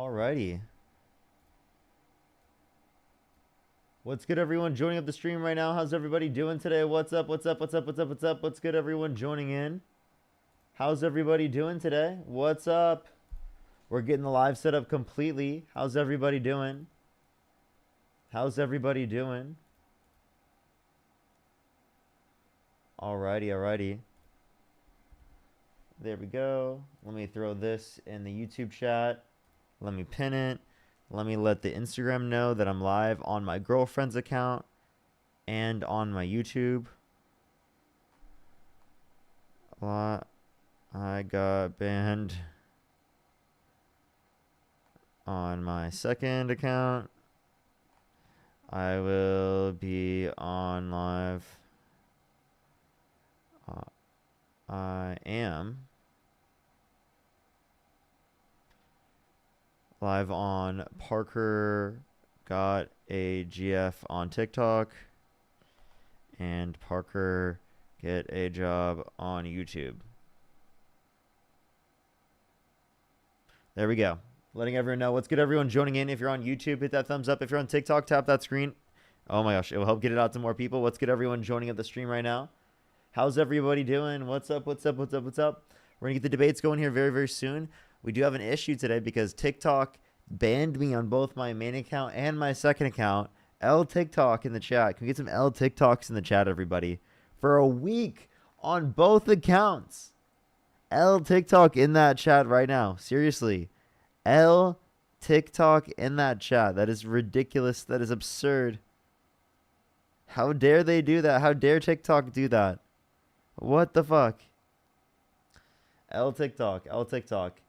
Alrighty. What's good, everyone joining up the stream right now? How's everybody doing today? What's up? What's up? What's up? What's up? What's up? What's good, everyone joining in? How's everybody doing today? What's up? We're getting the live set up completely. How's everybody doing? How's everybody doing? Alrighty, alrighty. There we go. Let me throw this in the YouTube chat. Let me pin it. Let me let the Instagram know that I'm live on my girlfriend's account and on my YouTube. I got banned on my second account. I will be on live. I am live on Parker Got a GF on TikTok and Parker Get a Job on YouTube. There we go. Letting everyone know. What's good, everyone joining in. If you're on YouTube, hit that thumbs up. If you're on TikTok, tap that screen. Oh my gosh, it will help get it out to more people. What's good, everyone joining up the stream right now? How's everybody doing? What's up? What's up? What's up? What's up? We're going to get the debates going here very, very soon. We do have an issue today because TikTok banned me on both my main account and my second account. L TikTok in the chat. Can we get some L TikToks in the chat, everybody? For a week on both accounts. L TikTok in that chat right now. Seriously. L TikTok in that chat. That is ridiculous. That is absurd. How dare they do that? How dare TikTok do that? What the fuck? L TikTok. L TikTok.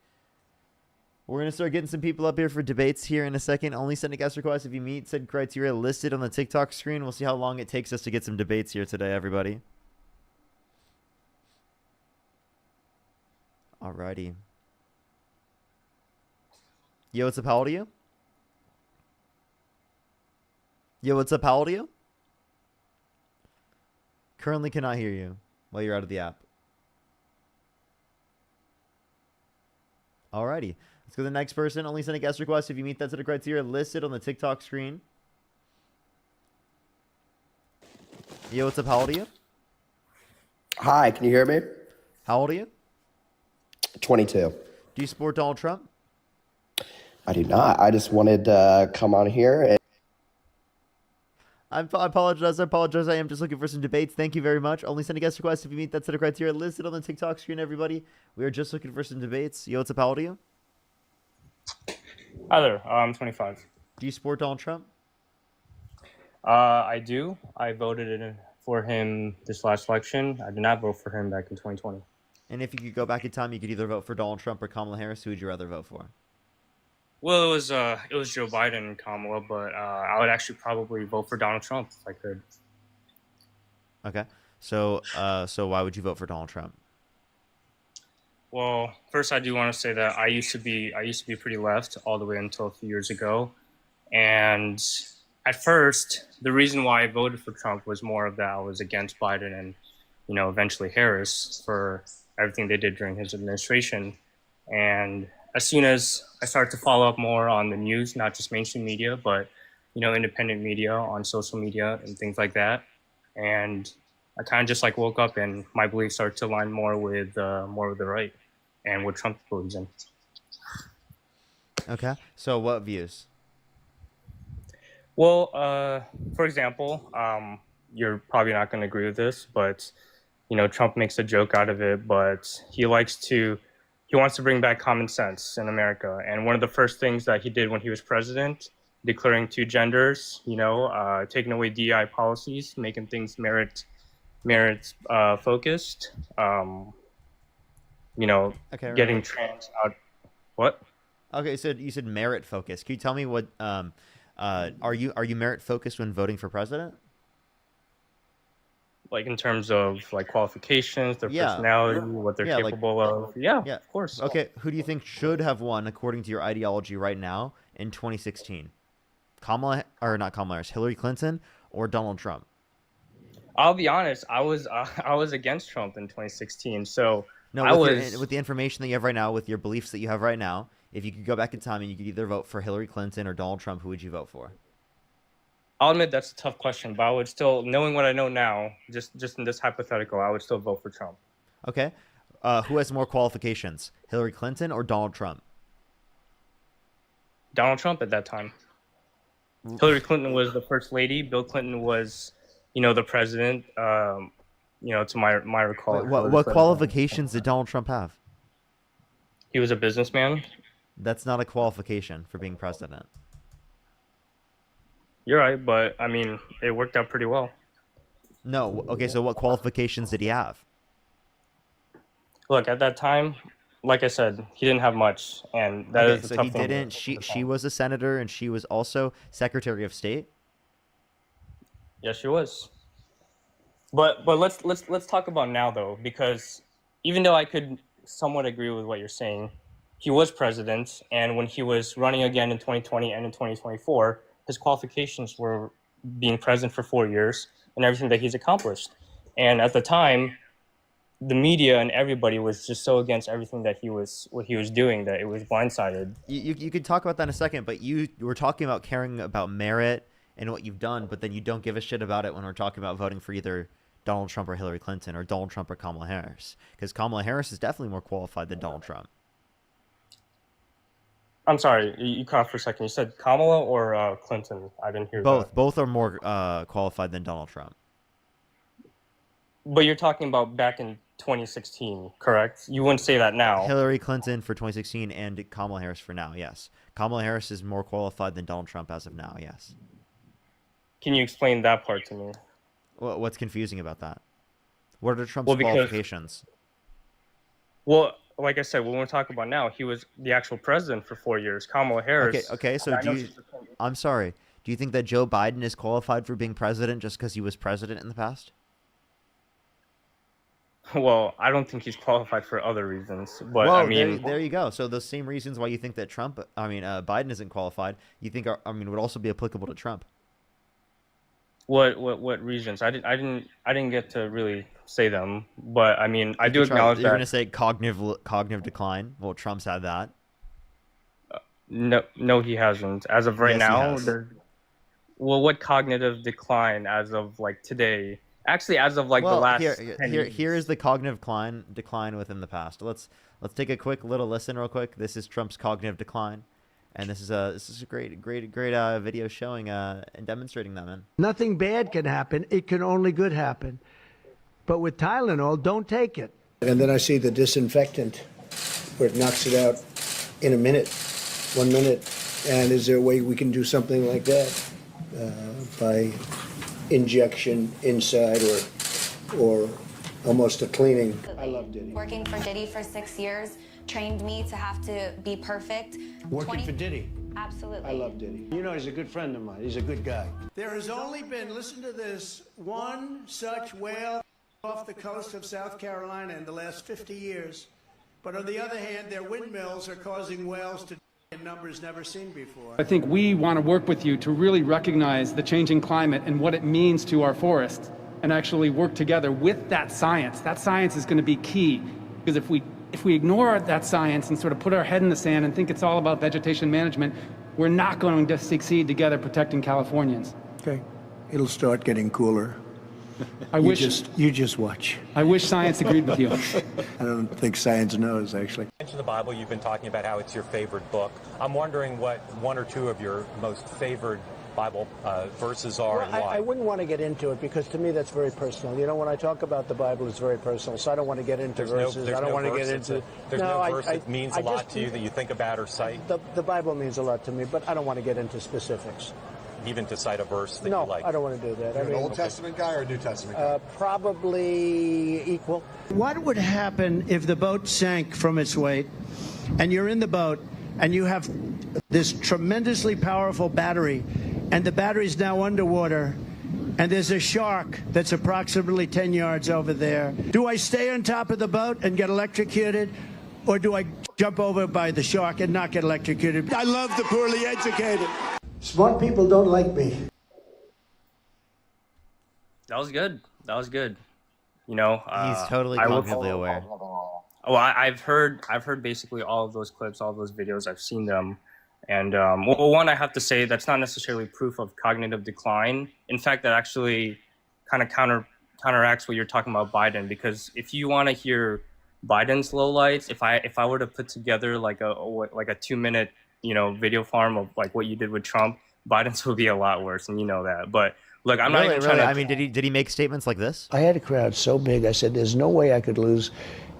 We're going to start getting some people up here for debates here in a second. Only send a guest request if you meet said criteria listed on the TikTok screen. We'll see how long it takes us to get some debates here today, everybody. Alrighty. Yo, what's up? How old are you? Yo, what's up? How old are you? Currently cannot hear you while you're out of the app. Alrighty. Let's go to the next person. Only send a guest request if you meet that set of criteria listed on the TikTok screen. Yo, what's up? How old are you? Hi, can you hear me? How old are you? 22. Do you support Donald Trump? I do not. I just wanted to come on here and I apologize. I apologize. I am just looking for some debates. Thank you very much. Only send a guest request if you meet that set of criteria listed on the TikTok screen, everybody. We are just looking for some debates. Yo, what's up? How old are you? Hi there. I'm 25. Do you support Donald Trump? I do. I voted for him this last election. I did not vote for him back in 2020. And if you could go back in time, you could either vote for Donald Trump or Kamala Harris. Who would you rather vote for? Well, it was Joe Biden and Kamala, but I would actually probably vote for Donald Trump if I could. Okay. So why would you vote for Donald Trump? Well, first I do want to say that I used to be pretty left all the way until a few years ago, and at first the reason why I voted for Trump was more of that I was against Biden and eventually Harris for everything they did during his administration. And as soon as I started to follow up more on the news, not just mainstream media, but independent media on social media and things like that, and I kind of just woke up and my beliefs started to align more with the right and what Trump believes in. Okay. So what views? Well, for example, you're probably not going to agree with this, but Trump makes a joke out of it, but he wants to bring back common sense in America. And one of the first things that he did when he was president, declaring two genders, taking away DEI policies, making things merit focused, Okay, getting right. trans out. What? Okay, so you said merit focused. Can you tell me what are you merit focused when voting for president? Like in terms of qualifications, their personality, what they're capable of. Yeah, of course. Okay, who do you think should have won according to your ideology right now in 2016? Not Kamala Harris, Hillary Clinton or Donald Trump? I'll be honest. I was against Trump in 2016. So no, with the information that you have right now, with your beliefs that you have right now, If you could go back in time and you could either vote for Hillary Clinton or Donald Trump, who would you vote for? I'll admit that's a tough question, but I would still, knowing what I know now, just in this hypothetical, I would still vote for Trump. Okay. Who has more qualifications, Hillary Clinton or Donald Trump? Donald Trump at that time. Hillary Clinton was the first lady. Bill Clinton was, the president. To my recall. Wait, what qualifications did Donald Trump have? He was a businessman. That's not a qualification for being president. You're right, but I mean, it worked out pretty well. No. Okay, so what qualifications did he have? Look, at that time, like I said, he didn't have much, and that is the so tough he thing. didn't. She was a senator, and she was also Secretary of State. Yes, she was. But let's talk about now though, because even though I could somewhat agree with what you're saying, he was president, and when he was running again in 2020 and in 2024, his qualifications were being president for 4 years and everything that he's accomplished. And at the time, the media and everybody was just so against everything that what he was doing that it was blindsided. You could talk about that in a second, but you were talking about caring about merit and what you've done, but then you don't give a shit about it when we're talking about voting for either Donald Trump or Hillary Clinton or Donald Trump or Kamala Harris, because Kamala Harris is definitely more qualified than Donald Trump. I'm sorry, you cut off for a second. You said Kamala or Clinton? I didn't hear Both. that. Both are more qualified than Donald Trump. But you're talking about back in 2016, correct? You wouldn't say that now. Hillary Clinton for 2016 and Kamala Harris for now, yes. Kamala Harris is more qualified than Donald Trump as of now, yes. Can you explain that part to me? What's confusing about that? What are Trump's Because- qualifications? Well, like I said, when we're talking about now, he was the actual president for 4 years. Kamala Harris. Okay, so I'm sorry. Do you think that Joe Biden is qualified for being president just because he was president in the past? Well, I don't think he's qualified for other reasons, but Well, I mean, there you go. So those same reasons why you think that Biden isn't qualified, you think would also be applicable to Trump. what reasons? I didn't get to really say them, but I mean, I do You're acknowledge going to that. say cognitive decline. Well, Trump's had that. No, he hasn't. As of right Yes, he now, has. well, what cognitive decline as of like today? Actually, as of like the last 10 years. Here is the cognitive decline within the past. Let's take a quick little listen real quick. This is Trump's cognitive decline, and this is a great video showing and demonstrating that, man. Nothing bad can happen. It can only good happen. But with Tylenol, don't take it. And then I see the disinfectant where it knocks it out in a minute, 1 minute. And is there a way we can do something like that by injection inside or almost a cleaning? I love Diddy. Working for Diddy for 6 years trained me to have to be perfect. Working for Diddy. Absolutely. I love Diddy. You know, he's a good friend of mine. He's a good guy. There has only been, listen to this, one such whale off the coast of South Carolina in the last 50 years. But on the other hand, their windmills are causing whales to in numbers never seen before. I think we want to work with you to really recognize the changing climate and what it means to our forests and actually work together with that science. That science is going to be key, because if we ignore that science and sort of put our head in the sand and think it's all about vegetation management, we're not going to succeed together protecting Californians. Okay, it'll start getting cooler. You just watch. I wish science agreed with you. I don't think science knows, actually. Mention the Bible. You've been talking about how it's your favorite book. I'm wondering what one or two of your most favorite Bible verses are and why. I wouldn't want to get into it because to me that's very personal. You know, when I talk about the Bible, it's very personal, so I don't want to get into verses. I don't want to get into. There's no verse that means a lot to you that you think about or cite? The Bible means a lot to me, but I don't want to get into specifics. Even to cite a verse that you like? No, I don't want to do that. You're an Old Testament guy or a New Testament guy? Probably equal. What would happen if the boat sank from its weight and you're in the boat and you have this tremendously powerful battery and the battery's now underwater and there's a shark that's approximately 10 yards over there? Do I stay on top of the boat and get electrocuted, or do I jump over by the shark and not get electrocuted? I love the poorly educated. Smart people don't like me. That was good. You know, He's totally I will- cognitively aware. Well, I've heard basically all of those clips, all of those videos. I've seen them, and well, one I have to say that's not necessarily proof of cognitive decline. In fact, that actually kind of counteracts what you're talking about Biden. Because if you want to hear Biden's lowlights, if I were to put together like a 2 minute video farm of like what you did with Trump, Biden's would be a lot worse, and you know that. But look, I'm not Really, even trying really. to. I mean, did he make statements like this? I had a crowd so big, I said, there's no way I could lose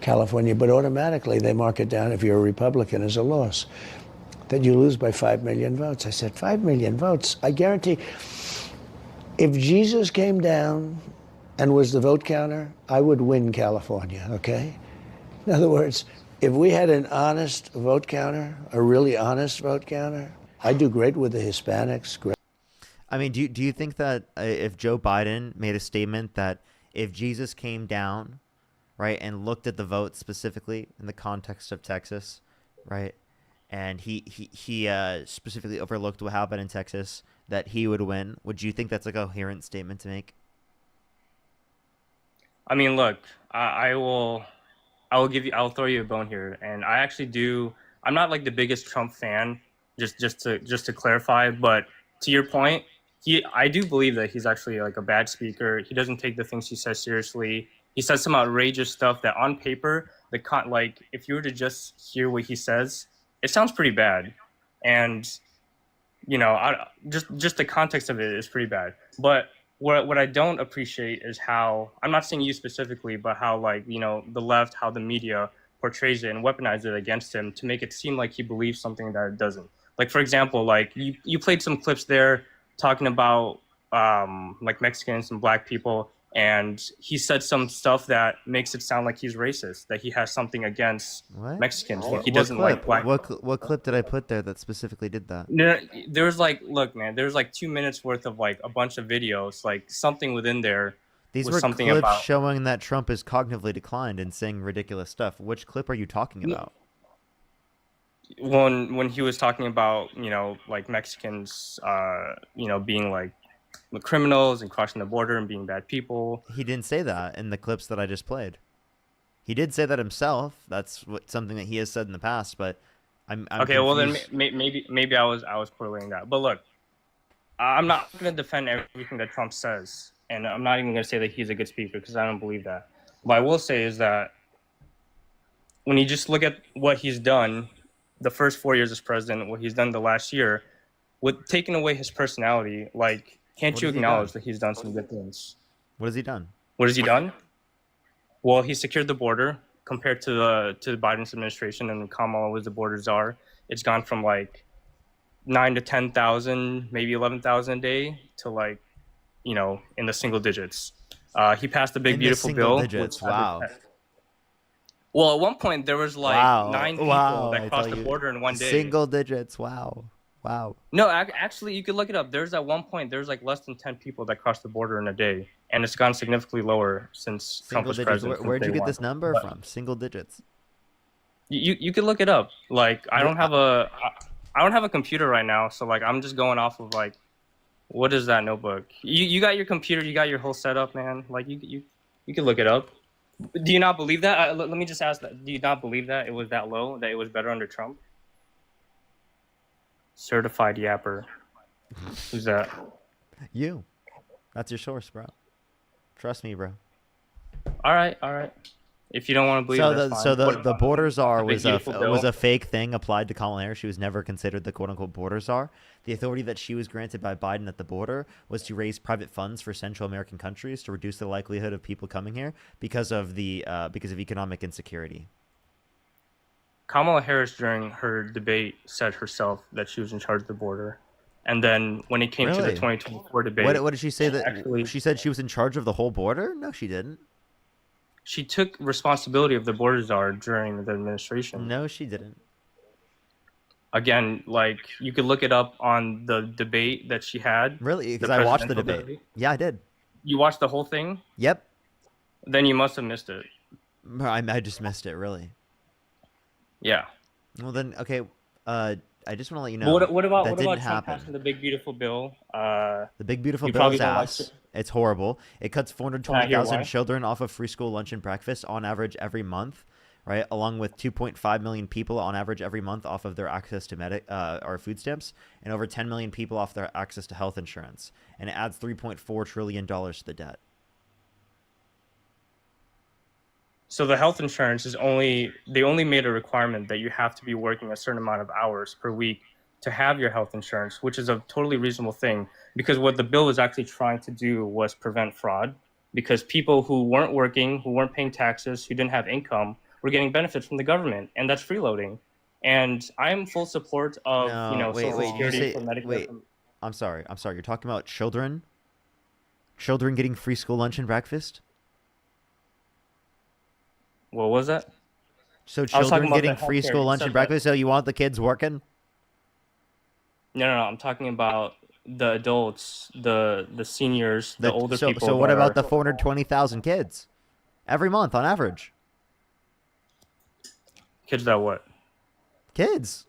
California, but automatically they mark it down if you're a Republican as a loss, that you lose by 5 million votes. I said, 5 million votes? I guarantee if Jesus came down and was the vote counter, I would win California, okay? In other words, if we had an honest vote counter, a really honest vote counter, I'd do great with the Hispanics. Great. I mean, do you think that if Joe Biden made a statement that if Jesus came down, right, and looked at the vote specifically in the context of Texas, right, and he specifically overlooked what happened in Texas, that he would win? Would you think that's a coherent statement to make? I mean, look, I'll throw you a bone here, and I actually do. I'm not like the biggest Trump fan, just to clarify, but to your point, I do believe that he's actually like a bad speaker. He doesn't take the things he says seriously. He says some outrageous stuff that on paper, like if you were to just hear what he says, it sounds pretty bad, and just the context of it is pretty bad. But what I don't appreciate is how, I'm not saying you specifically, but how the left, how the media portrays it and weaponizes it against him to make it seem like he believes something that it doesn't. Like, for example, like you played some clips there talking about like Mexicans and black people, and he said some stuff that makes it sound like he's racist, that he has something against Mexicans. Like he doesn't like black people. What clip did I put there that specifically did that? No, there's look, man, there's like 2 minutes worth of like a bunch of videos, like something within there. These was were something clips about showing that Trump is cognitively declined and saying ridiculous stuff. Which clip are you talking about? when he was talking about like Mexicans being like criminals and crossing the border and being bad people. He didn't say that in the clips that I just played. He did say that himself. That's something that he has said in the past. But I'm okay. confused. Well, then maybe I was correlating that. But look, I'm not going to defend everything that Trump says, and I'm not even going to say that he's a good speaker because I don't believe that. What I will say is that when you just look at what he's done, the first 4 years as president, what he's done the last year, with taking away his personality, like, can't you acknowledge that he's done some good things? What has he done? What has he done? Well, he secured the border compared to the Biden's administration, and when Kamala was the border czar. It's gone from like 9 to 10,000, maybe 11,000 a day to like, in the single digits. He passed the big beautiful bill. Digits. Wow. Well, at one point there was like 9 people that crossed the border in one day. Single digits. Wow. No, actually, you could look it up. There's at one point there's like less than 10 people that crossed the border in a day, and it's gone significantly lower since Trump was president. Where'd you get this number from? Single digits. You could look it up. Like I don't have a computer right now, so like I'm just going off of like, what is that notebook? You got your computer, you got your whole setup, man. Like you can look it up. Do you not believe that? Let me just ask that. Do you not believe that it was that low, that it was better under Trump? Certified yapper. Who's that? You. That's your source, bro. Trust me, bro. All right. If you don't want to believe the border czar was a fake thing applied to Kamala Harris. She was never considered the quote-unquote border czar. The authority that she was granted by Biden at the border was to raise private funds for Central American countries to reduce the likelihood of people coming here because of economic insecurity. Kamala Harris, during her debate, said herself that she was in charge of the border. And then when it came to the 2024 debate... What did she say? She said she was in charge of the whole border? No, she didn't. She took responsibility of the border czar during the administration. No, she didn't. Again, like, you could look it up on the debate that she had. Really? Because I watched the debate. Yeah, I did. You watched the whole thing? Yep. Then you must have missed it. I just missed it, really. Yeah. Well, then, okay, I just want to let you know what about Trump passing the big beautiful bill? The big beautiful bill is ass. It's horrible. It cuts 420,000 children off of free school lunch and breakfast on average every month, right? Along with 2.5 million people on average every month off of their access to or food stamps, and over 10 million people off their access to health insurance. And it adds $3.4 trillion to the debt. So the health insurance is they only made a requirement that you have to be working a certain amount of hours per week to have your health insurance, which is a totally reasonable thing, because what the bill was actually trying to do was prevent fraud, because people who weren't working, who weren't paying taxes, who didn't have income were getting benefits from the government, and that's freeloading. And I'm full support of Social Security for Medicare. I'm sorry. You're talking about children getting free school lunch and breakfast? What was that? So children getting free school lunch and breakfast, so you want the kids working? No. I'm talking about the adults, the seniors, the older people. So what about the 420,000 kids every month on average? Kids that what? Kids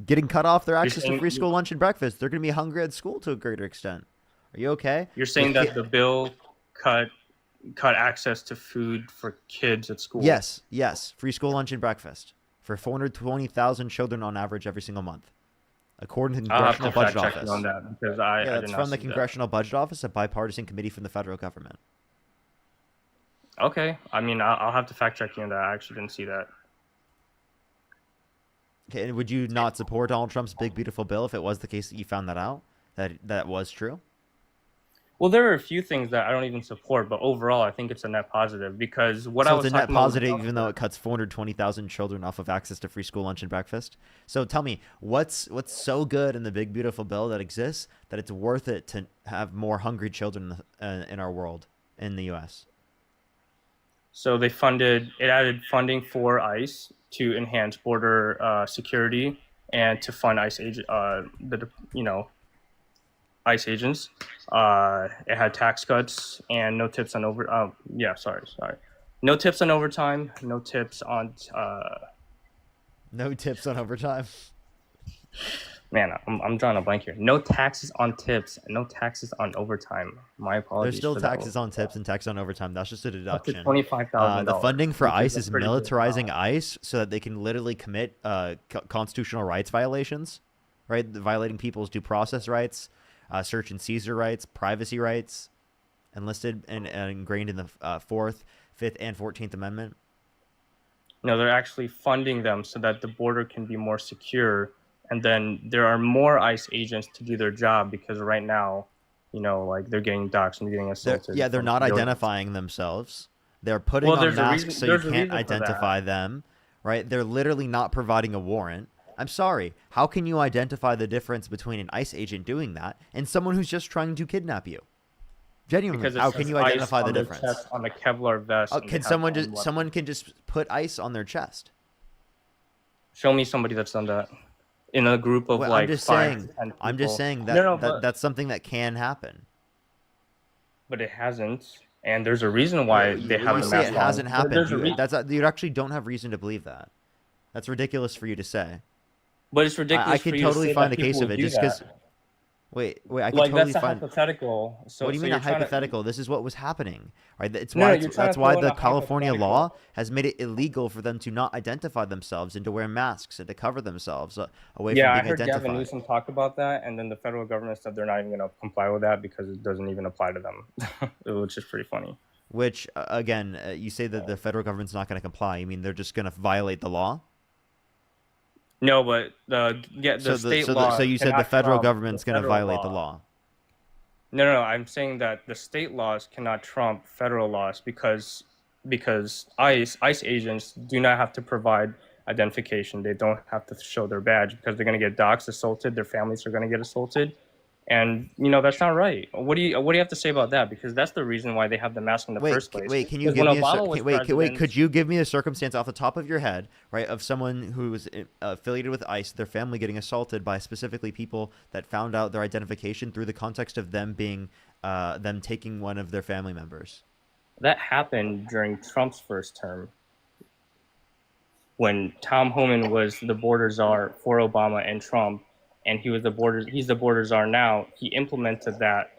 getting cut off their access to free school lunch and breakfast. They're going to be hungry at school to a greater extent. Are you okay? You're saying that the bill cut access to food for kids at school? Yes. Free school lunch and breakfast for 420,000 children on average every single month, according to the Congressional Budget Office. On that because that's from the Congressional Budget Office, a bipartisan committee from the federal government. Okay, I mean, I'll have to fact check you on that. I actually didn't see that. Okay, and would you not support Donald Trump's big beautiful bill if it was the case that you found that out, that was true? Well, there are a few things that I don't even support, but overall, I think it's a net positive, because I was it's a net positive, even though it cuts 420,000 children off of access to free school lunch and breakfast. So tell me, what's so good in the big beautiful bill that exists that it's worth it to have more hungry children in our world, in the U.S.? So it added funding for ICE to enhance border security and to fund ICE ICE agents. It had tax cuts and no tips on no tips on overtime, no tips on no tips on overtime. Man, I'm drawing a blank here. No taxes on tips, no taxes on overtime. My apologies. There's still taxes on tips and tax on overtime. That's just a deduction. $25,000. The funding for ICE is militarizing ICE so that they can literally commit constitutional rights violations, right? Violating people's due process rights, search and seizure rights, privacy rights, enlisted and ingrained in the 4th, 5th, and 14th Amendment. No, they're actually funding them so that the border can be more secure. And then there are more ICE agents to do their job, because right now, they're getting doxxed and getting assaulted. They're not identifying themselves. They're putting on masks so you can't identify them, right? They're literally not providing a warrant. I'm sorry. How can you identify the difference between an ICE agent doing that and someone who's just trying to kidnap you? Genuinely, how can you identify the difference? On the Kevlar vest. Can someone can just put ICE on their chest? Show me somebody that's done that. In a group of I'm just 5 to 10 people. I'm just saying that that's something that can happen. But it hasn't, and there's a reason why they haven't. You say it hasn't happened. You actually don't have reason to believe that. That's ridiculous for you to say. But it's ridiculous. I can totally find a case of it just because. Wait, I can totally that's find. Hypothetical. So, what do you mean a hypothetical? This is what was happening, right? That's why the California law has made it illegal for them to not identify themselves and to wear masks and to cover themselves away from being identified. Yeah, I heard Gavin Newsom talk about that, and then the federal government said they're not even going to comply with that because it doesn't even apply to them, which is pretty funny. Which, again, you say that the federal government's not going to comply. You mean they're just going to violate the law? No, but the state law. So you said the federal government's going to violate the law? No. I'm saying that the state laws cannot trump federal laws because ICE agents do not have to provide identification. They don't have to show their badge because they're going to get doxxed, assaulted. Their families are going to get assaulted. And that's not right. What do you have to say about that? Because that's the reason why they have the mask in the first place. Can you give me could you give me a circumstance off the top of your head, right, of someone who was affiliated with ICE, their family getting assaulted by specifically people that found out their identification through the context of them being them taking one of their family members? That happened during Trump's first term, when Tom Homan was the border czar for Obama and Trump. And he's the border czar now. He implemented that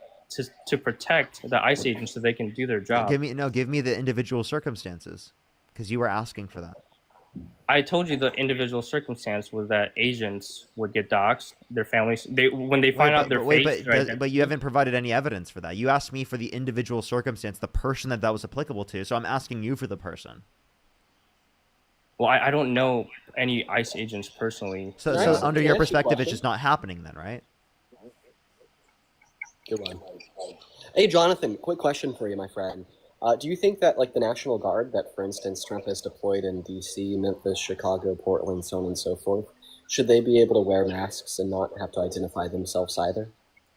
to protect the ICE agents so they can do their job. Give me the individual circumstances, because you were asking for that. I told you the individual circumstance was that agents would get doxxed. Their families, when they find out their face, but you haven't provided any evidence for that. You asked me for the individual circumstance, the person that was applicable to. So I'm asking you for the person. Well, I don't know any ICE agents personally. So under your perspective, it's just not happening then, right? Good one. Hey, Jonathan, quick question for you, my friend. Do you think that, like, the National Guard that, for instance, Trump has deployed in D.C., Memphis, Chicago, Portland, so on and so forth, should they be able to wear masks and not have to identify themselves either?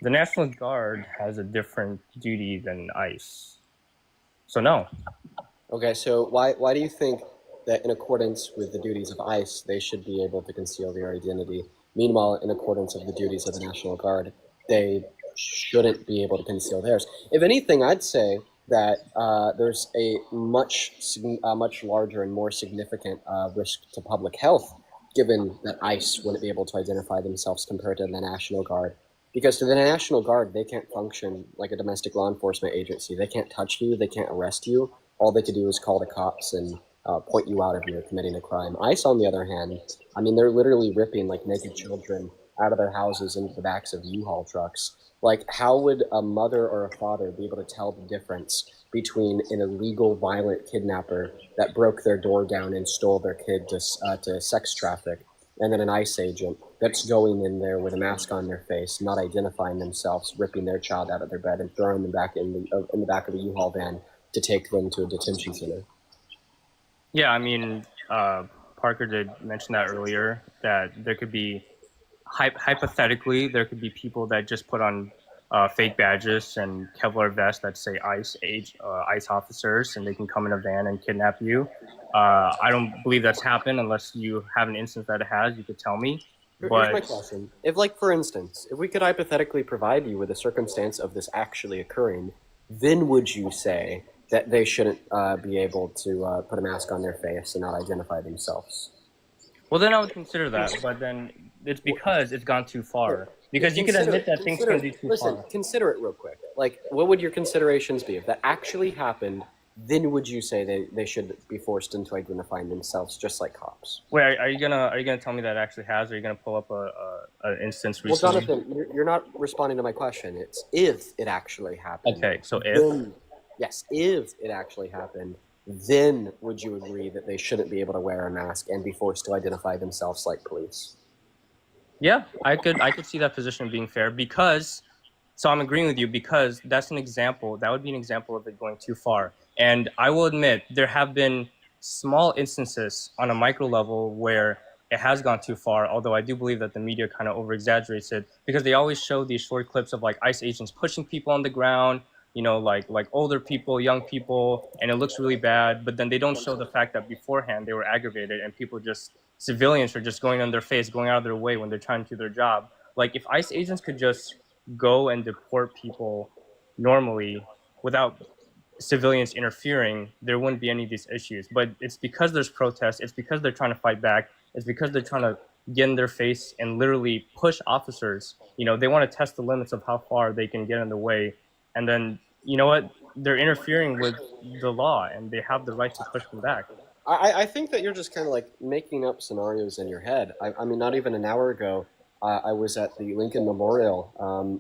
The National Guard has a different duty than ICE. So no. Okay, so why do you think that in accordance with the duties of ICE, they should be able to conceal their identity? Meanwhile, in accordance with the duties of the National Guard, they shouldn't be able to conceal theirs. If anything, I'd say that there's a much larger and more significant risk to public health, given that ICE wouldn't be able to identify themselves compared to the National Guard. Because to the National Guard, they can't function like a domestic law enforcement agency. They can't touch you. They can't arrest you. All they could do is call the cops and point you out if you're committing a crime. ICE, on the other hand, I mean, they're literally ripping like naked children out of their houses into the backs of U-Haul trucks. Like, how would a mother or a father be able to tell the difference between an illegal, violent kidnapper that broke their door down and stole their kid to sex traffic, and then an ICE agent that's going in there with a mask on their face, not identifying themselves, ripping their child out of their bed and throwing them back in the back of a U-Haul van to take them to a detention center? Yeah, I mean, Parker did mention that earlier, that there could be, hypothetically, there could be people that just put on fake badges and Kevlar vests that say ICE officers, and they can come in a van and kidnap you. I don't believe that's happened unless you have an instance that it has. You could tell me. Here's my question. If, like, for instance, if we could hypothetically provide you with a circumstance of this actually occurring, then would you say that they shouldn't be able to put a mask on their face and not identify themselves? Well, then I would consider that, but then it's because it's gone too far. Because you can admit that things can be too far. Consider it real quick. Like, what would your considerations be? If that actually happened, then would you say they should be forced into identifying themselves just like cops? Wait, are you gonna tell me that actually has? Or are you gonna pull up an instance recently? Well, Jonathan, you're not responding to my question. It's if it actually happened. Okay, so if? Yes, if it actually happened, then would you agree that they shouldn't be able to wear a mask and be forced to identify themselves like police? Yeah, I could see that position being fair because, so I'm agreeing with you because that's an example, that would be an example of it going too far. And I will admit, there have been small instances on a micro level where it has gone too far, although I do believe that the media kind of over-exaggerates it because they always show these short clips of like ICE agents pushing people on the ground, you know, like older people, young people, and it looks really bad, but then they don't show the fact that beforehand they were aggravated and civilians are just going on their face, going out of their way when they're trying to do their job. Like, if ICE agents could just go and deport people normally without civilians interfering, there wouldn't be any of these issues. But it's because there's protests, it's because they're trying to fight back, it's because they're trying to get in their face and literally push officers. You know, they want to test the limits of how far they can get in the way. And then, you know what, they're interfering with the law and they have the right to push them back. I think that you're just kind of like making up scenarios in your head. I mean, not even an hour ago, I was at the Lincoln Memorial,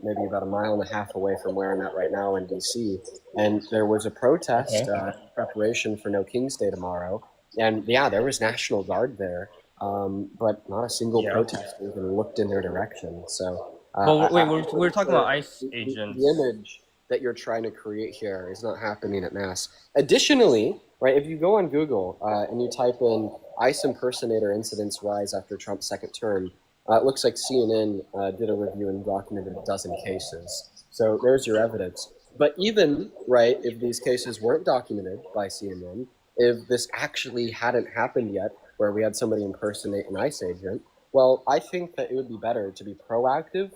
maybe about a mile and a half away from where I'm at right now in D.C., and there was a protest in preparation for No King's Day tomorrow. And yeah, there was National Guard there, but not a single protester even looked in their direction. So, we're talking about ICE agents. The image that you're trying to create here is not happening at mass. Additionally, right, if you go on Google and you type in ICE impersonator incidents rise after Trump's second term, it looks like CNN did a review and documented a dozen cases. So there's your evidence. But even, right, if these cases weren't documented by CNN, if this actually hadn't happened yet, where we had somebody impersonate an ICE agent, well, I think that it would be better to be proactive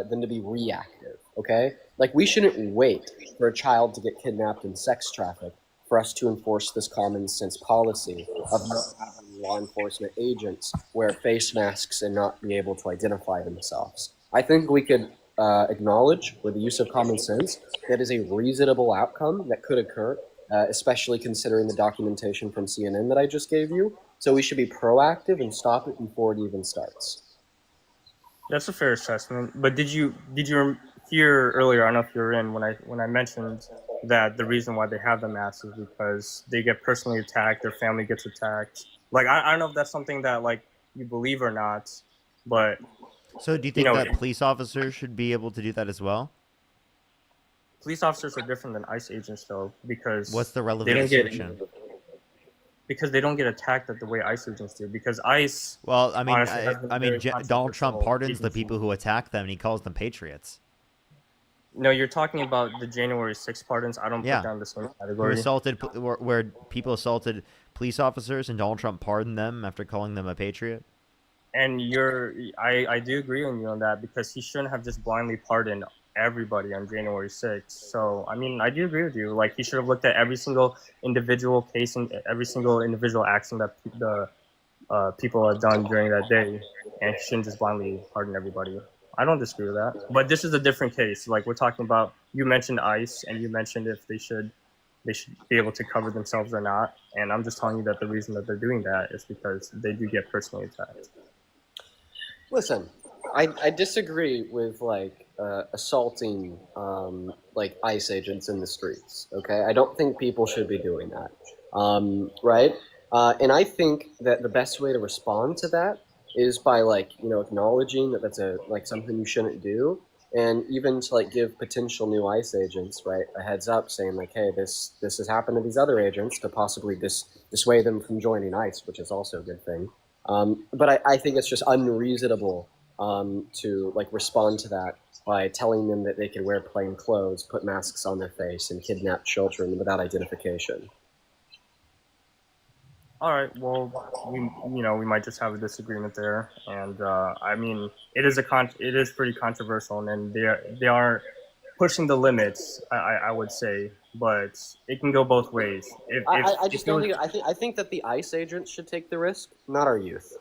than to be reactive, okay? Like, we shouldn't wait for a child to get kidnapped and sex trafficked for us to enforce this common sense policy of not having law enforcement agents wear face masks and not be able to identify themselves. I think we could acknowledge, with the use of common sense, that is a reasonable outcome that could occur, especially considering the documentation from CNN that I just gave you. So we should be proactive and stop it before it even starts. That's a fair assessment. But did you hear earlier? I don't know if you were in when I mentioned that the reason why they have the masks is because they get personally attacked, their family gets attacked. Like I don't know if that's something that like you believe or not, but So do you think that police officers should be able to do that as well? Police officers are different than ICE agents, though, because What's the relevant they don't get distinction? because they don't get attacked the way ICE agents do. Because ICE, Well, I mean, honestly, has been very Donald Trump controversial pardons the agency. people who attack them, and he calls them patriots. No, you're talking about the January 6th pardons. I don't Yeah. put down the same Who category. assaulted, where people assaulted police officers, and Donald Trump pardoned them after calling them a patriot. And I do agree with you on that because he shouldn't have just blindly pardoned everybody on January 6th. So, I mean, I do agree with you. Like, he should have looked at every single individual case and every single individual action that the people have done during that day, and he shouldn't just blindly pardon everybody. I don't disagree with that. But this is a different case. Like, we're talking about, you mentioned ICE, and you mentioned if they should be able to cover themselves or not. And I'm just telling you that the reason that they're doing that is because they do get personally attacked. Listen, I disagree with like assaulting like ICE agents in the streets. Okay, I don't think people should be doing that. Right? And I think that the best way to respond to that is by like acknowledging that that's something you shouldn't do, and even to like give potential new ICE agents a heads up, saying like, hey, this has happened to these other agents, to possibly dissuade them from joining ICE, which is also a good thing. But I think it's just unreasonable to like respond to that by telling them that they can wear plain clothes, put masks on their face, and kidnap children without identification. All right. Well, we might just have a disagreement there, and I mean, it is pretty controversial, and they are pushing the limits. I would say, but it can go both ways. I think that the ICE agents should take the risk, not our youth.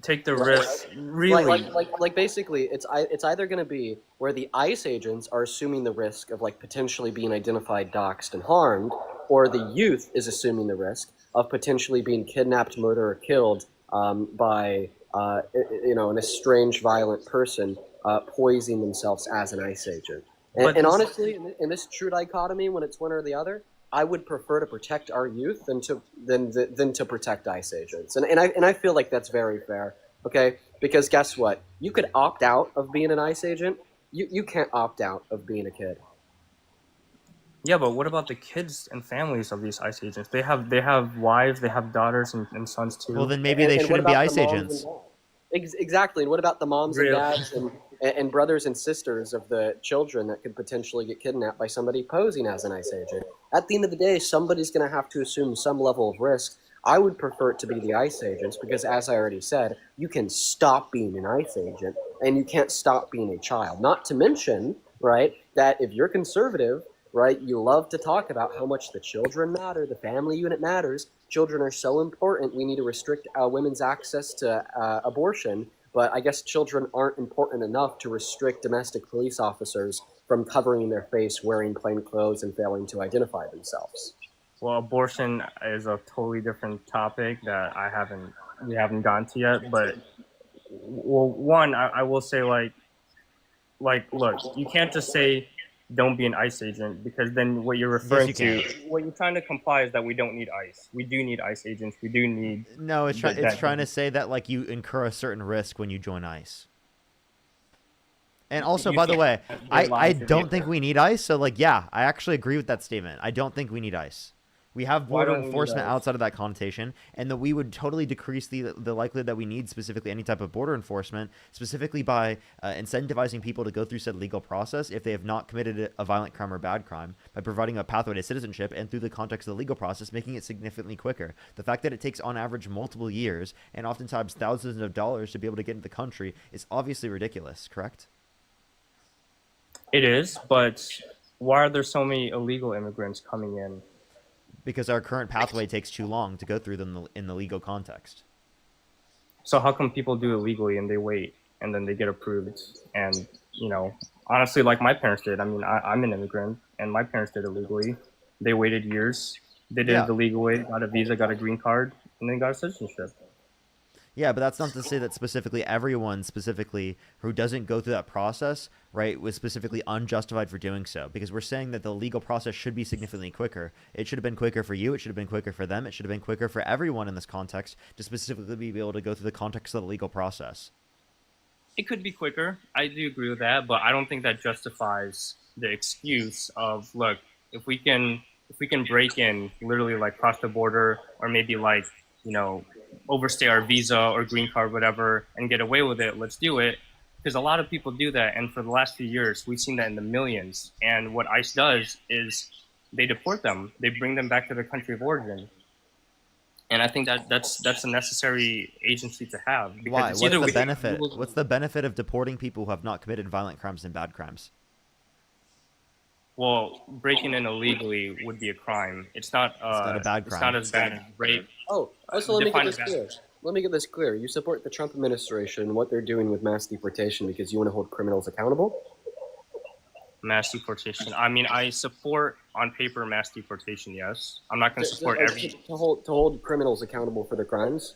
Take the risk, really. Like basically, it's either going to be where the ICE agents are assuming the risk of like potentially being identified, doxxed, and harmed, or the youth is assuming the risk of potentially being kidnapped, murdered, or killed by an estranged, violent person poisoning themselves as an ICE agent. And honestly, in this true dichotomy, when it's one or the other, I would prefer to protect our youth than to protect ICE agents. And I feel like that's very fair. Okay, because guess what? You could opt out of being an ICE agent. You can't opt out of being a kid. Yeah, but what about the kids and families of these ICE agents? They have wives, they have daughters and sons too. Well, then maybe they shouldn't be ICE agents. Exactly. And what about the moms and dads and brothers and sisters of the children that could potentially get kidnapped by somebody posing as an ICE agent? At the end of the day, somebody's going to have to assume some level of risk. I would prefer it to be the ICE agents because, as I already said, you can stop being an ICE agent and you can't stop being a child. Not to mention, right, that if you're conservative, right, you love to talk about how much the children matter, the family unit matters. Children are so important. We need to restrict women's access to abortion. But I guess children aren't important enough to restrict domestic police officers from covering their face, wearing plain clothes, and failing to identify themselves. Well, abortion is a totally different topic that we haven't gotten to yet. But well, one, I will say like, look, you can't just say don't be an ICE agent, because then what you're referring what you're trying to comply is that we don't need ICE. We do need ICE agents. We do need. No, it's trying to say that like you incur a certain risk when you join ICE. And also, by the way, I don't think we need ICE. So like, yeah, I actually agree with that statement. I don't think we need ICE. We have border enforcement outside of that connotation, and that we would totally decrease the likelihood that we need specifically any type of border enforcement, specifically by incentivizing people to go through said legal process if they have not committed a violent crime or bad crime, by providing a pathway to citizenship, and through the context of the legal process, making it significantly quicker. The fact that it takes on average multiple years and oftentimes thousands of dollars to be able to get into the country is obviously ridiculous, correct? It is, but why are there so many illegal immigrants coming in? Because our current pathway takes too long to go through them in the legal context. So how come people do it legally and they wait and then they get approved? And, honestly, like my parents did. I mean, I'm an immigrant and my parents did it legally. They waited years. They did it the legal way, got a visa, got a green card, and then got citizenship. Yeah, but that's not to say that specifically everyone specifically who doesn't go through that process, right, was specifically unjustified for doing so. Because we're saying that the legal process should be significantly quicker. It should have been quicker for you. It should have been quicker for them. It should have been quicker for everyone in this context to specifically be able to go through the context of the legal process. It could be quicker. I do agree with that, but I don't think that justifies the excuse of, look, if we can break in, literally like cross the border, or maybe like, you know, overstay our visa or green card, whatever, and get away with it, let's do it. Because a lot of people do that, and for the last few years, we've seen that in the millions. And what ICE does is they deport them. They bring them back to their country of origin. And I think that that's a necessary agency to have. Because Why? it's What's either the benefit? What's the benefit of deporting people who have not committed violent crimes and bad crimes? Well, breaking in illegally would be a crime. It's not a bad crime. It's not as bad as rape. Oh, so let me get Define this it clear. Let me get this clear. You support the Trump administration and what they're doing with mass deportation because you want to hold criminals accountable? Mass deportation. I mean, I support on paper mass deportation. Yes, I'm not going to support every. To hold criminals accountable for their crimes.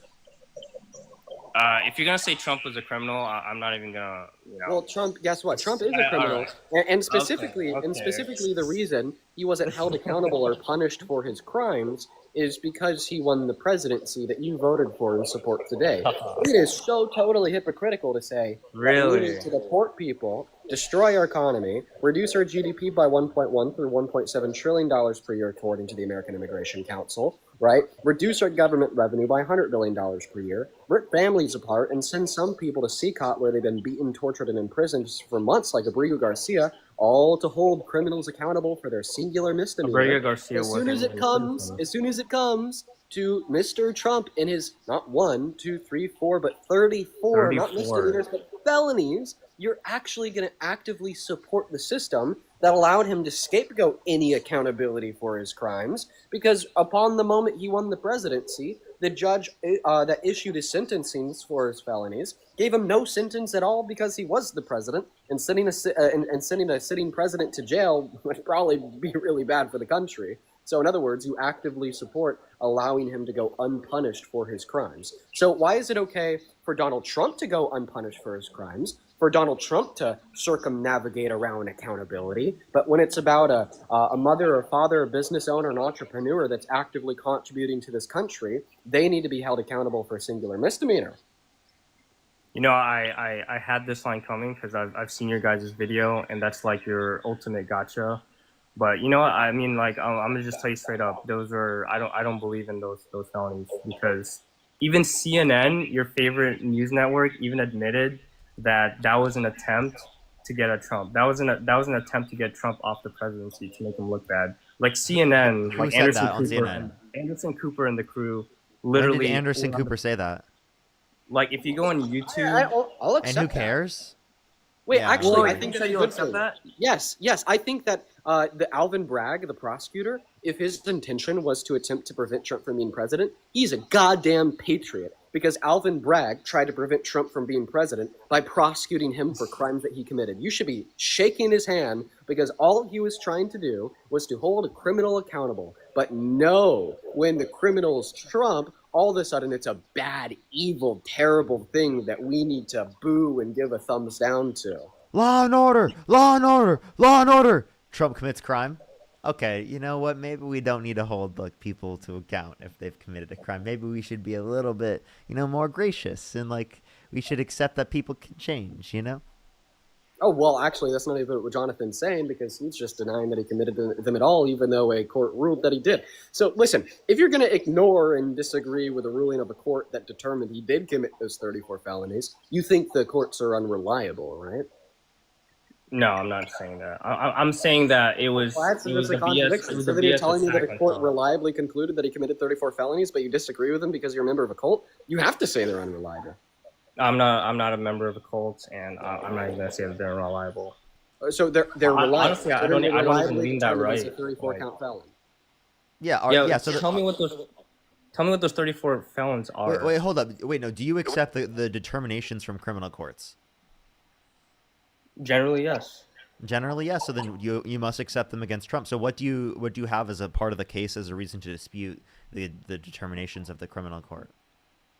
If you're gonna say Trump was a criminal, I'm not even gonna. You know. Well, Trump. Guess what? Trump is a criminal, and specifically, the reason he wasn't held accountable or punished for his crimes is because he won the presidency that you voted for and support today. It is so totally hypocritical to say Really? we need to deport people, destroy our economy, reduce our GDP by 1.1 through 1.7 trillion dollars per year, according to the American Immigration Council. Right? Reduce our government revenue by $100 billion per year, rip families apart, and send some people to CCOT where they've been beaten, tortured, and imprisoned for months, like Abrego Garcia, all to hold criminals accountable for their singular misdemeanor. Abrego Garcia As soon as it comes to Mr. Trump in his not 1, 2, 3, 4, but 34, not misdemeanors, but felonies, you're actually going to actively support the system that allowed him to scapegoat any accountability for his crimes, because upon the moment he won the presidency, the judge that issued his sentencing for his felonies gave him no sentence at all because he was the president, and sending a sitting president to jail would probably be really bad for the country. So in other words, you actively support allowing him to go unpunished for his crimes. So why is it okay for Donald Trump to go unpunished for his crimes, for Donald Trump to circumnavigate around accountability, but when it's about a mother or father, a business owner, an entrepreneur that's actively contributing to this country, they need to be held accountable for a singular misdemeanor? You know, I had this line coming because I've seen your guys' video, and that's like your ultimate gotcha. But you know what? I mean, like, I'm gonna just tell you straight up, those are I don't believe in those felonies, because even CNN, your favorite news network, even admitted that was an attempt to get at Trump. That was an attempt to get Trump off the presidency, to make him look bad. Like CNN, Who like said Anderson that on Cooper, CNN? Anderson Cooper and the crew, When literally. did Anderson Cooper say that? Like, if you go on YouTube, I'll And accept who that. cares? Wait, Yeah, actually, well, I think so that's you'll good accept for that? Yes. I think that the Alvin Bragg, the prosecutor, if his intention was to attempt to prevent Trump from being president, he's a goddamn patriot. Because Alvin Bragg tried to prevent Trump from being president by prosecuting him for crimes that he committed. You should be shaking his hand, because all he was trying to do was to hold a criminal accountable. But no, when the criminal is Trump, all of a sudden it's a bad, evil, terrible thing that we need to boo and give a thumbs down to. Law and order! Law and order! Law and order! Trump commits crime. Okay, you know what? Maybe we don't need to hold like people to account if they've committed a crime. Maybe we should be a little bit, more gracious, and like we should accept that people can change. Oh, well, actually, that's not even what Jonathan's saying, because he's just denying that he committed them at all, even though a court ruled that he did. So, listen, if you're going to ignore and disagree with a ruling of a court that determined he did commit those 34 felonies, you think the courts are unreliable, right? no, I'm not saying that. I'm saying that it was. Well, that's it was a a BS. contradiction. It was So a then you're BS telling me that attack a on court Trump. reliably concluded that he committed 34 felonies, but you disagree with him because you're a member of a cult? You have to say they're unreliable. I'm not a member of a cult, and I'm not even gonna say that they're reliable. So they're reliable. Honestly, I don't even mean that right. A 34 count felon. Yeah. So tell me what those 34 felons are. wait, hold up. Wait, no. Do you accept the determinations from criminal courts? Generally, yes. Generally, yes. So then you must accept them against Trump. So what do you have as a part of the case as a reason to dispute the determinations of the criminal court?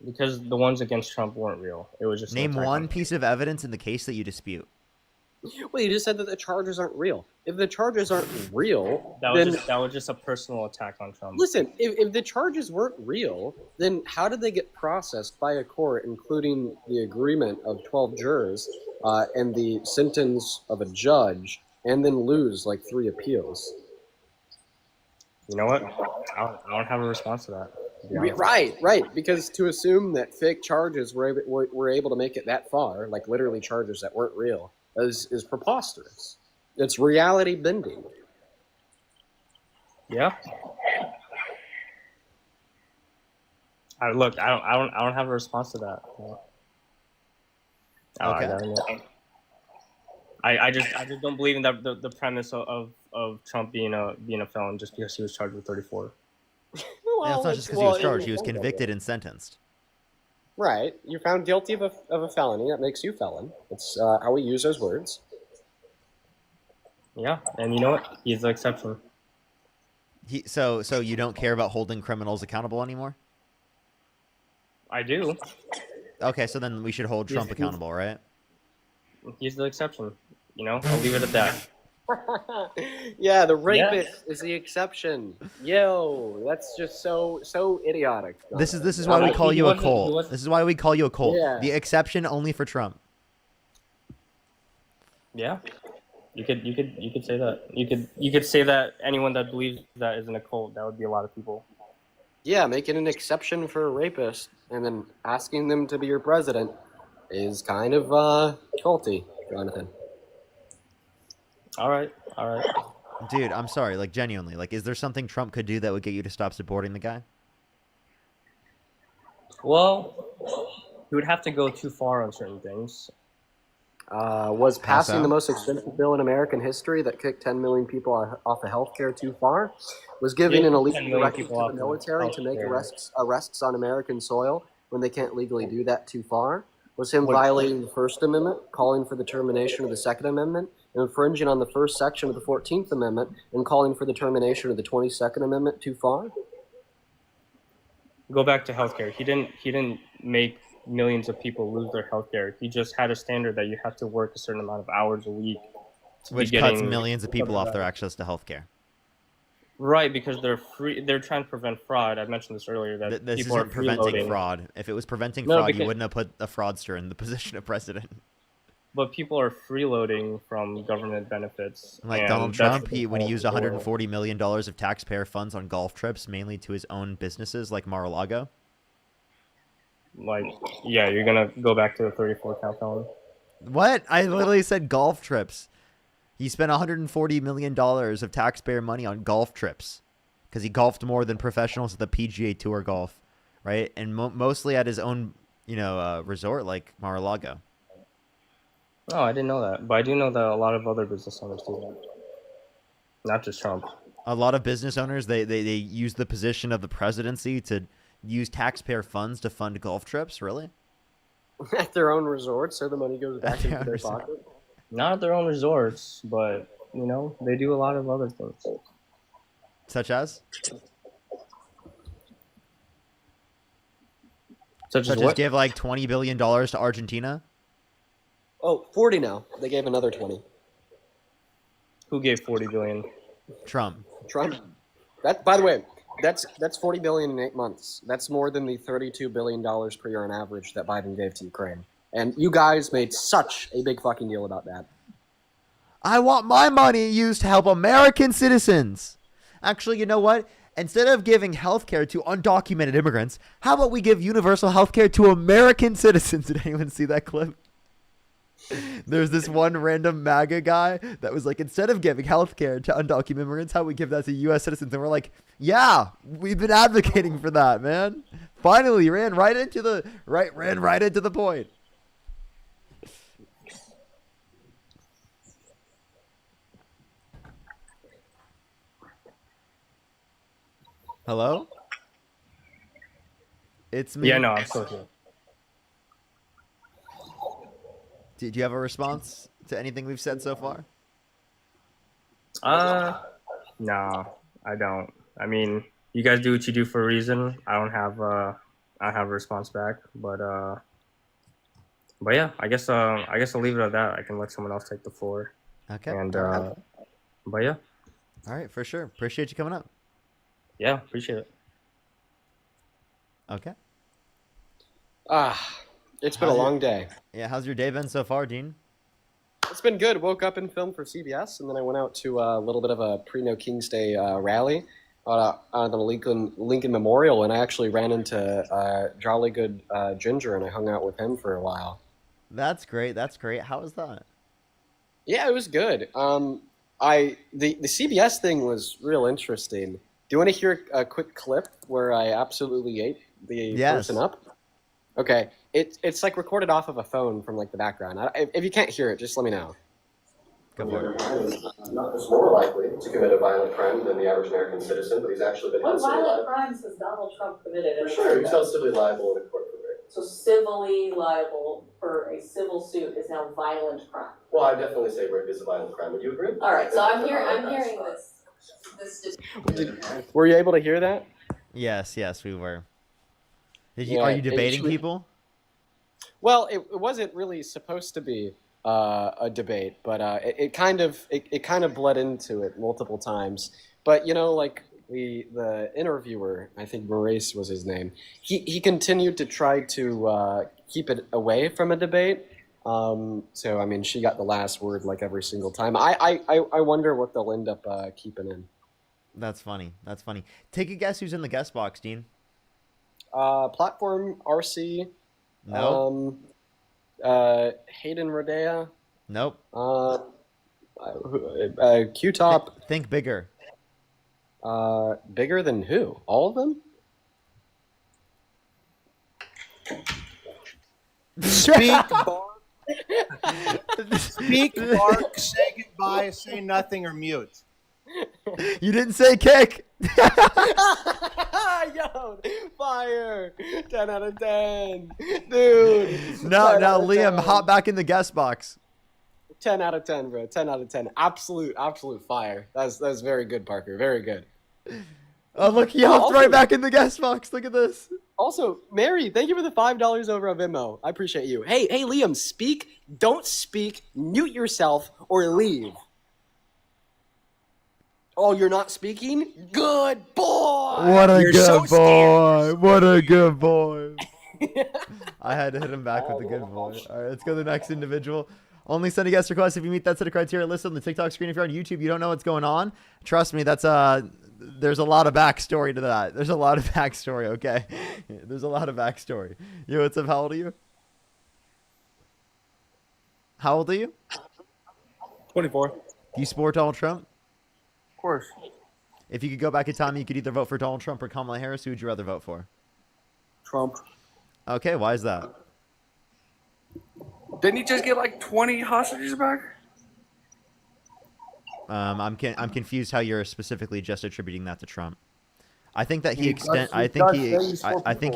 Because the ones against Trump weren't real. It was just an Name attack one on- piece of evidence in the case that you dispute. Well, you just said that the charges aren't real. If the charges aren't real, That was then just, that was just a personal attack on Trump. listen. If the charges weren't real, then how did they get processed by a court, including the agreement of 12 jurors and the sentence of a judge, and then lose like 3 appeals? You know what? I don't have a response to that. To be honest. Right. Because to assume that fake charges were able to make it that far, like literally charges that weren't real, is preposterous. It's reality bending. Yeah. I don't have a response to that. Okay. I just don't believe in that the premise of Trump being a felon just because he was charged with 34. And it's not just because he was charged; he was convicted and sentenced. Right. You're found guilty of a felony. That makes you felon. It's how we use those words. Yeah, and you know what? He's the exception. So you don't care about holding criminals accountable anymore? I do. Okay, so then we should hold Trump accountable, right? He's the exception. You know, I'll leave it at that. Yeah, the rapist is the exception. Yo, that's just so idiotic. This is why we call you a cult. This is why we call you a cult. Yeah. The exception only for Trump. Yeah, you could say that. You could say that anyone that believes that is in a cult. That would be a lot of people. Yeah, making an exception for a rapist and then asking them to be your president is kind of culty, Jonathan. All right. Dude, I'm sorry. Like, genuinely. Like, is there something Trump could do that would get you to stop supporting the guy? Well, he would have to go too far on certain things. Was Pass passing out? the most expensive bill in American history that kicked 10 million people off of healthcare too far? Was giving an elite 10 million directive people to off the of military to make healthcare. arrests on American soil when they can't legally do that too far? Was him What- violating the First Amendment, calling for the termination of the Second Amendment, and infringing on the first section of the 14th Amendment, and calling for the termination of the 22nd Amendment too far? Go back to healthcare. He didn't make millions of people lose their healthcare. He just had a standard that you have to work a certain amount of hours a week. to be Which cuts getting millions of people off their subsidized. access to healthcare. Right, because they're free. They're trying to prevent fraud. I mentioned this earlier that This people are isn't preventing freeloading. fraud. If it was preventing No, fraud, you because- wouldn't have put a fraudster in the position of president. But people are freeloading from government benefits. Like and Donald that's Trump, the when he whole used goal. $140 million of taxpayer funds on golf trips, mainly to his own businesses like Mar-a-Lago. Like, yeah, you're gonna go back to the 34 count felon. What? I literally said golf trips. He spent $140 million of taxpayer money on golf trips because he golfed more than professionals at the PGA Tour golf, right? And mostly at his own, resort like Mar-a-Lago. Oh, I didn't know that, but I do know that a lot of other business owners do that. Not just Trump. A lot of business owners, they use the position of the presidency to use taxpayer funds to fund golf trips. Really? At their own resorts, so the money goes back their into own their resort. pocket? Not at their own resorts, but they do a lot of other things. Such as? Such Such as as what? give like $20 billion to Argentina? Oh, 40 now. They gave another 20. Who gave 40 billion? Trump. Trump. That, by the way, that's 40 billion in 8 months. That's more than the $32 billion per year on average that Biden gave to Ukraine. And you guys made such a big fucking deal about that. I want my money used to help American citizens. Actually, you know what? Instead of giving health care to undocumented immigrants, how about we give universal health care to American citizens? Did anyone see that clip? There's this one random MAGA guy that was like, instead of giving health care to undocumented immigrants, how about we give that to U.S. citizens? And we're like, yeah, we've been advocating for that, man. Finally, ran right into the point. Hello? It's me. Yeah, no, I'm still here. Do you have a response to anything we've said so far? No, I don't. I mean, you guys do what you do for a reason. I don't have I don't have a response back, but yeah, I guess I'll leave it at that. I can let someone else take the floor. Okay. And all right. but yeah, All right, for sure. Appreciate you coming up. yeah, appreciate it. Okay. It's been a long day. Yeah, how's your day been so far, Dean? It's been good. Woke up and filmed for CBS, and then I went out to a little bit of a pre-No King's Day rally on the Lincoln Memorial, and I actually ran into Jolly Good Ginger, and I hung out with him for a while. That's great. That's great. How was that? Yeah, it was good. The CBS thing was real interesting. Do you want to hear a quick clip where I absolutely ate the person up? Okay, it's like recorded off of a phone from like the background. If you can't hear it, just let me know. Go for it. Not just more likely to commit a violent crime than the average American citizen, but he's actually been What violent crimes has Donald Trump committed? For sure, he's held civilly liable in a court for rape. So civilly liable for a civil suit is now violent crime. Well, I definitely say rape is a violent crime. Would you agree? All right, so I'm hearing this. Were you able to hear that? Yes, we were. Did you? Yeah, Are you debating people? Well, it wasn't really supposed to be a debate, but it kind of bled into it multiple times. But like the interviewer, I think Maurice was his name. He continued to try to keep it away from a debate. So I mean, she got the last word like every single time. I wonder what they'll end up keeping in. That's funny. That's funny. Take a guess who's in the guest box, Dean. Platform RC. No. Hayden Rodea. Nope. Q-Top. Think bigger. Bigger than who? All of them? Speak, bark. Speak, bark, say goodbye, say nothing, or mute. You didn't say kick. Yo, fire! 10 out of 10, dude. Now, Liam, hop back in the guest box. 10 out of 10, bro. 10 out of 10. Absolute fire. That's very good, Parker. Very good. Oh, look, he hopped right back in the guest box. Look at this. Also, Mary, thank you for the $5 over on Venmo. I appreciate you. Hey, Liam, speak. Don't speak. Mute yourself or leave. Oh, you're not speaking? Good boy! What a good boy! What a good boy! I had to hit him back with a good boy. All right, let's go to the next individual. Only send a guest request if you meet that set of criteria listed on the TikTok screen. If you're on YouTube, you don't know what's going on. Trust me, that's there's a lot of backstory to that. There's a lot of backstory. Okay, there's a lot of backstory. Yo, what's up? How old are you? How old are you? 24. Do you support Donald Trump? Of course. If you could go back in time, you could either vote for Donald Trump or Kamala Harris. Who would you rather vote for? Trump. Okay, why is that? Didn't he just get like 20 hostages back? I'm confused how you're specifically just attributing that to Trump. I think that he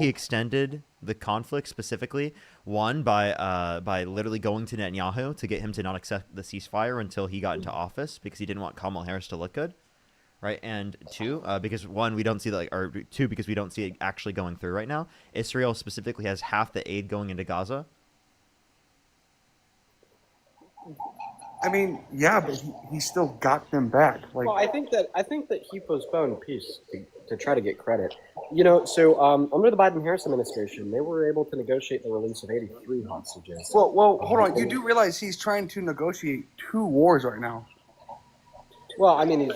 extended the conflict specifically by literally going to Netanyahu to get him to not accept the ceasefire until he got into office because he didn't want Kamala Harris to look good, right? And two, because we don't see because we don't see it actually going through right now. Israel specifically has half the aid going into Gaza. I mean, yeah, but he still got them back. Like, well, I think that he postponed peace to try to get credit. So under the Biden-Harris administration, they were able to negotiate the release of 83 hostages. well, hold on. You do realize he's trying to negotiate 2 wars right now. Well, I mean,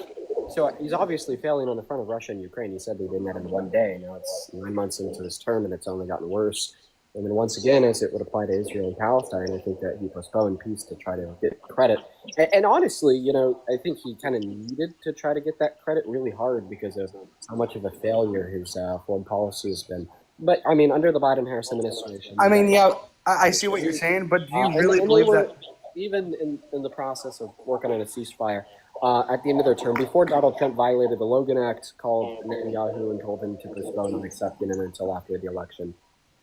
he's obviously failing on the front of Russia and Ukraine. He said they did that in one day. Now it's 9 months into his term, and it's only gotten worse. And then once again, as it would apply to Israel and Palestine, I think that he postponed peace to try to get credit. And honestly, I think he kind of needed to try to get that credit really hard because of how much of a failure his foreign policy has been. But, I mean, under the Biden-Harris administration... I mean, yeah, I see what you're saying, but do you really believe that... Even in the process of working on a ceasefire, at the end of their term, before Donald Trump violated the Logan Act, called Netanyahu and told him to postpone on accepting it until after the election.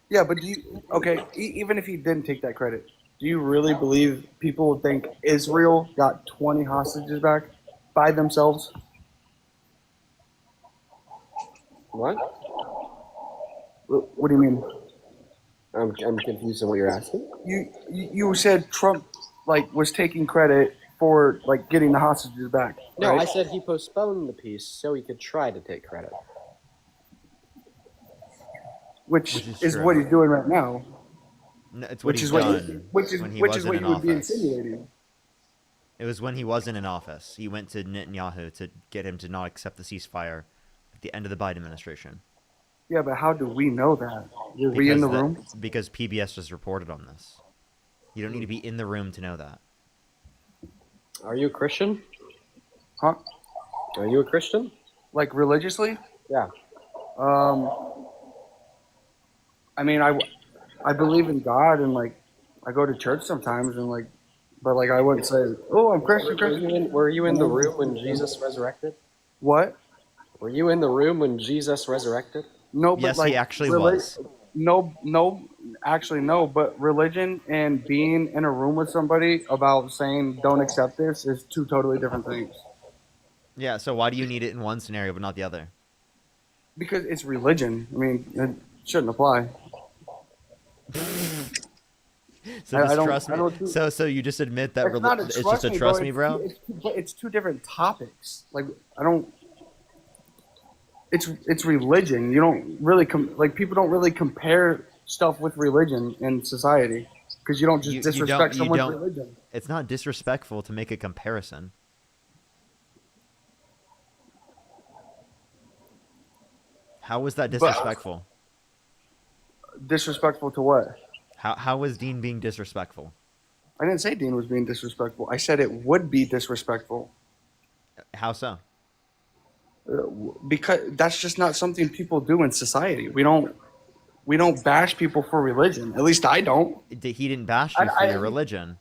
Yeah, but even if he didn't take that credit, do you really believe people would think Israel got 20 hostages back? by themselves? What? What do you mean? I'm confused on what you're asking. You said Trump was taking credit for getting the hostages back. No, right? I said he postponed the peace so he could try to take credit. Which is true. what he's doing right now. No, it's what Which he's is what done. which is when he what wasn't in you would be office. insinuating. It was when he wasn't in office. He went to Netanyahu to get him to not accept the ceasefire at the end of the Biden administration. Yeah, but how do we know that? Were we in the room? Because PBS just reported on this. You don't need to be in the room to know that. Are you a Christian? Huh? Are you a Christian? Like religiously? Yeah. I mean, I believe in God and I go to church sometimes and but I wouldn't say, oh, I'm Christian. Were you in the room when Jesus resurrected? What? Were you in the room when Jesus resurrected? No, but Yes, he actually was. No, actually no. But religion and being in a room with somebody about saying don't accept this is two totally different things. Yeah, so why do you need it in one scenario but not the other? Because it's religion. I mean, it shouldn't apply. So I don't- trust I me. don't do- So you just admit that It's not a it's just a trust me, bro. It's two different topics. I don't. It's religion. You don't really people don't really compare stuff with religion in society because you don't just disrespect someone's religion. It's not disrespectful to make a comparison. How was that disrespectful? Disrespectful to what? How was Dean being disrespectful? I didn't say Dean was being disrespectful. I said it would be disrespectful. How so? Because that's just not something people do in society. We don't bash people for religion. At least I don't. He didn't bash you for your religion.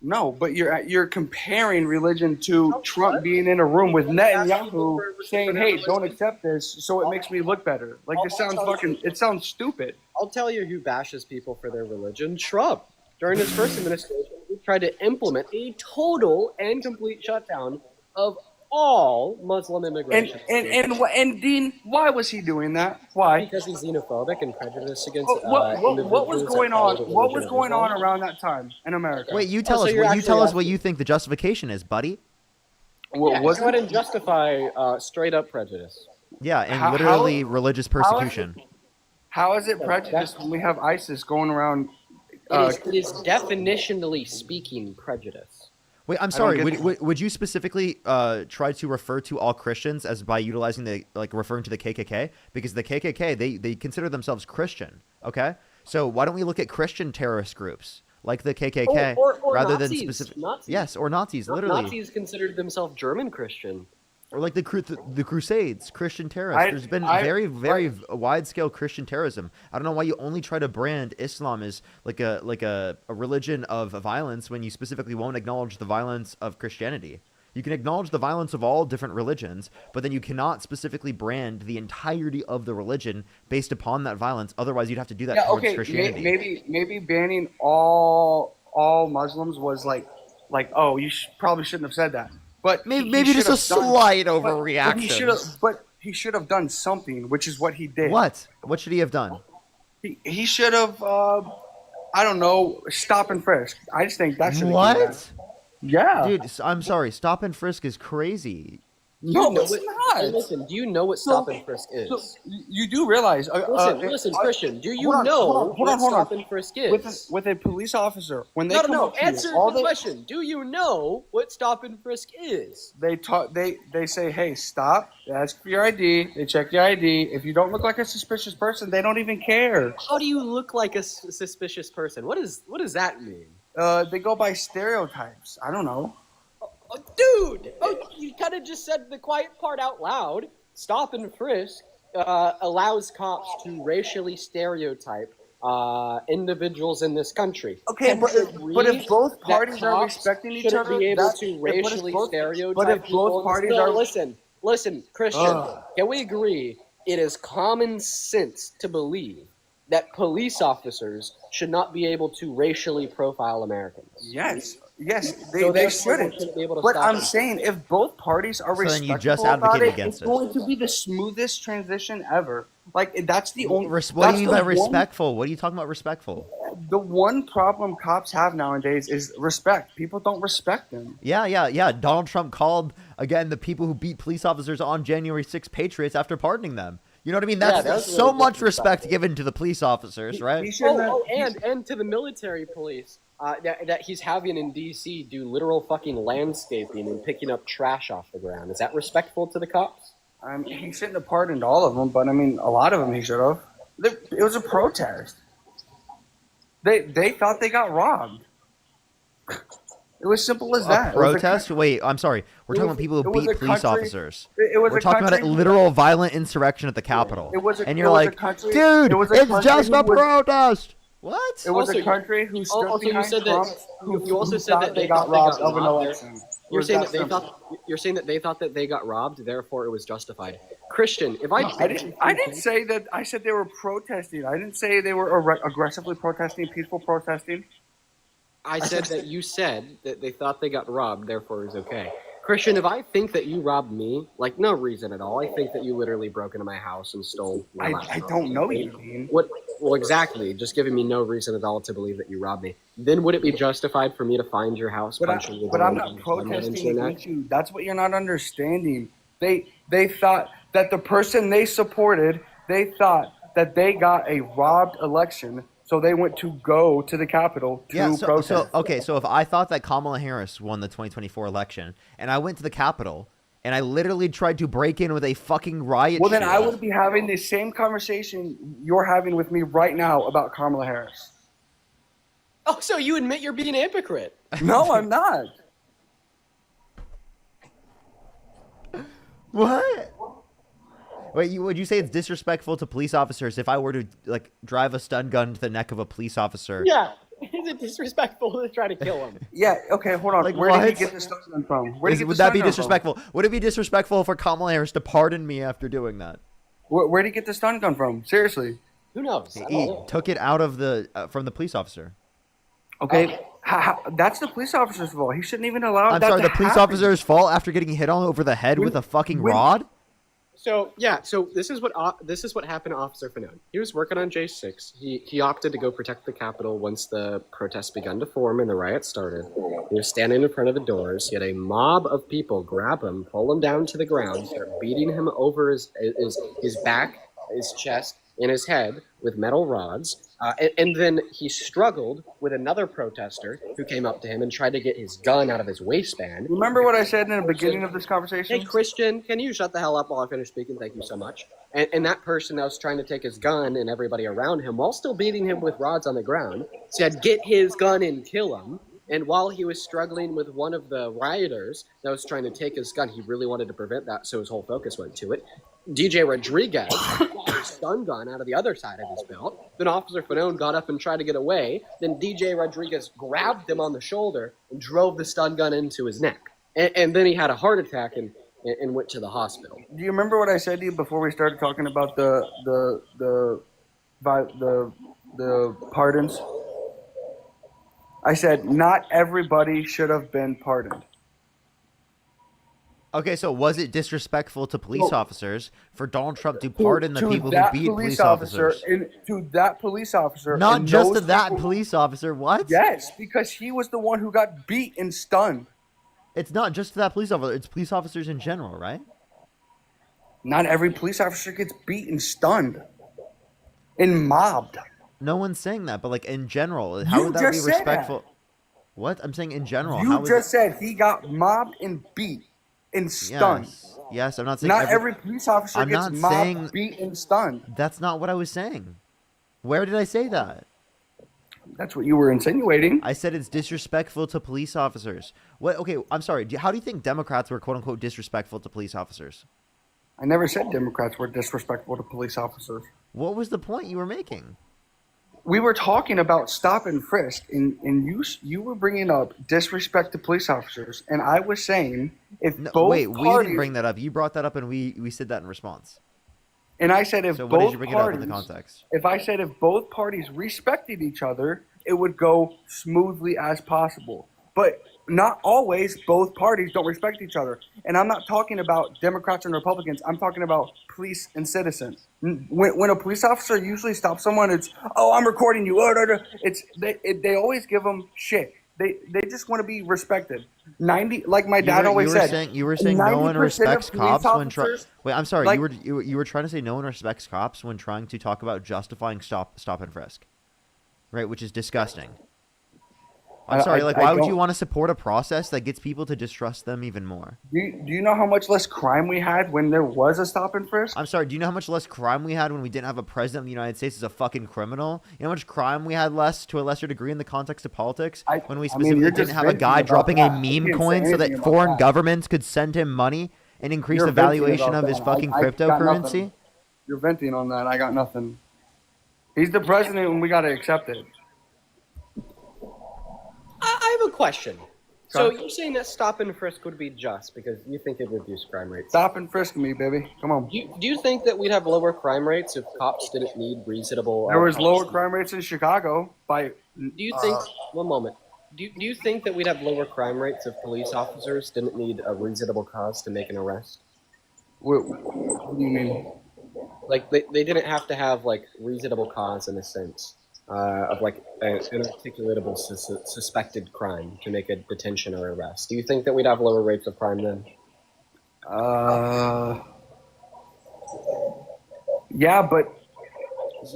No, but you're comparing religion to Trump being in a room with Netanyahu saying, "Hey, don't accept this," so it makes me look better. This sounds it sounds stupid. I'll tell you who bashes people for their religion. Trump. During his first administration, he tried to implement a total and complete shutdown of all Muslim immigration. And Dean, why was he doing that? Why? Because he's xenophobic and prejudiced against. What was going on? What was going on around that time in America? Wait, you tell us what you think the justification is, buddy. Go ahead and justify straight up prejudice. Yeah, and literally religious persecution. How is it prejudice when we have ISIS going around? It is definitionally speaking prejudice. Wait, I'm sorry. Would you specifically try to refer to all Christians as by utilizing referring to the KKK? Because the KKK, they consider themselves Christian. Okay, so why don't we look at Christian terrorist groups like the KKK or rather Nazis. than specific? Nazis. Yes, or Nazis, literally. Nazis considered themselves German Christian. Or like the Crusades, Christian terrorists. There's been very wide-scale Christian terrorism. I don't know why you only try to brand Islam as like a religion of violence when you specifically won't acknowledge the violence of Christianity. You can acknowledge the violence of all different religions, but then you cannot specifically brand the entirety of the religion based upon that violence. Otherwise, you'd have to do that towards Christianity. Maybe banning all Muslims was oh, you probably shouldn't have said that. But maybe just a slight overreaction. But he should have done something, which is what he did. What? What should he have done? He should have, I don't know, stop and frisk. I just think that should have What? Yeah. Dude, I'm sorry. Stop and frisk is crazy. No, it's not. Hey, listen, do you know what stop and frisk is? So you do realize. Listen, Christian. Do you hold know on, what stop and frisk is? With a police officer, when they answer the question. Do you know what stop and frisk is? They say, hey, stop. They ask for your ID. They check your ID. If you don't look like a suspicious person, they don't even care. How do you look like a suspicious person? What does that mean? They go by stereotypes. I don't know. Dude, you kind of just said the quiet part out loud. Stop and frisk allows cops to racially stereotype individuals in this country. Okay, but if both parties are respecting each other, be able to racially stereotype. But if both parties are listen, Christian, can we agree? It is common sense to believe that police officers should not be able to racially profile Americans. Yes. Yes, they So therefore, shouldn't. shouldn't be able to But stop I'm them. saying if both parties are So then respectful you just about advocated it, against it's it. going to be the smoothest transition ever. Like that's the only. What do that's you mean the by one- respectful? What are you talking about respectful? The one problem cops have nowadays is respect. People don't respect them. Yeah. Donald Trump called, again, the people who beat police officers on January 6th patriots after pardoning them. You know what I mean? That's that was so really much disrespectful. respect given to the police officers, right? And to the military police that he's having in D.C. do literal fucking landscaping and picking up trash off the ground. Is that respectful to the cops? He shouldn't have pardoned all of them, but I mean, a lot of them he should have. It was a protest. They thought they got robbed. It was simple as that. A protest? Wait, I'm sorry. We're talking about people who beat police officers. We're talking about a literal violent insurrection at the Capitol. And you're like, dude, it's just a protest. What? It was a country who stood Also, you behind said Trump, that you also said that they got robbed of an election. You're saying that they thought that they got robbed, therefore it was justified. Christian, if I didn't say that. I said they were protesting. I didn't say they were aggressively protesting, peaceful protesting. I said that you said that they thought they got robbed, therefore it was okay. Christian, if I think that you robbed me, like no reason at all, I think that you literally broke into my house and stole my laptop. I don't know you, Dean. What? Well, exactly. Just giving me no reason at all to believe that you robbed me. Then would it be justified for me to find your house? But I'm not protesting against you. That's what you're not understanding. They thought that the person they supported, they thought that they got a robbed election. So they went to go to the Capitol to protest. So if I thought that Kamala Harris won the 2024 election and I went to the Capitol and I literally tried to break in with a fucking riot Well, then shield, I would be having the same conversation you're having with me right now about Kamala Harris. Oh, so you admit you're being a hypocrite? No, I'm not. What? Wait, would you say it's disrespectful to police officers if I were to like drive a stun gun to the neck of a police officer? Yeah. Is it disrespectful to try to kill him? Yeah, okay, hold on. Like, Where what? did he get the stun gun from? Would that be disrespectful? Would it be disrespectful for Kamala Harris to pardon me after doing that? Where did he get the stun gun from? Seriously. Who knows? He took it out of from the police officer. Okay, that's the police officer's fault. He shouldn't even allow I'm that sorry, to the police happen. officer's fault after getting hit on over the head with a fucking rod? So this is what happened to Officer Fanone. He was working on J6. He opted to go protect the Capitol once the protests began to form and the riots started. He was standing in front of the doors. He had a mob of people grab him, pull him down to the ground, start beating him over his back, his chest, and his head with metal rods. And then he struggled with another protester who came up to him and tried to get his gun out of his waistband. Remember what I said in the beginning of this conversation? Hey, Christian, can you shut the hell up while I finish speaking? Thank you so much. And that person that was trying to take his gun and everybody around him while still beating him with rods on the ground said, "Get his gun and kill him." And while he was struggling with one of the rioters that was trying to take his gun, he really wanted to prevent that, so his whole focus went to it. DJ Rodriguez got his stun gun out of the other side of his belt. Then Officer Fanone got up and tried to get away. Then DJ Rodriguez grabbed him on the shoulder and drove the stun gun into his neck. And then he had a heart attack and went to the hospital. Do you remember what I said to you before we started talking about the pardons? I said not everybody should have been pardoned. Okay, so was it disrespectful to police officers for Donald Trump to pardon the people who beat police officers? To that police officer. Not just to that police officer, what? Yes, because he was the one who got beat and stunned. It's not just to that police officer, it's police officers in general, right? Not every police officer gets beat and stunned and mobbed. No one's saying that, but like in general, how would that be respectful? What? I'm saying in general. You just said he got mobbed and beat and stunned. Yes, I'm not saying not every police officer I'm gets not mobbed, saying, beat, and stunned. That's not what I was saying. Where did I say that? That's what you were insinuating. I said it's disrespectful to police officers. What? Okay, I'm sorry. How do you think Democrats were quote unquote disrespectful to police officers? I never said Democrats were disrespectful to police officers. What was the point you were making? We were talking about stop and frisk, and you were bringing up disrespect to police officers, and I was saying if both we parties, didn't bring that up. You brought that up, and we said that in response. And I said if so both what did you bring parties, it up in the context? If I said if both parties respected each other, it would go smoothly as possible. but not always both parties don't respect each other. And I'm not talking about Democrats and Republicans. I'm talking about police and citizens. When a police officer usually stops someone, it's, oh, I'm recording you. They always give them shit. They just want to be respected. 90, like my dad always said. You were saying no one respects cops when trying. Wait, I'm sorry. Like, you were trying to say no one respects cops when trying to talk about justifying stop and frisk, right? Which is disgusting. I'm sorry. Why would you want to support a process that gets people to distrust them even more? Do you know how much less crime we had when there was a stop and frisk? I'm sorry. Do you know how much less crime we had when we didn't have a president of the United States as a fucking criminal? You know how much crime we had less to a lesser degree in the context of politics when we specifically didn't have a guy dropping a meme coin so that foreign governments could send him money and increase the valuation of his fucking cryptocurrency? You're venting on that. I got nothing. He's the president and we got to accept it. I have a question. So you're saying that stop and frisk would be just because you think it would reduce crime rates? Stop and frisk me, baby. Come on. Do you think that we'd have lower crime rates if cops didn't need reasonable... There was lower crime rates in Chicago by... Do you think... One moment. Do you think that we'd have lower crime rates if police officers didn't need a reasonable cause to make an arrest? What do you mean? Like, they didn't have to have, like, reasonable cause in a sense. Of like an articulatable suspected crime to make a detention or arrest. Do you think that we'd have lower rates of crime then? Yeah, but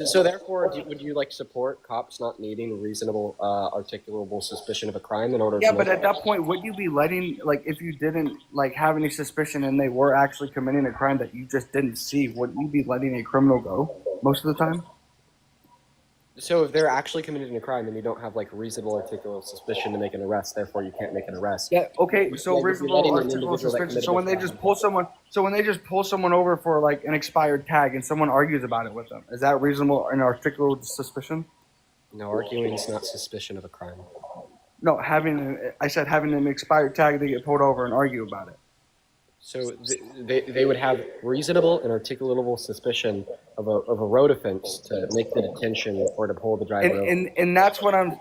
so therefore, would you like support cops not needing reasonable, articulable suspicion of a crime in order? Yeah, to but at that point, would you be letting, like, if you didn't like have any suspicion and they were actually committing a crime that you just didn't see, wouldn't you be letting a criminal go most of the time? So if they're actually committing a crime and you don't have like reasonable articulable suspicion to make an arrest, therefore you can't make an arrest. Yeah. Okay. So reasonable articulable suspicion. So when they just pull someone over for like an expired tag and someone argues about it with them, is that reasonable and articulable suspicion? No, arguing is not suspicion of a crime. No, having an expired tag, they get pulled over and argue about it. So they would have reasonable and articulable suspicion of a road offense to make the detention or to pull the driver over. And that's what I'm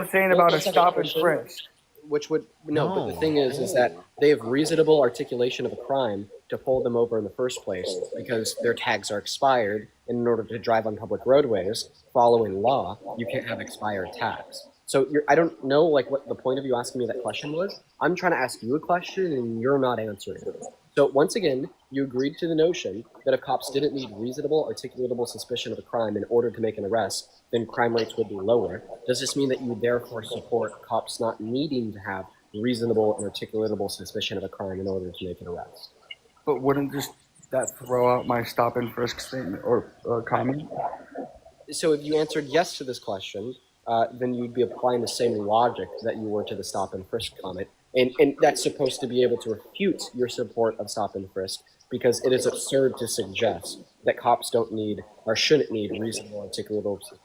saying about a stop and frisk. Which would but the thing is that they have reasonable articulation of a crime to pull them over in the first place because their tags are expired, and in order to drive on public roadways following law, you can't have expired tags. So I don't know like what the point of you asking me that question was. I'm trying to ask you a question and you're not answering it. So once again, you agreed to the notion that if cops didn't need reasonable, articulatable suspicion of a crime in order to make an arrest, then crime rates would be lower. Does this mean that you therefore support cops not needing to have reasonable and articulatable suspicion of a crime in order to make an arrest? But wouldn't just that throw out my stop and frisk statement or comment? So if you answered yes to this question, then you'd be applying the same logic that you were to the stop and frisk comment. And that's supposed to be able to refute your support of stop and frisk because it is absurd to suggest that cops don't need or shouldn't need reasonable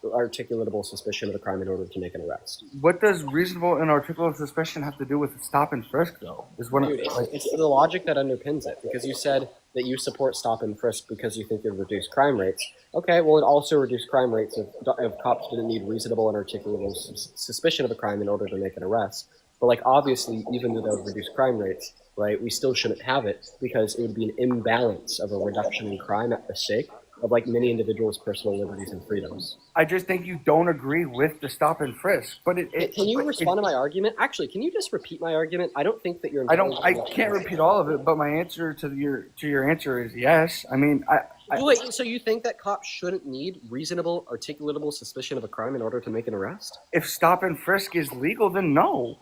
articulatable suspicion of a crime in order to make an arrest. What does reasonable and articulable suspicion have to do with stop and frisk, though? It's the logic that underpins it, because you said that you support stop and frisk because you think it would reduce crime rates. Okay, well, it also reduced crime rates if cops didn't need reasonable and articulable suspicion of a crime in order to make an arrest. But, like, obviously, even though that would reduce crime rates, right, we still shouldn't have it because it would be an imbalance of a reduction in crime at the sake of, like, many individuals' personal liberties and freedoms. I just think you don't agree with the stop and frisk. But can you respond to my argument? Actually, can you just repeat my argument? I don't think that you're... I can't repeat all of it, but my answer to your answer is yes. I mean, Wait, so you think that cops shouldn't need reasonable, articulatable suspicion of a crime in order to make an arrest? If stop and frisk is legal, then no.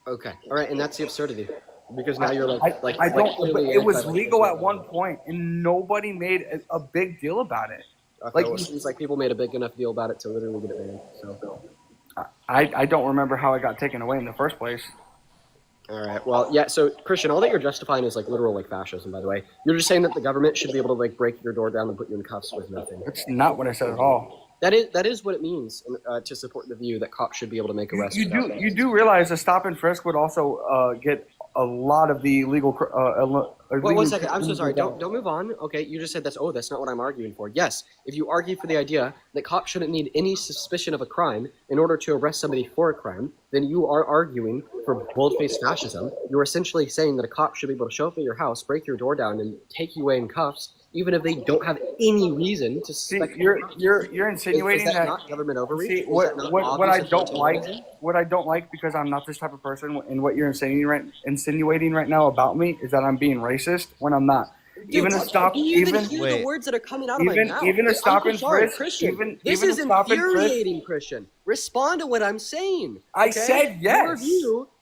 Okay, all right, and that's the absurdity. Because now you're it was legal at one point, and nobody made a big deal about it. Okay, it seems like people made a big enough deal about it to literally get it banned. So, I don't remember how it got taken away in the first place. All right, well, yeah. So Christian, all that you're justifying is like literal like fascism. By the way, you're just saying that the government should be able to like break your door down and put you in cuffs with nothing. That's not what I said at all. That is what it means to support the view that cops should be able to make arrests. You do realize a stop and frisk would also get a lot of the illegal. Well, 1 second. I'm so sorry. Don't move on. Okay, you just said that's not what I'm arguing for. Yes, if you argue for the idea that cops shouldn't need any suspicion of a crime in order to arrest somebody for a crime, then you are arguing for bold-faced fascism. You're essentially saying that a cop should be able to show up at your house, break your door down, and take you away in cuffs, even if they don't have any reason to suspect. You're insinuating is that not government overreach? See, what I don't like, because I'm not this type of person, and what you're insinuating right now about me is that I'm being racist when I'm not. Dude, Even a stop, you even hear the words that are coming out of my mouth. Even a stop and frisk, Christian, this even is a stop and frisk. infuriating, Christian. Respond to what I'm saying. I said yes.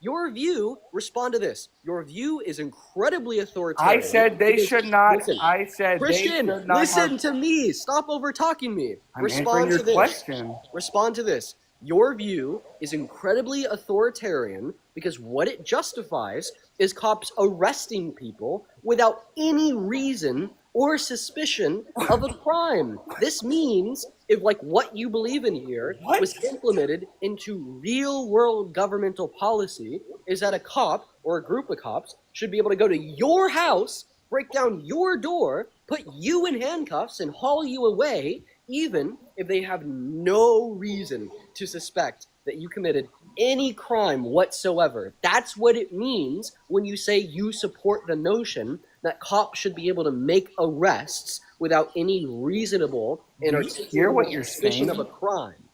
Your view. Respond to this. Your view is incredibly authoritarian. I said they should not. Listen, I said Christian, they should not. listen to me. Stop over talking me. I'm Respond answering to this. your question. Respond to this. Your view is incredibly authoritarian because what it justifies is cops arresting people without any reason or suspicion of a crime. This means if what you believe in here was implemented into real world governmental policy, is that a cop or a group of cops should be able to go to your house, break down your door, put you in handcuffs and haul you away, even if they have no reason to suspect that you committed any crime whatsoever. That's what it means when you say you support the notion that cops should be able to make arrests without any reasonable and articulable suspicion of a crime.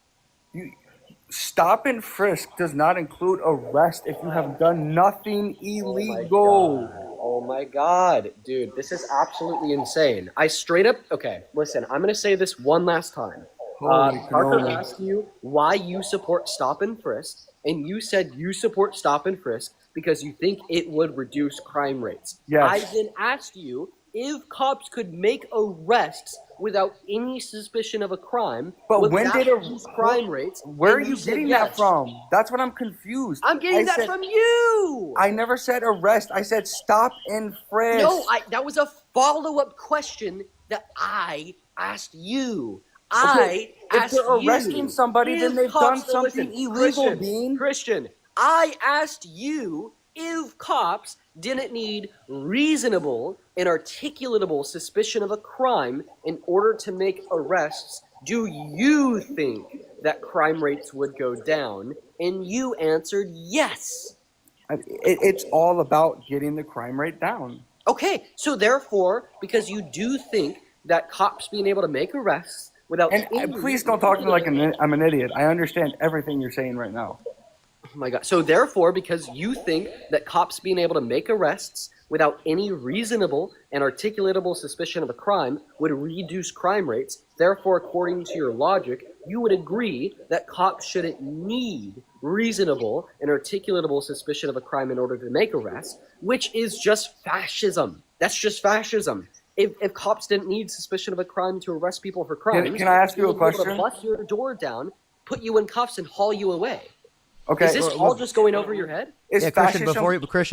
Stop and frisk does not include arrest if you have done nothing illegal. Oh my God, dude, this is absolutely insane. I straight up, okay, listen, I'm going to say this one last time. Parker asked you why you support stop and frisk, and you said you support stop and frisk because you think it would reduce crime rates. Yes. I then asked you if cops could make arrests without any suspicion of a crime. But when did reduce crime rates? Where are you getting that from? That's what I'm confused. I'm getting that from you. I never said arrest. I said stop and frisk. No, that was a follow-up question that I asked you. If they're arresting somebody, then they've done something illegal, Bean. Christian, I asked you if cops didn't need reasonable and articulatable suspicion of a crime in order to make arrests. Do you think that crime rates would go down? And you answered yes. It's all about getting the crime rate down. Okay, so therefore, because you do think that cops being able to make arrests without please don't talk to me like I'm an idiot. I understand everything you're saying right now. Oh my God. So therefore, because you think that cops being able to make arrests without any reasonable and articulatable suspicion of a crime would reduce crime rates, therefore, according to your logic, you would agree that cops shouldn't need reasonable and articulatable suspicion of a crime in order to make arrests, which is just fascism. That's just fascism. If cops didn't need suspicion of a crime to arrest people for crimes, can I ask you a question? They would bust your door down, put you in cuffs, and haul you away. Okay. Is this all just going over your head? Yeah, Christian,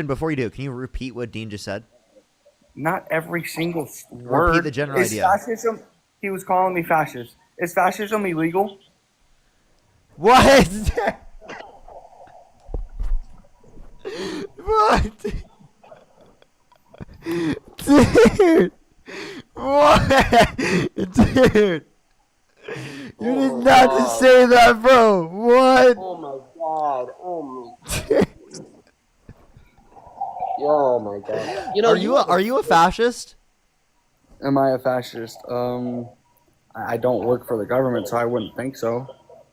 before you do, can you repeat what Dean just said? Not every single word. Repeat the general idea. Fascism? He was calling me fascist. Is fascism illegal? What? What? Dude. What? Dude. You did not just say that, bro. What? Oh my God. Oh my. Oh my God. You know, are you a fascist? Am I a fascist? I don't work for the government, so I wouldn't think so.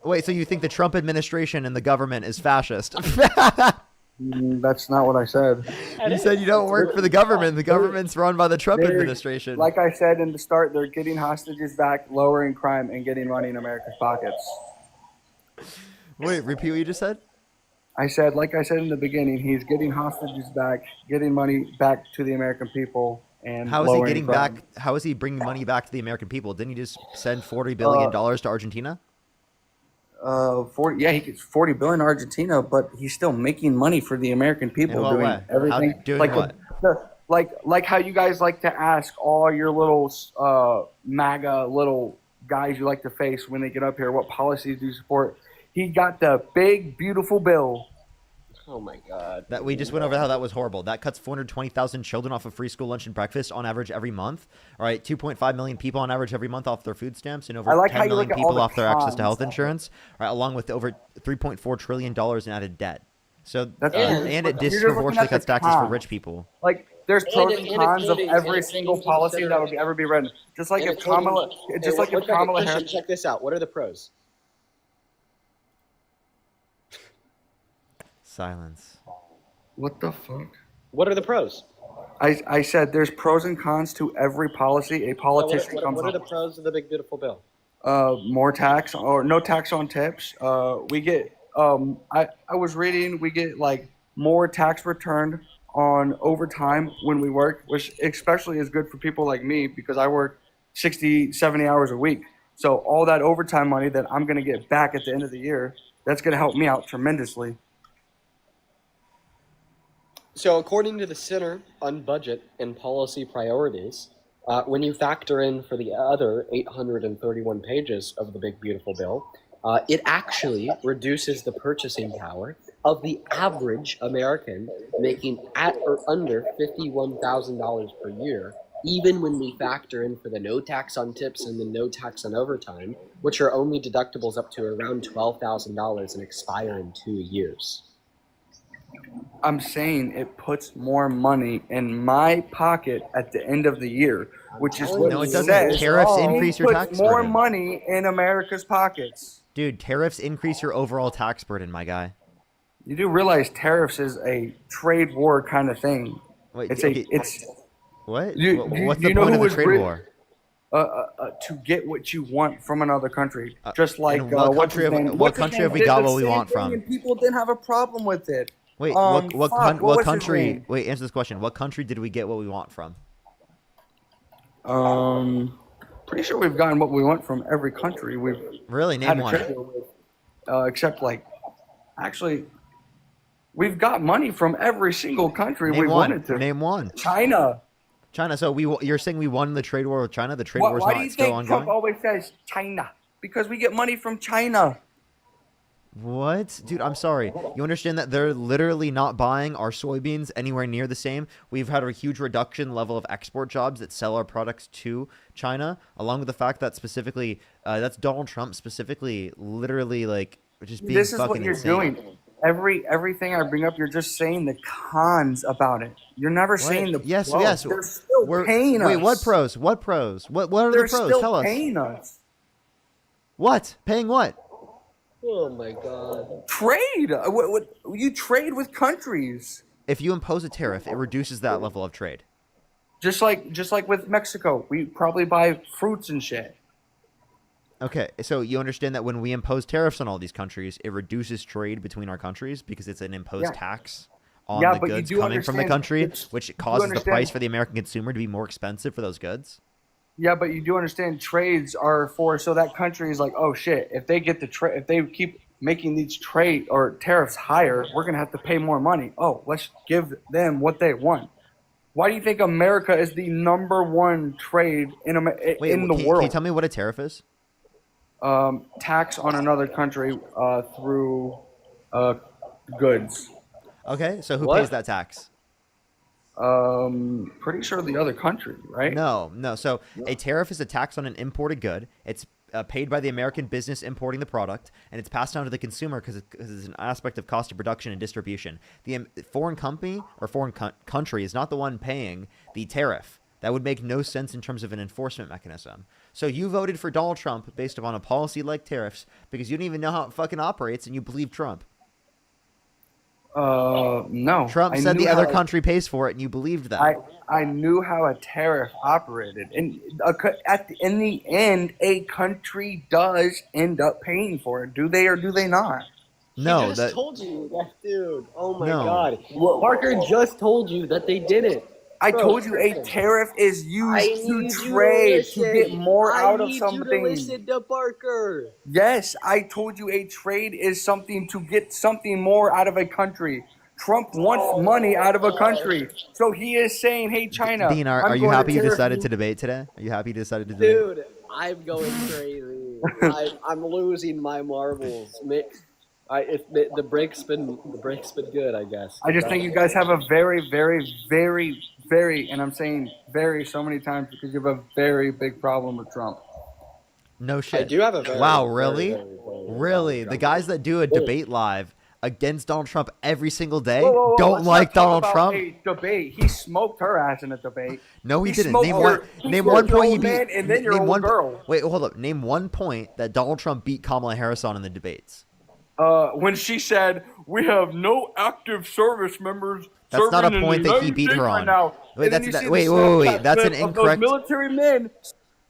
Wait, so you think the Trump administration and the government is fascist? That's not what I said. You said you don't work for the government. The government's run by the Trump administration. Like I said in the start, they're getting hostages back, lowering crime, and getting money in America's pockets. Wait, repeat what you just said? I said, like I said in the beginning, he's getting hostages back, getting money back to the American people, and how is he getting crime. Back? How is he bringing money back to the American people? Didn't he just send $40 billion to Argentina? 40, yeah, he gets $40 billion to Argentina, but he's still making money for the American people, doing everything. Doing like what? Like how you guys like to ask all your little MAGA little guys you like to face when they get up here, what policies do you support? He got the big beautiful bill Oh my God. That we just went over how that was horrible. That cuts 420,000 children off of free school lunch and breakfast on average every month. All right, 2.5 million people on average every month off their food stamps, and over I like how 10 you million look at all people the off their access to health cons. insurance. All right, along with over 3.4 trillion dollars in added debt. So That's and it you're just looking disproportionately at the cuts taxes for cons. rich people. Like, there's pros and and cons of according- every and single according to the policy that Senate- would ever be written. Just like And if according- Kamala, just like if Kamala Christian, Harris. check this out. What are the pros? Silence. What the fuck? What are the pros? I said there's pros and cons to every policy a politician comes What are up the with. pros of the big beautiful bill? More tax or no tax on tips. We get I was reading we get like more tax returned on overtime when we work, which especially is good for people like me because I work 60, 70 hours a week. So all that overtime money that I'm going to get back at the end of the year, that's going to help me out tremendously. So, according to the Center on Budget and Policy Priorities, when you factor in for the other 831 pages of the Big Beautiful Bill, it actually reduces the purchasing power of the average American making at or under $51,000 per year, even when we factor in for the no tax on tips and the no tax on overtime, which are only deductibles up to around $12,000 and expire in 2 years. I'm saying it puts more money in my pocket at the end of the year, which is what No, it he doesn't. says. Tariffs It increase your puts tax more burden. money in America's pockets. Dude, tariffs increase your overall tax burden, my guy. You do realize tariffs is a trade war kind of thing. Wait, It's okay, it's what? You- What's you the know point who of the was trade ri- war? to get what you want from another country, just like and what what's country his have- name? what What's his country name have we did got the what we same want thing from? And people didn't have a problem with it. Wait, fuck, what was his country? name? Wait, answer this question. What country did we get what we want from? Pretty sure we've gotten what we want from every country we've Really? had Name a one. trade war with, except like, actually, we've got money from every single country Name we one. wanted to. Name one. China. China. So you're saying we won the trade war with China? The trade Why, war's why not do you still think ongoing? Trump always says China? Because we get money from China. What? Dude, I'm sorry. You understand that they're literally not buying our soybeans anywhere near the same? We've had a huge reduction level of export jobs that sell our products to China, along with the fact that specifically, that's Donald Trump specifically, literally, like, just being This is fucking what you're insane. doing. Everything I bring up, you're just saying the cons about it. You're never saying the Yes, pros. yes. They're still paying us. Wait, what pros? What pros? What are They're the pros? still Tell us. paying us. What? Paying what? Oh my God. Trade. What, you trade with countries. If you impose a tariff, it reduces that level of trade. Just like with Mexico, we probably buy fruits and shit. Okay, so you understand that when we impose tariffs on all these countries, it reduces trade between our countries because it's an imposed Yeah. tax on Yeah, the but you goods do coming from the understand country, it's- which you causes the understand- price for the American consumer to be more expensive for those goods. Yeah, but you do understand trades are for so that country is like, oh shit, if they get the if they keep making these trade or tariffs higher, we're gonna have to pay more money. Oh, let's give them what they want. Why do you think America is the #1 trade in Wait, in the can world? you tell me what a tariff is? Tax on another country through goods. Okay, so who What? pays that tax? Pretty sure the other country, right? No. So a tariff is a tax on an imported good. It's paid by the American business importing the product, and it's passed down to the consumer because it's an aspect of cost of production and distribution. The foreign company or foreign country is not the one paying the tariff. That would make no sense in terms of an enforcement mechanism. So you voted for Donald Trump based upon a policy like tariffs because you don't even know how it fucking operates and you believe Trump. No. Trump I said knew the other how- country pays for it and you believed that. I knew how a tariff operated, and in the end, a country does end up paying for it. Do they or do they not? No, He just told you that, dude. Oh my No. God. Parker just told you that they didn't. I Bro, told you a listen. tariff is I used to need you trade to listen. get more out I of need something. you to listen to Parker. Yes, I told you a trade is something to get something more out of a country. Trump wants money out of a country, so he is saying, "Hey, China." Dean, are I'm you going to happy you tariff decided you." to debate today? Are you happy you decided to debate? Dude, I'm going crazy. I'm losing my marbles. The break's been good, I guess. I just think you guys have a very, very, very, very, and I'm saying very so many times because you have a very big problem with Trump. No shit. I do have a very, wow, very, really? very, very, very Really? The guys that do a debate live against Donald Trump every single day Whoa, don't let's like not talk Donald about Trump? a debate. He smoked her ass in a debate. No, he didn't. smoked Name her- one. he Name smoked one your point he old beat. man and then your name old one. girl. Wait, hold up. Name one point that Donald Trump beat Kamala Harris on in the debates. When she said, "We have no active service members." That's not a serving in point the that he United beat States her right on. now. Wait, And then that's you that- see the wait. Snapchat That's an clip of those incorrect. military men.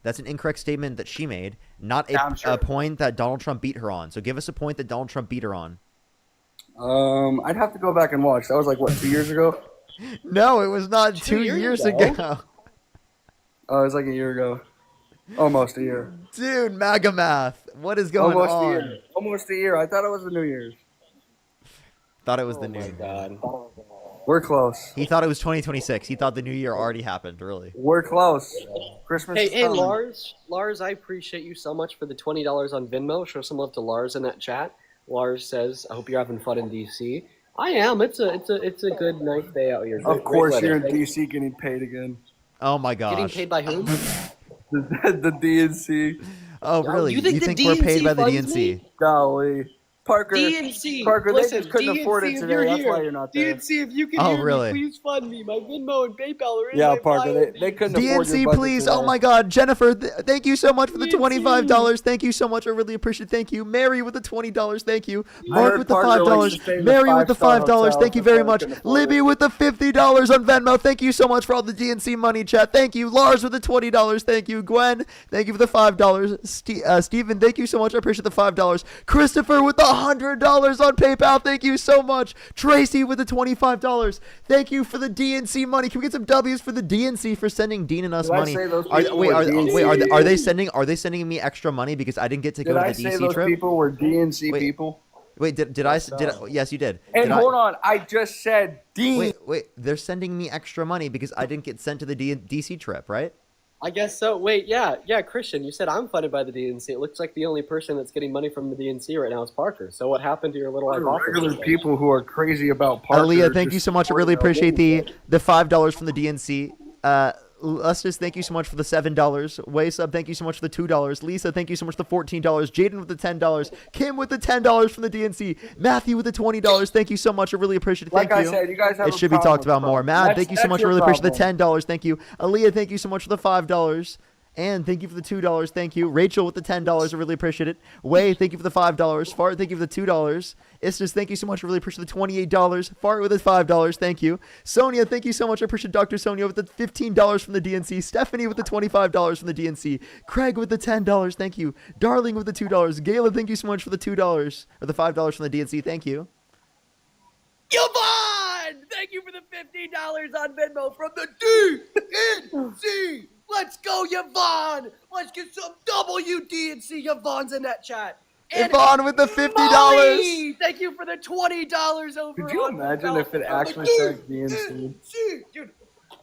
That's an incorrect statement that she made, not Yeah, I'm sure. a point that Donald Trump beat her on. So give us a point that Donald Trump beat her on. I'd have to go back and watch. That was like what, 2 years ago? No, it was not 2 years ago. Oh, it was like a year ago. Almost a year. Dude, MAGA math. What is going Almost on? a year. Almost a year. I thought it was the New Year's. Thought it was the new. God. We're close. He thought it was 2026. He thought the new year already happened. Really. We're close. Christmas. Hey, is hey, coming. Lars, I appreciate you so much for the $20 on Venmo. Show some love to Lars in that chat. Lars says, "I hope you're having fun in DC." I am. It's a good nice day out here. Of course, you're in DC getting paid again. Oh my Getting gosh. paid by whom? The DNC. Oh really? You think the we're paid DNC by the funds DNC? me? Golly. Parker. DNC. Parker, listen, they just couldn't afford it DNC, if today. you're That's here, why you're not there. DNC, if you can Oh, hear really? me, please fund me. My Venmo and PayPal are in Yeah, my Parker, bio. they couldn't afford your DNC, budget please. today. Oh my God, Jennifer, thank you so much for the DNC. $25. Thank you so much. I really appreciate it. Thank you. Mary with the $20. Thank you. I Mark heard with the Parker likes to $5. stay in the Mary with the five-star $5. hotels. Thank you That's why very I much. couldn't afford Libby it. with the $50 on Venmo. Thank you so much for all the DNC money, chat. Thank you. Lars with the $20. Thank you. Gwen, thank you for the $5. Steven, thank you so much. I appreciate the $5. Christopher with the $100 on PayPal. Thank you so much. Tracy with the $25. Thank you for the DNC money. Can we get some W's for the DNC for sending Dean and us Did I money? say those Are, people wait, were are, DNC? wait, are they sending me extra money because I didn't get to Did go I to the say DC those trip? people were DNC Wait. people? Wait, did I? Yes, you did. And Did hold on, I just said Dean. Wait, they're sending me extra money because I didn't get sent to the DC trip, right? I guess so. Wait, yeah, Christian, you said I'm funded by the DNC. It looks like the only person that's getting money from the DNC right now is Parker. So what happened to your little hypothesis? Regular people who are crazy about Parker. Aaliyah, thank just you so much. I really supporting appreciate our the $5 from the DNC. Lustus, thank you so much for the $7. Waysub, thank you so much for the $2. Lisa, thank you so much for the $14. Jaden with the $10. Kim with the $10 from the DNC. Matthew with the $20. Thank you so much. I really appreciate it. Thank Like I you. said, you guys have It a should be problem talked about with more. Trump. Matt, thank you so That's much. I your really appreciate the problem. $10. Thank you. Aaliyah, thank you so much for the $5. And thank you for the $2. Thank you. Rachel with the $10. I really appreciate it. Way, thank you for the $5. Fart, thank you for the $2. Istus, thank you so much. I really appreciate the $28. Fart with the $5. Thank you. Sonia, thank you so much. I appreciate Dr. Sonia with the $15 from the DNC. Stephanie with the $25 from the DNC. Craig with the $10. Thank you. Darling with the $2. Gayla, thank you so much for the $2 or the $5 from the DNC. Thank you. Yvonne! Thank you for the $15 on Venmo from the DNC! Let's go, Yvonne! Let's get some WDNC. Yvonne's in that chat. And Yvonne with the $50. Molly, thank you for the $20 over. Could you on imagine Venmo if it from actually the said DNC? Dude,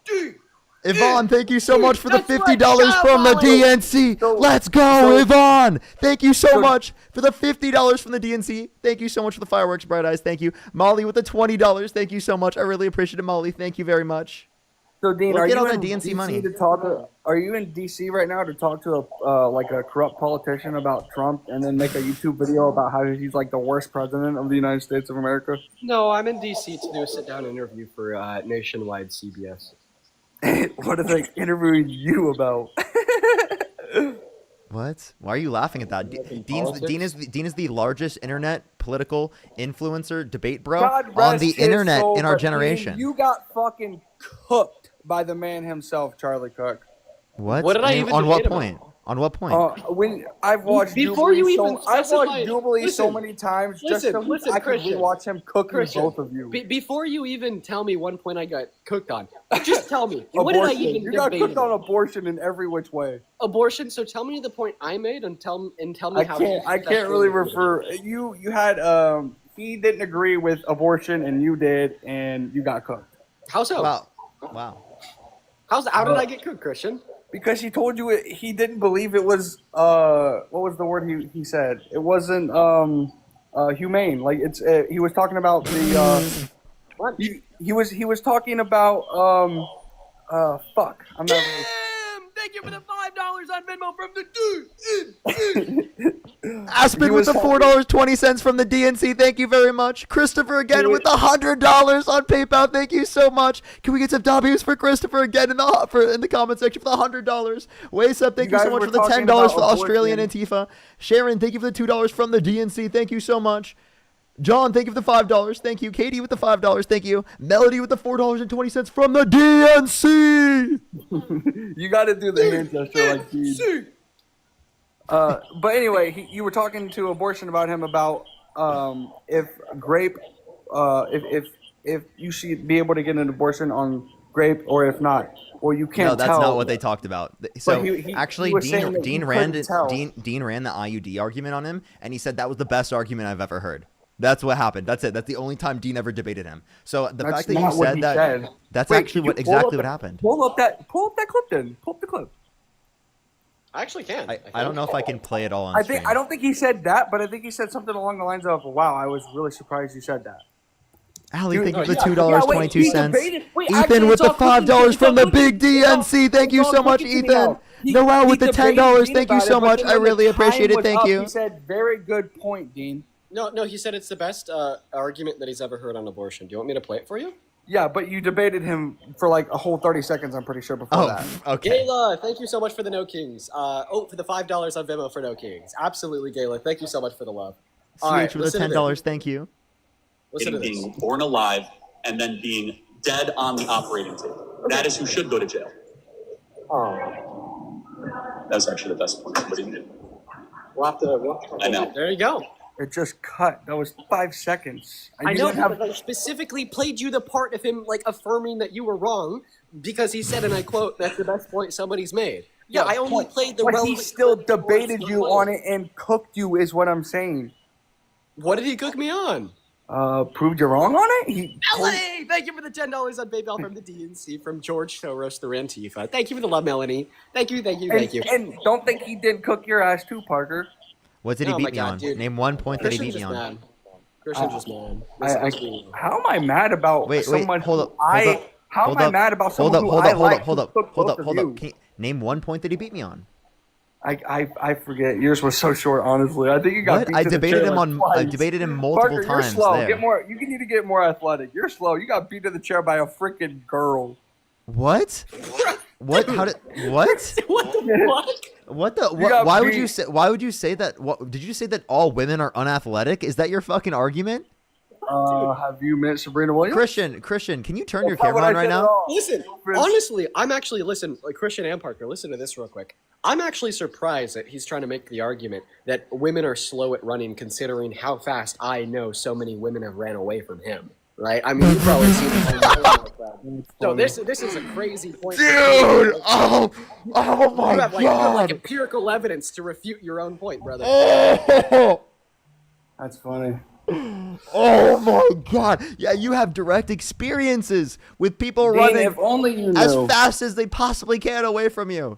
dude. Yvonne, thank you so much for the That's right, $50 shout from the out, Molly. DNC. Let's go, Yvonne. Thank you so much for the $50 from the DNC. Thank you so much for the fireworks, Bright Eyes. Thank you. Molly with the $20. Thank you so much. I really appreciate it, Molly. Thank you very much. So Dean, We'll are get you all in that DNC DC money. to talk to? Are you in DC right now to talk to like a corrupt politician about Trump, and then make a YouTube video about how he's like the worst president of the United States of America? No, I'm in DC to do a sit-down interview for Nationwide CBS. What are they interviewing you about? What? Why are you laughing at that? Dean is the largest internet political influencer debate bro God on rest the his internet soul, in our but Dean, generation. you got fucking cooked by the man himself, Charlie Cook. What? What did I even On what debate about? point? On what point? When I've watched Before Jubilee you even I've specify- watched Jubilee so listen, many times listen, just so listen, I could Christian. rewatch him cooking Christian, both of you. Before you even tell me one point I got cooked on, just tell me. What did I Abortion. even You got debate cooked about? on abortion in every which way. Abortion. So tell me the point I made and tell me I how. can't really refer. You had he didn't agree with abortion and you did, and you got cooked. How so? Wow. How did I get cooked, Christian? Because he told you he didn't believe it was what was the word he said? It wasn't humane. Like it's he was talking about the he was talking about fuck. I'm not. Thank you for the $5 on Venmo from the dude. Aspen with the $4.20 from the DNC. Thank you very much. Christopher again with the $100 on PayPal. Thank you so much. Can we get some W's for Christopher again in the comment section for the $100? Waysup, thank you so much for the $10 for the Australian Antifa. Sharon, thank you for the $2 from the DNC. Thank you so much. John, thank you for the $5. Thank you. Katie with the $5. Thank you. Melody with the $4.20 from the DNC. You got to do the hand gesture like he. But anyway, you were talking to Abortion about him about if grape, if you should be able to get an abortion on grape or if not. Well, you can't. No, that's tell. not what they talked about. So actually, he Dean ran the IUD argument on him, and he said that was the best argument I've ever heard. That's what happened. That's it. That's the only time Dean ever debated him. So the fact that you said that, that's actually exactly what happened. Pull up that clip then. Pull up the clip. I actually can. I don't know if I can play it all on screen. I don't think he said that, but I think he said something along the lines of, "Wow, I was really surprised you said that." Ali, thank you for the $2.22. Ethan with the $5 from the big DNC. Thank you so much, Ethan. Noel with the $10. Thank you so much. I really appreciate it. Thank you. He said, "Very good point, Dean." No, he said it's the best argument that he's ever heard on abortion. Do you want me to play it for you? Yeah, but you debated him for like a whole 30 seconds, I'm pretty sure, before that. Okay. Gayla, thank you so much for the No Kings. For the $5 on Venmo for No Kings. Absolutely, Gayla. Thank you so much for the love. All right, with the $10. Thank you. Listen to this. Being born alive and then being dead on the operating table. That is who should go to jail. Oh. That's actually the best point. What do you do? We'll have to I know. There you go. It just cut. That was 5 seconds. I know, but I specifically played you the part of him like affirming that you were wrong because he said, and I quote, "That's the best point somebody's made." Yeah, I only played the. But he still debated you on it and cooked you, is what I'm saying. What did he cook me on? Proved you wrong on it. Melanie, thank you for the $10 on PayPal from the DNC from George Soros, the Rantifa. Thank you for the love, Melanie. Thank you. And don't think he didn't cook your ass too, Parker. What did he beat me on? Dude. Name one point that he beat me on. Christian's just mad. How am I mad about someone? Hold up. How am I mad about someone who I like? Hold up. Name one point that he beat me on. I forget. Yours was so short, honestly. I think you got. Beat I debated him on. I debated him multiple times. You're slow. There. Get more. You need to get more athletic. You're slow. You got beat to the chair by a freaking girl. What? What? How did? What? What the fuck? What the? Why would you say? Why would you say that? What did you say that all women are unathletic? Is that your fucking argument? Have you met Sabrina Williams? Christian, can you turn your camera on right now? Listen, honestly, I'm actually like Christian and Parker. Listen to this real quick. I'm actually surprised that he's trying to make the argument that women are slow at running, considering how fast I know so many women have ran away from him. Right? I mean, you've probably seen it. So this is a crazy point. Dude! Oh my God! You have like empirical evidence to refute your own point, brother. Oh! That's funny. Oh my God! Yeah, you have direct experiences with people running if only you knew. As fast as they possibly can away from you.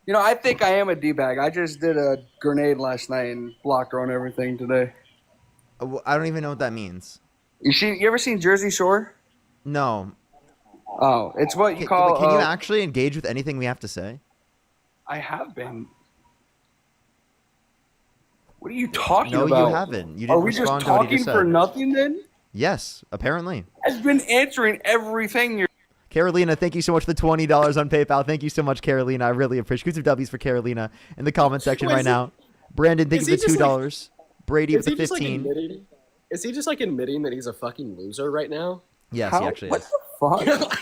You know, I think I am a D-bag. I just did a grenade last night and blocked her on everything today. I don't even know what that means. You ever seen Jersey Shore? No. Oh, it's what you call. Can you actually engage with anything we have to say? I have been. What are you talking about? No, you haven't. You didn't Are we just talking for nothing then? Yes, apparently. I've been answering everything you're. Carolina, thank you so much for the $20 on PayPal. Thank you so much, Carolina. I really appreciate it. Some W's for Carolina in the comment section right now. Brandon, thank you for the $2. Brady with the 15. Is he just like admitting that he's a fucking loser right now? Yes, he actually is. What the fuck?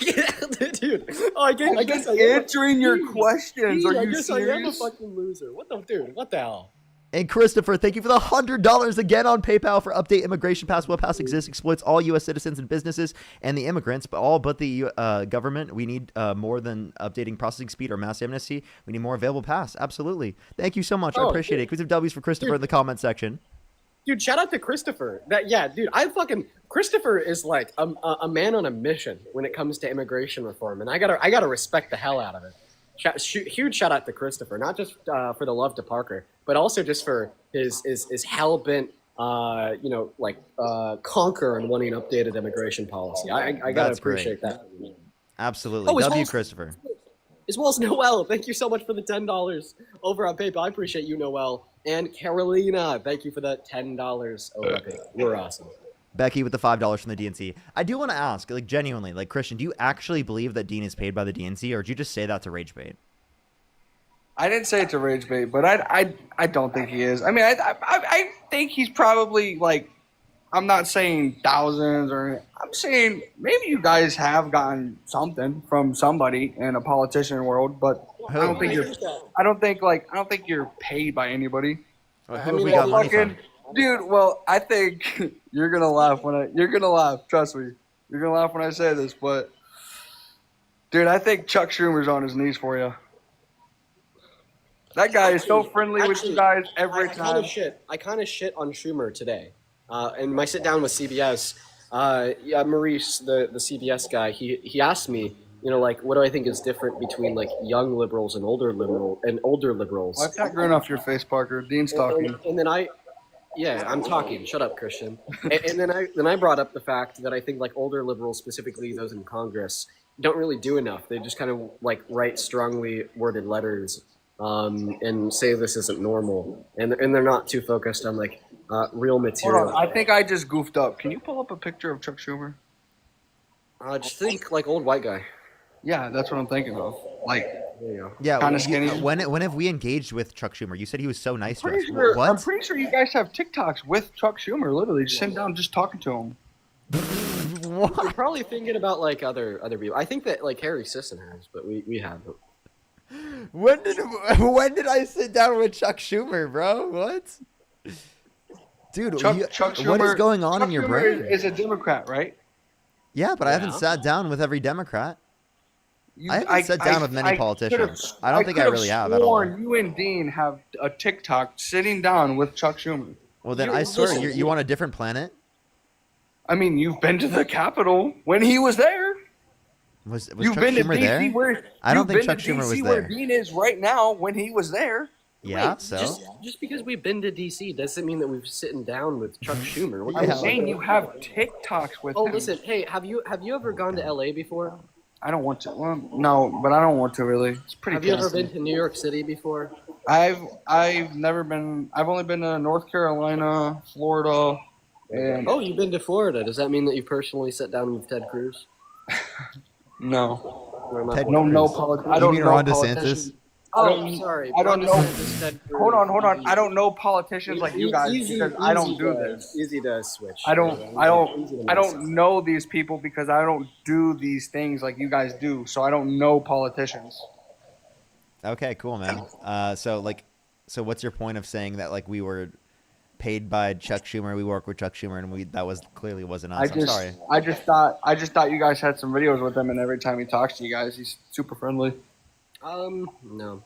Dude, I guess answering your questions. Dude, Are you serious? I am a fucking loser. What the hell? And Christopher, thank you for the $100 again on PayPal for update immigration pass. What pass exists, exploits all U.S. citizens and businesses and the immigrants, but all but the government. We need more than updating processing speed or mass amnesty. We need more available pass. Absolutely. Thank you so much. I appreciate it. Exclusive W's for Christopher in the comment section. Dude, shout out to Christopher. Christopher is like a man on a mission when it comes to immigration reform, and I gotta respect the hell out of it. Huge shout out to Christopher, not just for the love to Parker, but also just for his hell-bent conquer and wanting an updated immigration policy. I gotta That's appreciate great. that. Absolutely. Oh, as W, well as- Christopher. As well as Noel, thank you so much for the $10 over on PayPal. I appreciate you, Noel. And Carolina, thank you for the $10 over on PayPal. You're awesome. Becky with the $5 from the DNC. I do want to ask, like, genuinely, like, Christian, do you actually believe that Dean is paid by the DNC, or did you just say that to rage bait? I didn't say it to rage bait, but I don't think he is. I mean, I think he's probably like, I'm not saying thousands, or I'm saying maybe you guys have gotten something from somebody in a politician world, but I don't think you're paid by anybody. Well, who have we got money from? Dude, well, I think you're gonna laugh you're gonna laugh. Trust me, you're gonna laugh when I say this, but dude, I think Chuck Schumer's on his knees for you. That guy is so friendly with you guys every time. I kind of shit on Schumer today. In my sit down with CBS, Maurice, the CBS guy, he asked me, like, what do I think is different between like young liberals and older liberals? Wipe that grin off your face, Parker. Dean's talking. And then I'm talking. Shut up, Christian. and then I brought up the fact that I think like older liberals, specifically those in Congress, don't really do enough. They just kind of like write strongly worded letters and say this isn't normal, and they're not too focused on like real material. Hold on, I think I just goofed up. Can you pull up a picture of Chuck Schumer? Just think like old white guy. Yeah, that's what I'm thinking of. Like, there you go. Yeah, kind of skinny. When have we engaged with Chuck Schumer? You said he was so nice to us. I'm pretty sure you guys have TikToks with Chuck Schumer. Literally, just sitting down, just talking to him. You're probably thinking about like other people. I think that like Harry Sisson has, but we haven't. When did I sit down with Chuck Schumer, bro? What? Dude, Chuck Schumer, what is going on in your brain? Is a Democrat, right? Yeah, but I haven't sat down with every Democrat. I haven't sat down with many politicians. I don't think I really have at all. You and Dean have a TikTok sitting down with Chuck Schumer. Well, then I swear, you want a different planet? I mean, you've been to the Capitol when he was there. Was you've Chuck been Schumer to there? DC where I don't think you've been Chuck to Schumer DC was where there. Dean is right now when he was there. Yeah, Wait, so just because we've been to DC doesn't mean that we've sitting down with Chuck Schumer. What I'm saying you have TikToks with him. Listen, hey, have you ever gone to LA before? I don't want to. Well, no, but I don't want to really. It's pretty. Have you ever been to New York City before? I've never been. I've only been to North Carolina, Florida, and. Oh, you've been to Florida. Does that mean that you personally sat down with Ted Cruz? No. Ted No, Cruz. no politics. You mean Ron DeSantis? Oh, sorry. I don't Ron know. DeSantis, Ted Cruz. Hold on. I don't know politicians like you guys because I don't do this. Easy to switch. I don't know these people because I don't do these things like you guys do. So I don't know politicians. Okay, cool, man. So what's your point of saying that like we were paid by Chuck Schumer, we work with Chuck Schumer, and that was clearly wasn't us? I'm sorry. I just thought you guys had some videos with him, and every time he talks to you guys, he's super friendly. No.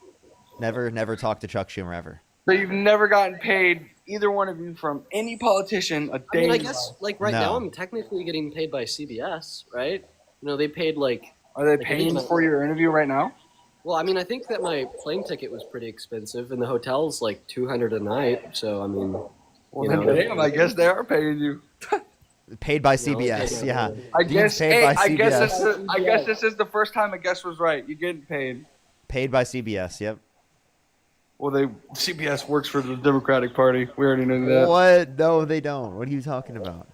Never talked to Chuck Schumer ever. So you've never gotten paid, either one of you, from any politician a day? I mean, I guess like right No. now I'm technically getting paid by CBS, right? They paid like. Are they paying for your interview right now? Well, I mean, I think that my plane ticket was pretty expensive, and the hotel's like $200 a night. So I mean, Damn, I guess they are paying you. Paid by CBS, yeah. I Dean's guess. paid by I CBS. guess this is the first time a guess was right. You getting paid? Paid by CBS, yep. Well, CBS works for the Democratic Party. We already knew that. What? No, they don't. What are you talking about?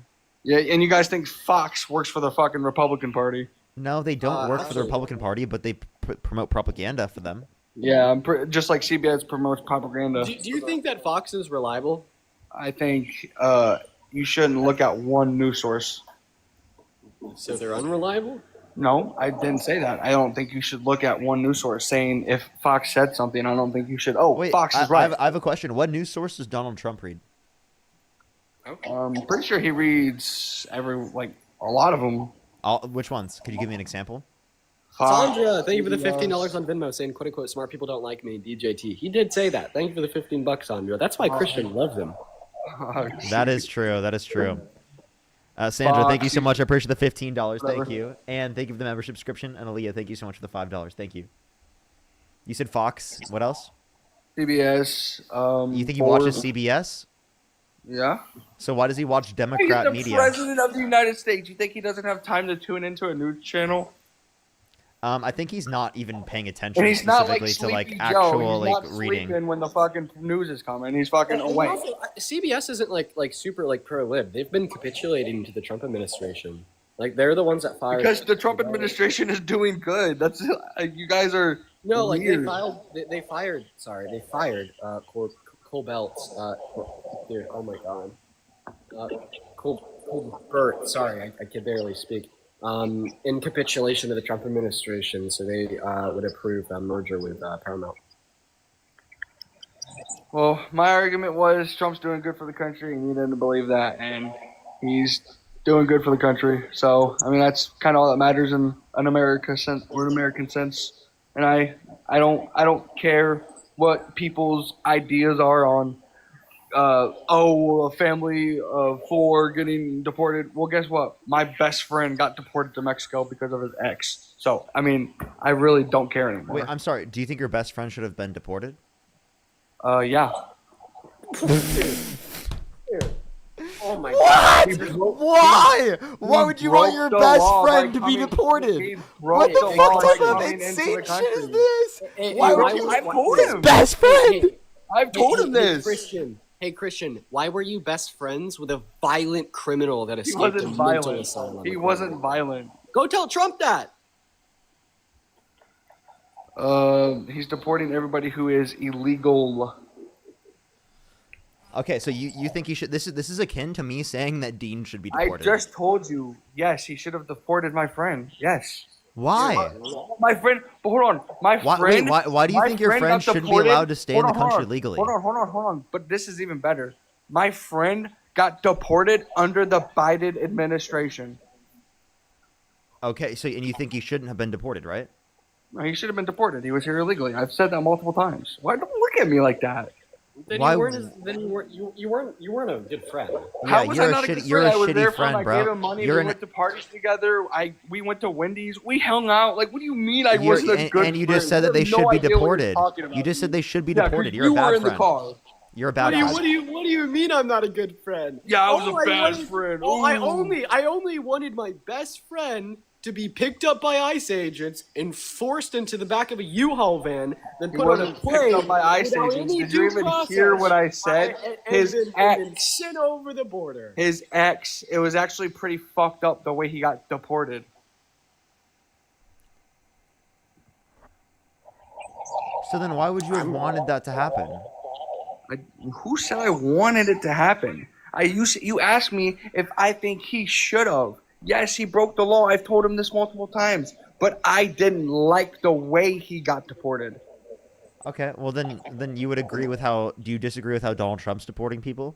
Yeah, and you guys think Fox works for the fucking Republican Party? No, they don't work for the Republican Party, but they promote propaganda for them. Yeah, just like CBS promotes propaganda. Do you think that Fox is reliable? I think you shouldn't look at one news source. So they're unreliable? No, I didn't say that. I don't think you should look at one news source saying if Fox said something. I don't think you should. Oh, Wait, Fox is right. I have a question. What news source does Donald Trump read? Pretty sure he reads a lot of them. Which ones? Could you give me an example? Sandra, thank you for the $15 on Venmo saying, quote unquote, smart people don't like me, DJT. He did say that. Thank you for the $15, Sandra. That's why Christian loves him. That is true. That is true. Sandra, thank you so much. I appreciate the $15. Thank you. And thank you for the membership subscription. And Aaliyah, thank you so much for the $5. Thank you. You said Fox. What else? CBS. You think he watches CBS? Yeah. So why does he watch He's Democrat the media? president of the United States. You think he doesn't have time to tune into a news channel? I think he's not even paying attention And he's not like specifically to like Sleepy Joe. actual He's like not reading. sleeping when the fucking news is coming. He's fucking And awake. also, CBS isn't like super like pro-lib. They've been capitulating to the Trump administration. Like they're the ones that fired. Because the Trump administration is doing good. That's you guys are No, like weird. they fired Colbert. Dude, oh my god. Colbert. Sorry, I can barely speak. In capitulation to the Trump administration, so they would approve a merger with Paramount. Well, my argument was Trump's doing good for the country, and you didn't believe that, and he's doing good for the country. So, I mean, that's kind of all that matters in an American sense. And I don't care what people's ideas are on. A family of 4 getting deported. Well, guess what? My best friend got deported to Mexico because of his ex. So, I mean, I really don't care anymore. Wait, I'm sorry. Do you think your best friend should have been deported? Yeah. Oh my What? god. Why? Why would you want your best friend to be He deported? broke What the the fuck law type by of coming into insane the shit is country. this? Why would you? I've told His him. best friend? I've told him this. Hey Christian, why were you best friends with a violent criminal that He escaped wasn't a mental violent. asylum? He wasn't violent. Go tell Trump that. He's deporting everybody who is illegal. Okay, so you think he should? This is akin to me saying that Dean should be I deported. just told you. Yes, he should have deported my friend. Yes. Why? My friend. But hold on. My friend. Why do you my think your friend got shouldn't be deported- allowed to stay in the Hold on, country legally? Hold on. But this is even better. My friend got deported under the Biden administration. Okay, so and you think he shouldn't have been deported, right? No, he should have been deported. He was here illegally. I've said that multiple times. Why don't look at me like that? Then Why- you weren't a good friend. How Yeah, was you're I a not shitty, good you're friend? a I was shitty there for him. friend, I bro. gave him money. You're We an, went to parties together. We went to Wendy's. We hung out. Like, what do you mean I you're- wasn't a good and you friend? just said that You they have should no be idea what you're deported. talking about. You just said they should be Yeah, 'cause deported. You're you a bad were in friend. the car. You're a bad guy. What do you mean I'm not a good friend? Yeah, I was Oh, a bad wanted- friend. Oh, I Ooh. only wanted my best friend to be picked up by ICE agents and forced into the back of a U-Haul van, then He put on a wasn't plane picked up by ICE without agents. any Did you due even process. hear what I said? His and then ex. sent over the border. His ex. It was actually pretty fucked up the way he got deported. So then why would you have wanted that to happen? Who said I wanted it to happen? You asked me if I think he should have. Yes, he broke the law. I've told him this multiple times. But I didn't like the way he got deported. Okay, well then you would agree with how? Do you disagree with how Donald Trump's deporting people?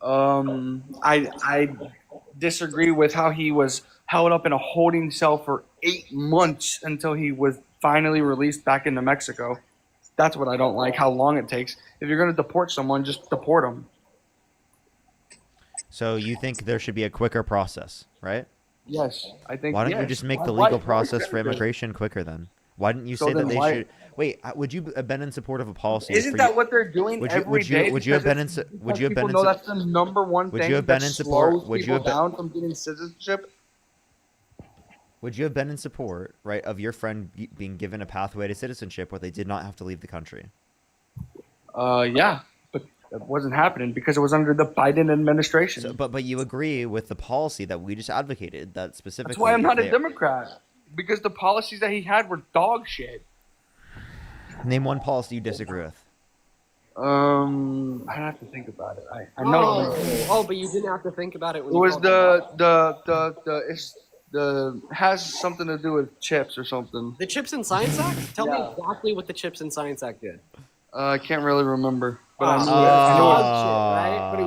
I disagree with how he was held up in a holding cell for 8 months until he was finally released back into Mexico. That's what I don't like, how long it takes. If you're going to deport someone, just deport them. So you think there should be a quicker process, right? Yes, I think. Why don't you yes. just make the Why- legal why process should for it be? immigration quicker then? Why didn't you So say that then they why- should? Wait, would you have been in support of a policy? Isn't for that you- what they're doing would you, every would you, day? Would you have Because been in? it's- Would you have because been in? people know that's the number one would thing you have been that in support? slows Would you people have been? down from getting citizenship? Would you have been in support, right, of your friend being given a pathway to citizenship where they did not have to leave the country? Yeah, but it wasn't happening because it was under the Biden administration. So, but you agree with the policy that we just advocated, that specifically. That's why I'm not a they- Democrat. Because the policies that he had were dog shit. Name one policy you disagree with. I have to think about it. I know. Oh, but you didn't have to think about it. When It you was talked about the has something to do with chips or something. the Chips and Science Act. Tell me Yeah. exactly what the Chips and Science Act did. I can't really remember, but I Ah, knew so it. it's I knew dog it. shit, right? But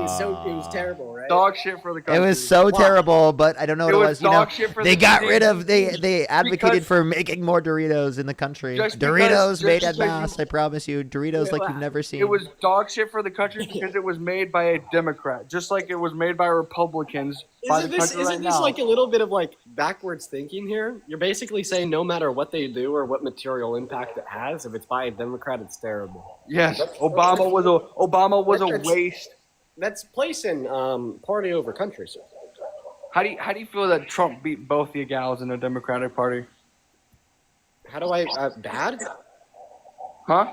it was terrible, right? Dog shit for the It country. was so Why? terrible, but I don't know what It it was was. You know, dog shit for they the got city. rid of. They advocated Because- for making more Doritos in the country. Just because- Doritos just made en because masse. you- I promise you, Doritos like you've never seen. It was dog shit for the country because it was made by a Democrat, just like it was made by Republicans by the country right now. like a little bit of like backwards thinking here? You're basically saying no matter what they do or what material impact it has, if it's by a Democrat, it's terrible. Yes, Obama was a That's- waste. That's placing party over country, sir. How do you feel that Trump beat both the gals in the Democratic Party? How do I bad? Huh?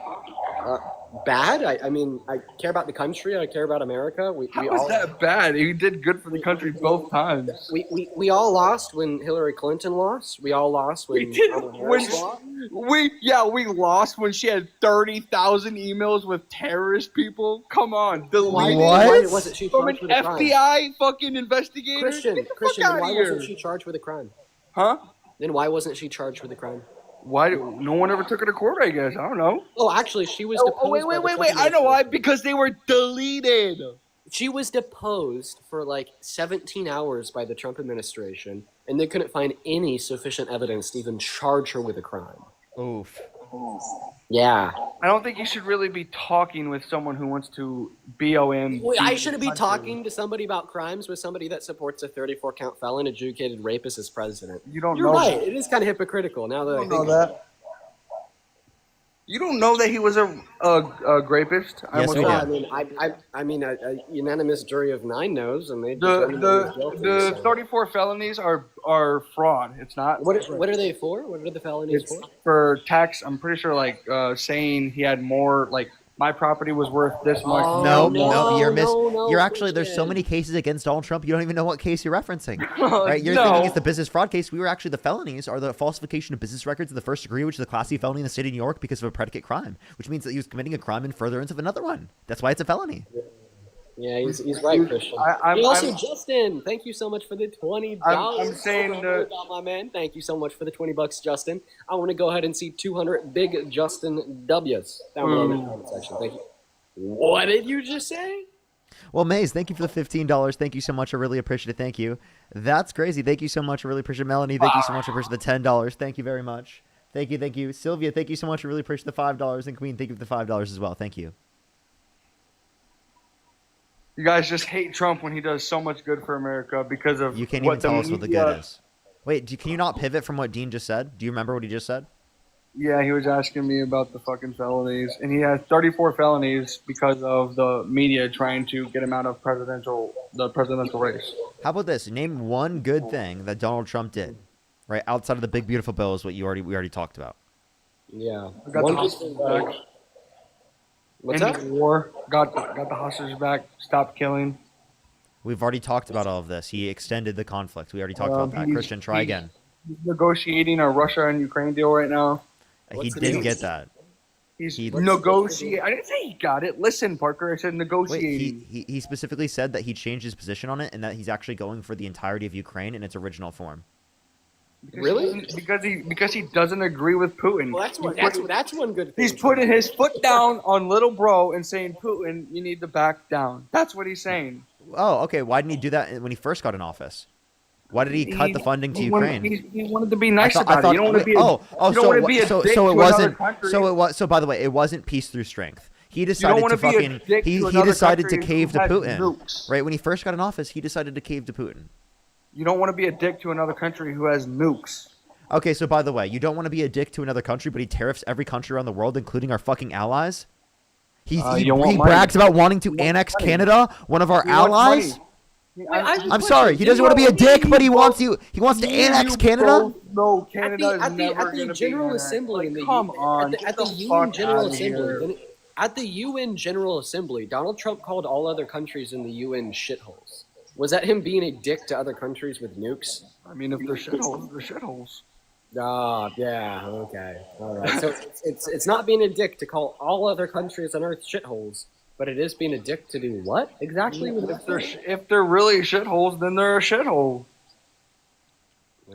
Bad? I mean, I care about the country. I care about America. How is that bad? He did good for the country both times. We all lost when Hillary Clinton lost. We all lost when Kamala Harris lost. We lost when she had 30,000 emails with terrorist people. Come on, deleted. Why wasn't she From charged an with a crime? FBI fucking investigator? Christian, Get the then fuck why outta wasn't here. she charged with a crime? Huh? Then why wasn't she charged with a crime? Why? No one ever took her to court, I guess. I don't know. Oh, actually, she was deposed. Oh, wait. I know why. Because they were deleted. She was deposed for like 17 hours by the Trump administration, and they couldn't find any sufficient evidence to even charge her with a crime. Oof. Yeah. I don't think you should really be talking with someone who wants to BOM. Wait, I shouldn't be talking to somebody about crimes with somebody that supports a 34-count felon, adjudicated rapist as president. You don't You're know right. that. It is kind of hypocritical now that I You think don't know that. You don't know that he was a rapist? Yes, we I do. mean, I mean, a unanimous jury of 9 knows, and they The determined that he was guilty, the so. 34 felonies are fraud. It's not. What are they for? What are the felonies It's for? for tax. I'm pretty sure, like saying he had more, like my property was worth this much. No, no, you're no, you're actually there's so Christian. many cases against Donald Trump. You don't even know what case you're referencing, right? You're No. thinking it's the business fraud case. We were actually the felonies are the falsification of business records in the first degree, which is a Class C felony in the state of New York because of a predicate crime, which means that he was committing a crime in furtherance of another one. That's why it's a felony. Yeah, he's right, Christian. I'm- Justin, thank you so much for the $20. I'm saying that- my man. Thank you so much for the $20, Justin. I want to go ahead and see 200 big Justin W's down below in the comment section. Thank you. What did you just say? Well, Maze, thank you for the $15. Thank you so much. I really appreciate it. Thank you. That's crazy. Thank you so much. I really appreciate it. Melanie, thank you so much. I appreciate the $10. Thank you very much. Thank you. Thank you. Sylvia, thank you so much. I really appreciate the $5. And Queen, thank you for the $5 as well. Thank you. You guys just hate Trump when he does so much good for America because of You can't what even tell us what the media- good is. Wait, can you not pivot from what Dean just said? Do you remember what he just said? Yeah, he was asking me about the fucking felonies, and he has 34 felonies because of the media trying to get him out of the presidential race. How about this? Name one good thing that Donald Trump did, right outside of the big beautiful bill is what we already talked about. Yeah. I got the hostages back. What's Ended that? the war. Got the hostages back. Stopped killing. We've already talked about all of this. He extended the conflict. We already talked about that. Christian, try again. He's negotiating a Russia and Ukraine deal right now. He didn't get that. He's He- negotiating. I didn't say he got it. Listen, Parker, I said Wait, negotiating. he specifically said that he changed his position on it and that he's actually going for the entirety of Ukraine in its original form. Really? Because he doesn't agree with Putin. Well, that's one good thing. He's putting his foot down on little bro and saying, Putin, you need to back down. That's what he's saying. Oh, okay. Why didn't he do that when he first got in office? Why did he cut the funding to Ukraine? He wanted to be nice about it. You don't want to be. So by the way, it wasn't peace through strength. He decided wanna to be a fucking dick he to another decided to country cave who to has Putin. nukes. Right when he first got in office, he decided to cave to Putin. You don't want to be a dick to another country who has nukes. Okay, so by the way, you don't want to be a dick to another country, but he tariffs every country around the world, including our fucking allies. He you want money. brags about wanting to annex money. Canada, one of our He wants allies. money. I'm sorry, he doesn't want to be a dick, but he wants to annex Canada. No, At Canada is never the going to be General annexed. Assembly, Like, in the come on, at get the the UN fuck General outta Assembly, here. at the UN General Assembly, Donald Trump called all other countries in the UN shitholes. Was that him being a dick to other countries with nukes? I mean, if they're shitholes, they're shitholes. Ah, yeah, okay, all right. So it's not being a dick to call all other countries on Earth shitholes, but it is being a dick to do what exactly? If they're really shitholes, then they're a shithole.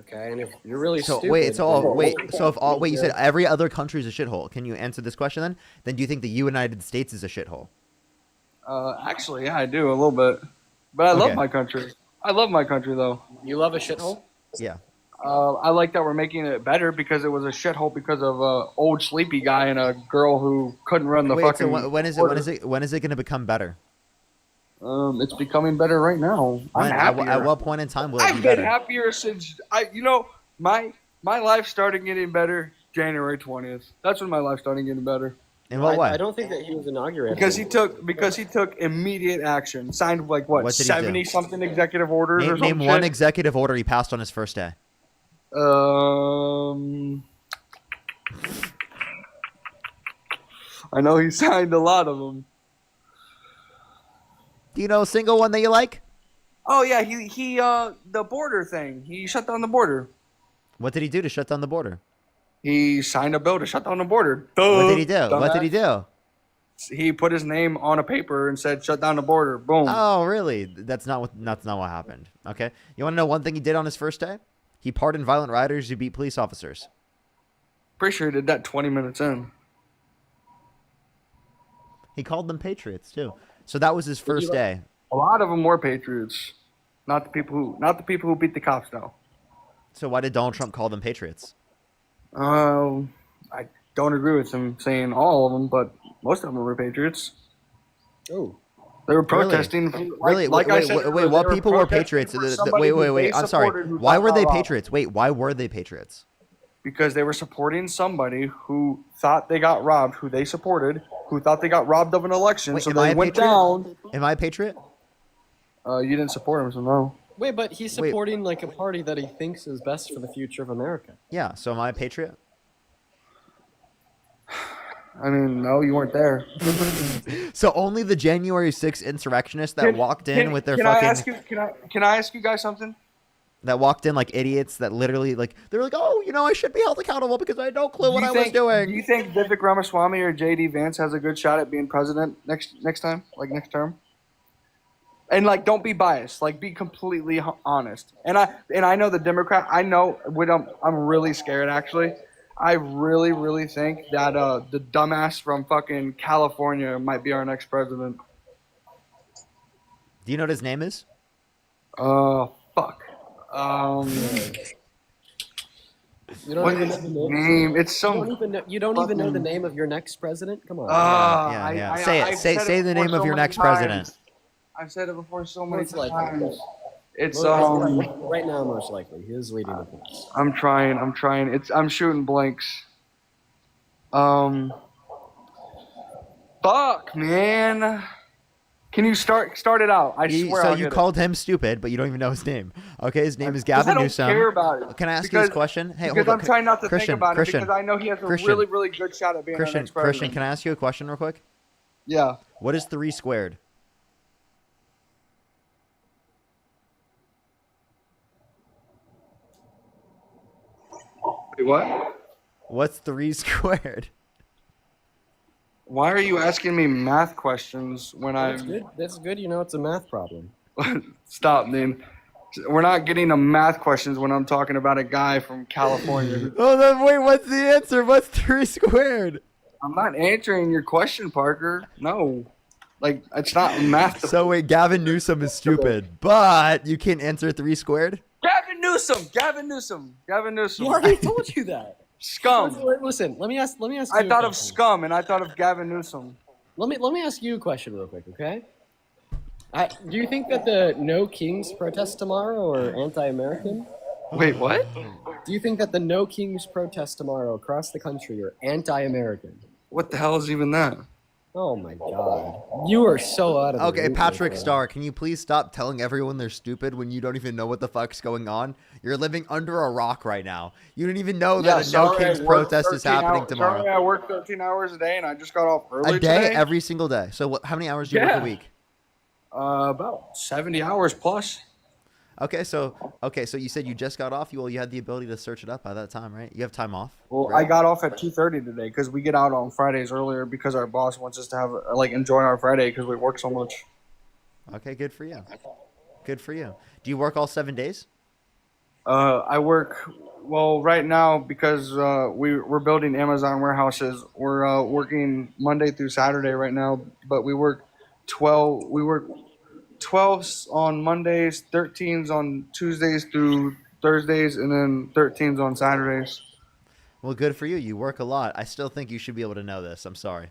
Okay, and if you're really So stupid, wait, then- you said every other country is a shithole. Can you answer this question then? Then do you think the United States is a shithole? Actually, yeah, I do a little bit, but I love Okay. my country. I love my country though. You love a shithole? Yeah. I like that we're making it better because it was a shithole because of a old sleepy guy and a girl who couldn't run the Wait, fucking. so when is it going to become better? It's becoming better right now. I'm happier. At what point in time will it be I've been better? happier since my life started getting better January 20th. That's when my life started getting better. In what way? I don't think that he was inaugurated. Because he took immediate action. Signed like What did he do? 70 something executive orders or Name, something. name one executive order he passed on his first day. I know he signed a lot of them. Do you know a single one that you like? Oh yeah, he the border thing. He shut down the border. What did he do to shut down the border? He signed a bill to shut down the border. What did he do? What did he do? He put his name on a paper and said, "Shut down the border." Boom. Oh, really? That's not what happened. Okay. You want to know one thing he did on his first day? He pardoned violent rioters who beat police officers. Pretty sure he did that 20 minutes in. He called them patriots too. So that was his first day. A lot of them were patriots, not the people who beat the cops though. So why did Donald Trump call them patriots? I don't agree with him saying all of them, but most of them were patriots. Oh. They were protesting. Really? Like I said, wait. What they people were protesting patriots? for somebody who Wait. they I'm sorry. supported who Why got were they robbed. patriots? Wait. Why were they patriots? Because they were supporting somebody who thought they got robbed, who they supported, who thought they got robbed of an election. Wait, So am I they a went patriot? down. Am I a patriot? You didn't support him, so no. Wait, but he's supporting like a party that he thinks is best for the future of America. Yeah. So am I a patriot? I mean, no, you weren't there. So only the January 6th insurrectionists that walked in with their can fucking I ask you? Can I ask you guys something? that walked in like idiots that literally like they were like, oh, you know, I should be held accountable because I had no clue what I was doing. Do you think Vivek Ramaswamy or J.D. Vance has a good shot at being president next time, like next term? And like, don't be biased. Like, be completely honest. And I know the Democrat. I know when I'm really scared actually. I really, really think that the dumbass from fucking California might be our next president. Do you know what his name is? Fuck. You don't What even is know the his name? It's some. You don't even know the name of your next president? Come on. Yeah. Say the name of your next president. I've said it before so many Most likely. times. It's right now, most likely, he is leading the polls. I'm trying. I'm shooting blanks. Fuck, man. Can you start it out? I swear. So I'll you get called him stupid, but you don't even know his name. Okay, his name is Because Gavin I don't Newsom. care about it. Can I ask you this question? Hey, because hold on. I'm trying not to Christian, think about Christian, it because I know he has a Christian, really, really good shot at being our next president. Christian, can I ask you a question real quick? Yeah. What is 3 squared? Wait, what? What's 3 squared? Why are you asking me math questions when That's I'm... good. That's good. You know, it's a math problem. Stop, man. We're not getting to math questions when I'm talking about a guy from California. Oh, then wait, what's the answer? What's 3 squared? I'm not answering your question, Parker. No. Like, it's not math. So wait, Gavin Newsom is stupid, but you can't answer 3 squared? Gavin Newsom. He already told you that. Scum. Listen, let me ask you I a thought of question. scum, and I thought of Gavin Newsom. Let me ask you a question real quick, okay? Do you think that the No Kings protest tomorrow are anti-American? Wait, what? Do you think that the No Kings protest tomorrow across the country are anti-American? What the hell is even that? Oh my God. You are so out of the Okay, loop, Patrick my friend. Starr, can you please stop telling everyone they're stupid when you don't even know what the fuck's going on? You're living under a rock right now. You don't even know that a No Kings protest is happening tomorrow. Sorry, I work 13 hours a day, and I just got off early A day, today. every single day. So how many hours do you work a week? About 70 hours plus. Okay, so you said you just got off. You had the ability to search it up by that time, right? You have time off. Well, right? I got off at 2:30 today because we get out on Fridays earlier because our boss wants us to have enjoy our Friday because we work so much. Okay, good for you. Good for you. Do you work all 7 days? I work right now because we're building Amazon warehouses. We're working Monday through Saturday right now, but we work 12. We work 12s on Mondays, 13s on Tuesdays through Thursdays, and then 13s on Saturdays. Well, good for you. You work a lot. I still think you should be able to know this. I'm sorry.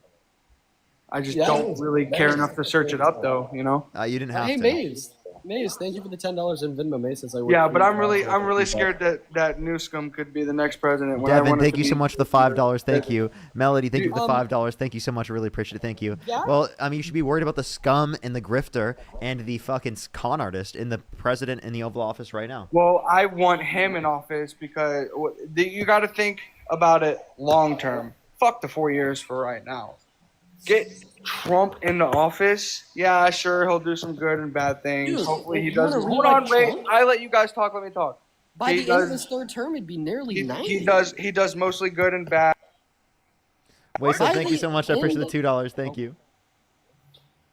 I just don't really care enough to search it up, though. You know. You didn't have Hey, to. Maze. Mace, thank you for the $10 in Venmo, Mace. As I Yeah, but I'm really scared that Newscomb could be the next president. When I Devin, want it thank to you so be- much for the $5. Thank you. Melody, thank you for the Um, $5. Thank you so much. I really appreciate it. Thank you. Yeah? Well, I mean, you should be worried about the scum and the grifter and the fucking con artist in the president in the Oval Office right now. Well, I want him in office because you got to think about it long term. Fuck the 4 years for right now. Get Trump into office. Yeah, sure, he'll do some good and bad things. Dude, Hopefully he you does. wanna Hold rewrite on, wait. Trump? I let you guys talk. Let me talk. By He the end of does- his third term, it'd be nearly 90. He does mostly good and bad. Wait, so By thank the you so much. I appreciate the end- $2. Thank you.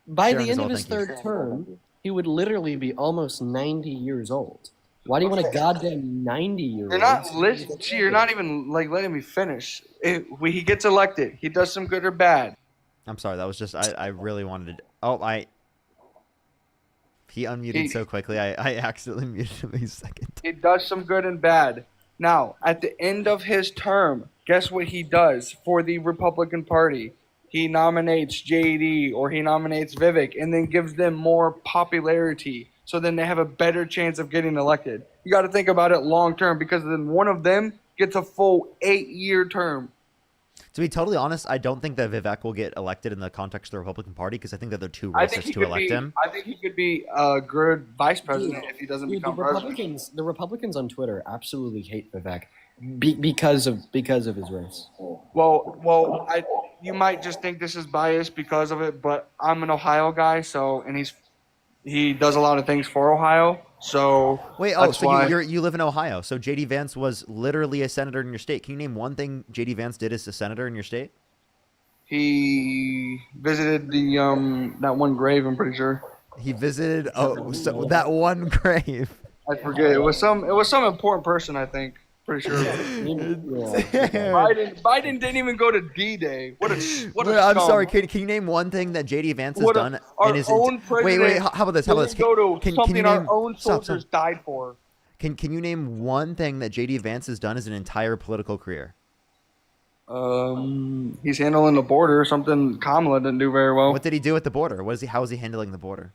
By Sharon the end as of well, his thank you. third term, he would literally be almost 90 years old. Why do you want a goddamn 90-year-old? You're not listening. You're not even like letting me finish. When he gets elected, he does some good or bad. I'm sorry. That was just I really wanted to. Oh, he unmuted so quickly. I accidentally muted him a second. He does some good and bad. Now, at the end of his term, guess what he does for the Republican Party? He nominates JD or he nominates Vivek and then gives them more popularity. So then they have a better chance of getting elected. You got to think about it long term because then one of them gets a full 8-year term. To be totally honest, I don't think that Vivek will get elected in the context of the Republican Party because I think that they're too I think racist he to could elect be. him. I think he could be a good vice president if he doesn't Dude, become president. The Republicans on Twitter absolutely hate Vivek because of his race. Well, you might just think this is biased because of it, but I'm an Ohio guy, and he does a lot of things for Ohio, so Wait, that's so why. you live in Ohio. So JD Vance was literally a senator in your state. Can you name one thing JD Vance did as a senator in your state? He visited the that one grave. I'm pretty sure. He visited that one grave. I forget. It was some important person. I think. Pretty sure. Biden didn't even go to D-Day. What a I'm scum. sorry. Can you name one thing that JD Vance has What done our in his? own president Wait. How about this? How about this? didn't go to Can something you our name? own Stop. soldiers died for? Can you name one thing that JD Vance has done as an entire political career? He's handling the border. Something Kamala didn't do very well. What did he do at the border? How is he handling the border?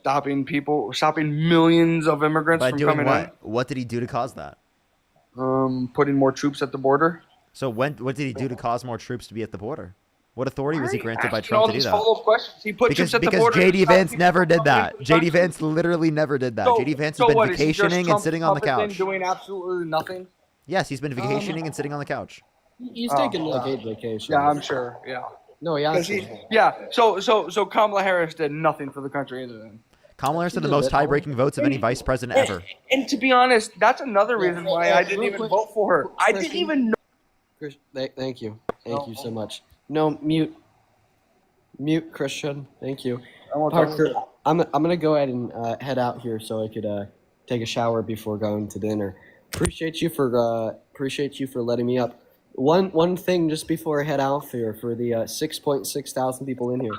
Stopping millions of immigrants By from doing coming what? What did he do to cause that? in. Putting more troops at the border. So what did he do to cause more troops to be at the border? What authority was he granted by Asking all Trump to do these that? follow-up questions. He put Because troops at the border. JD to stop Vance people never from did coming that. into the JD country. Vance literally never did that. So- JD Vance so has been what, is he just vacationing and Trump's sitting on the puppet then couch. doing absolutely nothing. Yes, he's been vacationing and sitting on the couch. He's taking like 8 vacations. Yeah, I'm sure. Yeah. No, yeah. 'Cause So Kamala Harris did nothing for the country either. Then. Kamala Harris had the most tie-breaking votes of any vice president ever. And to be honest, that's another reason why I didn't even vote for her. I didn't even know. Chris, thank you. Thank you so much. No, mute, Christian. Thank you. Parker, I'm gonna go ahead and head out here so I could take a shower before going to dinner. Appreciate you for letting me up. One thing just before I head out here for the 6.6 thousand people in here.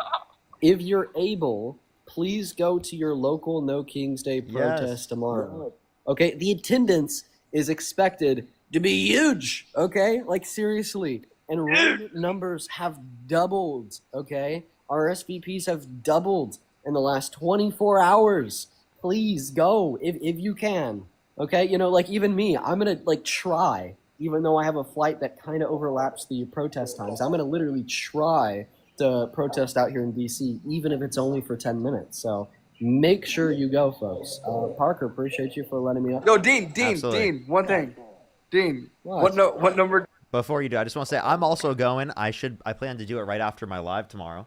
If you're able, please go to your local No King's Day protest tomorrow. Okay, the attendance is expected to be huge. Okay, like seriously, enrollment numbers have doubled. Okay, RSVPs have doubled in the last 24 hours. Please go if you can. Okay, like even me, I'm gonna try. Even though I have a flight that kind of overlaps the protest times, I'm going to literally try to protest out here in D.C., even if it's only for 10 minutes. So make sure you go, folks. Parker, appreciate you for letting me up. Yo, Dean, Absolutely. one thing. Dean, What? what number? Before you do, I just want to say I'm also going. I plan to do it right after my live tomorrow.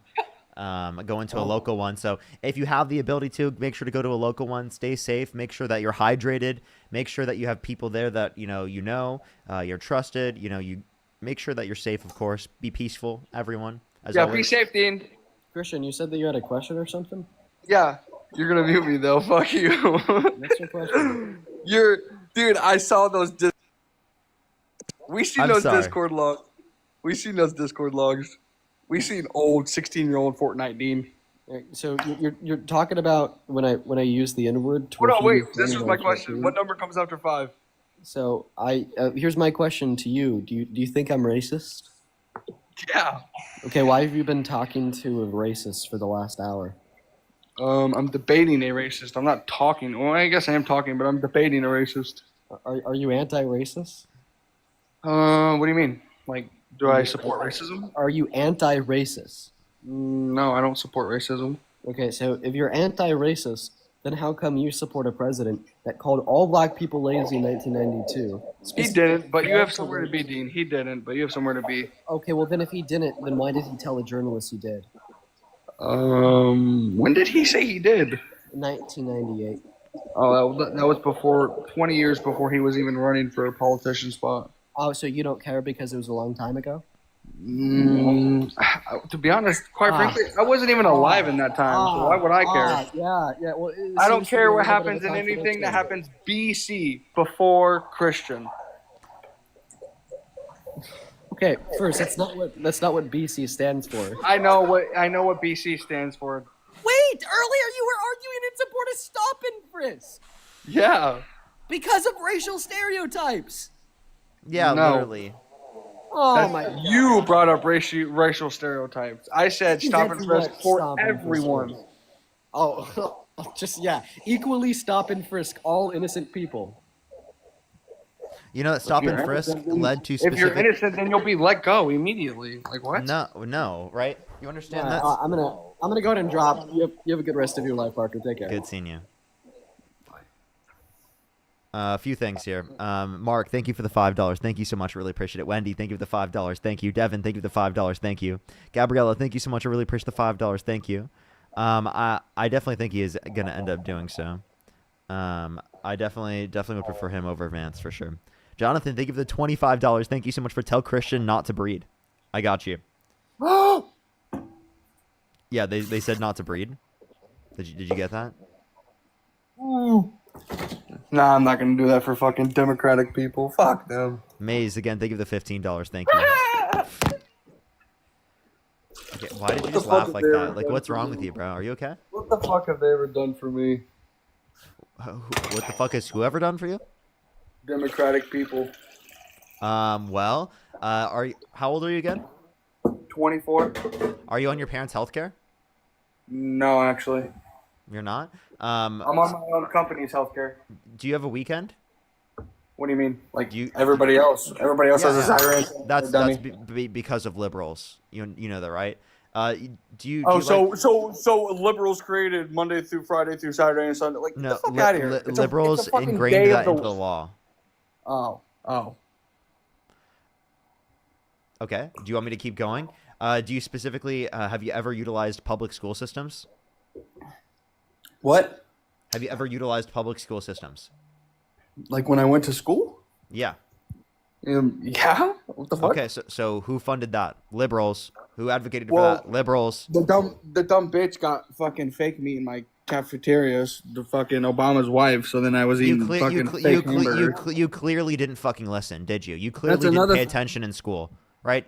Going to a local one. So if you have the ability to, make sure to go to a local one. Stay safe. Make sure that you're hydrated. Make sure that you have people there that you're trusted. You make sure that you're safe. Of course, be peaceful, everyone. As Yeah, always. be safe, Dean. Christian, you said that you had a question or something? Yeah, you're gonna mute me though. Fuck you. What's your question? Dude. I saw those. We seen I'm those sorry. Discord logs. We seen those Discord logs. We seen old 16-year-old Fortnite Dean. So you're talking about when I use the N-word. Hold on, wait. This was my question. What number comes after 5? So here's my question to you. Do you think I'm racist? Yeah. Okay, why have you been talking to a racist for the last hour? I'm debating a racist. I'm not talking. Well, I guess I am talking, but I'm debating a racist. Are you anti-racist? What do you mean? Like, do I support racism? Are you anti-racist? No, I don't support racism. Okay, so if you're anti-racist, then how come you support a president that called all black people lazy in 1992? He didn't, but you have somewhere to be, Dean. He didn't, but you have somewhere to be. Okay, well then if he didn't, then why did he tell the journalists he did? When did he say he did? 1998. Oh, that was before 20 years before he was even running for a politician spot. Oh, so you don't care because it was a long time ago? To be honest, quite frankly, I wasn't even alive in that time, so why would I care? Yeah. Well, I don't care what happens in anything that happens BC before Christian. Okay, first, that's not what BC stands for. I know what BC stands for. Wait, earlier you were arguing in support of stop and frisk Yeah. because of racial stereotypes. Yeah, No. literally. Oh my! You brought up racial stereotypes. I said stop and frisk for everyone. Oh, equally stop and frisk all innocent people. You know that stop If and you're frisk innocent, then- led to If you're specific. innocent, then you'll be let go immediately. Like what? No, right? You understand that? I'm gonna go ahead and drop. You have a good rest of your life, Parker. Take care. Good seeing you. A few things here. Mark, thank you for the $5. Thank you so much. I really appreciate it. Wendy, thank you for the $5. Thank you. Devin, thank you for the $5. Thank you. Gabriella, thank you so much. I really appreciate the $5. Thank you. I definitely think he is gonna end up doing so. I definitely would prefer him over Vance for sure. Jonathan, thank you for the $25. Thank you so much for tell Christian not to breed. I got you. Yeah, they said not to breed. Did you get that? Nah, I'm not gonna do that for fucking Democratic people. Fuck them. Maze, again, thank you for the $15. Thank you. Okay, why did you just laugh like that? Like, what's wrong with you, bro? Are you okay? What the fuck have they ever done for me? What the fuck has whoever done for you? Democratic people. Well, how old are you again? 24. Are you on your parents' health care? No, actually. You're not? I'm on my own company's healthcare. Do you have a weekend? What do you mean? Like everybody else? Everybody else has a siren. That's because of liberals. You know that, right? Do you so liberals created Monday through Friday through Saturday and Sunday. Like, no, get the fuck out of here. Liberals it's a fucking ingrained day that of into the law. Oh. Okay. Do you want me to keep going? Do you specifically have you ever utilized public school systems? What? Have you ever utilized public school systems? Like when I went to school? Yeah. Yeah. What the fuck? Okay, so who funded that? Liberals. Who advocated for that? Liberals. The dumb bitch got fucking fake meat in my cafeterias. The fucking Obama's wife. So then I was eating fucking fake hamburger. You clearly didn't fucking listen, did you? You clearly didn't pay attention in school, right?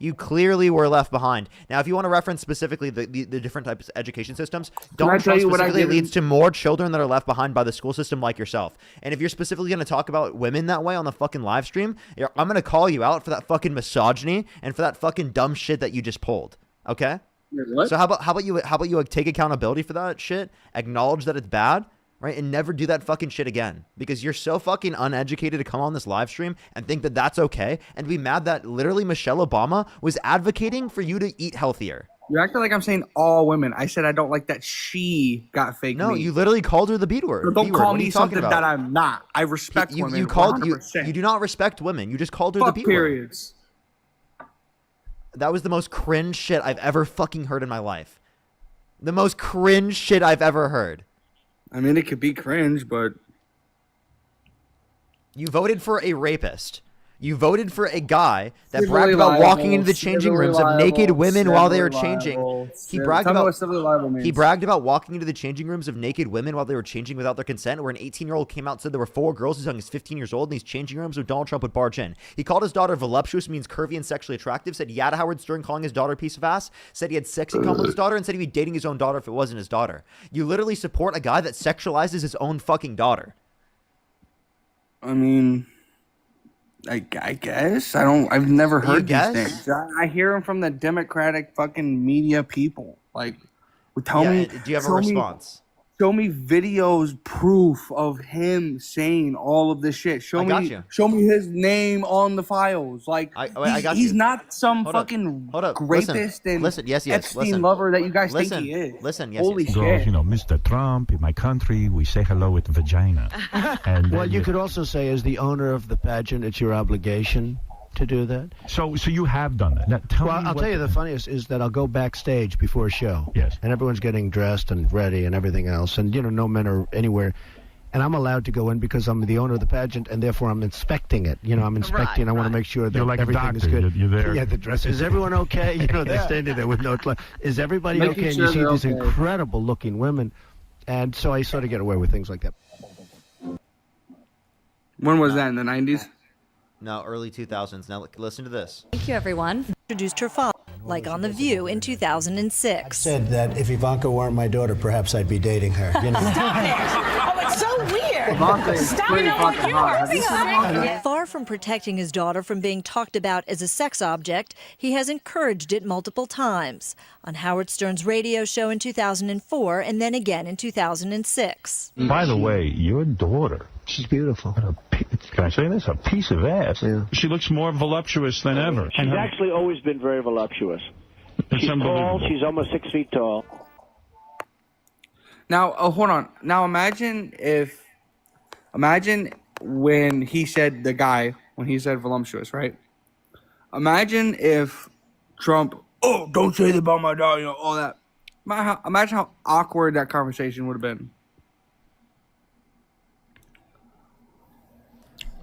You clearly were left behind. Now, if you want to reference specifically the different types of education systems, Donald Trump specifically leads to more children that are left behind by the school system like yourself. And if you're specifically going to talk about women that way on the fucking live stream, I'm going to call you out for that fucking misogyny and for that fucking dumb shit that you just pulled. Okay? What? So how about you take accountability for that shit, acknowledge that it's bad, right? And never do that fucking shit again, because you're so fucking uneducated to come on this live stream and think that that's okay and be mad that literally Michelle Obama was advocating for you to eat healthier. You're acting like I'm saying all women. I said I don't like that she got fake meat. No, you literally called her the B word. So don't B-word. call What are me you talking something about? that I'm not. I respect women. You called 100%. you do not respect women. You just called her Fuck the B word. periods. That was the most cringe shit I've ever fucking heard in my life. The most cringe shit I've ever heard. I mean, it could be cringe, but you voted for a rapist. You voted for a guy that bragged about walking into the changing rooms of naked women while they were changing. He bragged about walking into the changing rooms of naked women while they were changing without their consent, where an 18-year-old came out and said there were 4 girls as young as 15 years old in these changing rooms where Donald Trump would barge in. He called his daughter voluptuous, means curvy and sexually attractive, said he had Howard Stern calling his daughter a piece of ass, said he had sex in common with his daughter, and said he'd be dating his own daughter if it wasn't his daughter. You literally support a guy that sexualizes his own fucking daughter. I mean, I guess I've never heard these things. I hear them from the Democratic fucking media people. Like, Tell me. Do you have a show me- response? Show me videos, proof of him saying all of this shit. Show me his name on the files. Like he's not some fucking rapist and Epstein lover that you guys think he is. Holy shit! Goes, Mr. Trump, in my country, we say hello with vagina. And Well, you could also say, as the owner of the pageant, it's your obligation to do that. So you have done that. Now, I'll tell you the funniest is that I'll go backstage before a show. Yes. And everyone's getting dressed and ready and everything else. And, no men are anywhere. And I'm allowed to go in because I'm the owner of the pageant, and therefore I'm inspecting it. I'm inspecting. I want to make sure that You're like a everything is doctor. good. You're there. Yeah, the dress. Is everyone okay? They're standing there with no clothes. Is everybody Making okay? And sure you see they're these okay. incredible looking women. And so I sort of get away with things like that. When was that, in the 90s? No, early 2000s. Now listen to this. Thank you, everyone. Introduced her father, like on The View in 2006. Said that if Ivanka weren't my daughter, perhaps I'd be dating her. Oh, it's so weird. Stop it. Far from protecting his daughter from being talked about as a sex object, he has encouraged it multiple times. On Howard Stern's radio show in 2004 and then again in 2006. By the way, your daughter. She's beautiful. Can I say this? A piece of ass. Yeah. She looks more voluptuous than ever. She's actually always been very voluptuous. It's She's unbelievable. tall. She's almost 6 feet tall. Now, hold on. Now, imagine when he said when he said voluptuous, right? Imagine if Trump, don't say that about my daughter, all that. Imagine how awkward that conversation would have been.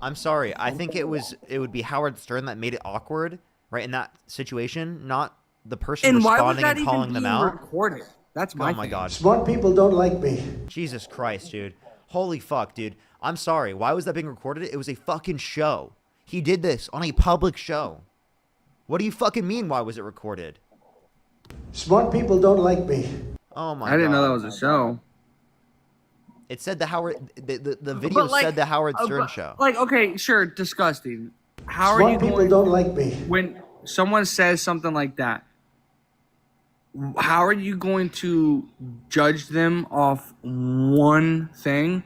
I'm sorry. I think it would be Howard Stern that made it awkward, right, in that situation, not the person And why was responding that and calling even them being out. recorded? That's my Oh my god. Smart people don't like me. Jesus Christ, dude. Holy fuck, dude. I'm sorry. Why was that being recorded? It was a fucking show. He did this on a public show. What do you fucking mean, why was it recorded? Smart people don't like me. Oh my god. I didn't know that was a show. It said the video said the Howard Stern show. Like, okay, sure, disgusting. How are Smart you people going don't like me. when someone says something like that? How are you going to judge them off one thing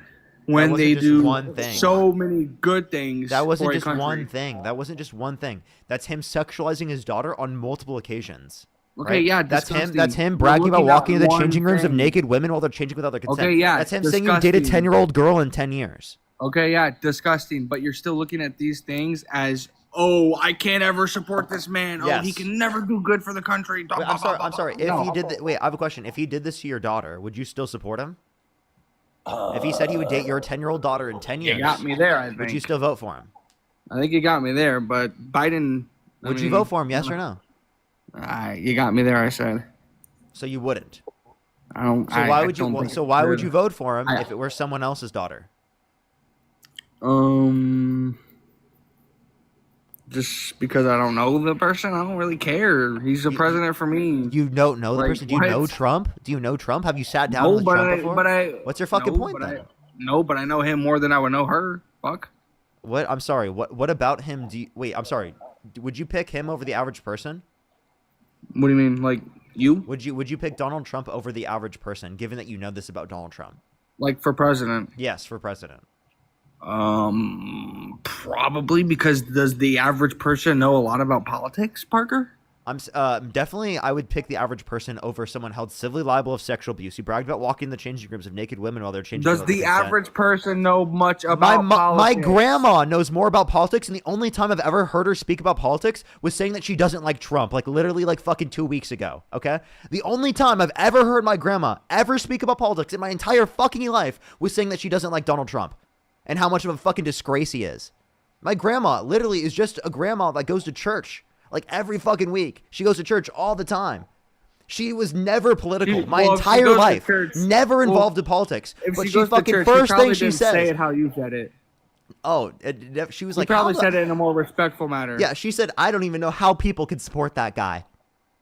when they do one thing. so many good things? That wasn't for a just country? one thing. That wasn't just one thing. That's him sexualizing his daughter on multiple occasions. Okay, right? yeah, that's him. disgusting. That's him We're bragging about looking at walking into the one changing rooms of thing. naked women while they're changing with other consent. Okay, yeah, that's him saying you dated disgusting. 10-year-old girl in 10 years. Okay, yeah, disgusting. But you're still looking at these things as, I can't ever support this man. Yes. He can never do good for the country. Wait, I'm sorry. If he did, wait, I have a question. If he did this to your daughter, would you still support him? If he said he would date your 10-year-old daughter in 10 years, You got me there, I think. would you still vote for him? I think you got me there, but Biden... Would you vote for him, yes or no? You got me there, I said. So you wouldn't. I don't. So why would don't you? think So it's why would good. you vote for him if it were someone else's daughter? Just because I don't know the person, I don't really care. He's the president for me. You don't know the Like, person? Do you what? know Trump? Do you know Trump? Have you sat down No, with but Trump I- before? but I- What's your fucking no, point but then? No, but I know him more than I would know her. Fuck. What? I'm sorry. What about him? Wait, I'm sorry. Would you pick him over the average person? What do you mean, like you? Would you pick Donald Trump over the average person, given that you know this about Donald Trump? Like for president? Yes, for president. Probably because does the average person know a lot about politics, Parker? I'm definitely. I would pick the average person over someone held civilly liable of sexual abuse. Who bragged about walking in the changing rooms of naked women while they're changing. Does with the consent. average person know much about my politics? grandma knows more about politics, and the only time I've ever heard her speak about politics was saying that she doesn't like Trump, like literally like fucking 2 weeks ago, okay? The only time I've ever heard my grandma ever speak about politics in my entire fucking life was saying that she doesn't like Donald Trump and how much of a fucking disgrace he is. My grandma literally is just a grandma that goes to church like every fucking week. She goes to church all the time. She was never political my entire life, never involved in politics. If But she she goes to fucking church, first probably thing she didn't say says, it how you said it. she was She like, probably how said the- it in a more respectful manner. Yeah, she said, I don't even know how people could support that guy.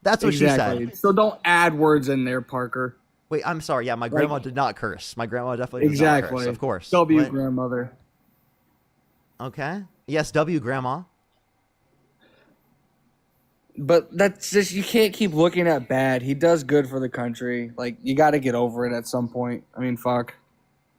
That's what she said. So don't add words in there, Parker. Wait, I'm sorry. Yeah, my grandma did not curse. My grandma definitely did Exactly. not curse. Of course. W What? grandmother. Okay. Yes, W grandma. But that's just, you can't keep looking at bad. He does good for the country. Like, you got to get over it at some point. I mean, fuck.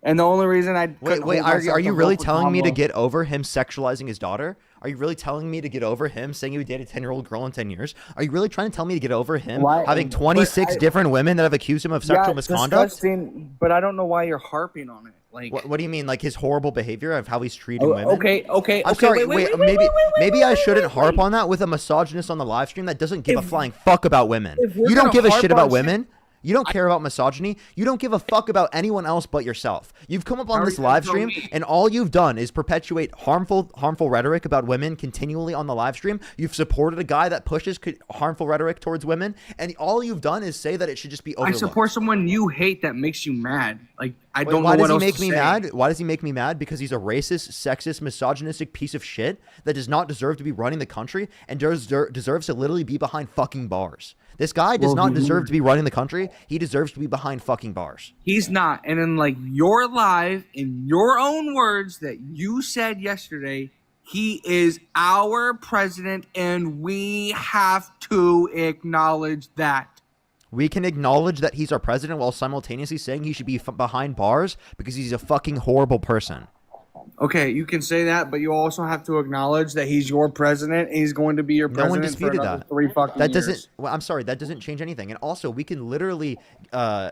And the only reason I wait, are you really telling me to get over him sexualizing his daughter? Are you really telling me to get over him saying he would date a 10-year-old girl in 10 years? Are you really trying to tell me to get over him having 26 different women that have accused him of sexual misconduct? Disgusting, but I don't know why you're harping on it. Like, what do you mean? Like his horrible behavior of how he's treating women? Okay. I'm sorry. Maybe I shouldn't harp on that with a misogynist on the live stream that doesn't give a flying fuck about women. You don't give a shit about women. You don't care about misogyny. You don't give a fuck about anyone else but yourself. You've come up on this live stream, and all you've done is perpetuate harmful rhetoric about women continually on the live stream. You've supported a guy that pushes harmful rhetoric towards women, and all you've done is say that it should just be overlooked. I support someone you hate that makes you mad. Like, I don't know why what does else he make to me say. mad? Why does he make me mad? Because he's a racist, sexist, misogynistic piece of shit that does not deserve to be running the country and deserves to literally be behind fucking bars. This guy does not deserve to be running the country. He deserves to be behind fucking bars. He's not. And in like your live, in your own words that you said yesterday, he is our president and we have to acknowledge that. We can acknowledge that he's our president while simultaneously saying he should be behind bars because he's a fucking horrible person. Okay, you can say that, but you also have to acknowledge that he's your president and he's going to be your president. No one disputed for another that. 3 fucking That years. doesn't. Well, I'm sorry. That doesn't change anything. And also, we can literally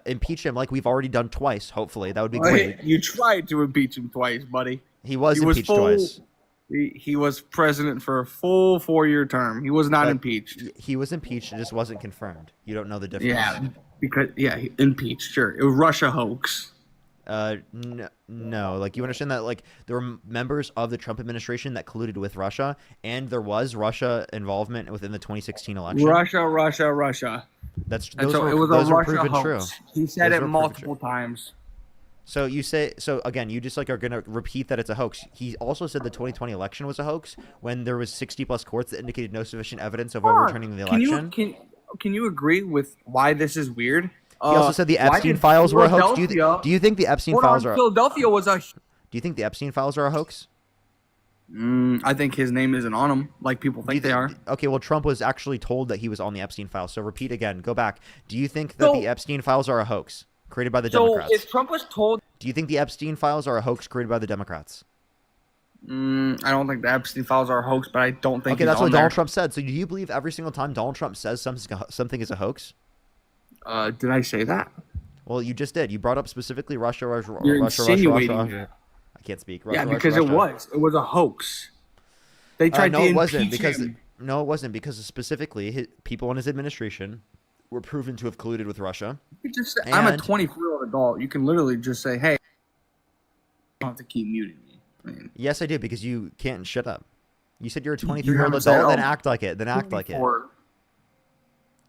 impeach him like we've already done twice. Hopefully, that would be great. You tried to impeach him twice, buddy. He was impeached twice. He was president for a full 4-year term. He was not impeached. He was impeached. It just wasn't confirmed. You don't know the difference. Yeah, because impeached. Sure, it was Russia hoax. No, like you understand that like there were members of the Trump administration that colluded with Russia, and there was Russia involvement within the 2016 election. Russia. That's And those so were, it was those a were Russia proven hoax. true. He said Those it were proven multiple true. times. So you say so again. You just like are gonna repeat that it's a hoax. He also said the 2020 election was a hoax when there was 60 plus courts that indicated no sufficient evidence of overturning the election. Can you agree with why this is weird? He also said the Epstein files were a hoax. Do you think the Epstein files are? Philadelphia was a. Do you think the Epstein files are a hoax? I think his name isn't on them like people think they are. Okay, well, Trump was actually told that he was on the Epstein files. So repeat again. Go back. Do you think that the Epstein files are a hoax created by the Democrats? So if Trump was told, do you think the Epstein files are a hoax created by the Democrats? I don't think the Epstein files are a hoax, but I don't think. Okay, that's what Donald Trump said. So do you believe every single time Donald Trump says something is a hoax? Did I say that? Well, you just did. You brought up specifically Russia. You're insinuating. I can't speak. Because it was a hoax. They tried to impeach him. No, it wasn't because specifically people in his administration were proven to have colluded with Russia. You just say, I'm a 24-year-old adult. You can literally just say, "Hey, you don't have to keep muting me." I mean, yes, I do because you can't shut up. You said you're a 23-year-old adult. Then act like it.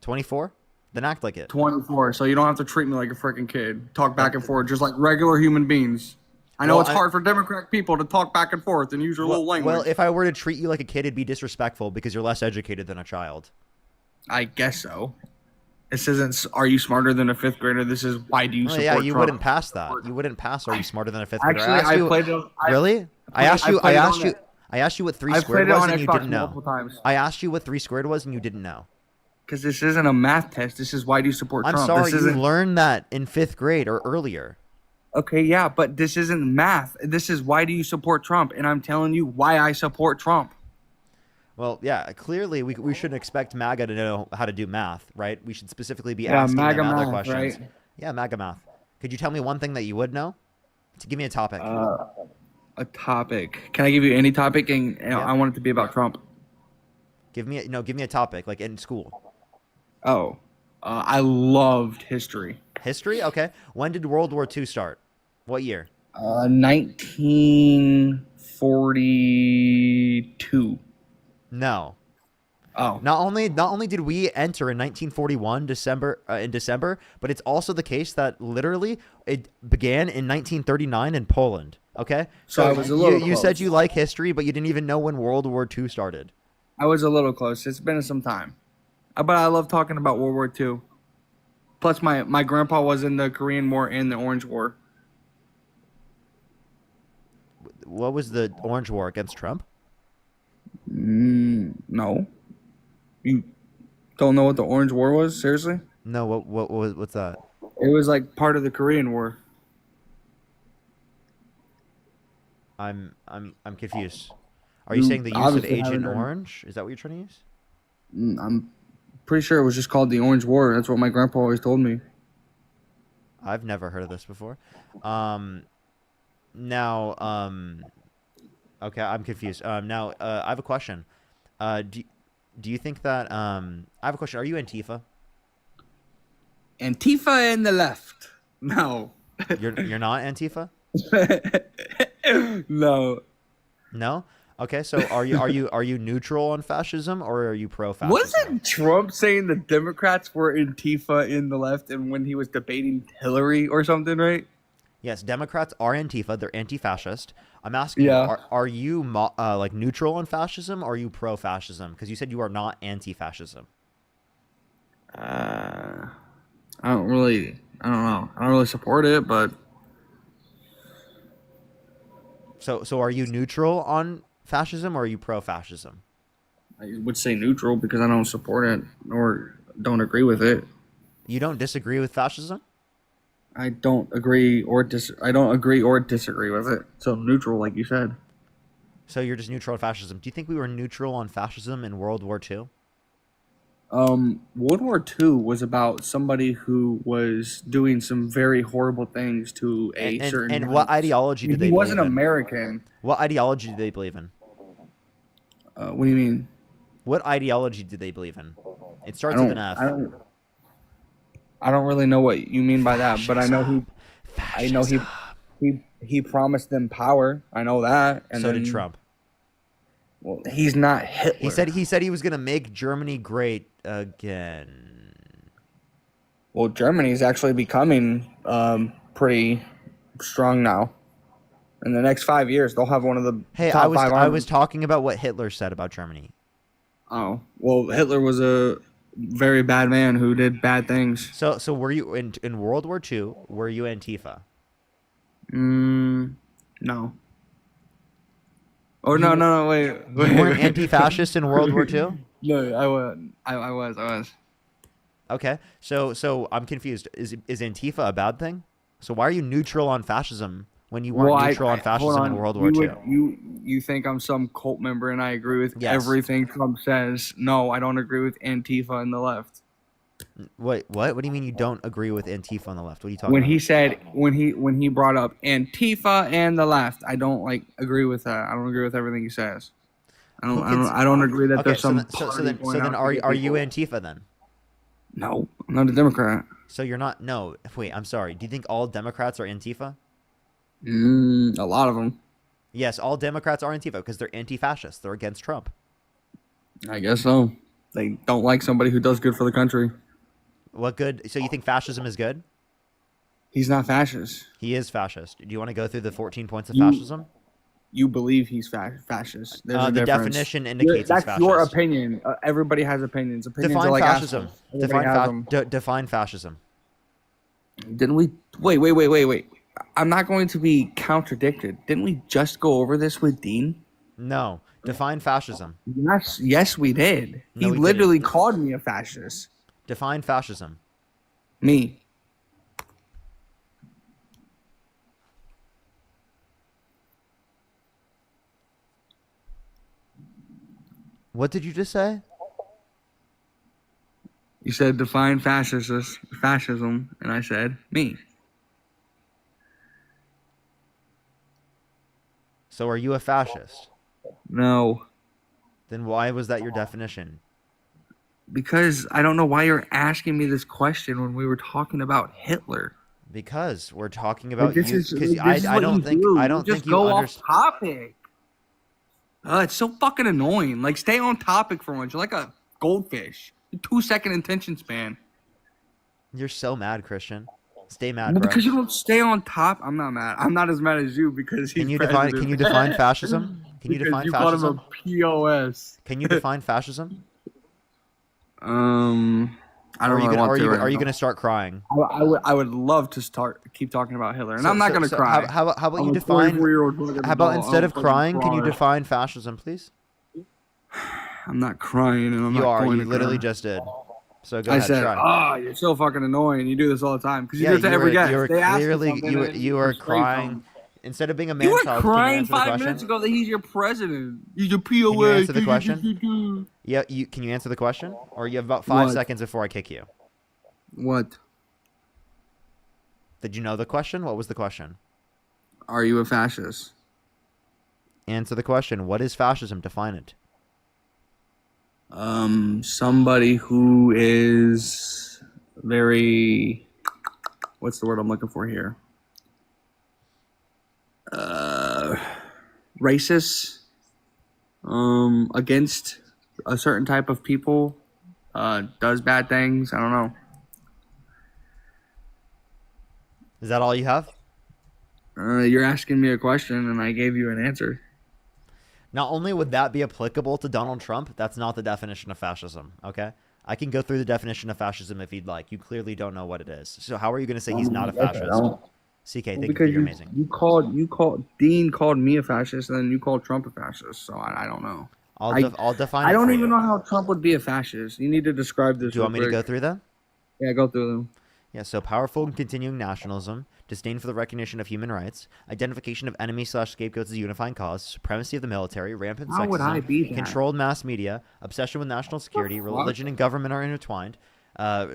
24. Then act like it. 24, so you don't have to treat me like a freaking kid. Talk back and forth, just like regular human beings. I know it's hard for Democrat people to talk back and forth and use your little language. Well, if I were to treat you like a kid, it'd be disrespectful because you're less educated than a child. I guess so. This isn't, are you smarter than a 5th grader? This is, why do you support Trump? Trump? Wouldn't pass that. You wouldn't pass, are you smarter than a 5th grader? Actually, I played it. Really? I asked you what 3 squared was and you didn't know. I asked you what 3 squared was and you didn't know. Because this isn't a math test. This is why do you support Trump? I'm sorry, you learned that in 5th grade or earlier. Okay, yeah, but this isn't math. This is why do you support Trump? And I'm telling you why I support Trump. Well, yeah, clearly we shouldn't expect MAGA to know how to do math, right? We should specifically be asking them other questions. Right? Yeah, MAGA math. Could you tell me one thing that you would know? Give me a topic. A topic. Can I give you any topic? And I want it to be about Trump. Give me a topic, like in school. Oh, I loved history. History? Okay. When did World War II start? What year? 1942. No. Oh. Not only did we enter in 1941 December, but it's also the case that literally it began in 1939 in Poland. Okay. So I was a little you said you like history, but you didn't even know when World War II started. I was a little close. It's been some time. But I love talking about World War II. Plus, my grandpa was in the Korean War and the Orange War. What was the Orange War against Trump? No. Don't know what the Orange War was? Seriously? No, what's that? It was like part of the Korean War. I'm confused. Are you saying the use of obviously Agent haven't done- Orange? Is that what you're trying to use? I'm pretty sure it was just called the Orange War. That's what my grandpa always told me. I've never heard of this before. Okay, I'm confused. Now, I have a question. Do you think that I have a question. Are you Antifa? Antifa and the left. No. You're not Antifa? No. No? Okay, so are you neutral on fascism or are you pro-fascism? Wasn't Trump saying the Democrats were Antifa in the left and when he was debating Hillary or something, right? Yes, Democrats are Antifa. They're anti-fascist. I'm asking Yeah. you, are you like neutral on fascism or are you pro-fascism? Because you said you are not anti-fascism. I don't know. I don't really support it, but So are you neutral on fascism or are you pro-fascism? I would say neutral because I don't support it or don't agree with it. You don't disagree with fascism? I don't agree or disagree with it. So neutral, like you said. So you're just neutral on fascism. Do you think we were neutral on fascism in World War II? World War II was about somebody who was doing some very horrible things to a certain. And what ideology did they He believe wasn't in? American. What ideology did they believe in? What do you mean? What ideology did they believe in? It starts with an F. I don't really know what you mean by that, but I know he promised them power. I know that. And So then, did Trump. Well, he's not Hitler. He said he was going to make Germany great again. Well, Germany's actually becoming pretty strong now. In the next 5 years, they'll have one of the Hey, top I 5 was armies. talking about what Hitler said about Germany. Oh, well, Hitler was a very bad man who did bad things. So were you in World War II? Were you Antifa? No. Oh no! Wait. You weren't anti-fascist in World War II? No, I was. Okay, so I'm confused. Is Antifa a bad thing? So why are you neutral on fascism when you weren't neutral on fascism in World War II? You think I'm some cult member and I agree with Yes. everything Trump says? No, I don't agree with Antifa and the left. Wait, what? What do you mean you don't agree with Antifa on the left? What are you talking When about? he said when he brought up Antifa and the left, I don't agree with that. I don't agree with everything he says. I don't agree that there's some. So then are you Antifa then? No, I'm not a Democrat. So you're not? No, wait. I'm sorry. Do you think all Democrats are Antifa? A lot of them. Yes, all Democrats are Antifa because they're anti-fascist. They're against Trump. I guess so. They don't like somebody who does good for the country. What good? So you think fascism is good? He's not fascist. He is fascist. Do you want to go through the 14 points of fascism? You believe he's fascist. There's a The difference. definition indicates he's that's fascist. your opinion. Everybody has opinions. Opinions Define are like fascism. assholes. Everybody has them. Define fascism. Didn't we? Wait. I'm not going to be contradicted. Didn't we just go over this with Dean? No. Define fascism. Yes, we did. No, he we literally didn't. called me a fascist. Define fascism. Me. What did you just say? You said define fascism, and I said me. So are you a fascist? No. Then why was that your definition? Because I don't know why you're asking me this question when we were talking about Hitler. Because we're talking about This you. is Because what I don't you think do. I don't just think you go off understand. topic. It's so fucking annoying. Like, stay on topic for once. You're like a goldfish. 2-second attention span. You're so mad, Christian. Stay mad, Well, bro. because you don't stay on top. I'm not mad. I'm not as mad as you because he's Can you president. define fascism? Can you Because define you fascism? called him a POS. Can you define fascism? I don't really want to. Are you gonna start crying? I would love to keep talking about Hitler, and I'm not gonna cry. How about I'm you a define? 44-year-old fucking How about adult. instead of I'm a crying, fucking can you fraud. define fascism, please? I'm not crying, and I'm You not are. going You to literally cry. just did. So go I ahead, said, try. "Ah, you're so fucking annoying. You do this to you every were, guest. you were, They ask you clearly something, you and you you are persuade crying. them. Instead of being a You man were child, can you crying answer the 5 question? minutes ago that he's your president. He's a POA. Can you answer the question? Yeah, can you answer the question? Or you have about 5 What? seconds before I kick you. What? Did you know the question? What was the question? Are you a fascist? Answer the question. What is fascism? Define it. Somebody who is very, what's the word I'm looking for here? Racist, against a certain type of people, does bad things. I don't know. Is that all you have? You're asking me a question and I gave you an answer. Not only would that be applicable to Donald Trump, that's not the definition of fascism, okay? I can go through the definition of fascism if you'd like. You clearly don't know what it is. So how are you going to say he's not a fascist? CK, thank you for your amazing. Dean called me a fascist, and then you called Trump a fascist. So I don't know. I'll define it I don't for even you. know how Trump would be a fascist. You need to describe this. Do you want me to go through them? Yeah, go through them. Yeah, so powerful and continuing nationalism, disdain for the recognition of human rights, identification of enemies/scapegoats as a unifying cause, supremacy of the military, rampant How would I be sexism, that? controlled mass media, obsession with national security, religion and government are intertwined,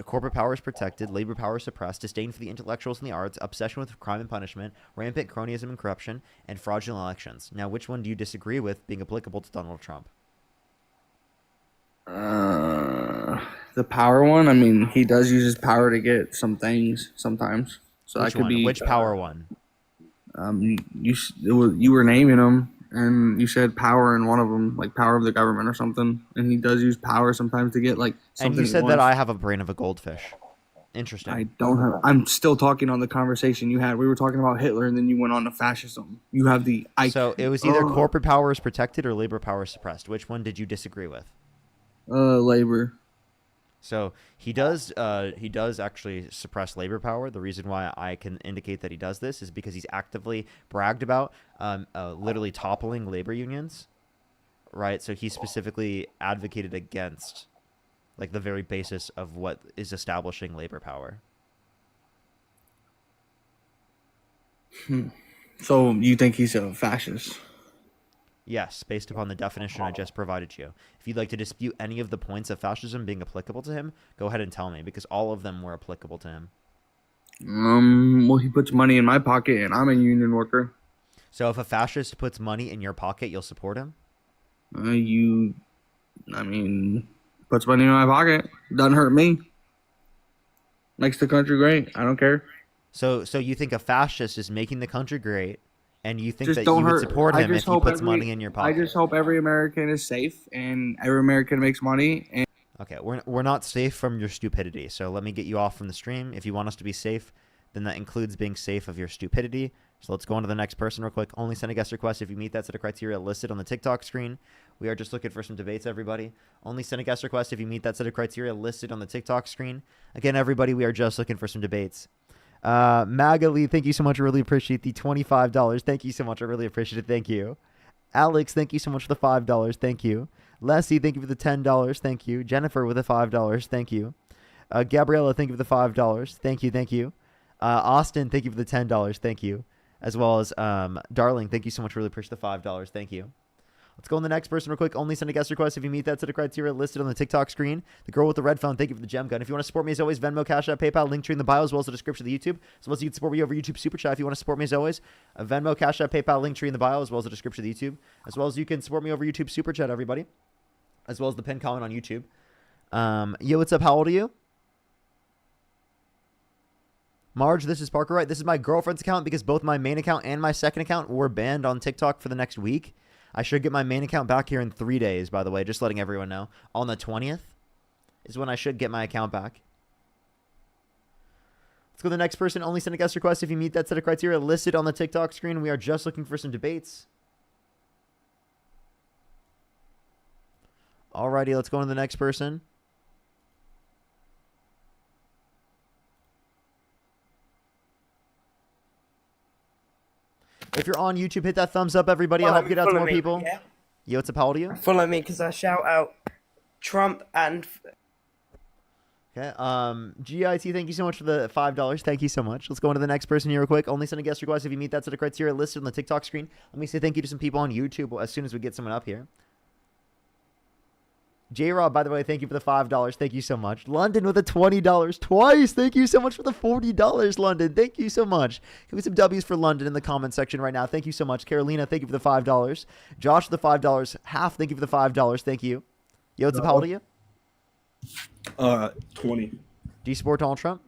corporate power is protected, labor power is suppressed, disdain for the intellectuals and the arts, obsession with crime and punishment, rampant cronyism and corruption, and fraudulent elections. Now, which one do you disagree with being applicable to Donald Trump? The power one. I mean, he does use his power to get some things sometimes. So Which that could one? be Which power one? You were naming them, and you said power in one of them, like power of the government or something. And he does use power sometimes to get like something. And you said that I have a brain of a goldfish. Interesting. I don't have. I'm still talking on the conversation you had. We were talking about Hitler, and then you went on to fascism. You have the. So it was either corporate power is protected or labor power is suppressed. Which one did you disagree with? Labor. So he does actually suppress labor power. The reason why I can indicate that he does this is because he's actively bragged about literally toppling labor unions, right? So he specifically advocated against like the very basis of what is establishing labor power. So you think he's a fascist? Yes, based upon the definition I just provided you. If you'd like to dispute any of the points of fascism being applicable to him, go ahead and tell me, because all of them were applicable to him. Well, he puts money in my pocket, and I'm a union worker. So if a fascist puts money in your pocket, you'll support him? Puts money in my pocket. Doesn't hurt me. Makes the country great. I don't care. So you think a fascist is making the country great, and you think Just that don't you would hurt. support I him just if he hope puts money in your pocket? I just hope every American is safe and every American makes money. And Okay, we're not safe from your stupidity, so let me get you off from the stream. If you want us to be safe, then that includes being safe of your stupidity. So let's go on to the next person real quick. Only send a guest request if you meet that set of criteria listed on the TikTok screen. We are just looking for some debates, everybody. Only send a guest request if you meet that set of criteria listed on the TikTok screen. Again, everybody, we are just looking for some debates. Magali, thank you so much. I really appreciate the $25. Thank you so much. I really appreciate it. Thank you. Alex, thank you so much for the $5. Thank you. Leslie, thank you for the $10. Thank you. Jennifer with the $5. Thank you. Gabriella, thank you for the $5. Thank you. Thank you. Austin, thank you for the $10. Thank you. As well as Darling, thank you so much. Really appreciate the $5. Thank you. Let's go on the next person real quick. Only send a guest request if you meet that set of criteria listed on the TikTok screen. The girl with the red phone, thank you for the gem gun. If you want to support me as always, Venmo, Cash App, PayPal, link tree in the bio, as well as the description of the YouTube. As well as you can support me over YouTube Super Chat if you want to support me as always. Venmo, Cash App, PayPal, link tree in the bio, as well as the description of the YouTube. As well as you can support me over YouTube Super Chat, everybody. As well as the pinned comment on YouTube. Yo, what's up? How old are you? Marge, this is Parker Wright. This is my girlfriend's account because both my main account and my second account were banned on TikTok for the next week. I should get my main account back here in 3 days, by the way, just letting everyone know. On the 20th is when I should get my account back. Let's go to the next person. Only send a guest request if you meet that set of criteria listed on the TikTok screen. We are just looking for some debates. Alrighty, let's go on to the next person. If you're on YouTube, hit that thumbs up, everybody. I hope we get out to more people. Yeah. Yo, what's up? How old are you? Follow me because I shout out Trump and Okay. GIT, thank you so much for the $5. Thank you so much. Let's go on to the next person here real quick. Only send a guest request if you meet that set of criteria listed on the TikTok screen. Let me say thank you to some people on YouTube as soon as we get someone up here. J-Rob, by the way, thank you for the $5. Thank you so much. London with the $20 twice. Thank you so much for the $40, London. Thank you so much. Give me some W's for London in the comment section right now. Thank you so much. Carolina, thank you for the $5. Josh, the $5. Half, thank you for the $5. Thank you. Yo, what's up? How old are you? 20. Do you support Donald Trump?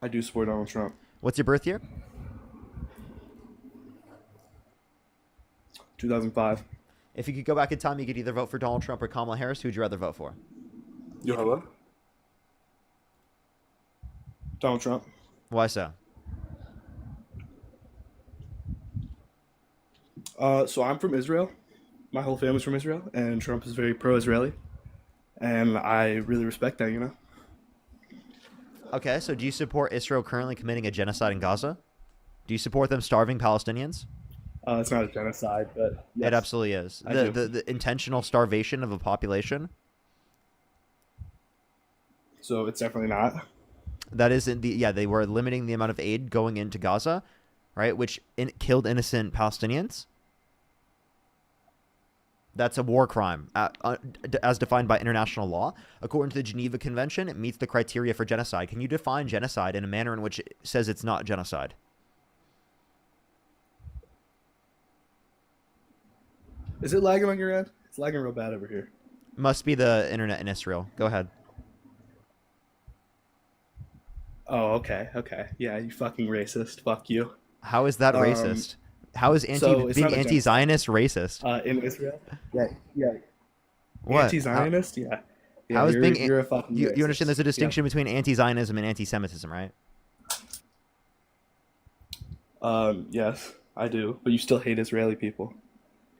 I do support Donald Trump. What's your birth year? 2005. If you could go back in time, you could either vote for Donald Trump or Kamala Harris. Who would you rather vote for? You hello? Donald Trump. Why so? So I'm from Israel. My whole family's from Israel, and Trump is very pro-Israeli. And I really respect that, you know? Okay, so do you support Israel currently committing a genocide in Gaza? Do you support them starving Palestinians? It's not a genocide, but yes, it absolutely is. The intentional starvation of a population. So it's definitely not. That isn't they were limiting the amount of aid going into Gaza, right? Which killed innocent Palestinians. That's a war crime as defined by international law. According to the Geneva Convention, it meets the criteria for genocide. Can you define genocide in a manner in which it says it's not genocide? Is it lagging on your end? It's lagging real bad over here. Must be the internet in Israel. Go ahead. Oh, okay. Yeah, you fucking racist. Fuck you. How is that racist? How is being anti-Zionist racist? In Israel? Yeah. What? Anti-Zionist? Yeah. How is you're a fucking you racist. understand there's a distinction between anti-Zionism and anti-Semitism, right? Yes, I do. But you still hate Israeli people.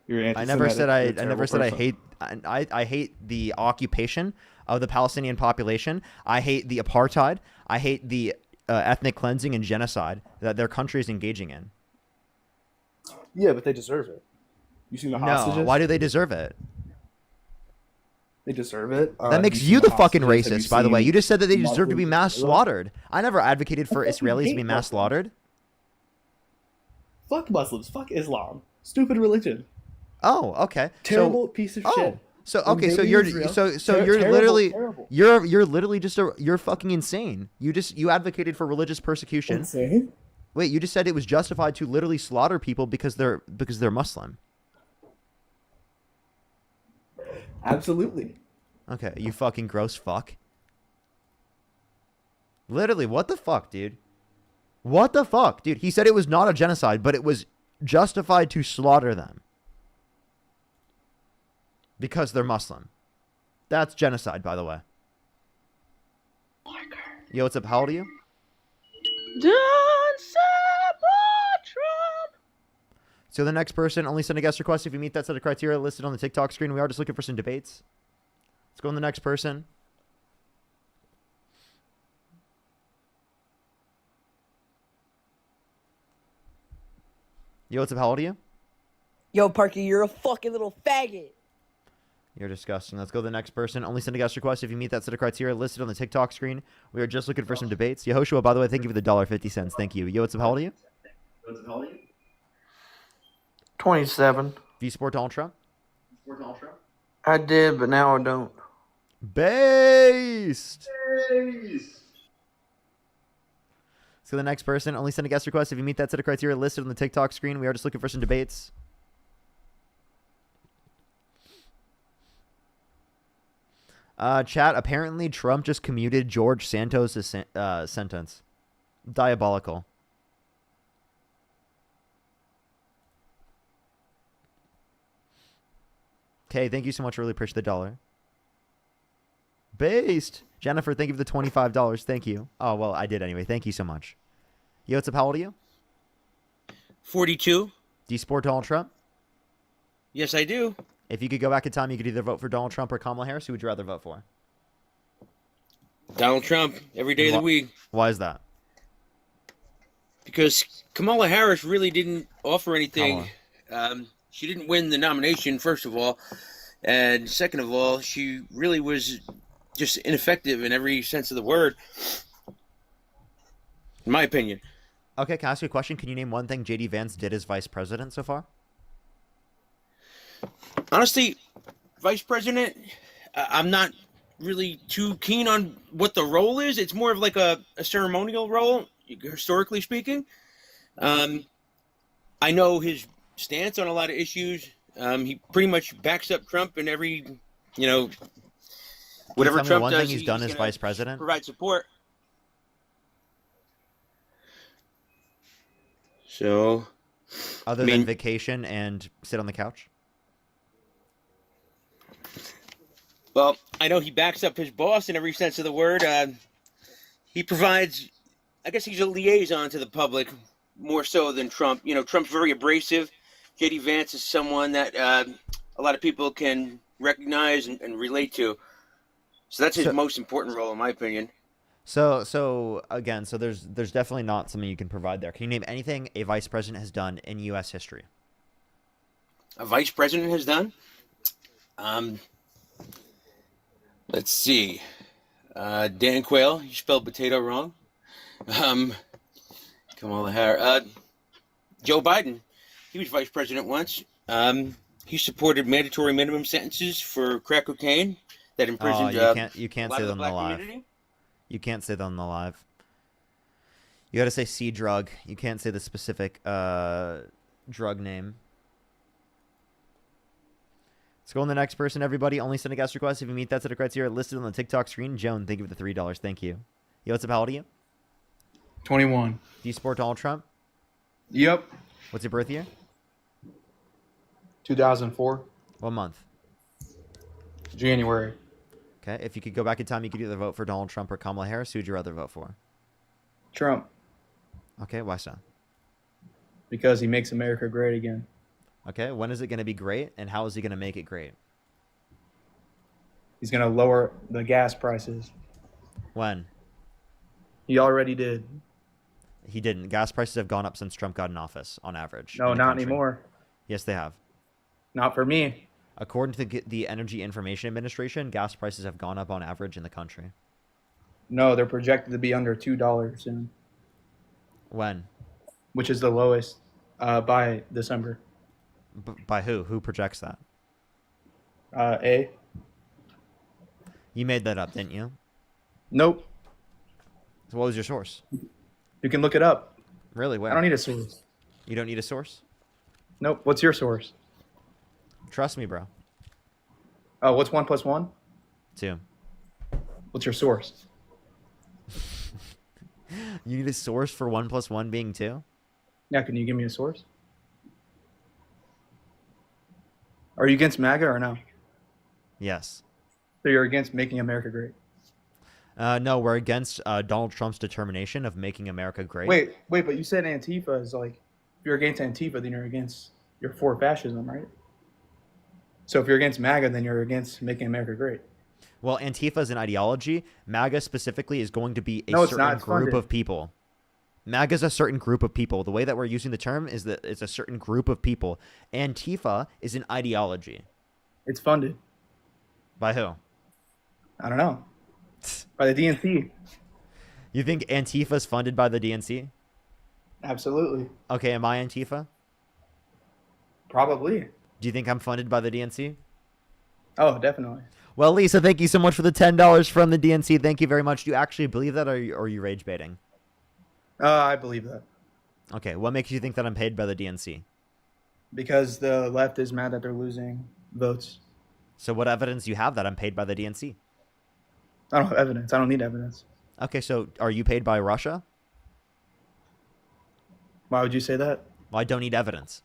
You're I never said I hate. I hate the occupation of the Palestinian population. I hate the apartheid. I hate the ethnic cleansing and genocide that their country is engaging in. Yeah, but they deserve it. You seen the hostages? No, why do they deserve it? They deserve it. That makes you the fucking racist, by the way. You just said that they deserve to be mass slaughtered. I never advocated for Israelis to be mass slaughtered. Fuck Muslims. Fuck Islam. Stupid religion. Oh, okay. Terrible piece of shit. So okay, so you're you're literally just you're fucking insane. You advocated for religious persecution. Insane? Wait, you just said it was justified to literally slaughter people because they're Muslim. Absolutely. Okay, you fucking gross fuck. Literally, what the fuck, dude? What the fuck, dude? He said it was not a genocide, but it was justified to slaughter them because they're Muslim. That's genocide, by the way. Yo, what's up? How old are you? Don't support Trump. So the next person, only send a guest request if you meet that set of criteria listed on the TikTok screen. We are just looking for some debates. Let's go on the next person. Yo, what's up? How old are you? Yo, Parky, you're a fucking little faggot. You're disgusting. Let's go to the next person. Only send a guest request if you meet that set of criteria listed on the TikTok screen. We are just looking for some debates. Yehoshua, by the way, thank you for the $1.50. Thank you. Yo, what's up? How old are you? 27. Do you support Donald Trump? I did, but now I don't. Based. So the next person, only send a guest request if you meet that set of criteria listed on the TikTok screen. We are just looking for some debates. Chat, apparently Trump just commuted George Santos' sentence. Diabolical. Okay, thank you so much. Really appreciate the dollar. Based. Jennifer, thank you for the $25. Thank you. Oh, well, I did anyway. Thank you so much. Yo, what's up? How old are you? 42. Do you support Donald Trump? Yes, I do. If you could go back in time, you could either vote for Donald Trump or Kamala Harris. Who would you rather vote for? Donald Trump, every day of the week. Why is that? Because Kamala Harris really didn't offer anything. She didn't win the nomination, first of all. And second of all, she really was just ineffective in every sense of the word, in my opinion. Okay, can I ask you a question? Can you name one thing JD Vance did as vice president so far? Honestly, vice president, I'm not really too keen on what the role is. It's more of like a ceremonial role, historically speaking. I know his stance on a lot of issues. He pretty much backs up Trump in every, whatever Can you tell me Trump one does. thing he's done as vice president? Provide support. So, Other than vacation and sit on the couch? Well, I know he backs up his boss in every sense of the word. He provides, I guess he's a liaison to the public more so than Trump. Trump's very abrasive. JD Vance is someone that a lot of people can recognize and relate to. So that's his most important role, in my opinion. So again, there's definitely not something you can provide there. Can you name anything a vice president has done in U.S. history? A vice president has done? Let's see. Dan Quayle, you spelled potato wrong. Kamala Harris. Joe Biden, he was vice president once. He supported mandatory minimum sentences for crack cocaine that imprisoned you can't a lot say of that the on the black live. community. You can't say that on the live. You got to say C drug. You can't say the specific drug name. Let's go on the next person, everybody. Only send a guest request if you meet that set of criteria listed on the TikTok screen. Joan, thank you for the $3. Thank you. Yo, what's up? How old are you? 21. Do you support Donald Trump? Yep. What's your birth year? 2004. What month? January. Okay. If you could go back in time, you could either vote for Donald Trump or Kamala Harris. Who would you rather vote for? Trump. Okay. Why so? Because he makes America great again. Okay. When is it going to be great, and how is he going to make it great? He's going to lower the gas prices. When? He already did. He didn't. Gas prices have gone up since Trump got in office, on average. No, in the not country. anymore. Yes, they have. Not for me. According to the Energy Information Administration, gas prices have gone up on average in the country. No, they're projected to be under $2 soon. When? Which is the lowest by December. By who? Who projects that? A. You made that up, didn't you? Nope. So what was your source? You can look it up. Really? Where? I don't need a source. You don't need a source? Nope. What's your source? Trust me, bro. Oh, what's 1 + 1? 2. What's your source? You need a source for 1 + 1 being 2? Yeah, can you give me a source? Are you against MAGA or no? Yes. So you're against making America great? No, we're against Donald Trump's determination of making America great. Wait, but you said Antifa is like, if you're against Antifa, then you're for fascism, right? So if you're against MAGA, then you're against making America great. Well, Antifa is an ideology. MAGA specifically is going to be a No, it's certain not. It's group funded. of people. MAGA is a certain group of people. The way that we're using the term is that it's a certain group of people. Antifa is an ideology. It's funded. By who? I don't know. By the DNC. You think Antifa is funded by the DNC? Absolutely. Okay, am I Antifa? Probably. Do you think I'm funded by the DNC? Oh, definitely. Well, Lisa, thank you so much for the $10 from the DNC. Thank you very much. Do you actually believe that, or are you rage baiting? I believe that. Okay, what makes you think that I'm paid by the DNC? Because the left is mad that they're losing votes. So what evidence do you have that I'm paid by the DNC? I don't have evidence. I don't need evidence. Okay, so are you paid by Russia? Why would you say that? Well, I don't need evidence.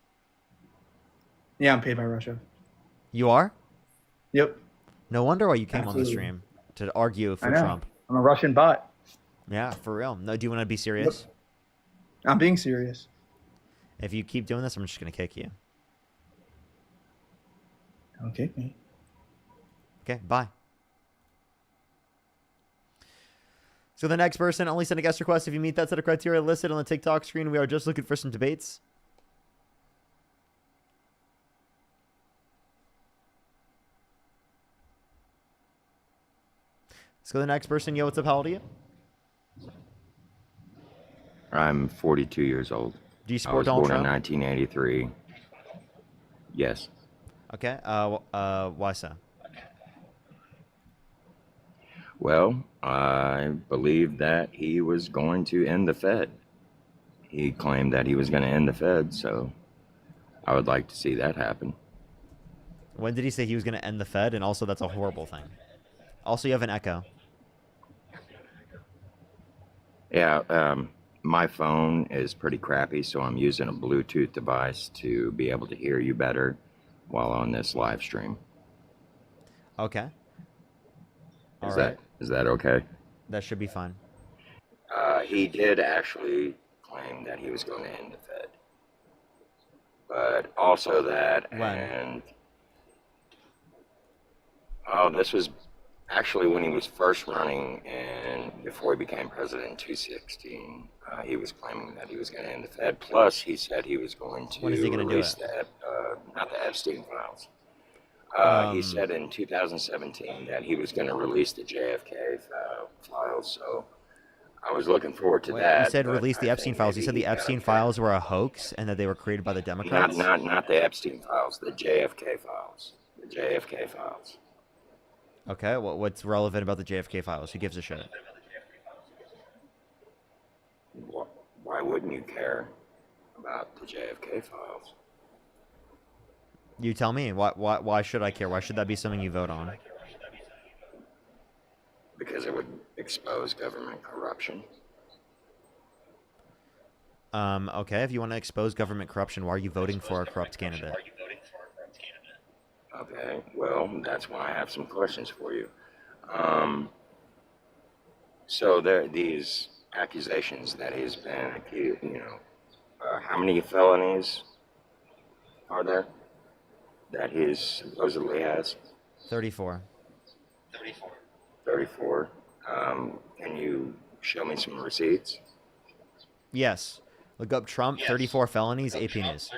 Yeah, I'm paid by Russia. You are? Yep. No wonder why you came on the Absolutely. stream to argue for I know. Trump. I'm a Russian bot. Yeah, for real. No, do you want to be serious? Yep. I'm being serious. If you keep doing this, I'm just going to kick you. Don't kick me. Okay, bye. So the next person, only send a guest request if you meet that set of criteria listed on the TikTok screen. We are just looking for some debates. Let's go to the next person. Yo, what's up? How old are you? I'm 42 years old. Do you I support was Donald born Trump? in 1983. Yes. Okay. Why so? Well, I believe that he was going to end the Fed. He claimed that he was going to end the Fed, so I would like to see that happen. When did he say he was going to end the Fed? And also, that's a horrible thing. Also, you have an echo. Yeah, my phone is pretty crappy, so I'm using a Bluetooth device to be able to hear you better while on this live stream. Okay. Is that okay? That should be fine. He did actually claim that he was going to end the Fed, but also that, and this was actually when he was first running and before he became president in 2016. He was claiming that he was going to end the Fed. Plus, he said he was going to When is he gonna do release it? not the Epstein files. He said in 2017 that he was going to release the JFK files. So I was looking forward to that. You said but release the I Epstein think files. You maybe said the he got Epstein upset. files were a hoax and that they were created by the Democrats? Not the Epstein files, the JFK files. The JFK files. Okay, what's relevant about the JFK files? Who gives a shit? Why wouldn't you care about the JFK files? You tell me. Why should I care? Why should that be something you vote on? Because it would expose government corruption. Okay, if you want to expose government corruption, why are you voting for a corrupt candidate? Okay, well, that's why I have some questions for you. So there are these accusations that he's been accused, how many felonies are there that he supposedly has? 34. 34. Can you show me some receipts? Yes. Look up Trump, 34 felonies, AP News.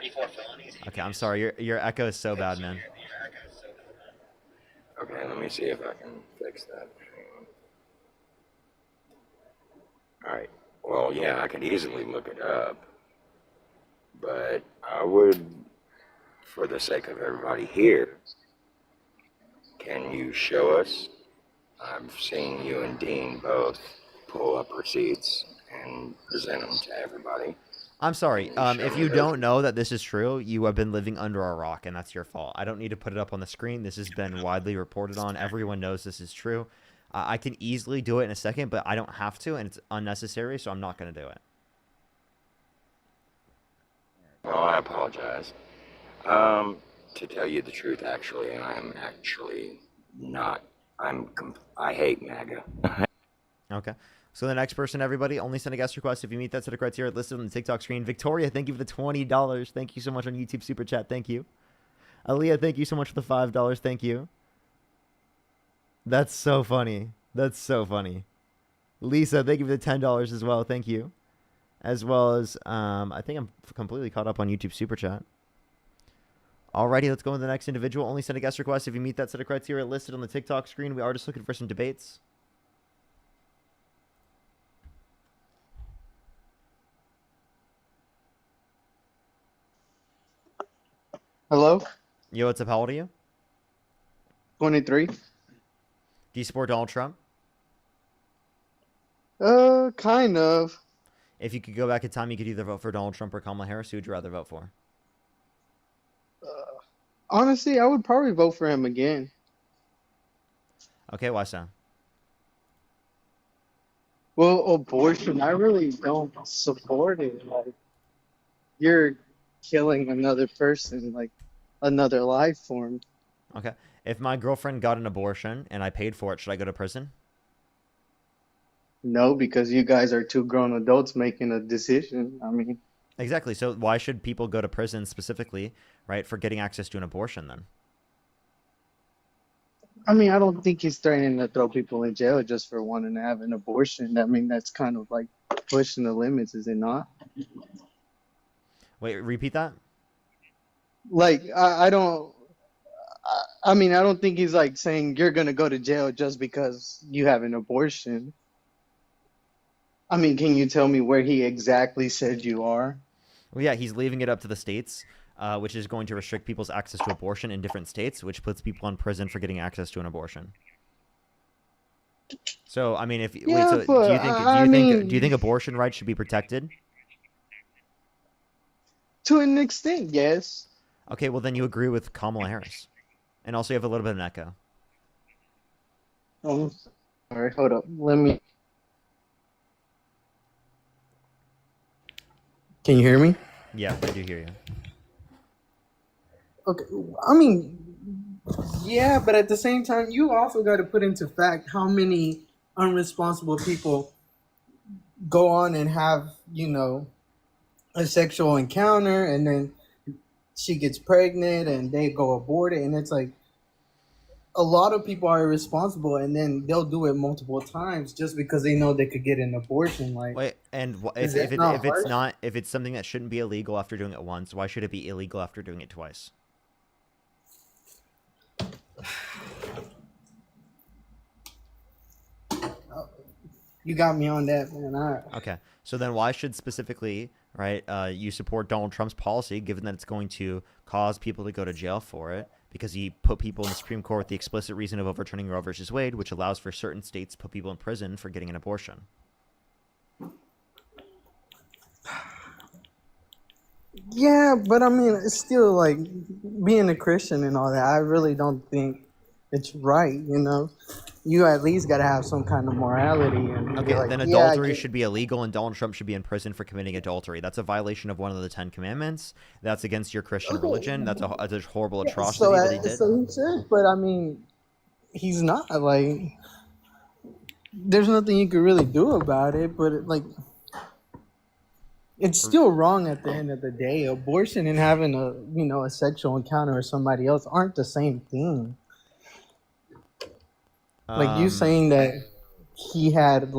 Okay, I'm sorry. Your echo is so bad, man. Okay, let me see if I can fix that. All right. Well, yeah, I could easily look it up, but I would, for the sake of everybody here, can you show us? I've seen you and Dean both pull up receipts and present them to everybody. I'm sorry. If you don't know that this is true, you have been living under a rock, and that's your fault. I don't need to put it up on the screen. This has been widely reported on. Everyone knows this is true. I can easily do it in a second, but I don't have to, and it's unnecessary, so I'm not going to do it. Well, I apologize. To tell you the truth, actually, I'm actually not. I hate MAGA. Okay. So the next person, everybody, only send a guest request if you meet that set of criteria listed on the TikTok screen. Victoria, thank you for the $20. Thank you so much on YouTube Super Chat. Thank you. Aaliyah, thank you so much for the $5. Thank you. That's so funny. That's so funny. Lisa, thank you for the $10 as well. Thank you. As well as, I think I'm completely caught up on YouTube Super Chat. Alrighty, let's go to the next individual. Only send a guest request if you meet that set of criteria listed on the TikTok screen. We are just looking for some debates. Hello? Yo, what's up? How old are you? 23. Do you support Donald Trump? Kind of. If you could go back in time, you could either vote for Donald Trump or Kamala Harris. Who would you rather vote for? Honestly, I would probably vote for him again. Okay, why so? Well, abortion, I really don't support it. Like, you're killing another person, like another life form. Okay. If my girlfriend got an abortion and I paid for it, should I go to prison? No, because you guys are two grown adults making a decision. I mean, Exactly. So why should people go to prison specifically, right, for getting access to an abortion then? I don't think he's threatening to throw people in jail just for wanting to have an abortion. I mean, that's kind of like pushing the limits, is it not? Wait, repeat that? Like, I don't. I mean, I don't think he's like saying you're gonna go to jail just because you have an abortion. I mean, can you tell me where he exactly said you are? Well, yeah, he's leaving it up to the states, which is going to restrict people's access to abortion in different states, which puts people in prison for getting access to an abortion. So, I mean, do you think abortion rights should be protected? To an extent, yes. Okay, well then you agree with Kamala Harris, and also you have a little bit of an echo. Oh, all right, hold up. Let me. Can you hear me? Yeah, I do hear you. Okay, I mean, yeah, but at the same time, you also got to put into fact how many unresponsible people go on and have, a sexual encounter, and then she gets pregnant and they go abort it, and it's like a lot of people are irresponsible, and then they'll do it multiple times just because they know they could get an abortion. Like, wait, and if it's something that shouldn't be illegal after doing it once, why should it be illegal after doing it twice? You got me on that, man. Okay, so then why should specifically, right, you support Donald Trump's policy, given that it's going to cause people to go to jail for it, because he put people in the Supreme Court with the explicit reason of overturning Roe versus Wade, which allows for certain states to put people in prison for getting an abortion? Yeah, but I mean, it's still like being a Christian and all that. I really don't think it's right. You at least got to have some kind of morality. And okay, like, then adultery should be illegal, and Donald Trump should be in prison for committing adultery. That's a violation of one of the 10 Commandments. That's against your Christian religion. That's a horrible atrocity that he did. So he said, but I mean, he's not like. There's nothing you could really do about it, but it's still wrong at the end of the day. Abortion and having a sexual encounter with somebody else aren't the same thing. Like you saying that he had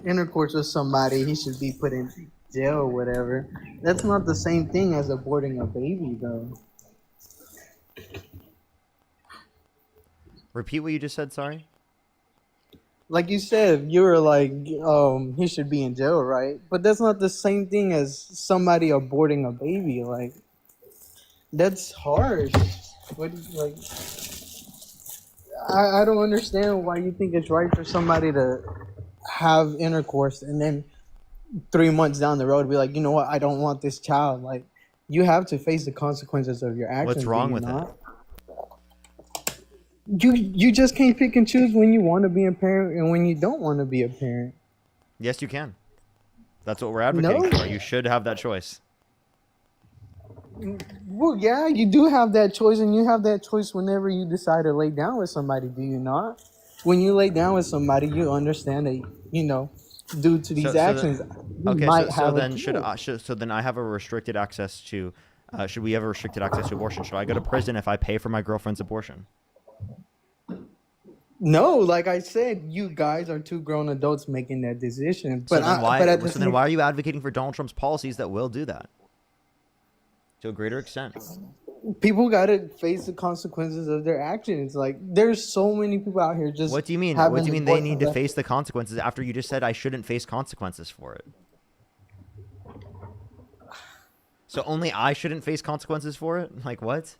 intercourse with somebody, he should be put in jail or whatever. That's not the same thing as aborting a baby, though. Repeat what you just said, sorry? Like you said, you were like, he should be in jail, right? But that's not the same thing as somebody aborting a baby. Like, that's harsh. I don't understand why you think it's right for somebody to have intercourse and then 3 months down the road be like, you know what, I don't want this child. Like, you have to face the consequences of your actions. What's wrong with it? You just can't pick and choose when you want to be a parent and when you don't want to be a parent. Yes, you can. That's what we're advocating for. You should have that choice. Well, yeah, you do have that choice, and you have that choice whenever you decide to lay down with somebody, do you not? When you lay down with somebody, you understand that, due to these actions, so then I have a restricted access to, should we have a restricted access to abortion? Should I go to prison if I pay for my girlfriend's abortion? No, like I said, you guys are two grown adults making that decision. But then why are you advocating for Donald Trump's policies that will do that? To a greater extent. People got to face the consequences of their actions. Like, there's so many people out here just. What do you mean? What do you mean they need to face the consequences after you just said I shouldn't face consequences for it? So only I shouldn't face consequences for it? Like what?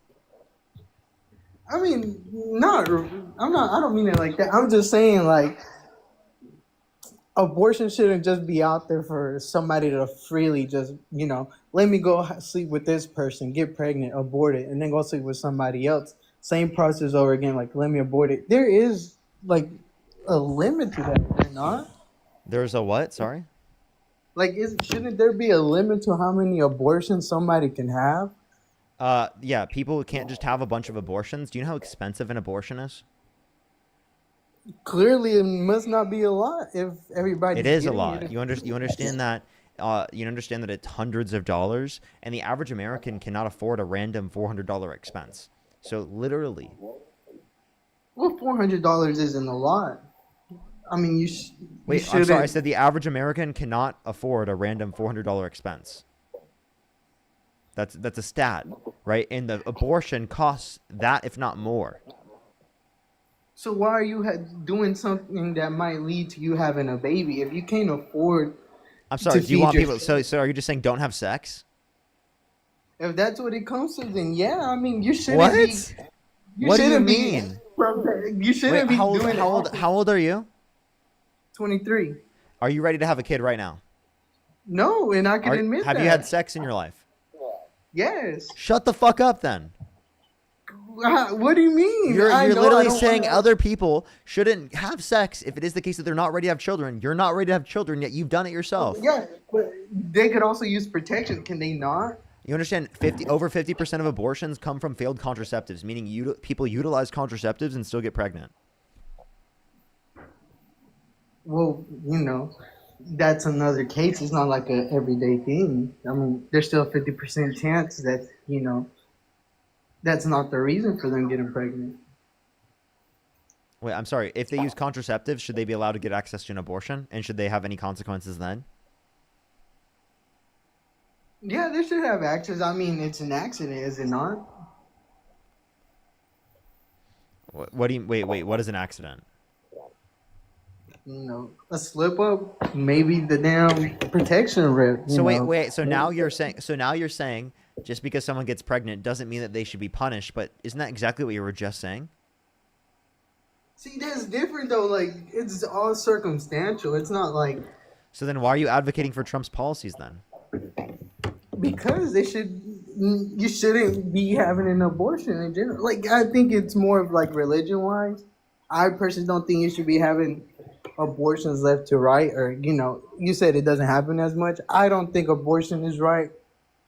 I mean, I don't mean it like that. I'm just saying, like, abortion shouldn't just be out there for somebody to freely just, let me go sleep with this person, get pregnant, abort it, and then go sleep with somebody else. Same process over again, like, let me abort it. There is, like, a limit to that, or not? There's a what? Sorry? Like, shouldn't there be a limit to how many abortions somebody can have? Yeah, people can't just have a bunch of abortions. Do you know how expensive an abortion is? Clearly, it must not be a lot if everybody. It is a lot. You understand that? You understand that it's hundreds of dollars, and the average American cannot afford a random $400 expense. So literally. Well, $400 isn't a lot. I mean, Wait, I'm sorry. I said the average American cannot afford a random $400 expense. That's a stat, right? And the abortion costs that, if not more. So why are you doing something that might lead to you having a baby if you can't afford? I'm sorry. to Do you feed want your people? So are you just saying don't have sex? If that's what it comes to, then yeah. I mean, you shouldn't What? be. What do you shouldn't be- mean? You shouldn't Wait, be doing how old are you? 23. Are you ready to have a kid right now? No, and I can admit have that. you had sex in your life? Yes. Shut the fuck up then. What do you mean? You're I know, I literally don't saying wanna- other people shouldn't have sex if it is the case that they're not ready to have children. You're not ready to have children, yet you've done it yourself. Yeah, but they could also use protection. Can they not? You understand? Over 50% of abortions come from failed contraceptives, meaning people utilize contraceptives and still get pregnant. Well, that's another case. It's not like a everyday thing. I mean, there's still a 50% chance that, that's not the reason for them getting pregnant. Wait, I'm sorry. If they use contraceptives, should they be allowed to get access to an abortion? And should they have any consequences then? Yeah, they should have access. I mean, it's an accident, is it not? What do you... Wait. What is an accident? A slip up, maybe the damn protection rip. So wait. So now you're saying just because someone gets pregnant doesn't mean that they should be punished. But isn't that exactly what you were just saying? See, that's different though. Like, it's all circumstantial. It's not like... So then why are you advocating for Trump's policies then? Because you shouldn't be having an abortion in general. Like, I think it's more of like religion-wise. I personally don't think you should be having abortions left to right, or you said it doesn't happen as much. I don't think abortion is right,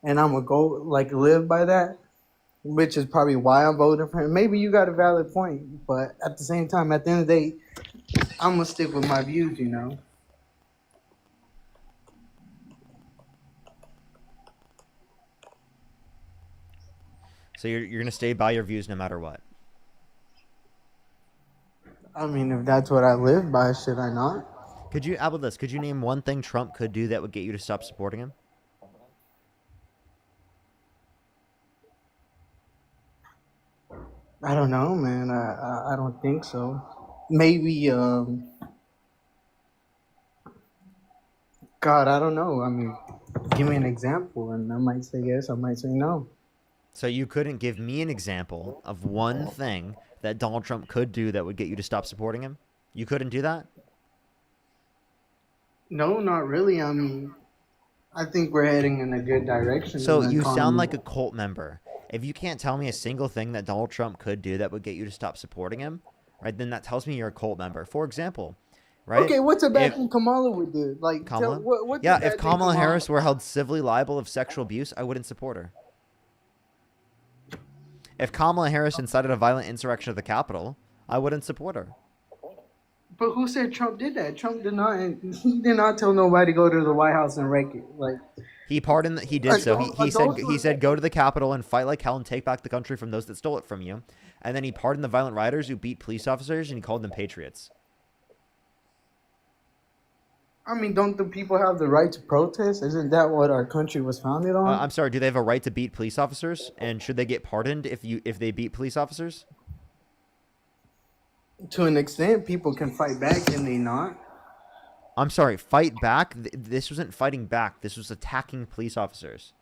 and I'm gonna go live by that, which is probably why I'm voting for him. Maybe you got a valid point, but at the same time, at the end of the day, I'm gonna stick with my views. So you're gonna stay by your views no matter what. I mean, if that's what I live by, should I not? Could you, how about this? Could you name one thing Trump could do that would get you to stop supporting him? I don't know, man. I don't think so. Maybe, God, I don't know. I mean, give me an example, and I might say yes, I might say no. So you couldn't give me an example of one thing that Donald Trump could do that would get you to stop supporting him? You couldn't do that? No, not really. I mean, I think we're heading in a good direction. So in the you sound economy. like a cult member. If you can't tell me a single thing that Donald Trump could do that would get you to stop supporting him, right, then that tells me you're a cult member. For example, right? Okay, what's a bad thing Kamala would do? Like, Kamala? what's Yeah, a bad if thing Kamala Harris were held civilly liable of sexual abuse, I wouldn't support her. If Kamala Harris incited a violent insurrection at the Capitol, I wouldn't support her. But who said Trump did that? Trump did not. He did not tell nobody to go to the White House and wreck it. Like, he pardoned. He did so. He said go to the Capitol and fight like hell and take back the country from those that stole it from you. And then he pardoned the violent rioters who beat police officers and he called them patriots. I mean, don't the people have the right to protest? Isn't that what our country was founded on? I'm sorry. Do they have a right to beat police officers? And should they get pardoned if they beat police officers? To an extent, people can fight back, can they not? I'm sorry. Fight back? This wasn't fighting back. This was attacking police officers.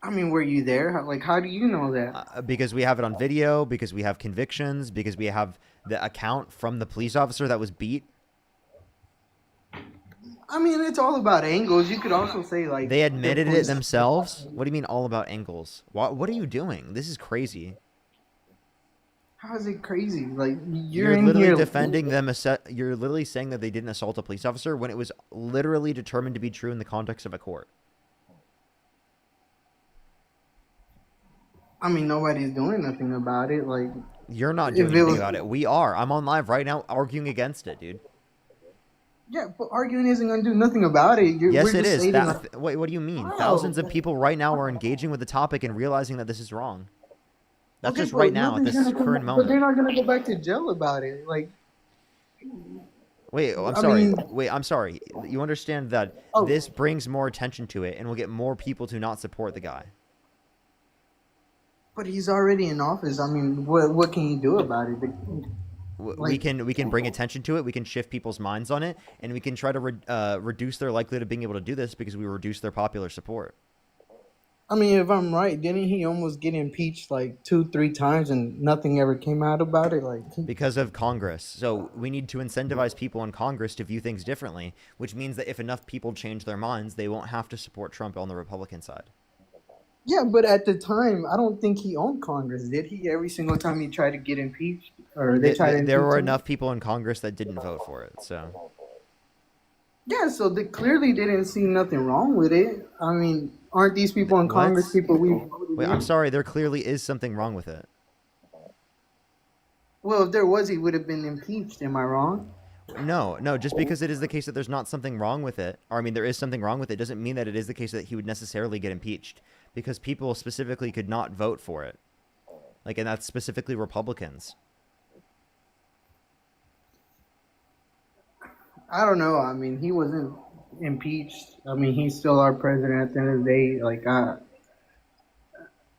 I mean, were you there? How do you know that? Because we have it on video. Because we have convictions. Because we have the account from the police officer that was beat. I mean, it's all about angles. You could also say like they admitted it themselves. What do you mean all about angles? What are you doing? This is crazy. How is it crazy? Like you're literally defending them. You're literally saying that they didn't assault a police officer when it was literally determined to be true in the context of a court. I mean, nobody's doing nothing about it. Like you're not doing anything about it. We are. I'm on live right now arguing against it, dude. Yeah, but arguing isn't going to do nothing about it. Yes, it is. Wait, what do you mean? Wow. Thousands of people right now are engaging with the topic and realizing that this is wrong. That's just right now at this current moment. But they're not going to go back to jail about it. Like, Wait, I'm I sorry. mean- Wait, I'm sorry. You understand that Oh. this brings more attention to it and will get more people to not support the guy. But he's already in office. I mean, what can you do about it? We can bring attention to it. We can shift people's minds on it, and we can try to reduce their likelihood of being able to do this because we reduce their popular support. I mean, if I'm right, didn't he almost get impeached like 2-3 times and nothing ever came out about it? Like Because of Congress. So we need to incentivize people in Congress to view things differently, which means that if enough people change their minds, they won't have to support Trump on the Republican side. yeah, but at the time, I don't think he owned Congress, did he? Every single time he tried to get impeached, or they tried to There impeach were him? enough people in Congress that didn't vote for it. So Yeah, so they clearly didn't see nothing wrong with it. I mean, aren't these people in Congress Let's- people we voted wait, in? I'm sorry. There clearly is something wrong with it. Well, if there was, he would have been impeached. Am I wrong? No, just because it is the case that there's not something wrong with it, or I mean, there is something wrong with it, doesn't mean that it is the case that he would necessarily get impeached, because people specifically could not vote for it. Like, and that's specifically Republicans. I don't know. I mean, he wasn't impeached. I mean, he's still our president at the end of the day. Like, I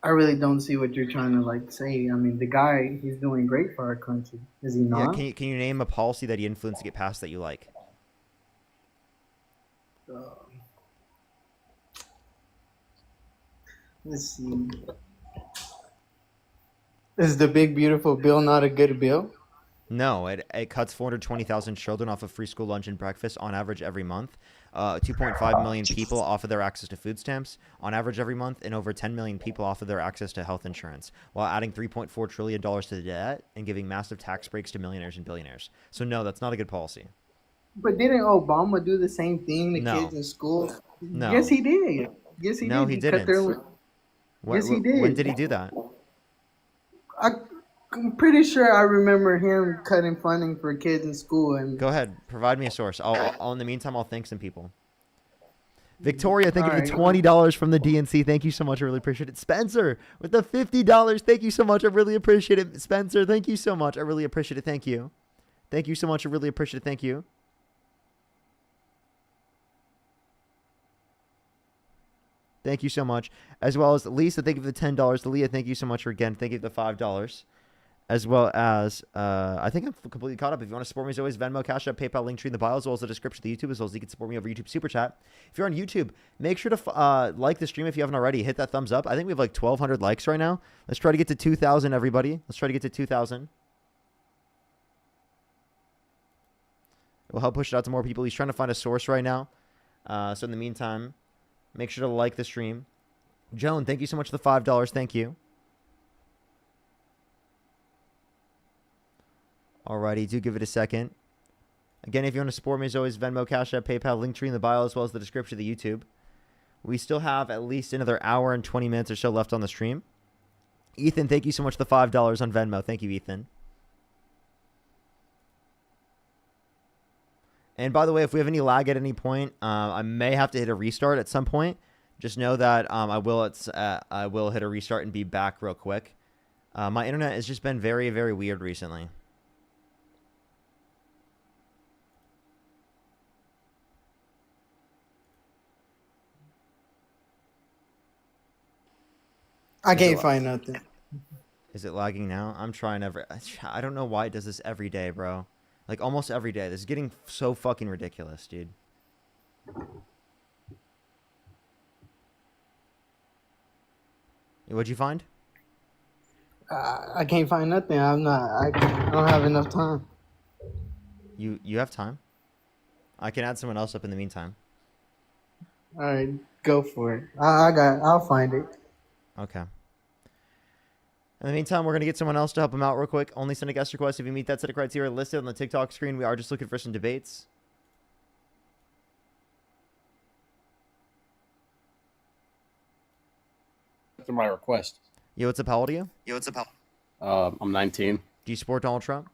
really don't see what you're trying to like say. I mean, the guy, he's doing great for our country. Is he Yeah, not? can you name a policy that he influenced to get passed that you like? Let's see. Is the big beautiful bill not a good bill? No, it cuts 420,000 children off of free school lunch and breakfast on average every month. 2.5 million people off of their access to food stamps on average every month, and over 10 million people off of their access to health insurance, while adding $3.4 trillion to the debt and giving massive tax breaks to millionaires and billionaires. So no, that's not a good policy. But didn't Obama do the same thing to No. kids in school? No. Yes, he did. Yes, he No, did. he cut didn't. their- Yes, he did. When did he do that? I'm pretty sure I remember him cutting funding for kids in school. And Go ahead, provide me a source. I'll in the meantime, I'll thank some people. Victoria, thank you for the $20 from the DNC. Thank you so much. I really appreciate it. Spencer with the $50. Thank you so much. I really appreciate it. Spencer, thank you so much. I really appreciate it. Thank you. Thank you so much. I really appreciate it. Thank you. Thank you so much. As well as Lisa, thank you for the $10. Leah, thank you so much for again. Thank you for the $5. As well as, I think I'm completely caught up. If you want to support me, as always, Venmo, Cash App, PayPal, Linktree in the bio, as well as the description of the YouTube, as well as you can support me over YouTube Super Chat. If you're on YouTube, make sure to like the stream if you haven't already. Hit that thumbs up. I think we have like 1,200 likes right now. Let's try to get to 2,000, everybody. Let's try to get to 2,000. It will help push it out to more people. He's trying to find a source right now. So in the meantime, make sure to like the stream. Joan, thank you so much for the $5. Thank you. Alrighty, do give it a second. Again, if you want to support me, as always, Venmo, Cash App, PayPal, Linktree in the bio, as well as the description of the YouTube. We still have at least another hour and 20 minutes or so left on the stream. Ethan, thank you so much for the $5 on Venmo. Thank you, Ethan. And by the way, if we have any lag at any point, I may have to hit a restart at some point. Just know that I will hit a restart and be back real quick. My internet has just been very, very weird recently. I can't find nothing. Is it lagging now? I'm trying I don't know why it does this every day, bro. Like almost every day. This is getting so fucking ridiculous, dude. What'd you find? I can't find nothing. I don't have enough time. You have time. I can add someone else up in the meantime. All right, go for it. I'll find it. Okay. In the meantime, we're going to get someone else to help him out real quick. Only send a guest request if you meet that set of criteria listed on the TikTok screen. We are just looking for some debates. After my request. Yo, what's up? How old are you? Yo, what's up? I'm 19. Do you support Donald Trump?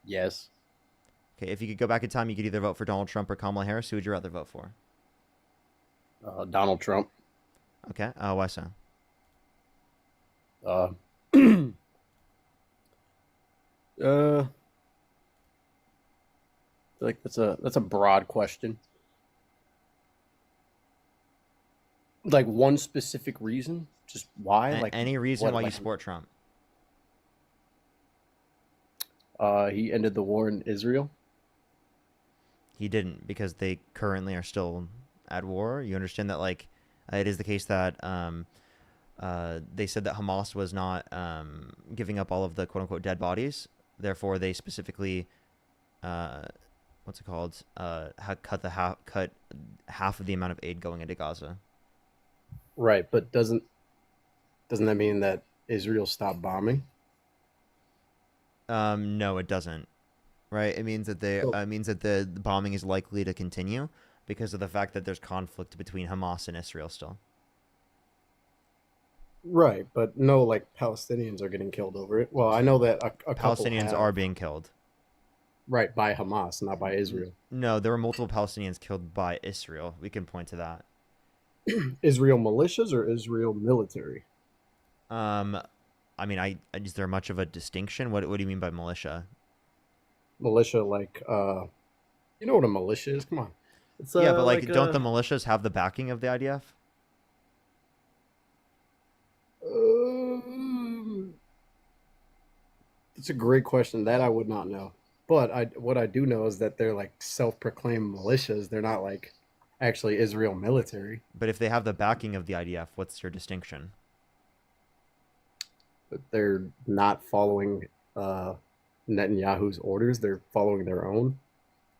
Yes. Okay, if you could go back in time, you could either vote for Donald Trump or Kamala Harris. Who would you rather vote for? Donald Trump. Okay, why so? Like that's a broad question. Like one specific reason, just why? Like Any reason what, why you like, support Trump? He ended the war in Israel. He didn't, because they currently are still at war. You understand that, like, it is the case that they said that Hamas was not giving up all of the quote unquote dead bodies. Therefore, they specifically, what's it called? Cut half of the amount of aid going into Gaza. Right, but doesn't that mean that Israel stopped bombing? No, it doesn't. Right? It means that the bombing is likely to continue because of the fact that there's conflict between Hamas and Israel still. Right, but no, like Palestinians are getting killed over it. Well, I know that a couple Palestinians are being killed. Right, by Hamas, not by Israel. No, there were multiple Palestinians killed by Israel. We can point to that. Israel militias or Israel military? I mean, is there much of a distinction? What do you mean by militia? Militia, like, you know what a militia is? Come on. It's, yeah, but like don't the militias have the backing of the IDF? It's a great question. That I would not know. But what I do know is that they're like self-proclaimed militias. They're not like actually Israel military. But if they have the backing of the IDF, what's your distinction? But they're not following Netanyahu's orders. They're following their own.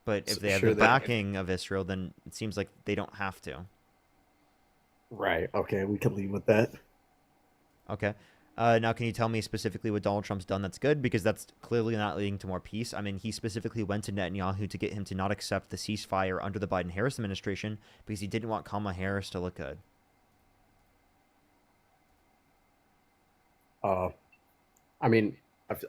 But if they have the backing of Israel, then it seems like they don't have to. Right. Okay, we can leave with that. Okay. Now, can you tell me specifically what Donald Trump's done that's good? Because that's clearly not leading to more peace. I mean, he specifically went to Netanyahu to get him to not accept the ceasefire under the Biden-Harris administration because he didn't want Kamala Harris to look good. I mean,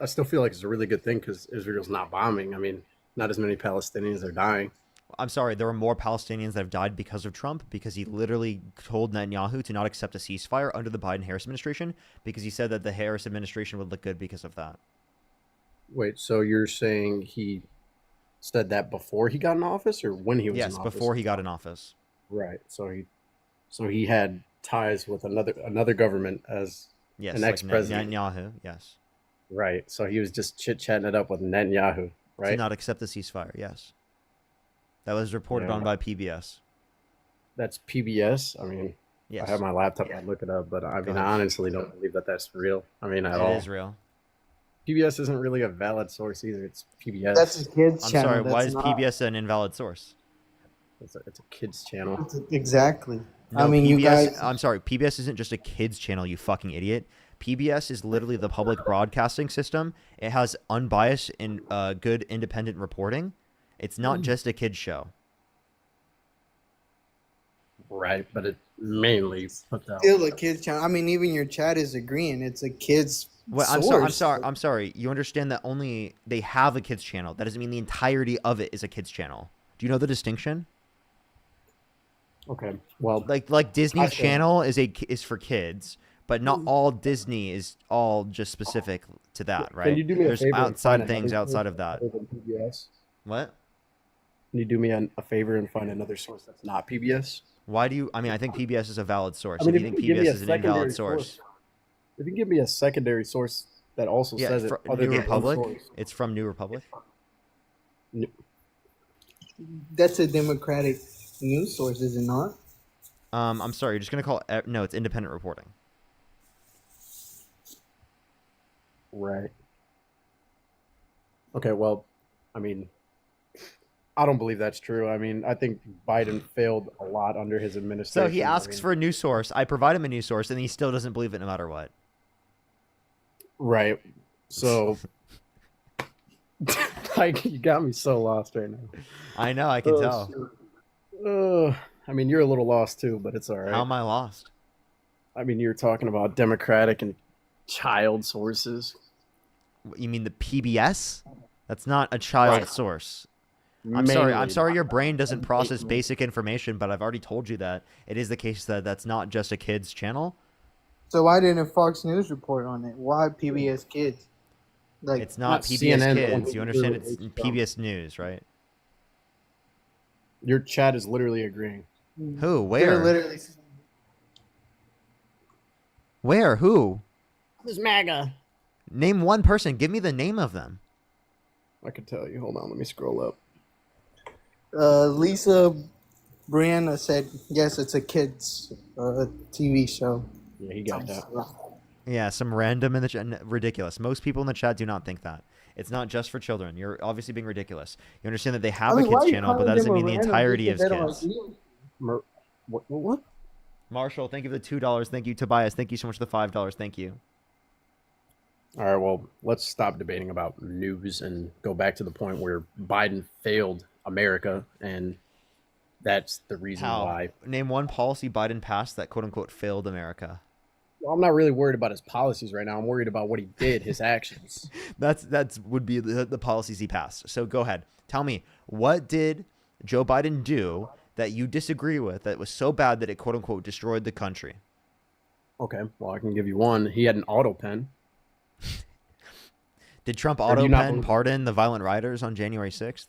I still feel like it's a really good thing because Israel's not bombing. I mean, not as many Palestinians are dying. I'm sorry, there are more Palestinians that have died because of Trump, because he literally told Netanyahu to not accept a ceasefire under the Biden-Harris administration because he said that the Harris administration would look good because of that. Wait, so you're saying he said that before he got in office or when he was in office? Yes, before he got in office. Right. So he had ties with another government as an ex-president. Netanyahu, yes. Right. So he was just chit-chatting it up with Netanyahu, right? To not accept the ceasefire, yes. That was reported on by PBS. That's PBS? I mean, yes. I have my laptop, I'd look it up, but I mean, I honestly don't believe that that's real. I mean, at all. It is real. PBS isn't really a valid source either. It's PBS. That's a kids I'm channel. sorry, why is That's PBS an invalid source? It's a kids channel. Exactly. No, I mean, PBS, you guys. I'm sorry, PBS isn't just a kids channel, you fucking idiot. PBS is literally the public broadcasting system. It has unbiased and good independent reporting. It's not just a kids show. Right, but it mainly puts out. Still a kids channel. I mean, even your chat is agreeing. It's a kids. Well, source. I'm sorry. You understand that only they have a kids channel. That doesn't mean the entirety of it is a kids channel. Do you know the distinction? Okay. Well, like Disney's channel is for kids, but not all Disney is all just specific to that, right? Can you do me There's a favor and outside find things another outside of that. other than PBS? What? Can you do me a favor and find another source that's not PBS? Why do you? I mean, I think PBS is a valid source. I mean, if you think give me PBS a is an invalid secondary source, if you give me a secondary source that also says it, other New than Republic. one source. It's from New Republic. That's a Democratic news source, is it not? I'm sorry. You're just gonna call it? No, it's independent reporting. Right. Okay, well, I mean, I don't believe that's true. I mean, I think Biden failed a lot under his administration. So he asks for a news source. I provide him a news source, and he still doesn't believe it no matter what. Right. So, like, you got me so lost right now. I know. I can tell. I mean, you're a little lost too, but it's all right. How am I lost? I mean, you're talking about Democratic and child sources. You mean the PBS? That's not a child source. I'm sorry your brain doesn't process basic information, but I've already told you that it is the case that that's not just a kids channel. So why didn't Fox News report on it? Why PBS Kids? Like It's not PBS CNN Kids. You understand? It's PBS News, right? Your chat is literally agreeing. Who? They're Where? literally. Where? Who? Who's MAGA? Name one person. Give me the name of them. I can tell you. Hold on, let me scroll up. Lisa Brianna said, yes, it's a kids TV show. Yeah, he got that. Yeah, some random in the chat. Ridiculous. Most people in the chat do not think that. It's not just for children. You're obviously being ridiculous. You understand that they have a kids channel, but that doesn't mean the entirety is kids. What? Marshall, thank you for the $2. Thank you. Tobias, thank you so much for the $5. Thank you. All right, well, let's stop debating about news and go back to the point where Biden failed America, and that's the reason why. Name one policy Biden passed that quote-unquote failed America. Well, I'm not really worried about his policies right now. I'm worried about what he did, his actions. That's would be the policies he passed. So go ahead. Tell me, what did Joe Biden do that you disagree with that was so bad that it quote-unquote destroyed the country? Okay, well, I can give you one. He had an auto pen. Did Trump Or do auto you not pen believe- pardon the violent rioters on January 6th?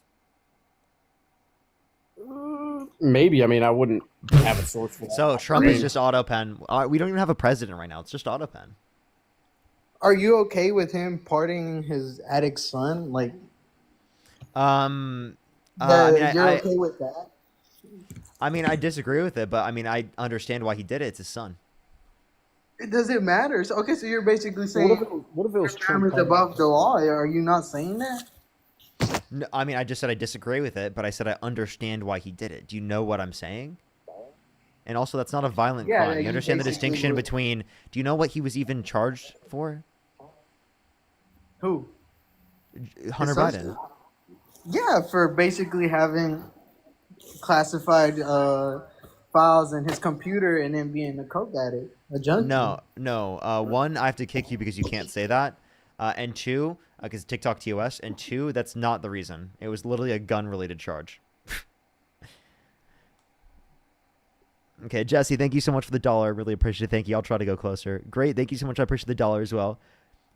Maybe. I mean, I wouldn't have a source for that. So Trump I mean, is just auto pen. We don't even have a president right now. It's just auto pen. Are you okay with him partying his addict son? Like, I mean, you're okay with that? I mean, I disagree with it, but I mean, I understand why he did it. It's his son. It doesn't matter. So, okay, so you're basically saying what if it was Trump is above the law. Are you not saying that? No, I mean, I just said I disagree with it, but I said I understand why he did it. Do you know what I'm saying? And also, that's not a violent Yeah, crime. he You understand the basically distinction would- between... Do you know what he was even charged for? Who? Hunter His son's- Biden. Yeah, for basically having classified files in his computer and then being a coke addict, a junkie. No. One, I have to kick you because you can't say that. And two, because TikTok TOS. And two, that's not the reason. It was literally a gun-related charge. Okay, Jesse, thank you so much for the $1. Really appreciate it. Thank you. I'll try to go closer. Great. Thank you so much. I appreciate the $1 as well.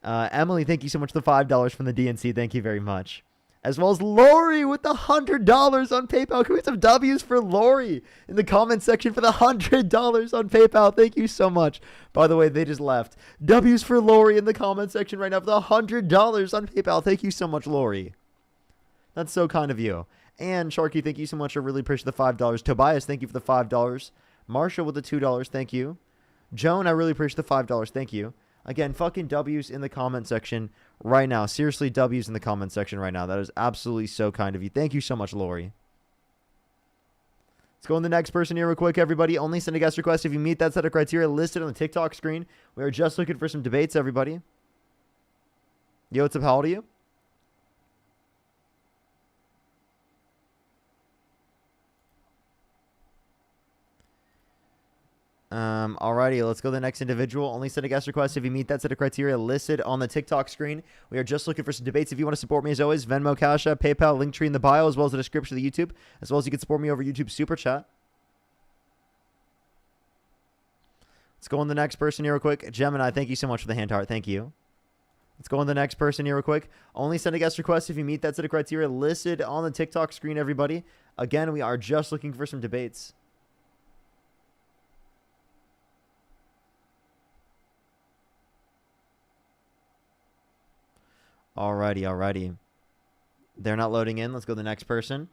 Emily, thank you so much for the $5 from the DNC. Thank you very much. As well as Lori with the $100 on PayPal. Can we have some W's for Lori in the comment section for the $100 on PayPal? Thank you so much. By the way, they just left. W's for Lori in the comment section right now for the $100 on PayPal. Thank you so much, Lori. That's so kind of you. And Sharky, thank you so much. I really appreciate the $5. Tobias, thank you for the $5. Marshall with the $2. Thank you. Joan, I really appreciate the $5. Thank you. Again, fucking W's in the comment section right now. Seriously, W's in the comment section right now. That is absolutely so kind of you. Thank you so much, Lori. Let's go on the next person here real quick, everybody. Only send a guest request if you meet that set of criteria listed on the TikTok screen. We are just looking for some debates, everybody. Yo, what's up? How old are you? Alrighty, let's go to the next individual. Only send a guest request if you meet that set of criteria listed on the TikTok screen. We are just looking for some debates. If you want to support me, as always, Venmo, Cash App, PayPal, Linktree in the bio, as well as the description of the YouTube, as well as you can support me over YouTube Super Chat. Let's go on the next person here real quick. Gemini, thank you so much for the hand heart. Thank you. Let's go on the next person here real quick. Only send a guest request if you meet that set of criteria listed on the TikTok screen, everybody. Again, we are just looking for some debates. Alrighty. They're not loading in. Let's go to the next person.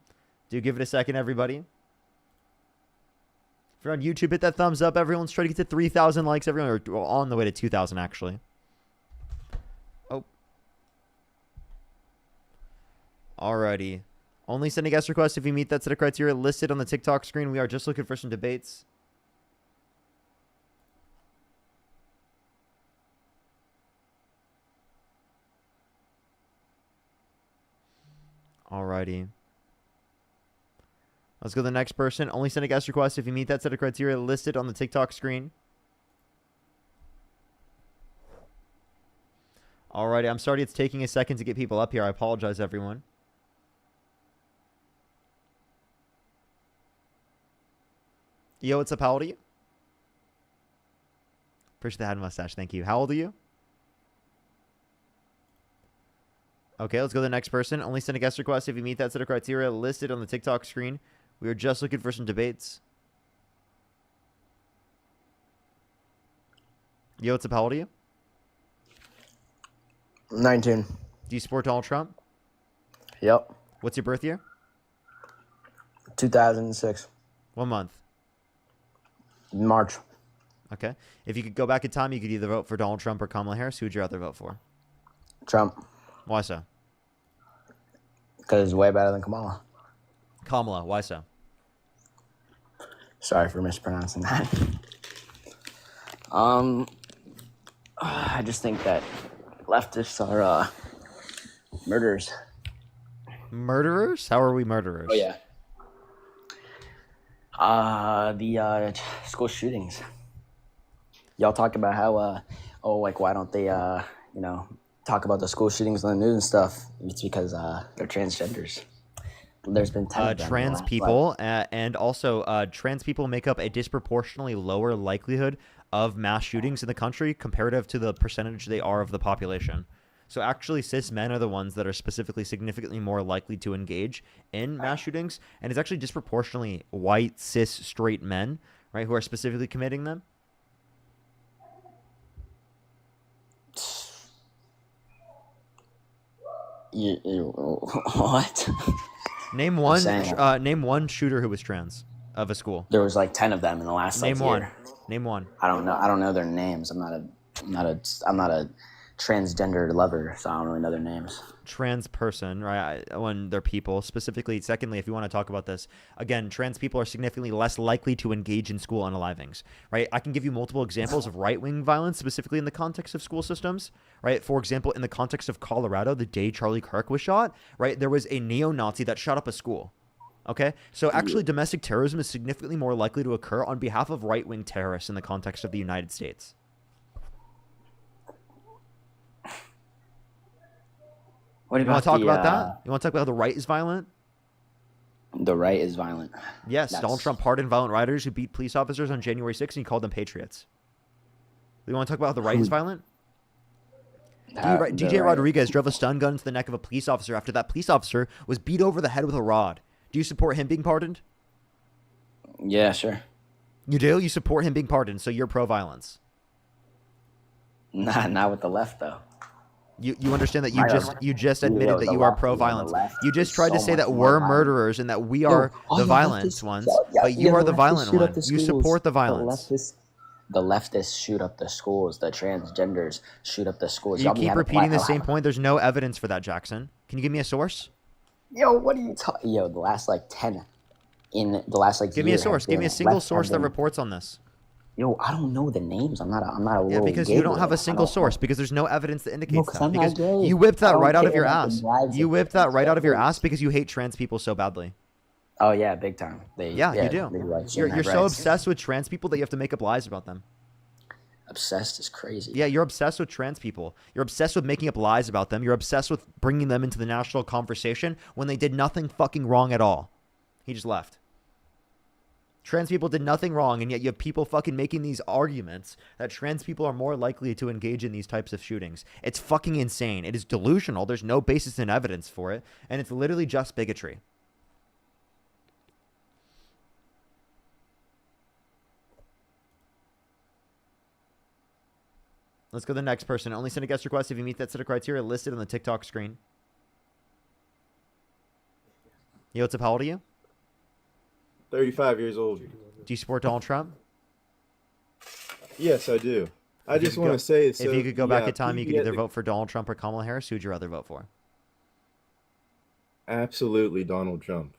Do give it a second, everybody. If you're on YouTube, hit that thumbs up. Everyone's trying to get to 3,000 likes. Everyone are on the way to 2,000, actually. Oh. Alrighty. Only send a guest request if you meet that set of criteria listed on the TikTok screen. We are just looking for some debates. Alrighty. Let's go to the next person. Only send a guest request if you meet that set of criteria listed on the TikTok screen. Alrighty, I'm sorry it's taking a second to get people up here. I apologize, everyone. Yo, what's up? How old are you? Appreciate the hat and mustache. Thank you. How old are you? Okay, let's go to the next person. Only send a guest request if you meet that set of criteria listed on the TikTok screen. We were just looking for some debates. Yo, what's up? How old are you? 19. Do you support Donald Trump? Yep. What's your birth year? 2006. What month? March. Okay. If you could go back in time, you could either vote for Donald Trump or Kamala Harris. Who would you rather vote for? Trump. Why so? Because it's way better than Kamala. Kamala. Why so? Sorry for mispronouncing that. I just think that leftists are murderers. Murderers? How are we murderers? Oh yeah. The school shootings. Y'all talk about how why don't they talk about the school shootings on the news and stuff? It's because they're transgenders. There's been 10 of them trans people, and also trans people make up a disproportionately lower likelihood of mass shootings in the country comparative to the percentage they are of the population. So actually, cis men are the ones that are specifically significantly more likely to engage in mass shootings, and it's actually disproportionately white, cis, straight men, right, who are specifically committing them. What? Name one shooter who was trans of a school. There was like 10 of them in the last Name year. one. Name one. I don't know their names. I'm not a transgender lover, so I don't really know their names. Trans person, right? When they're people, specifically. Secondly, if you want to talk about this, again, trans people are significantly less likely to engage in school unalivings, right? I can give you multiple examples of right-wing violence, specifically in the context of school systems, right? For example, in the context of Colorado, the day Charlie Kirk was shot, right? There was a neo-Nazi that shot up a school. Okay, so actually domestic terrorism is significantly more likely to occur on behalf of right-wing terrorists in the context of the United States. What You want to talk about that? You want to talk about how the right is violent? The right is violent. Yes, Donald Trump pardoned violent rioters who beat police officers on January 6th, and he called them patriots. You want to talk about how the right is violent? DJ Rodriguez drove a stun gun into the neck of a police officer after that police officer was beat over the head with a rod. Do you support him being pardoned? Yeah, sure. You do? You support him being pardoned, so you're pro-violence. Not with the left, though. You understand that you just admitted that you are pro-violence. You just tried to say that we're murderers and that we are the violent ones, but you are the violent one. You support the violence. The leftists shoot up the schools. The transgenders shoot up the schools. You keep repeating the same point. There's no evidence for that, Jackson. Can you give me a source? Yo, what are you talking? Yo, the last 10 in the last Give me a source. Give me a single source that reports on this. Yo, I don't know the names. I'm not a Yeah, because you don't have a single source, because there's no evidence that indicates that. Because gay. you whipped that I right don't out of care your about the ass. lives You of whipped that right out of your transgenders. ass because you hate trans people so badly. Oh yeah, big time. Yeah, you do. You're so obsessed with trans people that you have to make up lies about them. Obsessed is crazy. Yeah, you're obsessed with trans people. You're obsessed with making up lies about them. You're obsessed with bringing them into the national conversation when they did nothing fucking wrong at all. He just left. Trans people did nothing wrong, and yet you have people fucking making these arguments that trans people are more likely to engage in these types of shootings. It's fucking insane. It is delusional. There's no basis in evidence for it, and it's literally just bigotry. Let's go to the next person. Only send a guest request if you meet that set of criteria listed on the TikTok screen. Yo, what's up? How old are you? 35 years old. Do you support Donald Trump? Yes, I do. I just want to say... If you could go back in time, you could either vote for Donald Trump or Kamala Harris. Who would you rather vote for? Absolutely Donald Trump.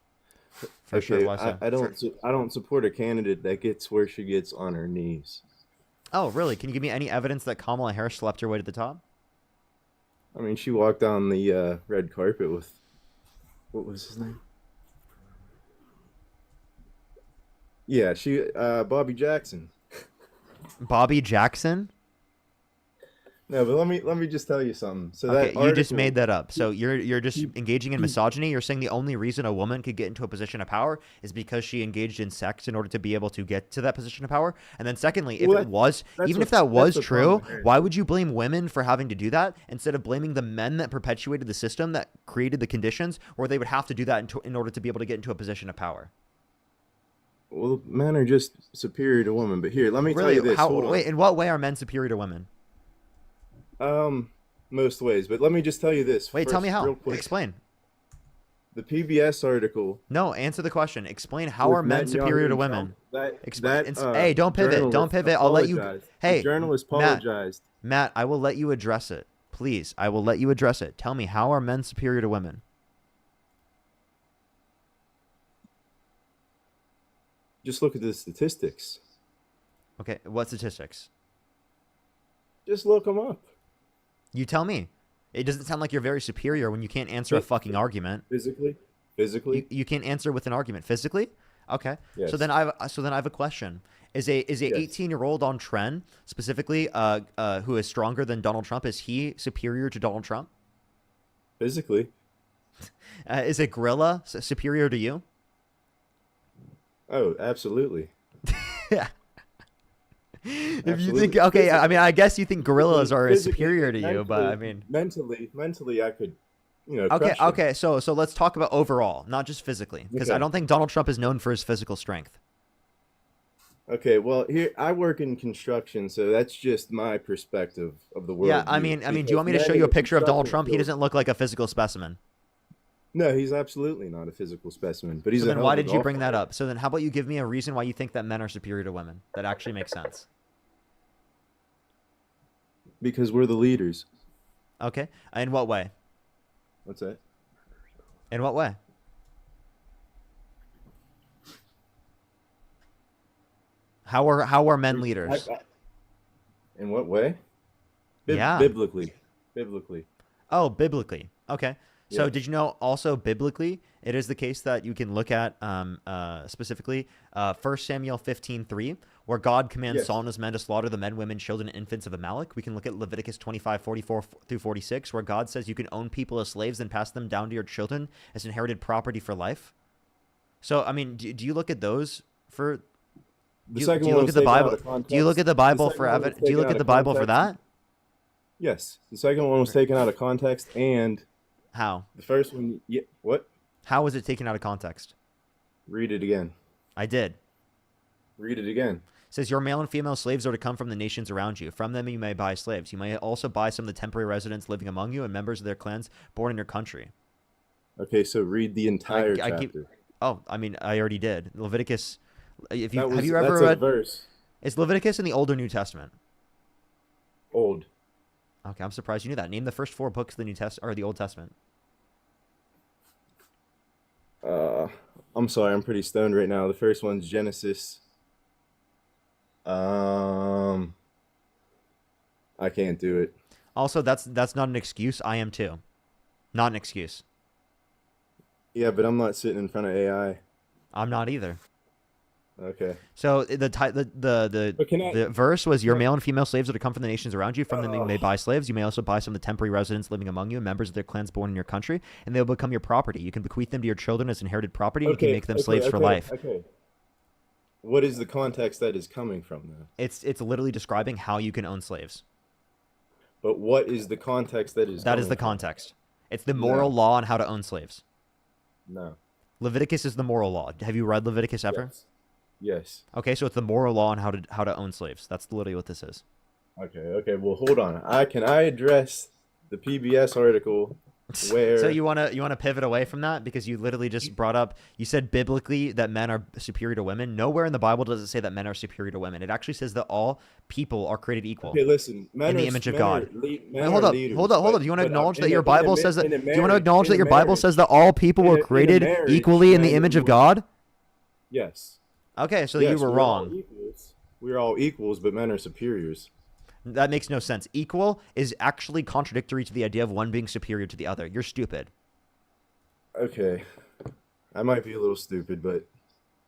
For sure, why so? I don't support a candidate that gets where she gets on her knees. Oh, really? Can you give me any evidence that Kamala Harris slept her way to the top? I mean, she walked on the red carpet with... What was his name? Yeah, Bobby Jackson. Bobby Jackson? No, but let me just tell you something. So okay, that you just made that up. So you're just engaging in misogyny. You're saying the only reason a woman could get into a position of power is because she engaged in sex in order to be able to get to that position of power. And then secondly, if that was true, why would you blame women for having to do that instead of blaming the men that perpetuated the system that created the conditions where they would have to do that in order to be able to get into a position of power? Well, men are just superior to women. But here, let me tell you this. Hold on. Wait, in what way are men superior to women? Most ways. But let me just tell you this. Wait, tell me how. Real quick. Explain. The PBS article. No, answer the question. Explain how are men Matt superior to Young women? That Hey, don't pivot. Don't pivot. I'll let you. Hey, the journalist Matt, apologized. Matt, I will let you address it. Please, I will let you address it. Tell me, how are men superior to women? Just look at the statistics. Okay, what statistics? Just look them up. You tell me. It doesn't sound like you're very superior when you can't answer a fucking argument. Physically? You can't answer with an argument. Physically? Okay. Yes. So then I have a question. Is a 18-year-old on trend specifically who is stronger than Donald Trump, is he superior to Donald Trump? Physically. Is a gorilla superior to you? Oh, absolutely. If you think, okay, I mean, I guess you think gorillas are superior to you, but I mean, mentally, I could, Okay. So let's talk about overall, not just physically, because I don't think Donald Trump is known for his physical strength. Okay, well, here I work in construction, so that's just my perspective of the world. Yeah, I mean, do you want me to show you a picture of Donald Trump? He doesn't look like a physical specimen. No, he's absolutely not a physical specimen, but he's. So then why did you bring that up? So then how about you give me a reason why you think that men are superior to women? That actually makes sense. Because we're the leaders. Okay. In what way? What's that? In what way? How are men leaders? In what way? Yeah. Biblically. Oh, biblically. Okay. So Yes. did you know also biblically it is the case that you can look at specifically 1 Samuel 15:3, where God commands Yes. Saul and his men to slaughter the men, women, children, and infants of Amalek. We can look at Leviticus 25:44 through 46, where God says you can own people as slaves and pass them down to your children as inherited property for life. So I mean, do you look at those for? Do you look at the Bible? Do you look at the Bible for evidence? Do you look at the Bible for that? Yes. The second one was taken out of context, and how? The first one, what? How was it taken out of context? Read it again. I did. Read it again. It says your male and female slaves are to come from the nations around you. From them you may buy slaves. You may also buy some of the temporary residents living among you and members of their clans born in your country. Okay, so read the entire chapter. I already did. Leviticus. Have you ever that's read? a verse. Is Leviticus in the Old or New Testament? Old. Okay, I'm surprised you knew that. Name the first 4 books of the New Testament or the Old Testament. I'm sorry, I'm pretty stoned right now. The first one's Genesis. I can't do it. Also, that's not an excuse. I am too. Not an excuse. Yeah, but I'm not sitting in front of AI. I'm not either. Okay. So the verse was your male and female slaves are to come from the nations around you. From them you may buy slaves. You may also buy some of the temporary residents living among you and members of their clans born in your country, and they will become your property. You can bequeath them to your children as inherited property. And you can make them slaves for life. Okay. What is the context that is coming from, though? It's literally describing how you can own slaves. But what is the context that is? That is the context. It's the moral law on how to own slaves. No. Leviticus is the moral law. Have you read Leviticus ever? Yes. Okay, so it's the moral law on how to own slaves. That's literally what this is. Okay. Well, hold on. Can I address the PBS article where? So you wanna pivot away from that because you literally just brought up. You said biblically that men are superior to women. Nowhere in the Bible does it say that men are superior to women. It actually says that all people are created equal. Okay, listen. In the image of God. Hold up. Do you want to acknowledge that your Bible says that? Do you want to acknowledge that your Bible says that all people were created equally in the image of God? Yes. Okay, so you were wrong. We're all equals, but men are superiors. That makes no sense. Equal is actually contradictory to the idea of one being superior to the other. You're stupid. Okay. I might be a little stupid, but...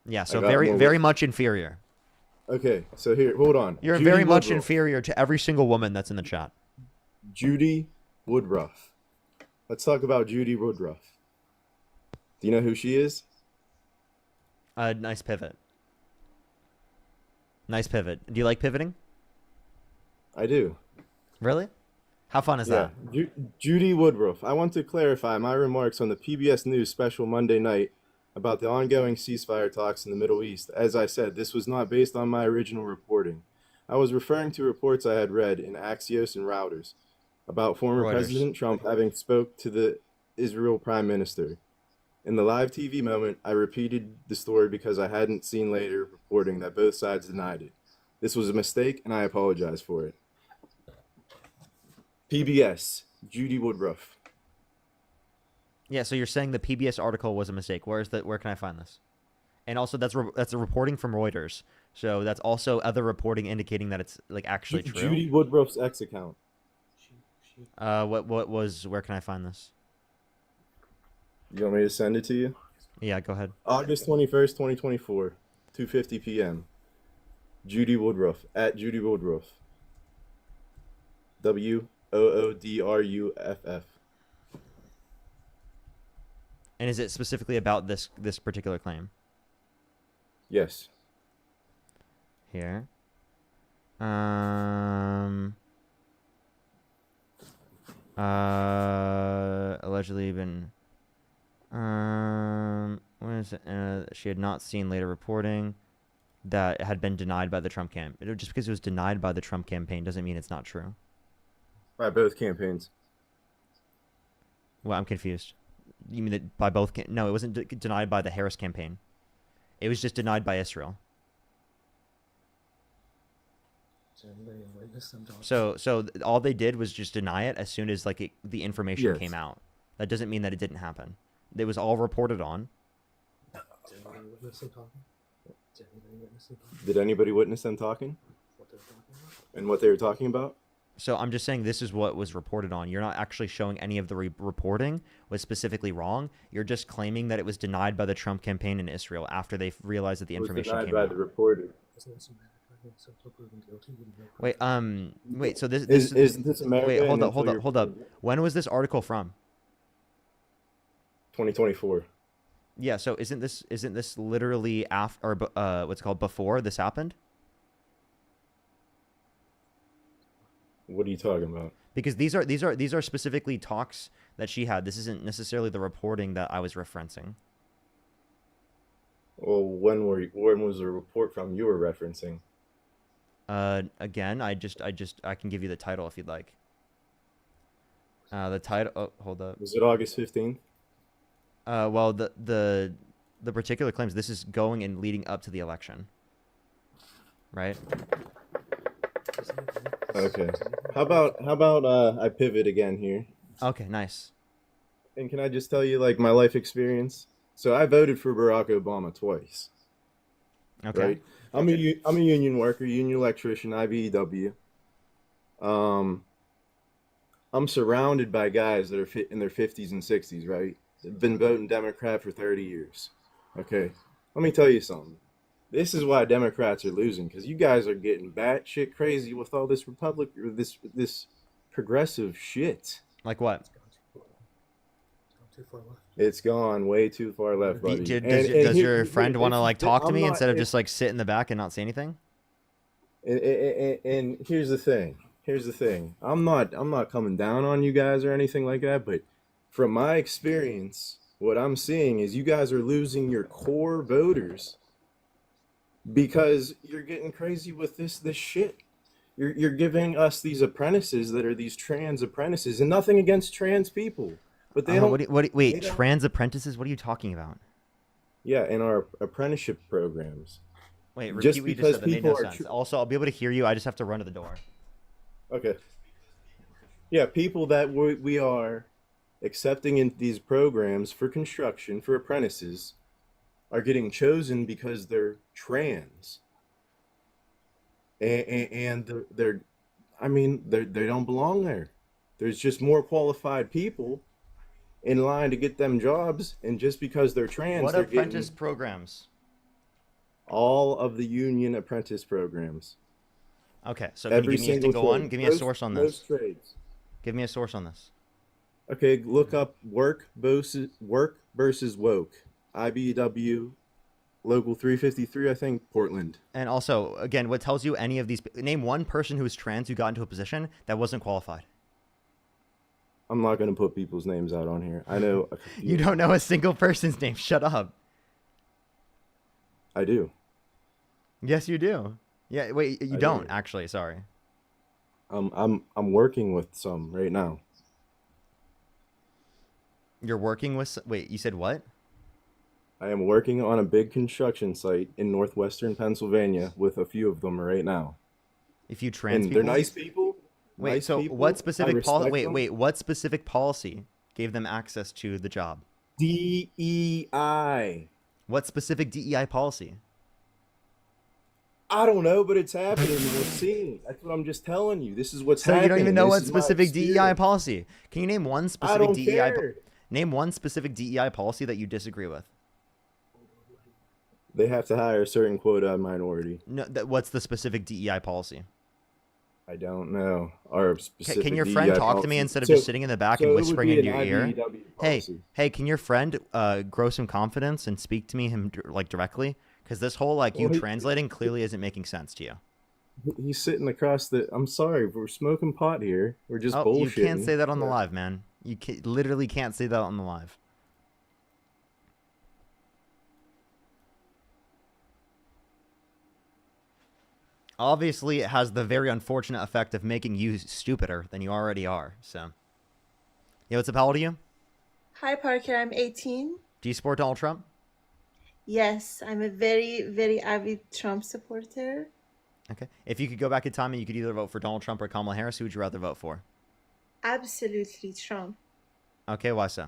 Yeah, so very much inferior. Okay, so here, hold on. You're Judy very much Woodruff. inferior to every single woman that's in the chat. Judy Woodruff. Let's talk about Judy Woodruff. Do you know who she is? Nice pivot. Nice pivot. Do you like pivoting? I do. Really? How fun is that? Judy Woodruff. I want to clarify my remarks on the PBS News special Monday night about the ongoing ceasefire talks in the Middle East. As I said, this was not based on my original reporting. I was referring to reports I had read in Axios and Reuters about former Reuters. President Trump having spoke to the Israel Prime Minister. In the live TV moment, I repeated the story because I hadn't seen later reporting that both sides denied it. This was a mistake, and I apologize for it. PBS, Judy Woodruff. Yeah, so you're saying the PBS article was a mistake. Where can I find this? And also, that's a reporting from Reuters. So that's also other reporting indicating that it's like actually true. Judy Woodruff's X account. Where can I find this? You want me to send it to you? Yeah, go ahead. August 21st, 2024, 2:50 p.m. Judy Woodruff, at Judy Woodruff. WOODRUFF. And is it specifically about this particular claim? Yes. Here. Allegedly been. When is it? She had not seen later reporting that it had been denied by the Trump campaign. Just because it was denied by the Trump campaign doesn't mean it's not true. By both campaigns. Well, I'm confused. You mean that by both? No, it wasn't denied by the Harris campaign. It was just denied by Israel. So all they did was just deny it as soon as the information Yes. came out. That doesn't mean that it didn't happen. It was all reported on. Did anybody witness them talking? And what they were talking about? So I'm just saying this is what was reported on. You're not actually showing any of the reporting was specifically wrong. You're just claiming that it was denied by the Trump campaign in Israel after they realized that the It was information denied came by out. the reporter. Wait, so this Isn't this America? Wait, and hold that's what up. you're- When was this article from? 2024. Yeah, so isn't this literally after or what's it called before this happened? What are you talking about? Because these are specifically talks that she had. This isn't necessarily the reporting that I was referencing. Well, when was the report from you were referencing? Again, I can give you the title if you'd like. The title. Oh, hold up. Was it August 15th? Well, the particular claims. This is going and leading up to the election, right? Okay. How about I pivot again here? Okay, nice. And can I just tell you my life experience? So I voted for Barack Obama twice. Okay. Right? I'm a union worker, union electrician, IBEW. I'm surrounded by guys that are in their 50s and 60s, right? They've been voting Democrat for 30 years. Okay. Let me tell you something. This is why Democrats are losing, because you guys are getting batshit crazy with all this this progressive shit. Like what? It's gone way too far left, buddy. Does your friend want to talk to me instead of just sit in the back and not say anything? And here's the thing. I'm not coming down on you guys or anything like that, but from my experience, what I'm seeing is you guys are losing your core voters because you're getting crazy with this shit. You're giving us these apprentices that are these trans apprentices, and nothing against trans people, but they don't. Wait, trans apprentices? What are you talking about? Yeah, in our apprenticeship programs. Wait, repeat just what you because just said. That made people no are sense. Also, I'll be able to hear you. I just have to run to the door. Okay. Yeah, people that we are accepting in these programs for construction, for apprentices, are getting chosen because they're trans. And they don't belong there. There's just more qualified people in line to get them jobs, and just because they're trans, What they're apprentice getting programs? all of the union apprentice programs. Okay, so can you give me a single one? Give me a source on this. Most trades. Give me a source on this. Okay, look up work versus woke. IBEW, local 353, I think, Portland. And also, again, what tells you any of these? Name one person who is trans who got into a position that wasn't qualified. I'm not going to put people's names out on here. I know. You don't know a single person's name. Shut up. I do. Yes, you do. Yeah, wait, you I don't do. actually. Sorry. I'm working with some right now. You're working with. Wait, you said what? I am working on a big construction site in northwestern Pennsylvania with a few of them right now. If you trans And people, they're nice people. Wait, nice so people. what I specific policy? respect Wait, them. wait, what specific policy gave them access to the job? DEI. What specific DEI policy? I don't know, but it's happening. We're seeing. That's what I'm just telling you. This is what's So happening. you don't even know This what is my specific DEI experience. policy? Can you name one I specific don't DEI? care. Name one specific DEI policy that you disagree with. They have to hire a certain quota of minority. No, what's the specific DEI policy? I don't know. Our specific Can your friend DEI talk to me policy. instead of So- just sitting in the back so and it would whispering be into an your ear? IBEW Hey, policy. hey, can your friend grow some confidence and speak to me like directly? Because this whole like you Well, he- translating clearly isn't making sense to you. He's sitting across the. I'm sorry, we're smoking pot here. We're just Oh, bullshitting. you can't say that on the Yeah. live, man. You literally can't say that on the live. Obviously, it has the very unfortunate effect of making you stupider than you already are. So, yeah, what's up? How old are you? Hi, Parker. I'm 18. Do you support Donald Trump? Yes, I'm a very, very avid Trump supporter. Okay. If you could go back in time and you could either vote for Donald Trump or Kamala Harris, who would you rather vote for? Absolutely Trump. Okay, why so?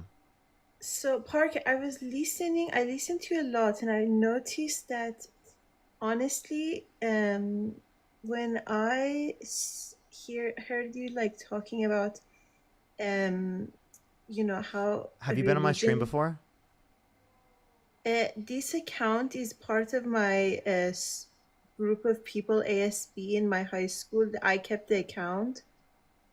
So, Parker, I listened to you a lot, and I noticed that honestly, when heard you like talking about, how Have you been on my stream religion- before? This account is part of my group of people, ASB, in my high school. I kept the account,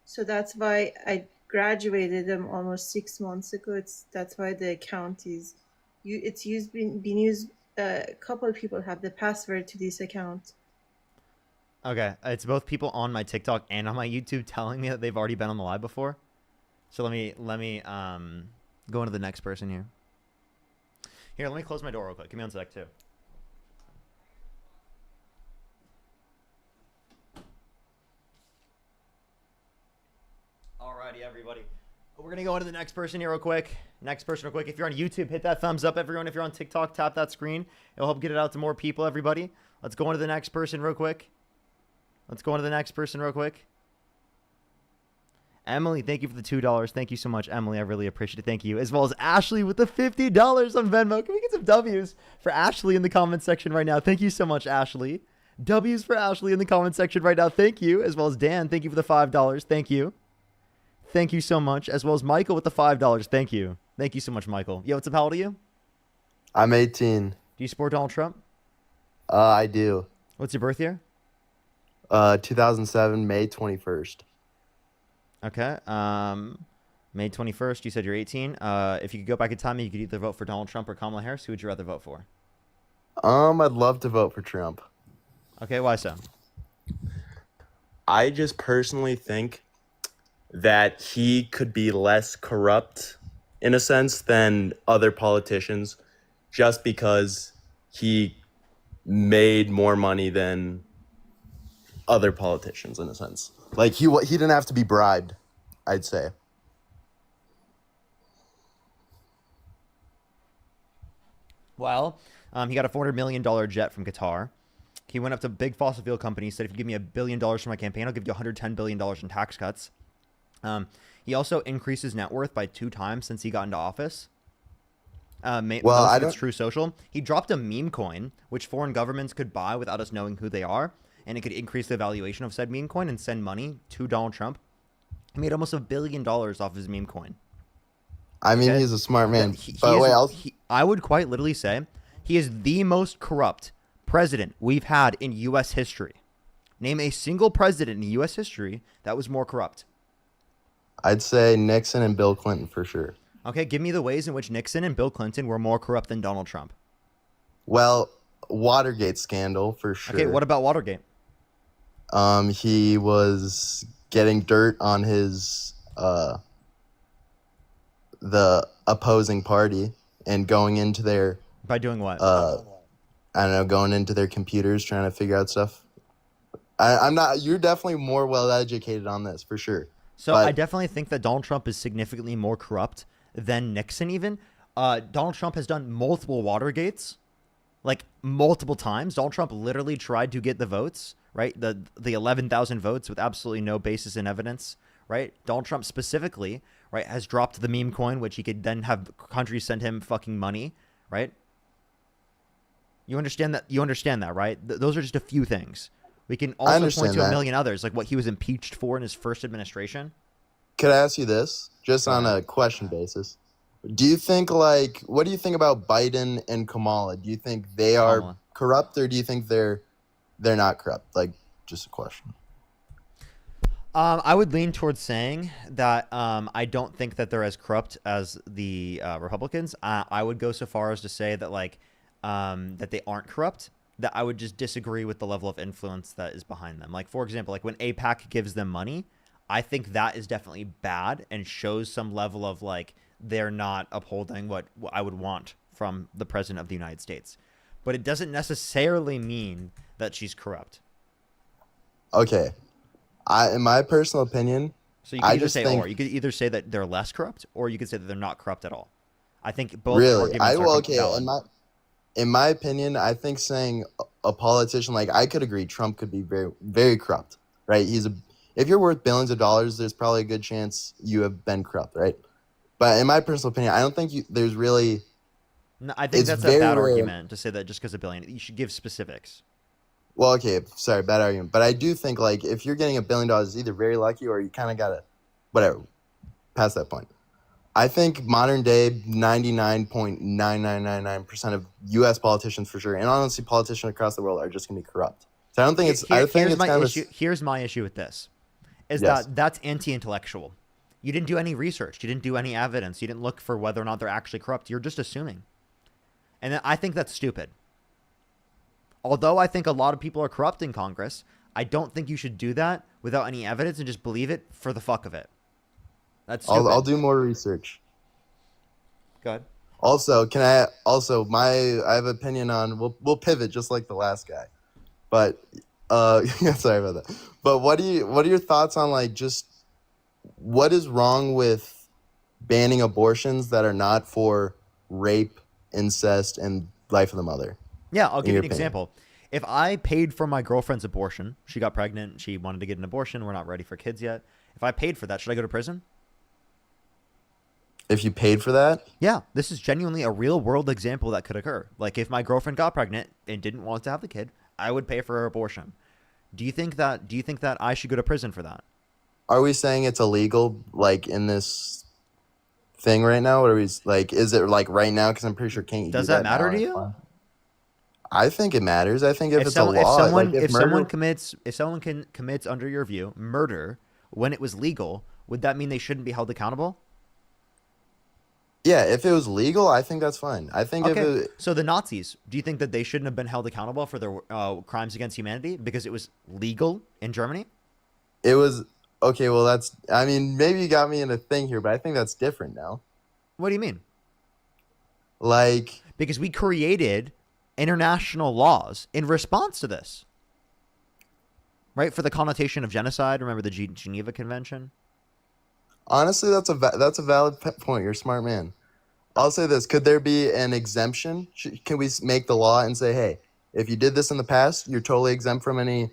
so that's why I graduated almost 6 months ago. That's why the account is been used. A couple of people have the password to this account. Okay, it's both people on my TikTok and on my YouTube telling me that they've already been on the live before. So let me go into the next person here. Here, let me close my door real quick. Give me 1 sec too. Alrighty, everybody. We're gonna go into the next person here real quick. Next person real quick. If you're on YouTube, hit that thumbs up, everyone. If you're on TikTok, tap that screen. It'll help get it out to more people, everybody. Let's go into the next person real quick. Emily, thank you for the $2. Thank you so much, Emily. I really appreciate it. Thank you. As well as Ashley with the $50 on Venmo. Can we get some W's for Ashley in the comment section right now? Thank you so much, Ashley. W's for Ashley in the comment section right now. Thank you. As well as Dan, thank you for the $5. Thank you. Thank you so much. As well as Michael with the $5. Thank you. Thank you so much, Michael. Yo, what's up? How old are you? I'm 18. Do you support Donald Trump? I do. What's your birth year? 2007, May 21st. Okay. May 21st, you said you're 18. If you could go back in time, you could either vote for Donald Trump or Kamala Harris. Who would you rather vote for? I'd love to vote for Trump. Okay, why so? I just personally think that he could be less corrupt in a sense than other politicians just because he made more money than other politicians in a sense. Like he didn't have to be bribed, I'd say. Well, he got a $400 million jet from Qatar. He went up to big fossil fuel companies, said, if you give me $1 billion for my campaign, I'll give you $110 billion in tax cuts. He also increased his net worth by 2 times since he got into office. It's True Social. He dropped a meme coin, which foreign governments could buy without us knowing who they are, and it could increase the valuation of said meme coin and send money to Donald Trump. He made almost $1 billion off his meme coin. I mean, Okay? he's a smart man. I would quite literally say he is the most corrupt president we've had in U.S. history. Name a single president in U.S. history that was more corrupt. I'd say Nixon and Bill Clinton for sure. Okay, give me the ways in which Nixon and Bill Clinton were more corrupt than Donald Trump. Well, Watergate scandal for sure. Okay, what about Watergate? He was getting dirt on his the opposing party and going into their by doing what? I don't know, going into their computers trying to figure out stuff. I'm not. You're definitely more well educated on this for sure. So But I definitely think that Donald Trump is significantly more corrupt than Nixon even. Donald Trump has done multiple Watergates, like multiple times. Donald Trump literally tried to get the votes, right? The 11,000 votes with absolutely no basis in evidence, right? Donald Trump specifically, right, has dropped the meme coin, which he could then have countries send him fucking money, right? You understand that? You understand that, right? Those are just a few things. We can also point understand to a that. million others, like what he was impeached for in his first administration. could I ask you this, just on a question basis? Do you think, like, what do you think about Biden and Kamala? Do you think they are Kamala. corrupt, or do you think they're not corrupt? Like, just a question. I would lean towards saying that I don't think that they're as corrupt as the Republicans. I would go so far as to say that that they aren't corrupt. That I would just disagree with the level of influence that is behind them. Like, for example, like when AIPAC gives them money, I think that is definitely bad and shows some level of like they're not upholding what I would want from the president of the United States. But it doesn't necessarily mean that she's corrupt. Okay. In my personal opinion, So you could I either just say think, or. You could either say that they're less corrupt, or you could say that they're not corrupt at all. I think both really, arguments are okay. valid. In my opinion, I think saying a politician, like, I could agree Trump could be very, very corrupt, right? If you're worth billions of dollars, there's probably a good chance you have been corrupt, right? But in my personal opinion, I don't think there's really. No, I think it's that's a very bad rare. argument to say that just because a billion. You should give specifics. Well, okay, sorry, bad argument. But I do think, like, if you're getting $1 billion, it's either very lucky or you kind of got to, whatever, past that point. I think modern day 99.9999% of U.S. politicians, for sure, and honestly politicians across the world, are just going to be corrupt. So I don't think it's. I think it's kind of. Here's my issue with this, is Yes. that's anti-intellectual. You didn't do any research. You didn't do any evidence. You didn't look for whether or not they're actually corrupt. You're just assuming, and I think that's stupid. Although I think a lot of people are corrupt in Congress, I don't think you should do that without any evidence and just believe it for the fuck of it. That's stupid. I'll do more research. Go ahead. Also, I have opinion on. We'll pivot just like the last guy, but sorry about that. But what are your thoughts on, like, just what is wrong with banning abortions that are not for rape, incest, and life of the mother? Yeah, I'll give you your an opinion. example. If I paid for my girlfriend's abortion, she got pregnant, she wanted to get an abortion, we're not ready for kids yet. If I paid for that, should I go to prison? If you paid for that? Yeah, this is genuinely a real world example that could occur. Like, if my girlfriend got pregnant and didn't want to have the kid, I would pay for her abortion. Do you think that I should go to prison for that? Are we saying it's illegal, like, in this thing right now? Or is it like right now? Because I'm pretty sure can't you Does do that that matter now? to you? I think it matters. I think if it's someone, a law, if someone murder- commits under your view murder when it was legal, would that mean they shouldn't be held accountable? yeah, if it was legal, I think that's fine. I think if Okay, it, so the Nazis, do you think that they shouldn't have been held accountable for their crimes against humanity because it was legal in Germany? it was okay, well, that's. I mean, maybe you got me in a thing here, but I think that's different now. What do you mean? Like, Because we created international laws in response to this, right? For the connotation of genocide. Remember the Geneva Convention? honestly, that's a valid point. You're a smart man. I'll say this: could there be an exemption? Can we make the law and say, hey, if you did this in the past, you're totally exempt from any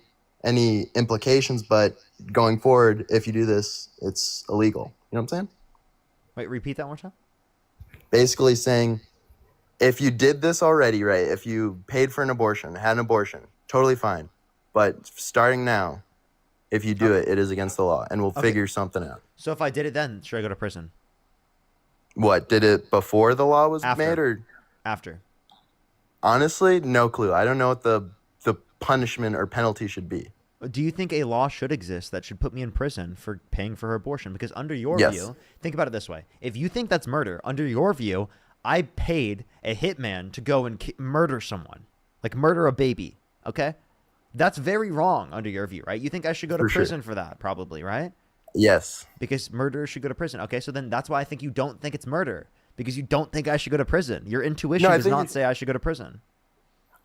implications, but going forward, if you do this, it's illegal. You know what I'm saying? Wait, repeat that one more time. Basically saying, if you did this already, right? If you paid for an abortion, had an abortion, totally fine. But starting now, if you do it, it is against the law, and we'll Okay. figure something out. So if I did it then, should I go to prison? What, did it before the law was After. made, or After. honestly, no clue. I don't know what the punishment or penalty should be. Do you think a law should exist that should put me in prison for paying for her abortion? Because under your Yes. view, think about it this way. If you think that's murder, under your view, I paid a hitman to go and murder someone. Like murder a baby, okay? That's very wrong under your view, right? You think I should go to For sure. prison for that, probably, right? Yes. Because murderers should go to prison. Okay, so then that's why I think you don't think it's murder. Because you don't think I should go to prison. Your intuition No, I does think not it- say I should go to prison.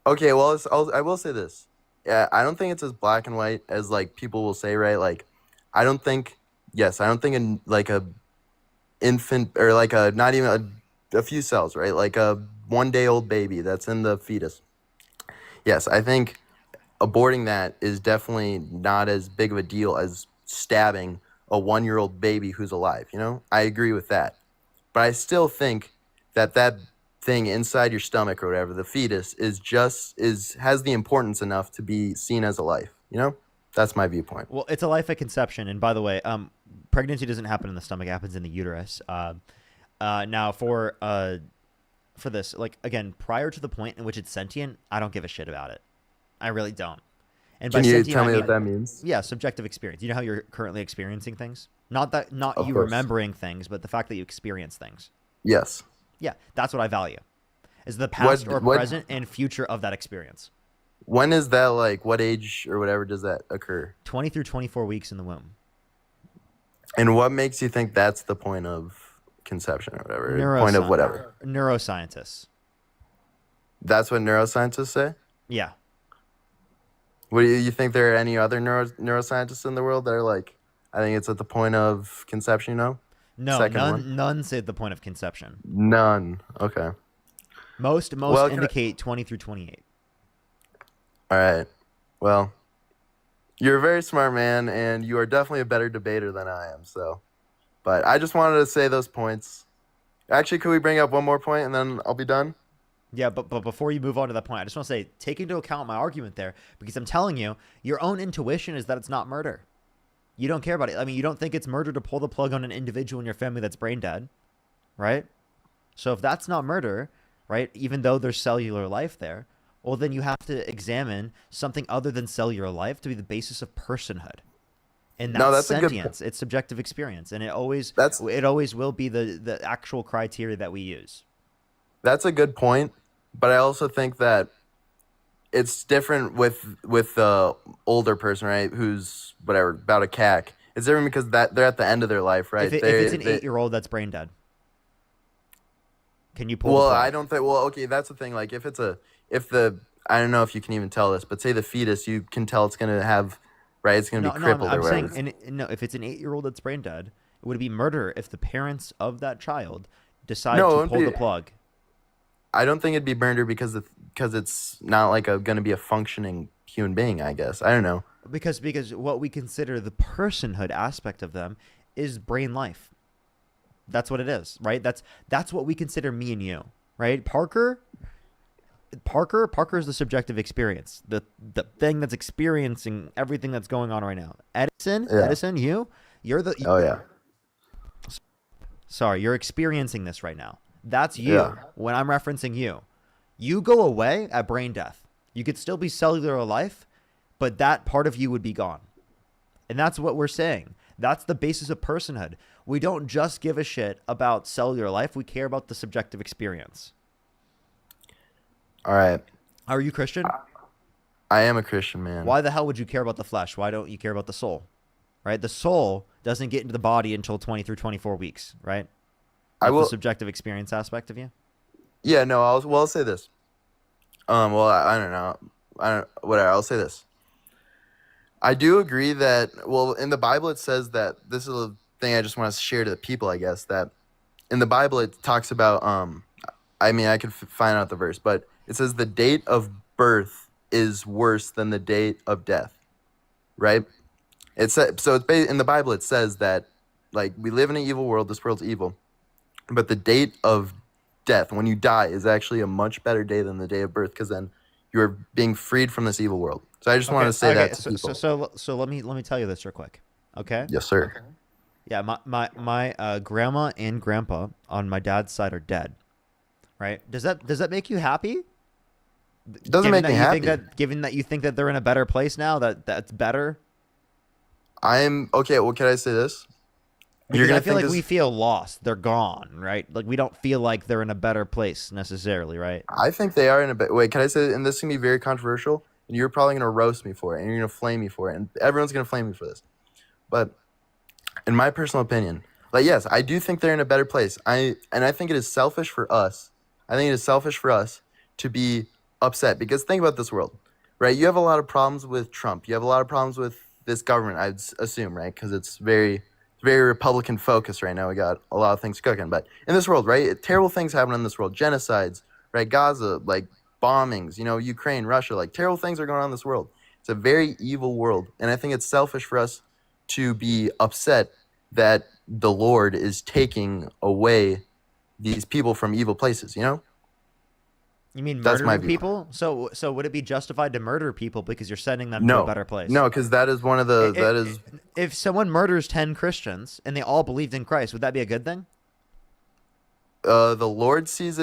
Okay, well, I will say this. Yeah, I don't think it's as black and white as like people will say, right? Like, I don't think. Yes, I don't think like a infant or like a not even a few cells, right? Like a 1-day-old baby that's in the fetus. Yes, I think aborting that is definitely not as big of a deal as stabbing a 1-year-old baby who's alive. You know, I agree with that, but I still think that thing inside your stomach or whatever, the fetus, has the importance enough to be seen as a life. You know, that's my viewpoint. Well, it's a life at conception, and by the way, pregnancy doesn't happen in the stomach; it happens in the uterus. Now, for this, like again, prior to the point in which it's sentient, I don't give a shit about it. I really don't. And Can by you sentient, tell I me mean, what that means? Yeah, subjective experience. You know how you're currently experiencing things? Not Of you course. remembering things, but the fact that you experience things. Yes. Yeah, that's what I value. Is the past or what- present and future of that experience. When is that, like, what age or whatever does that occur? 20 through 24 weeks in the womb. And what makes you think that's the point of conception or whatever? Point of whatever. Neuroscientists. That's what neuroscientists say? Yeah. What do you think there are any other neuroscientists in the world that are like, I think it's at the point of conception, you know? No, Second one? none say the point of conception. None. Okay. Most Well, can I- indicate 20 through 28. All right. Well, you're a very smart man, and you are definitely a better debater than I am. So, but I just wanted to say those points. Actually, could we bring up one more point, and then I'll be done? Yeah, but before you move on to that point, I just want to say, take into account my argument there, because I'm telling you, your own intuition is that it's not murder. You don't care about it. I mean, you don't think it's murder to pull the plug on an individual in your family that's brain dead, right? So if that's not murder, right, even though there's cellular life there, well, then you have to examine something other than cellular life to be the basis of personhood. And that's, No, that's a good sentience. It's subjective experience, and it always will be the actual criteria that we use. That's a good point, but I also think that it's different with the older person, right? Who's whatever about a CAC. It's different because that they're at the end of their life, right? If it's an 8-year-old that's brain dead, can you pull? Well, the plug? I don't think. Well, okay, that's the thing. Like, if I don't know if you can even tell this, but say the fetus, you can tell it's gonna have, right? It's gonna be crippled I'm or whatever. saying, no, if it's an 8-year-old that's brain dead, it would be murder if the parents of that child decide No, it to wouldn't pull be- the plug. I don't think it'd be murder because it's not like gonna be a functioning human being. I guess I don't know. Because what we consider the personhood aspect of them is brain life. That's what it is, right? That's what we consider me and you, right? Parker is the subjective experience, the thing that's experiencing everything that's going on right now. Edison, you're the. Oh yeah. Sorry, you're experiencing this right now. That's you. Yeah. When I'm referencing you, you go away at brain death. You could still be cellular life, but that part of you would be gone. And that's what we're saying. That's the basis of personhood. We don't just give a shit about cellular life. We care about the subjective experience. All right. Are you Christian? I am a Christian man. Why the hell would you care about the flesh? Why don't you care about the soul? Right? The soul doesn't get into the body until 20 through 24 weeks, right? That's the subjective experience aspect of you. Yeah, no, I'll say this. Well, I don't know. Whatever, I'll say this. I do agree that, well, in the Bible it says that, this is a thing I just want to share to the people, I guess, that in the Bible it talks about, I mean, I could find out the verse, but it says the date of birth is worse than the date of death, right? In the Bible it says that, like, we live in an evil world, this world's evil, but the date of death, when you die, is actually a much better day than the day of birth, because then you're being freed from this evil world. So I just wanted to say that to people. So let me tell you this real quick, okay? Yes, sir. Yeah, my grandma and grandpa on my dad's side are dead, right? Does that make you happy? It doesn't make me happy. Given that you think that they're in a better place now, that's better. I'm okay. Well, can I say this? Because I feel like we feel lost. They're gone, right? Like we don't feel like they're in a better place necessarily, right? I think they are in a better. Wait, can I say? And this is gonna be very controversial, and you're probably gonna roast me for it, and you're gonna flame me for it, and everyone's gonna flame me for this. But in my personal opinion, like, yes, I do think they're in a better place. I think it is selfish for us. I think it is selfish for us to be upset because think about this world, right? You have a lot of problems with Trump. You have a lot of problems with this government, I'd assume, right? Because it's very Republican focused right now. We got a lot of things cooking. But in this world, right, terrible things happen in this world. Genocides, right? Gaza, like bombings, Ukraine, Russia, like terrible things are going on in this world. It's a very evil world. And I think it's selfish for us to be upset that the Lord is taking away these people from evil places, You mean That's my murdering view. people? So would it be justified to murder people because you're sending them to No. a better place? No, because that is one of the, that is, If someone murders 10 Christians and they all believed in Christ, would that be a good thing? the Lord sees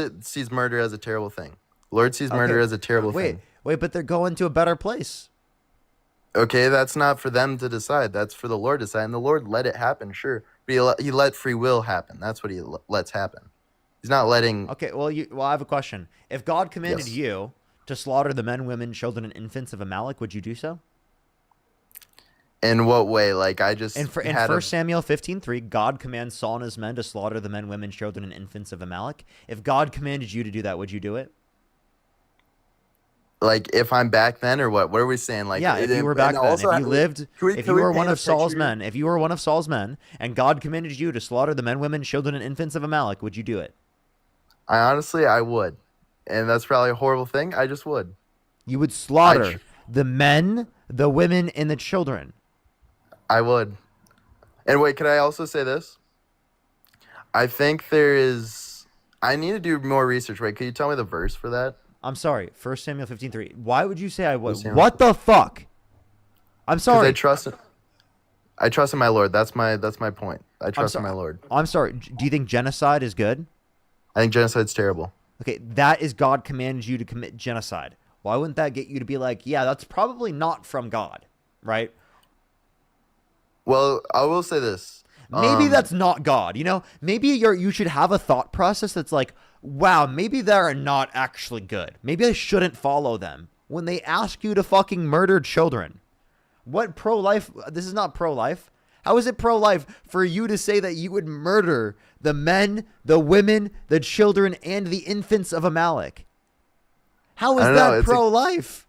murder as a terrible thing. Lord sees murder as a terrible thing. Wait, but they're going to a better place. Okay, that's not for them to decide. That's for the Lord to decide. And the Lord let it happen, sure. But he let free will happen. That's what he lets happen. He's not letting... Okay, well, I have a question. If God commanded Yes. you to slaughter the men, women, children, and infants of Amalek, would you do so? In what way? Like, I just In 1 Samuel 15:3, God commands Saul and his men to slaughter the men, women, children, and infants of Amalek. If God commanded you to do that, would you do it? Like, if I'm back then, or what? What are we saying? Like, Yeah, if you were back then, if you lived, if you were one of Saul's men, if you were one of Saul's men, and God commanded you to slaughter the men, women, children, and infants of Amalek, would you do it? I would. And that's probably a horrible thing. I just would. You would slaughter the men, the women, and the children. I would. And wait, could I also say this? I think there is... I need to do more research. Wait, could you tell me the verse for that? I'm sorry, 1 Samuel 15:3. Why would you say I would? Samuel. What the fuck? I'm sorry. I trust in my Lord. That's my point. I trust in my Lord. I'm sorry. Do you think genocide is good? I think genocide's terrible. Okay, that is God commanded you to commit genocide. Why wouldn't that get you to be like, yeah, that's probably not from God, right? Well, I will say this. Maybe that's not God, Maybe you should have a thought process that's like, wow, maybe they're not actually good. Maybe I shouldn't follow them when they ask you to fucking murder children. What pro-life? This is not pro-life. How is it pro-life for you to say that you would murder the men, the women, the children, and the infants of Amalek? How is that pro-life?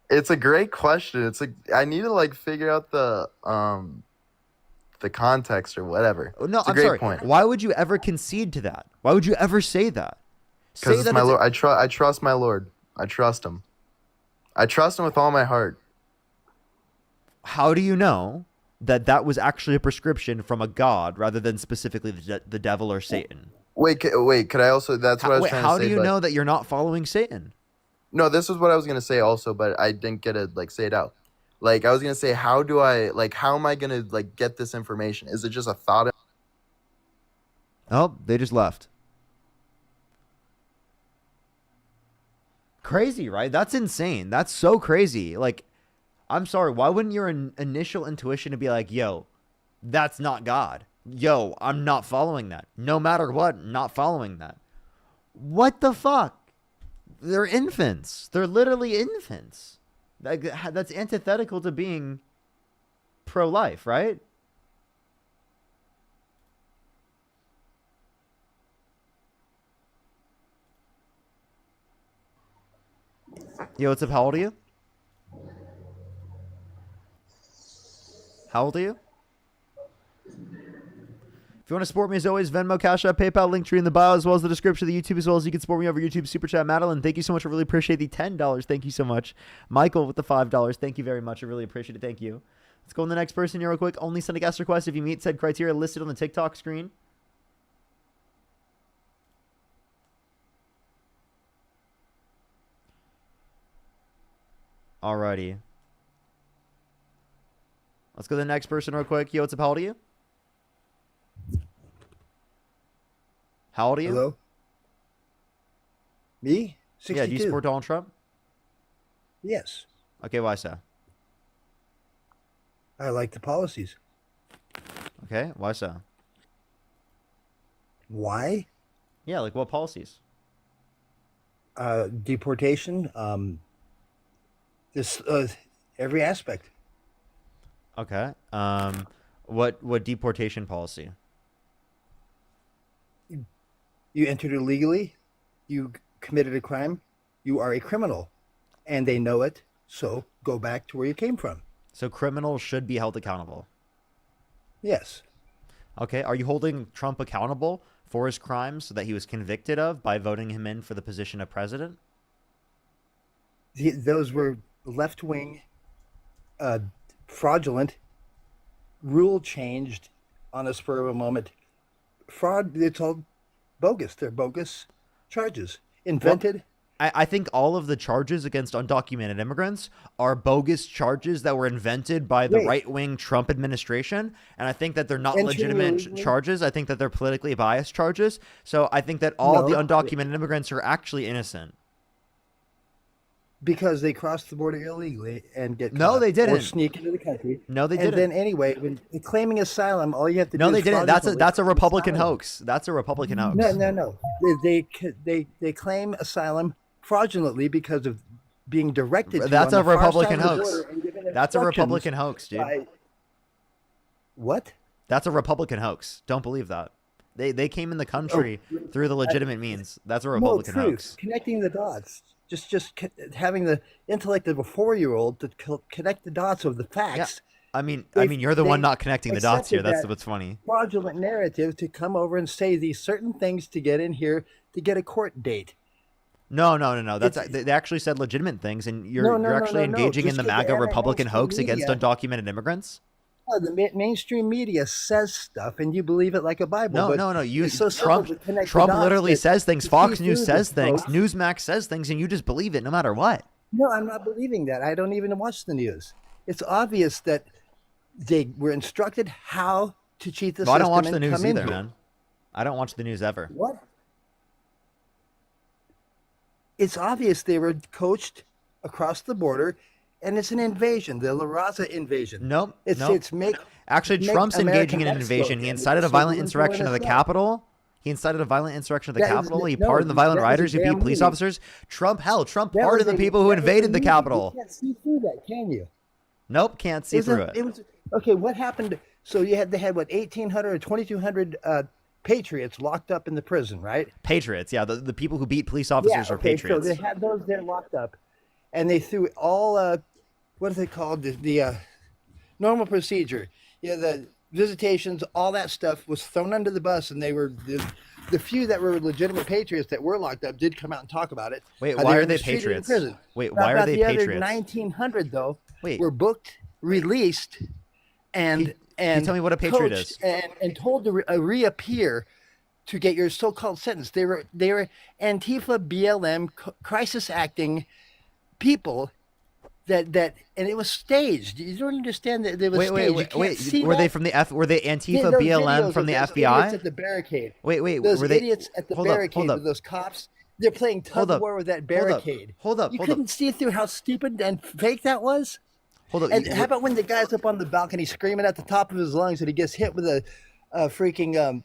It's a great question. I need to figure out the context or whatever. No, it's a I'm great sorry. point. Why would you ever concede to that? Why would you ever say that? Because it's my Lord. I trust my Lord. I trust him. I trust him with all my heart. How do you know that was actually a prescription from a god rather than specifically the devil or Satan? Wait, could I also... That's what I was trying to say. How do you know that you're not following Satan? No, this is what I was going to say also, but I didn't get to say it out. I was going to say, how am I going to get this information? Is it just a thought? Oh, they just left. Crazy, right? That's insane. That's so crazy. I'm sorry. Why wouldn't your initial intuition be like, yo, that's not God. Yo, I'm not following that. No matter what, not following that. What the fuck? They're infants. They're literally infants. That's antithetical to being pro-life, right? Yo, what's up? How old are you? How old are you? If you want to support me, as always, Venmo, Cash App, PayPal, Linktree in the bio, as well as the description of the YouTube, as well as you can support me over YouTube, Super Chat. Madeline, thank you so much. I really appreciate the $10. Thank you so much. Michael with the $5. Thank you very much. I really appreciate it. Thank you. Let's go on the next person here real quick. Only send a guest request if you meet said criteria listed on the TikTok screen. Alrighty. Let's go to the next person real quick. Yo, what's up? How old are you? How old are you? Hello? Me? 62. Yeah, do you support Donald Trump? Yes. Okay, why so? I like the policies. Okay, why so? Why? Yeah, what policies? Deportation. Every aspect. Okay. What deportation policy? You entered illegally. You committed a crime. You are a criminal. and they know it. So go back to where you came from. So criminals should be held accountable. Yes. Okay. Are you holding Trump accountable for his crimes that he was convicted of by voting him in for the position of president? Those were left-wing, fraudulent, rule changed on a spur of a moment. Fraud, it's all bogus. They're bogus charges. Invented. I think all of the charges against undocumented immigrants are bogus charges that were invented by the Wait. right-wing Trump administration. And I think that they're not Entering legitimate illegally? charges. I think that they're politically biased charges. So I think that all No. the undocumented immigrants are actually innocent. Because they crossed the border illegally and get No, caught, they or didn't. sneak into the country. No, they and didn't. then anyway, when claiming asylum, all you have to No, do they is didn't. That's a fraudulently Republican asylum. hoax. That's a Republican hoax. No. They claim asylum fraudulently because of being directed to That's on a the far Republican side of the hoax. border and given That's a instructions Republican hoax, dude. by- What? That's a Republican hoax. Don't believe that. They came in the country through the legitimate means. That's a Republican no, truth. hoax. Connecting the dots. Just having the intellect of a 4-year-old to connect the dots of the facts. I mean, They- you're the one they not connecting the dots here. accepted That's that what's funny. Fraudulent narrative to come over and say these certain things to get in here to get a court date. No. That's they actually said legitimate things, and you're actually engaging in Just the 'cause MAGA Republican mainstream hoax against media- undocumented immigrants. No, the mainstream media says stuff, and you believe it like a Bible. No, but no. You it's so simple Trump to connect the Trump dots literally that says things. you Fox see News through says this, things. folks. Newsmax says things, and you just believe it no matter what. No, I'm not believing that. I don't even watch the news. It's obvious that they were instructed how to cheat the Well, I system. don't watch and the news come in either, here. man. I don't watch the news ever. What? It's obvious they were coached across the border, and it's an invasion, the La Raza invasion. Nope. It's make Actually, make Trump's America engaging in an Mexico invasion. He again. incited a So violent we're insurrection of the throwing us out. Capitol. He incited a violent insurrection of the That is- Capitol. He no, pardoned the violent that was rioters. He beat damn police movie. officers. Trump That pardoned was the a- people who that was a invaded the movie. Capitol. You can't see through that, can you? Nope, can't see was through a- it. was okay. What happened? So they had what 1,800 or 2,200 patriots locked up in the prison, right? Patriots, yeah, the people who beat police officers are patriots. So they had those there locked up, and they threw all what is it called? The normal procedure. Yeah, the visitations, all that stuff was thrown under the bus, and they were the few that were legitimate patriots that were locked up did come out and talk about it. Wait, how why were are they mistreated in patriots? prison. Wait, Now, why are about they the other patriots? 1,900 though Wait. were booked, released, and tell me what a patriot coached is? and told to reappear to get your so-called sentence. They were Antifa, BLM, crisis acting people that and it was staged. You don't understand that it was staged. You can't see Were they that. from the Were they Antifa, Those BLM videos from of the those FBI? idiots at the barricade. Wait, Those were they idiots at the hold up, barricade hold up. with those cops. They're playing tug Hold of up, war with that hold up, barricade. hold up, You hold up. couldn't see through how stupid and fake that was. Hold up. And how about when the guy's up on the balcony screaming at the top of his lungs and he gets hit with a freaking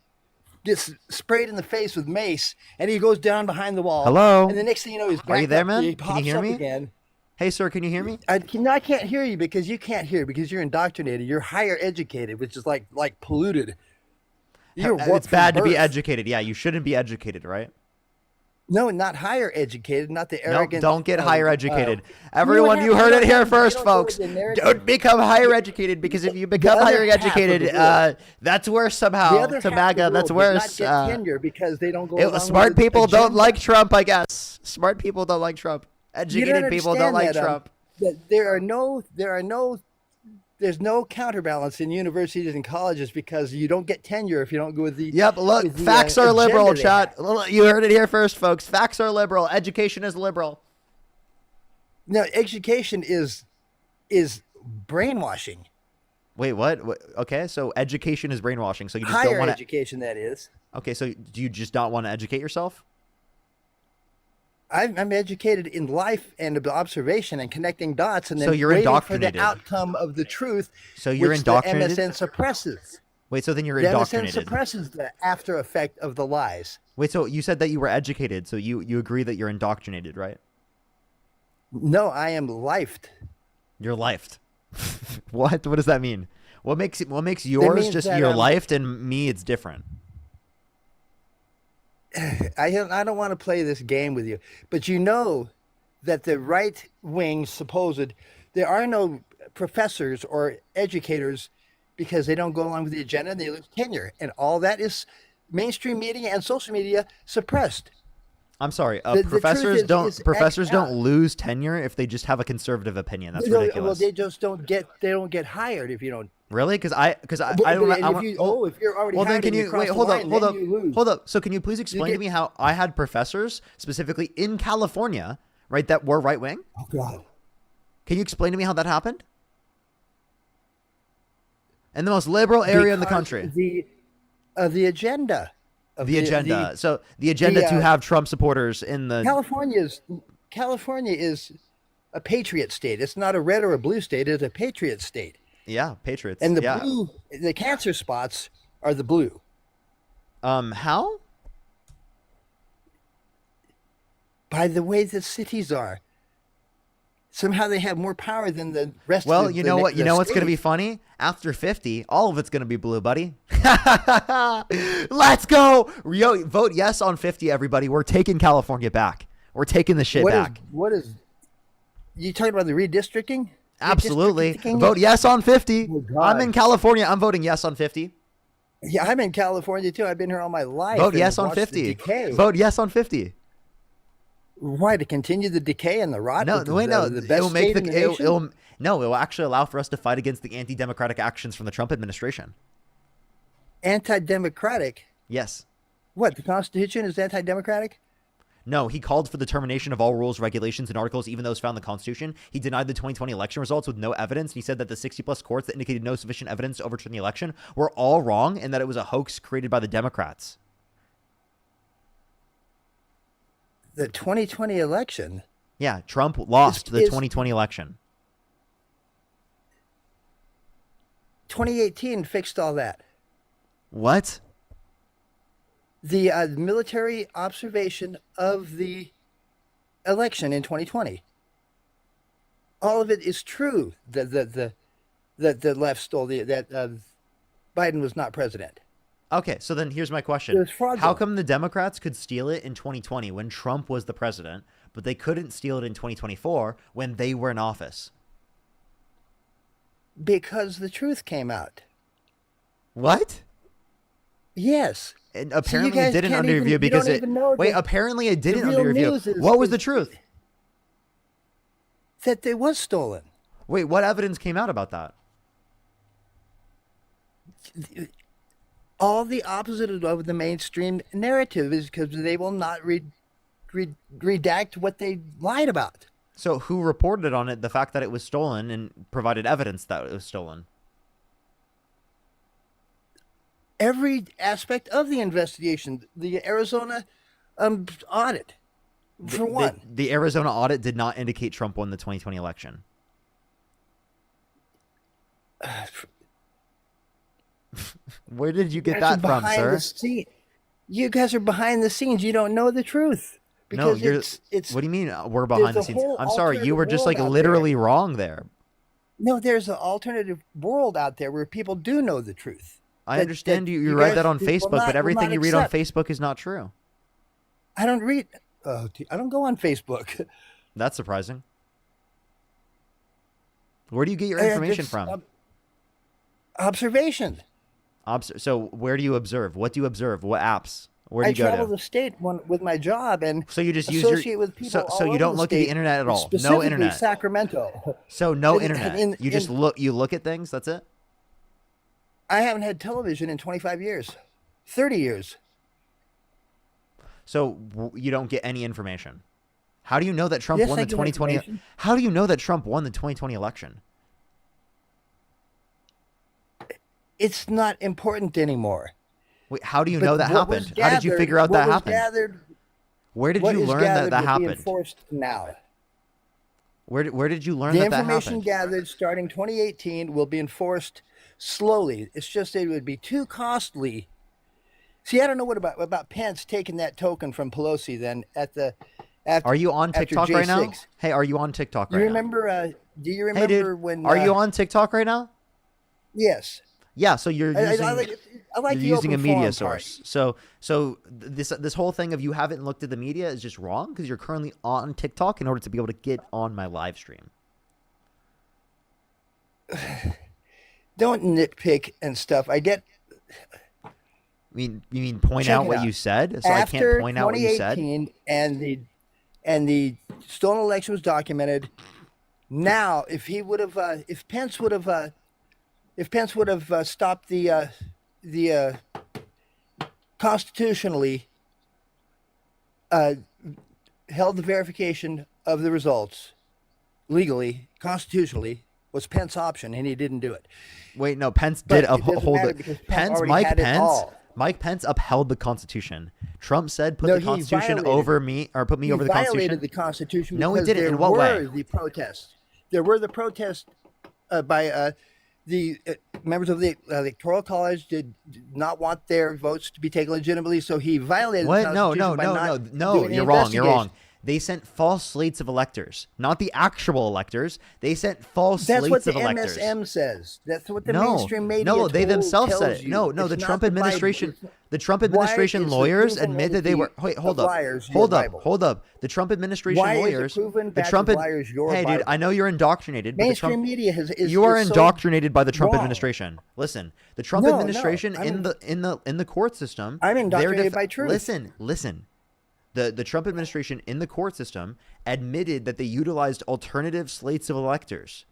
gets sprayed in the face with mace, and he goes down behind the wall. Hello? And the next thing you know, he's back Are you there, up, man? He Can pops you hear up me? again. Hey, sir, can you hear me? I can't hear you because you can't hear because you're indoctrinated. You're higher educated, which is like polluted. You're It's warped from bad to be birth. educated. Yeah, you shouldn't be educated, right? No, not higher educated, not the No, arrogant. don't get higher educated. you Everyone, don't you have- heard you it don't here have- you first, don't go folks. with the narrative. Don't become higher educated because if you become other higher half of the educated, world- that's worse the somehow. other To half MAGA, of the that's world worse. does not get tenure because they don't go. along with Smart the people don't agenda. like Trump, I guess. Smart people don't like Trump. You Educated people don't understand like that, Trump. That there's no counterbalance in universities and colleges because you don't get tenure if you don't go with the. Yep, look, with the, facts are liberal, agenda they have. chat. You heard it here first, folks. Facts are liberal. Education is liberal. No, education is brainwashing. Wait, what? Okay, so education is brainwashing. So you just Higher don't want to. education, that is. Okay, so do you just not want to educate yourself? I'm educated in life and observation and connecting dots, and then So you're waiting for indoctrinated. the outcome of the truth. So you're which indoctrinated? The MSN suppresses. Wait, so then you're The MSN indoctrinated. suppresses the after effect of the lies. Wait, so you said that you were educated, so you agree that you're indoctrinated, right? No, I am lifed. You're lifed. What? What does that mean? What makes yours means just that, you're lifed and me it's different? I don't want to play this game with you, but you know that the right wing supposed there are no professors or educators because they don't go along with the agenda and they lose tenure, and all that is mainstream media and social media suppressed. I'm sorry. The Professors truth is professors don't lose tenure if they just have a conservative opinion. That's Well, ridiculous. they just don't get hired if you don't. Really? Because I But- don't. but I if you're already well, then hired can and you you cross wait? the Hold up. line, Hold then up. you lose. Hold up. So can you please explain to me how I had professors specifically in California, right, that were right wing? Oh God. Can you explain to me how that happened? In the most liberal area in the Because country. The agenda. Of The agenda. So the agenda to have Trump supporters in the California is a patriot state. It's not a red or a blue state. It's a patriot state. Yeah, patriots. And yeah. the cancer spots are the blue. How? By the way the cities are. Somehow they have more power than the rest Well, of the you know what? You know what's going to be state. funny? After 50, all of it's going to be blue, buddy. Let's go. Yo, vote yes on 50, everybody. We're taking California back. We're taking the shit back. What is you talking about the redistricting? Absolutely. Redistricting? Vote yes on 50. Oh, God. I'm in California. I'm voting yes on 50. Yeah, I'm in California too. I've been here all my life. Vote and yes on watched the 50. decay. Vote yes on 50. Why, to continue the decay and the rot? No, of wait, the, no. the It best will make state in the nation? it will actually allow for us to fight against the anti-democratic actions from the Trump administration. Anti-democratic. Yes. What, the Constitution is anti-democratic? No, he called for the termination of all rules, regulations, and articles, even those found in the Constitution. He denied the 2020 election results with no evidence. And he said that the 60-plus courts that indicated no sufficient evidence to overturn the election were all wrong and that it was a hoax created by the Democrats. The 2020 election? Yeah, Trump lost the is- 2020 election. 2018 fixed all that. What? The military observation of the election in 2020. All of it is true that the left stole that Biden was not president. Okay, so then here's my question. It was fraudulent. How come the Democrats could steal it in 2020 when Trump was the president, but they couldn't steal it in 2024 when they were in office? Because the truth came out. What? Yes. And So you apparently it guys didn't can't under even- review you because don't it. even know Wait, that apparently it the didn't real under review. news is- What was the is- truth? That it was stolen. Wait, what evidence came out about that? All the opposite of the mainstream narrative is because they will not redact what they lied about. So who reported on it, the fact that it was stolen and provided evidence that it was stolen? Every aspect of the investigation, the Arizona audit, for one. The Arizona audit did not indicate Trump won the 2020 election. Where did you get You guys that are from, behind sir? the scene- You guys are behind the scenes. You don't know the truth. No, Because you're. it's What do you mean we're behind the there's a scenes? whole I'm sorry, you alternative were just world like out literally wrong there. no, there's an alternative world out there where people do know the truth. I understand you read that on Facebook, but everything you read on Facebook. Facebook is not true. I don't read. I don't go on Facebook. That's surprising. Where do you get your I information just, from? Observation. So where do you observe? What do you observe? What apps? Where do I you go travel to? the state with my job and So you just use associate your with people. so all you over don't the look at the state, internet at all. No specifically internet. Sacramento. So no And- internet. and- You just and- look. You look at things. That's it. I haven't had television in 25 years, 30 years. So you don't get any information. How do you know that Trump Yes, won I the get 2020? information. How do you know that Trump won the 2020 election? It's not important anymore. Wait, how do you But know that what was happened? How did you gathered- figure out what that was happened? gathered- Where did what you is learn that gathered that will be happened? enforced now. Where did you learn The that that information happened? gathered starting 2018 will be enforced slowly. It's just it would be too costly. See, I don't know what about Pence taking that token from Pelosi then at the after. Are you on after TikTok right now? J6. Hey, are you on TikTok You right remember? Do you now? Hey, remember dude, when? are you on TikTok right now? Yes. Yeah. So you're I using. like I like You're the using a open media forum part. source. This whole thing of you haven't looked at the media is just wrong because you're currently on TikTok in order to be able to get on my live stream. Don't nitpick and stuff. I get. You mean point Check out it what out. you said? So I can't After point out what you said? 2018 and the stolen election was documented. Now, if he would have, if Pence would have stopped the constitutionally held the verification of the results legally, constitutionally, was Pence's option, and he didn't do it. Wait, no, Pence But did it doesn't uphold matter it. because Trump Pence, already Mike had it Pence, all. Mike Pence upheld the Constitution. Trump said put No, the he Constitution violated over it. me, or put me He over the Constitution. violated the Constitution. No, he because didn't. There In what were way? the protests. There were the protests by the members of the Electoral College did not want their votes to be taken legitimately, so he violated the What? No, Constitution no, by no, not no. doing the You're wrong. You're wrong. investigation. They sent false slates of electors, not the actual electors. They sent false That's what slates the of electors. MSM says. That's what the No, mainstream media no, they told- themselves said tells it. you. No, no, It's the not Trump the Bible. administration, It's- the Trump Why administration is the lawyers proven admit that they were. entity Wait, hold of up, liars your hold up, Bible? hold up. The Trump administration Why is the lawyers, proven the batch of Trump. liars your Hey, dude, Bible? I know you're indoctrinated. But the Mainstream Trump, media is you are is so indoctrinated by the Trump wrong. administration. Listen, the Trump No, no, administration I'm- in the court system. I'm they're indoctrinated by truth. Listen. The Trump administration in the court system admitted that they utilized alternative slates of electors.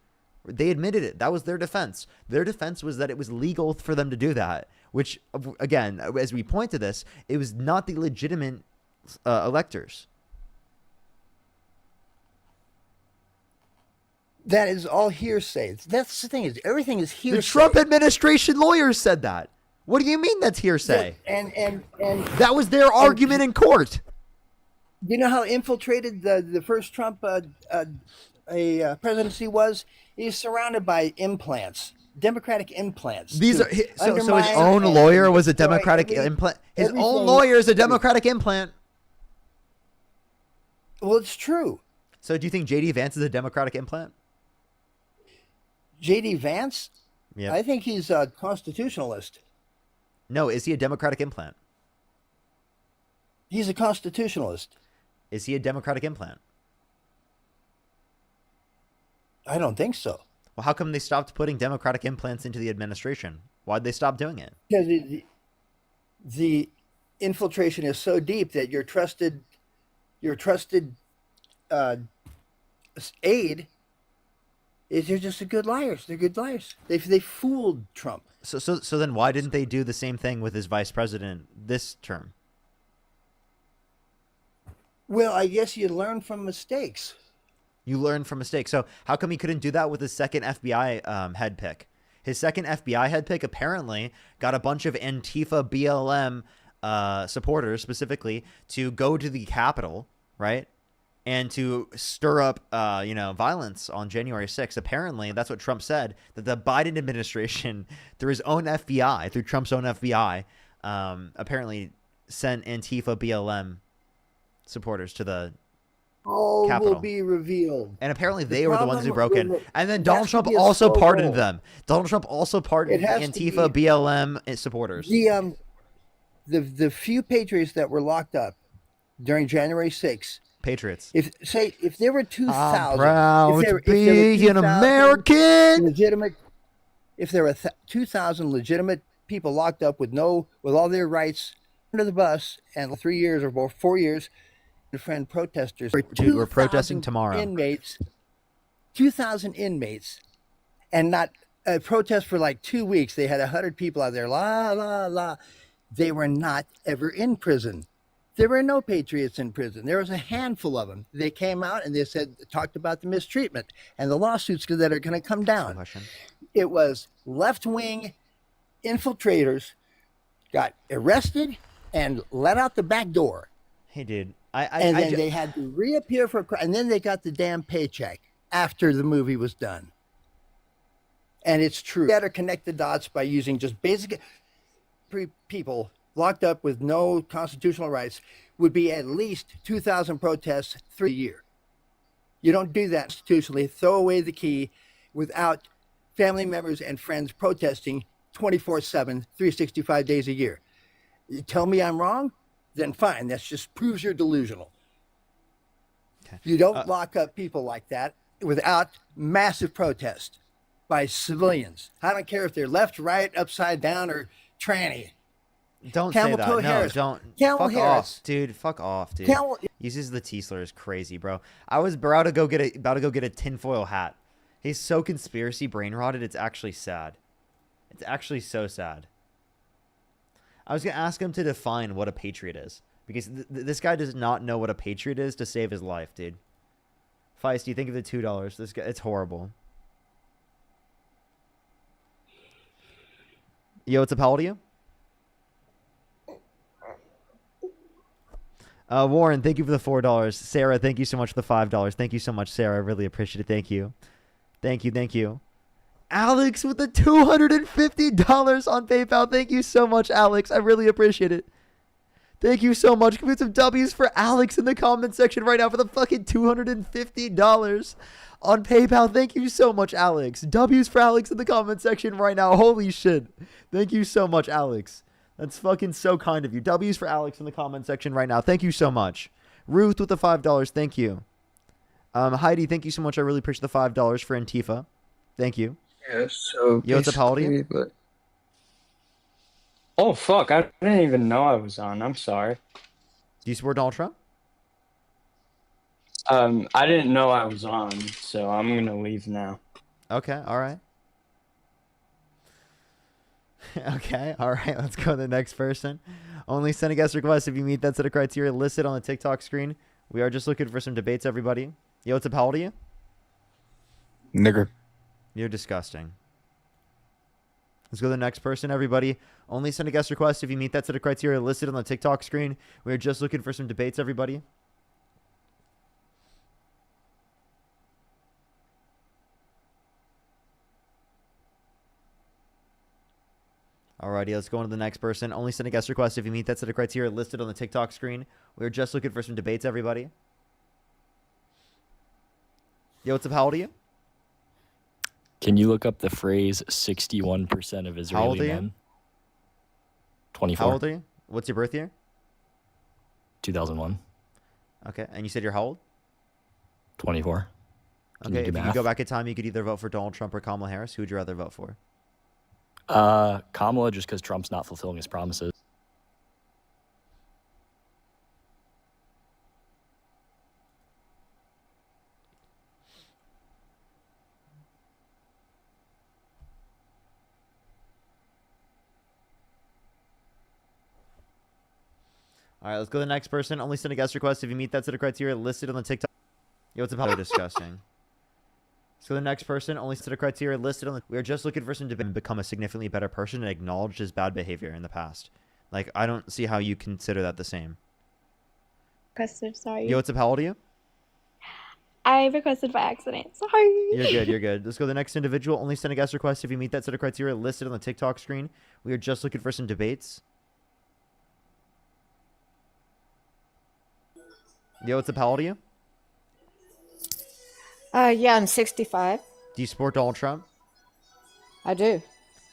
They admitted it. That was their defense. Their defense was that it was legal for them to do that, which, again, as we point to this, it was not the legitimate electors. That is all hearsay. That's the thing, is everything is hearsay. The Trump administration lawyers said that. What do you mean that's hearsay? And that was their argument in court. You know how infiltrated the first Trump presidency was? He's surrounded by implants, Democratic implants. These to are so his undermine own and lawyer was a destroy Democratic implant. His everything. own lawyer is a Democratic implant. Well, it's true. So do you think JD Vance is a Democratic implant? JD Vance? Yeah. I think he's a constitutionalist. No, is he a Democratic implant? He's a constitutionalist. Is he a Democratic implant? I don't think so. Well, how come they stopped putting Democratic implants into the administration? Why'd they stop doing it? Because the infiltration is so deep that your trusted aide they're just good liars. They're good liars. They fooled Trump. So then why didn't they do the same thing with his vice president this term? Well, I guess you learn from mistakes. You learn from mistakes. So how come he couldn't do that with his second FBI head pick? His second FBI head pick apparently got a bunch of Antifa BLM supporters specifically to go to the Capitol, right? And to stir up, violence on January 6th. Apparently, that's what Trump said, that the Biden administration, through his own FBI, through Trump's own FBI, apparently sent Antifa BLM supporters to the All Capitol. will be revealed. And apparently they were the ones who broke in. problem And then with- Donald has to Trump be a also slow pardoned roll. them. Donald Trump also pardoned It has to Antifa be- BLM supporters. The few patriots that were locked up during January 6th. Patriots. If there were 2,000, I'm proud if there to were be an 2,000 American. legitimate, if there were 2,000 legitimate people locked up with all their rights under the bus, and 3 years or 4 years, friend protesters. Dude, we're protesting tomorrow. 2,000 inmates, and not a protest for like 2 weeks. They had 100 people out there. La la la. They were not ever in prison. There were no patriots in prison. There was a handful of them. They came out and they talked about the mistreatment and the lawsuits that are going to come down. It was left-wing infiltrators got arrested and let out the back door. Hey, dude. And then they had to reappear and then they got the damn paycheck after the movie was done. And it's true. You better connect the dots by using just basic people locked up with no constitutional rights would be at least 2,000 protests through a year. You don't do that constitutionally. Throw away the key without family members and friends protesting 24/7, 365 days a year. You tell me I'm wrong, then fine. That just proves you're delusional. You don't lock up people like that without massive protest by civilians. I don't care if they're left, right, upside down, or tranny. Don't Camel say toe that. No, Harris. don't. Camel Fuck Harris. off, dude. Fuck off, dude. Camel- Uses the T-slur is crazy, bro. I was about to go get a tinfoil hat. He's so conspiracy brain rotted. It's actually sad. It's actually so sad. I was gonna ask him to define what a patriot is, because this guy does not know what a patriot is to save his life, dude. Feisty, think of the $2. This guy, it's horrible. Yo, what's up? How old are you? Warren, thank you for the $4. Sarah, thank you so much for the $5. Thank you so much, Sarah. I really appreciate it. Thank you. Thank you. Thank you. Alex with the $250 on PayPal. Thank you so much, Alex. I really appreciate it. Thank you so much. Can we put some W's for Alex in the comment section right now for the fucking $250 on PayPal? Thank you so much, Alex. W's for Alex in the comment section right now. Holy shit. Thank you so much, Alex. That's fucking so kind of you. W's for Alex in the comment section right now. Thank you so much. Ruth with the $5. Thank you. Heidi, thank you so much. I really appreciate the $5 for Antifa. Thank you. Yeah, so Yo, what's up? How old are you? basically, oh fuck! I didn't even know I was on. I'm sorry. Do you support Donald Trump? I didn't know I was on, so I'm gonna leave now. Okay, all right. Okay, all right. Let's go to the next person. Only send a guest request if you meet that set of criteria listed on the TikTok screen. We are just looking for some debates, everybody. Yo, what's up? How old are you? Nigger. You're disgusting. Let's go to the next person, everybody. Only send a guest request if you meet that set of criteria listed on the TikTok screen. We are just looking for some debates, everybody. Alrighty, let's go on to the next person. Only send a guest request if you meet that set of criteria listed on the TikTok screen. We're just looking for some debates, everybody. Yo, what's up? How old are you? Can you look up the phrase 61% of How old Israeli are you? men? 24. How old are you? What's your birth year? 2001. Okay, and you said you're how old? 24. Can Okay, you do if you math? could go back in time, you could either vote for Donald Trump or Kamala Harris. Who would you rather vote for? Kamala, just because Trump's not fulfilling his promises. All right, let's go to the next person. Only send a guest request if you meet that set of criteria listed on the TikTok. Yo, what's up? How disgusting. So the next person, only set of criteria listed on the. We are just looking for some debate and become a significantly better person and acknowledge his bad behavior in the past. Like, I don't see how you consider that the same. Requested, sorry. Yo, what's up? How old are you? I requested by accident. Sorry. You're good. You're good. Let's go to the next individual. Only send a guest request if you meet that set of criteria listed on the TikTok screen. We are just looking for some debates. Yo, what's up? How old are you? Yeah, I'm 65. Do you support Donald Trump? I do.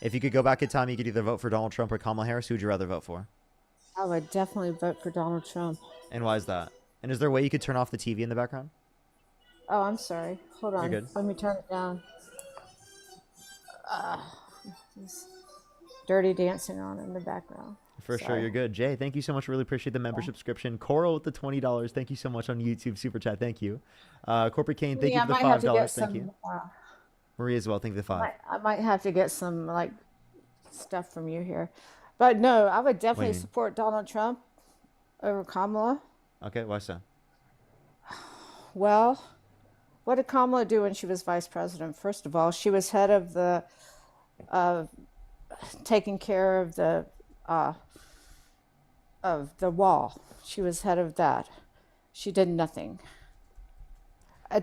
If you could go back in time, you could either vote for Donald Trump or Kamala Harris. Who would you rather vote for? I would definitely vote for Donald Trump. And why is that? And is there a way you could turn off the TV in the background? Oh, I'm sorry. Hold on. good. Let me turn it down. There's Dirty Dancing on in the background. For sure, Sorry. you're good. Jay, thank you so much. Really appreciate the membership subscription. Coral with the $20. Thank you so much on YouTube Super Chat. Thank you. Corporate Kane, thank Yeah, you for I the might have to $5. get Thank some, you. Marie as well. Thank you for the 5. I might have to get some like stuff from you here, but no, I would definitely mean? support Donald Trump over Kamala. Okay, why so? Well, what did Kamala do when she was vice president? First of all, she was head of the taking care of the wall. She was head of that. She did nothing.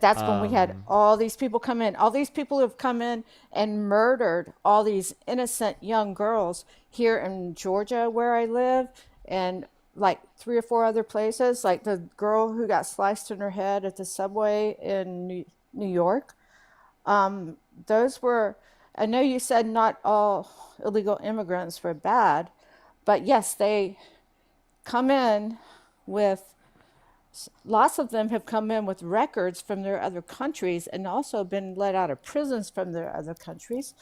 That's when we had all these people come in. All these people have come in and murdered all these innocent young girls here in Georgia, where I live, and like 3 or 4 other places. Like the girl who got sliced in her head at the subway in New York. Those were I know you said not all illegal immigrants were bad, but yes, they come in with, lots of them have come in with records from their other countries and also been let out of prisons from their other countries,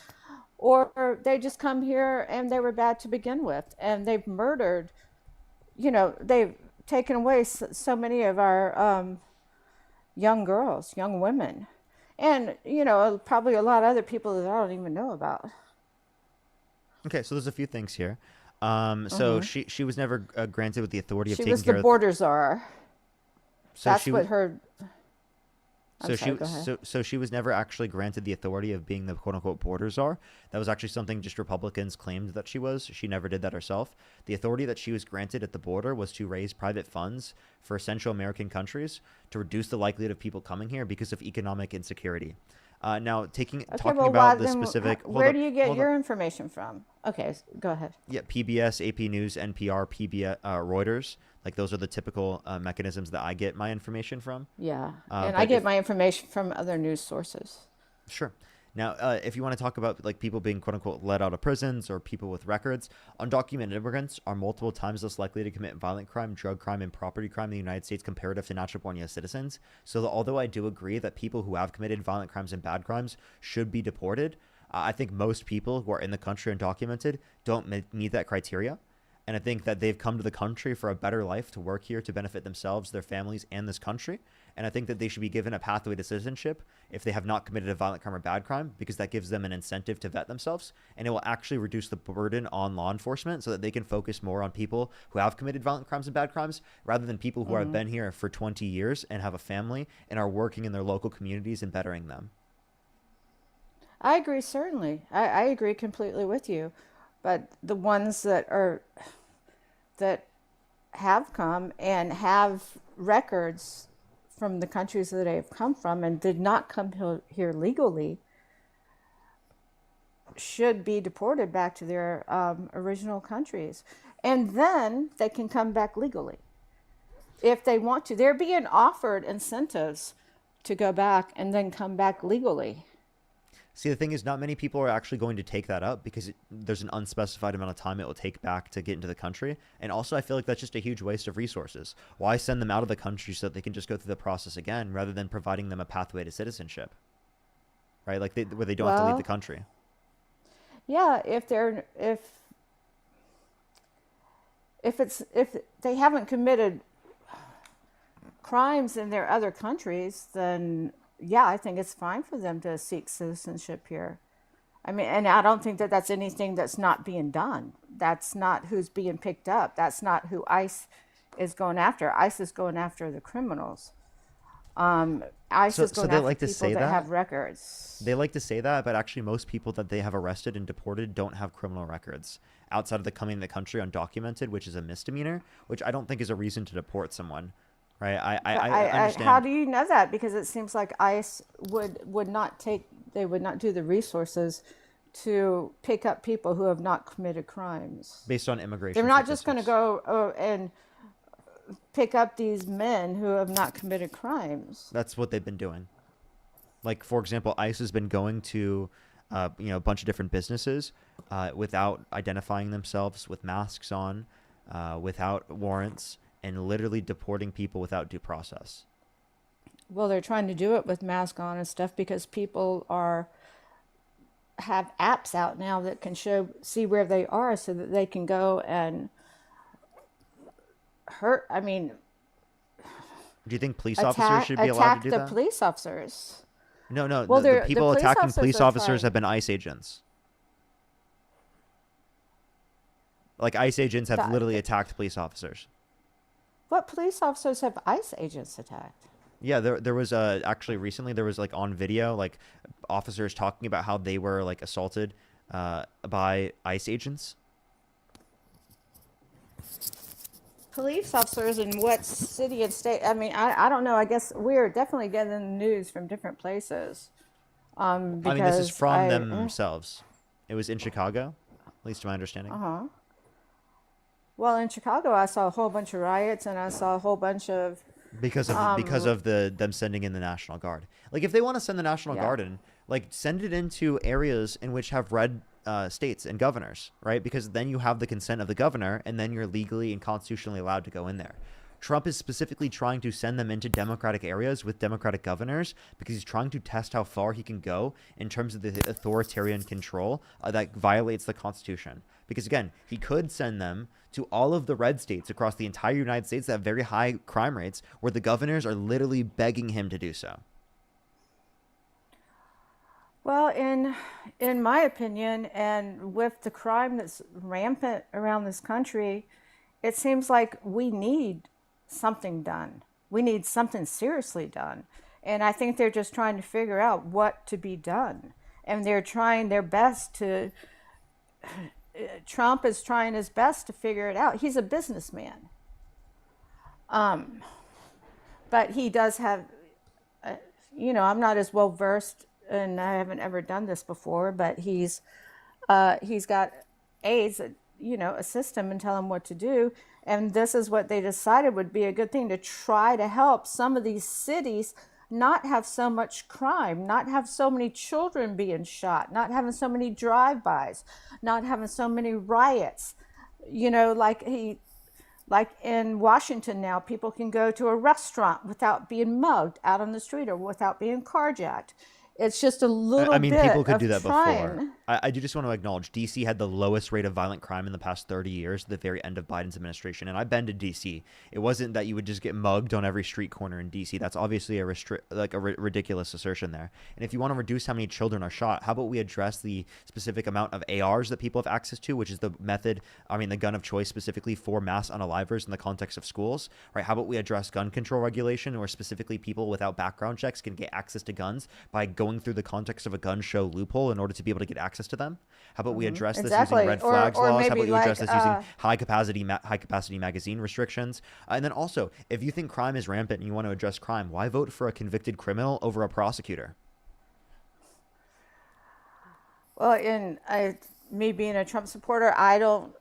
or they just come here and they were bad to begin with, and they've murdered, they've taken away so many of our young girls, young women, and probably a lot of other people that I don't even know about. Okay, so there's a few things here. So she was never granted with the authority of She taking was care the of. border czar. So That's she what was. her. So I'm sorry, she go ahead. so she was never actually granted the authority of being the quote unquote border czar. That was actually something just Republicans claimed that she was. She never did that herself. The authority that she was granted at the border was to raise private funds for Central American countries to reduce the likelihood of people coming here because of economic insecurity. Now, talking well, about the then specific. hold where up, do you get hold your up. information from? Okay, go ahead. Yeah, PBS, AP News, NPR, Reuters. Like those are the typical mechanisms that I get my information from. Yeah, and I But get if, my information from other news sources. Sure. Now, if you want to talk about like people being quote unquote let out of prisons or people with records, undocumented immigrants are multiple times less likely to commit violent crime, drug crime, and property crime in the United States comparative to natural born U.S. citizens. So although I do agree that people who have committed violent crimes and bad crimes should be deported, I think most people who are in the country undocumented don't meet that criteria. And I think that they've come to the country for a better life, to work here, to benefit themselves, their families, and this country. And I think that they should be given a pathway to citizenship if they have not committed a violent crime or bad crime, because that gives them an incentive to vet themselves. And it will actually reduce the burden on law enforcement so that they can focus more on people who have committed violent crimes and bad crimes rather than people who have been here for 20 years and have a family and are working in their local communities and bettering them. I agree, certainly. I agree completely with you. But the ones that have come and have records from the countries that they've come from and did not come here legally should be deported back to their original countries. And then they can come back legally if they want to. They're being offered incentives to go back and then come back legally. See, the thing is, not many people are actually going to take that up because there's an unspecified amount of time it will take back to get into the country. And also, I feel like that's just a huge waste of resources. Why send them out of the country so that they can just go through the process again rather than providing them a pathway to citizenship? Right? Like where they don't have to leave the country. Yeah, if they haven't committed crimes in their other countries, then yeah, I think it's fine for them to seek citizenship here. I mean, and I don't think that that's anything that's not being done. That's not who's being picked up. That's not who ICE is going after. ICE is going after the criminals. ICE is going after people that have records. They like to say that, but actually most people that they have arrested and deported don't have criminal records outside of the coming to the country undocumented, which is a misdemeanor, which I don't think is a reason to deport someone. Right, I understand. How do you know that? Because it seems like ICE would not do the resources to pick up people who have not committed crimes. Based on immigration. They're not just going to go and pick up these men who have not committed crimes. That's what they've been doing. Like, for example, ICE has been going to a bunch of different businesses without identifying themselves, with masks on, without warrants, and literally deporting people without due process. Well, they're trying to do it with masks on and stuff because people have apps out now that can see where they are so that they can go and hurt. I mean, do you think police officers should be allowed to do that? Attack the police officers. No. Well, the people the police attacking officers police are officers fine. have been ICE agents. Like, ICE agents have literally attacked police officers. What police officers have ICE agents attacked? Yeah, there was actually recently there was like on video like officers talking about how they were like assaulted by ICE agents. Police officers in what city and state? I mean, I don't know. I guess we're definitely getting the news from different places. I mean, this is from themselves. It was in Chicago, at least to my understanding. Well, in Chicago, I saw a whole bunch of riots, and I saw a whole bunch of because of them sending in the National Guard. Like, if they want to send the National Guard in, like, send it into areas in which have red states and governors, right? Because then you have the consent of the governor, and then you're legally and constitutionally allowed to go in there. Trump is specifically trying to send them into Democratic areas with Democratic governors because he's trying to test how far he can go in terms of the authoritarian control that violates the Constitution. Because, again, he could send them to all of the red states across the entire United States that have very high crime rates where the governors are literally begging him to do so. Well, in my opinion, and with the crime that's rampant around this country, it seems like we need something done. We need something seriously done. And I think they're just trying to figure out what to be done. And they're trying their best to, Trump is trying his best to figure it out. He's a businessman. But he does have, I'm not as well versed, and I haven't ever done this before, but he's got aides that, assist him and tell him what to do. And this is what they decided would be a good thing to try to help some of these cities not have so much crime, not have so many children being shot, not having so many drive-bys, not having so many riots. Like in Washington now, people can go to a restaurant without being mugged out on the street or without being carjacked. It's just a little bit people could of do that trying. before. I do just want to acknowledge DC had the lowest rate of violent crime in the past 30 years, the very end of Biden's administration. And I've been to DC. It wasn't that you would just get mugged on every street corner in DC. That's obviously a ridiculous assertion there. And if you want to reduce how many children are shot, how about we address the specific amount of ARs that people have access to, which is the gun of choice specifically for mass unalivers in the context of schools, right? How about we address gun control regulation, or specifically people without background checks can get access to guns by going through the context of a gun show loophole in order to be able to get access to them? How about we address this using red flags laws? How about we address this using high capacity magazine restrictions? And then also, if you think crime is rampant and you want to address crime, why vote for a convicted criminal over a prosecutor? Well, me being a Trump supporter, I don't.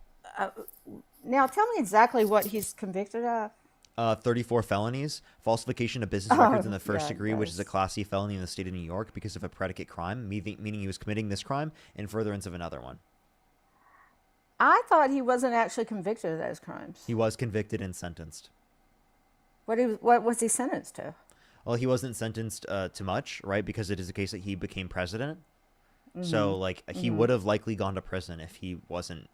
Now, tell me exactly what he's convicted of. 34 felonies, falsification of business records in the first degree, which is a Class C felony in the state of New York because of a predicate crime, meaning he was committing this crime in furtherance of another one. I thought he wasn't actually convicted of those crimes. He was convicted and sentenced. What was he sentenced to? Well, he wasn't sentenced to much, right? Because it is a case that he became president. So, he would have likely gone to prison if he wasn't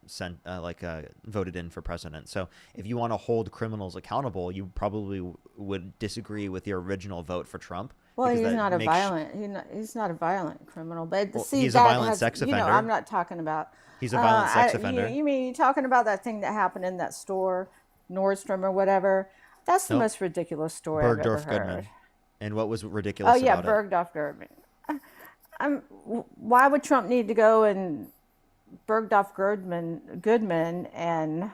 voted in for president. So, if you want to hold criminals accountable, you probably would disagree with your original vote for Trump. Well, he's not a violent criminal. But see, he's a violent sex offender. I'm not talking about. He's a violent sex offender. You mean you're talking about that thing that happened in that store, Nordstrom or whatever? That's the most ridiculous story I've ever heard. Goodman. And what was ridiculous about it? Bergdorf Goodman. Why would Trump need to go and Bergdorf Goodman and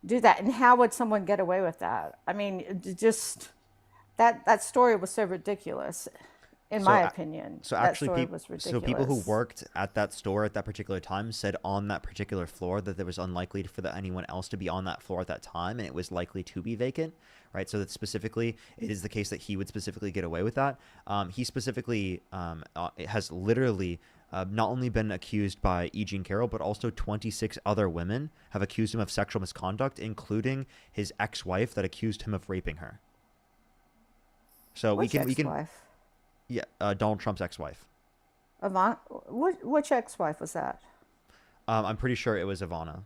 do that? And how would someone get away with that? I mean, just that story was so ridiculous, in my opinion. So actually, people who worked at that store at that particular time said on that particular floor that there was unlikely for anyone else to be on that floor at that time, and it was likely to be vacant. Right, so that specifically, it is the case that he would specifically get away with that. He specifically has literally not only been accused by E. Jean Carroll, but also 26 other women have accused him of sexual misconduct, including his ex-wife that accused him of raping her. So Which we can, ex-wife? Yeah, Donald Trump's ex-wife. Which ex-wife was that? I'm pretty sure it was Ivana.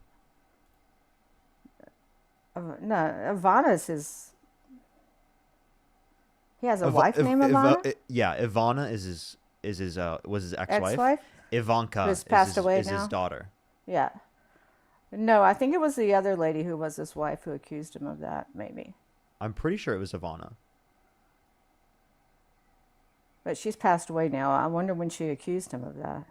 No, Ivana's his. He has a wife named Ivana? Ivana was his ex-wife. Ex-wife? Ivanka who's passed away is now? his daughter. Yeah. No, I think it was the other lady who was his wife who accused him of that, maybe. I'm pretty sure it was Ivana. But she's passed away now. I wonder when she accused him of that.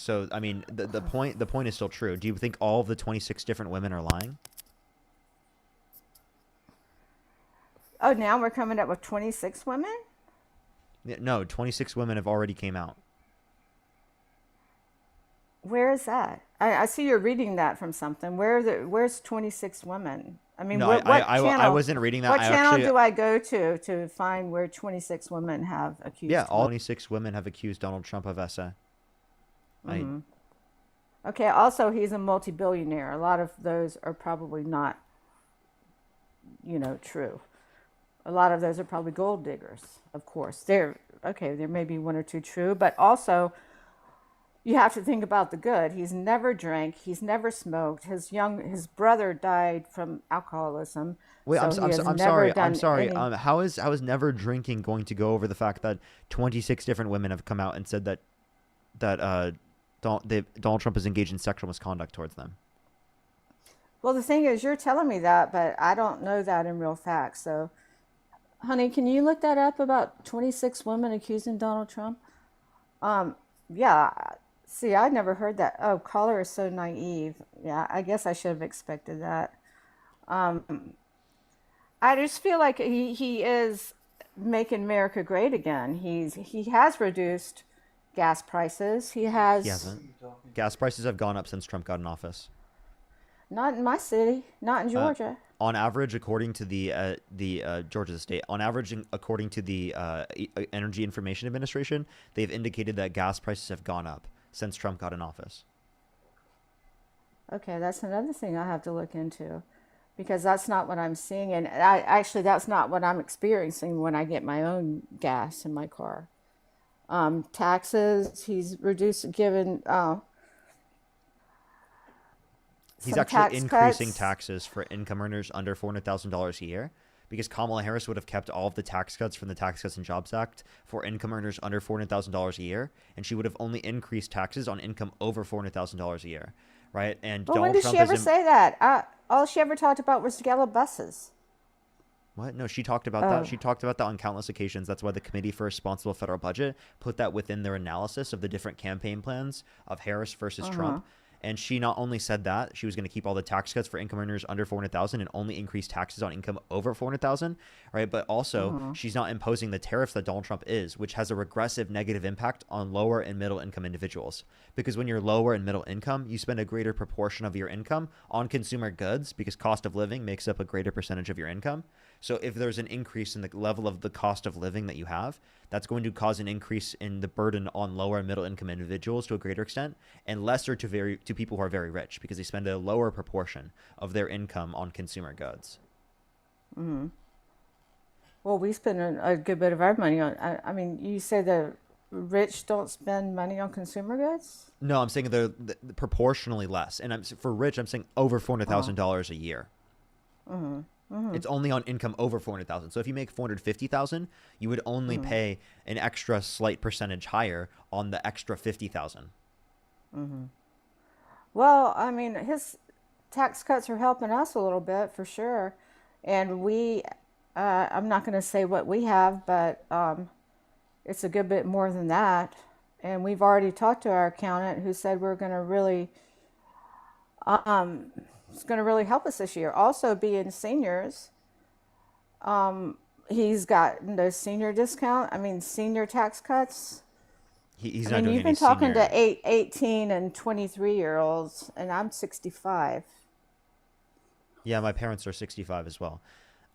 So I mean, the point is still true. Do you think all of the 26 different women are lying? Oh, now we're coming up with 26 women? No, 26 women have already came out. Where is that? I see you're reading that from something. Where's 26 women? I mean, No, what I channel? wasn't reading that. What I channel actually, do I go to find where 26 women have accused yeah, him? all 26 women have accused Donald Trump of SA. Mhm. Okay. Also, he's a multi-billionaire. A lot of those are probably not, true. A lot of those are probably gold diggers. Of course, there may be one or two true, but also you have to think about the good. He's never drank. He's never smoked. His brother died from alcoholism. Wait, So he has never I'm done sorry. any. How is never drinking going to go over the fact that 26 different women have come out and said that Donald Trump is engaged in sexual misconduct towards them? Well, the thing is, you're telling me that, but I don't know that in real fact. So, honey, can you look that up about 26 women accusing Donald Trump? Yeah. See, I'd never heard that. Oh, caller is so naive. Yeah, I guess I should have expected that. I just feel like he is making America great again. He has reduced gas prices. He He has hasn't. Gas prices have gone up since Trump got in office. not in my city, not in Georgia. On average, according to the Georgia state, on average, according to the Energy Information Administration, they've indicated that gas prices have gone up since Trump got in office. Okay, that's another thing I have to look into because that's not what I'm seeing. And that's not what I'm experiencing when I get my own gas in my car. Taxes, he's given He's some actually tax increasing cuts. taxes for income earners under $400,000 a year because Kamala Harris would have kept all of the tax cuts from the Tax Cuts and Jobs Act for income earners under $400,000 a year, and she would have only increased taxes on income over $400,000 a year, right? And Well, when Donald did Trump she ever is say that? All she ever talked about was yellow buses. What? No, she talked about Oh. that. She talked about that on countless occasions. That's why the Committee for Responsible Federal Budget put that within their analysis of the different campaign plans of Harris versus Trump. And she not only said that she was going to keep all the tax cuts for income earners under 400,000 and only increase taxes on income over 400,000, right? But also she's not imposing the tariffs that Donald Trump is, which has a regressive negative impact on lower and middle income individuals. Because when you're lower and middle income, you spend a greater proportion of your income on consumer goods because cost of living makes up a greater percentage of your income. So if there's an increase in the level of the cost of living that you have, that's going to cause an increase in the burden on lower and middle income individuals to a greater extent, and lesser to people who are very rich because they spend a lower proportion of their income on consumer goods. Mm-hmm. Well, we spend a good bit of our money on. I mean, you say the rich don't spend money on consumer goods? No, I'm saying they're proportionally less, and for rich, I'm saying over $400,000 a year. Mm-hmm. Mm-hmm. It's only on income over 400,000. So if you make 450,000, you would only pay an extra slight percentage higher on the extra 50,000. Mm-hmm. Well, I mean, his tax cuts are helping us a little bit for sure, and I'm not going to say what we have, but it's a good bit more than that. And we've already talked to our accountant who said we're going to really it's going to really help us this year. Also, being seniors, he's got the senior discount. I mean, senior tax cuts. He's I not mean, doing you've any been talking senior. to 18 and 23-year-olds, and I'm 65. Yeah, my parents are 65 as well.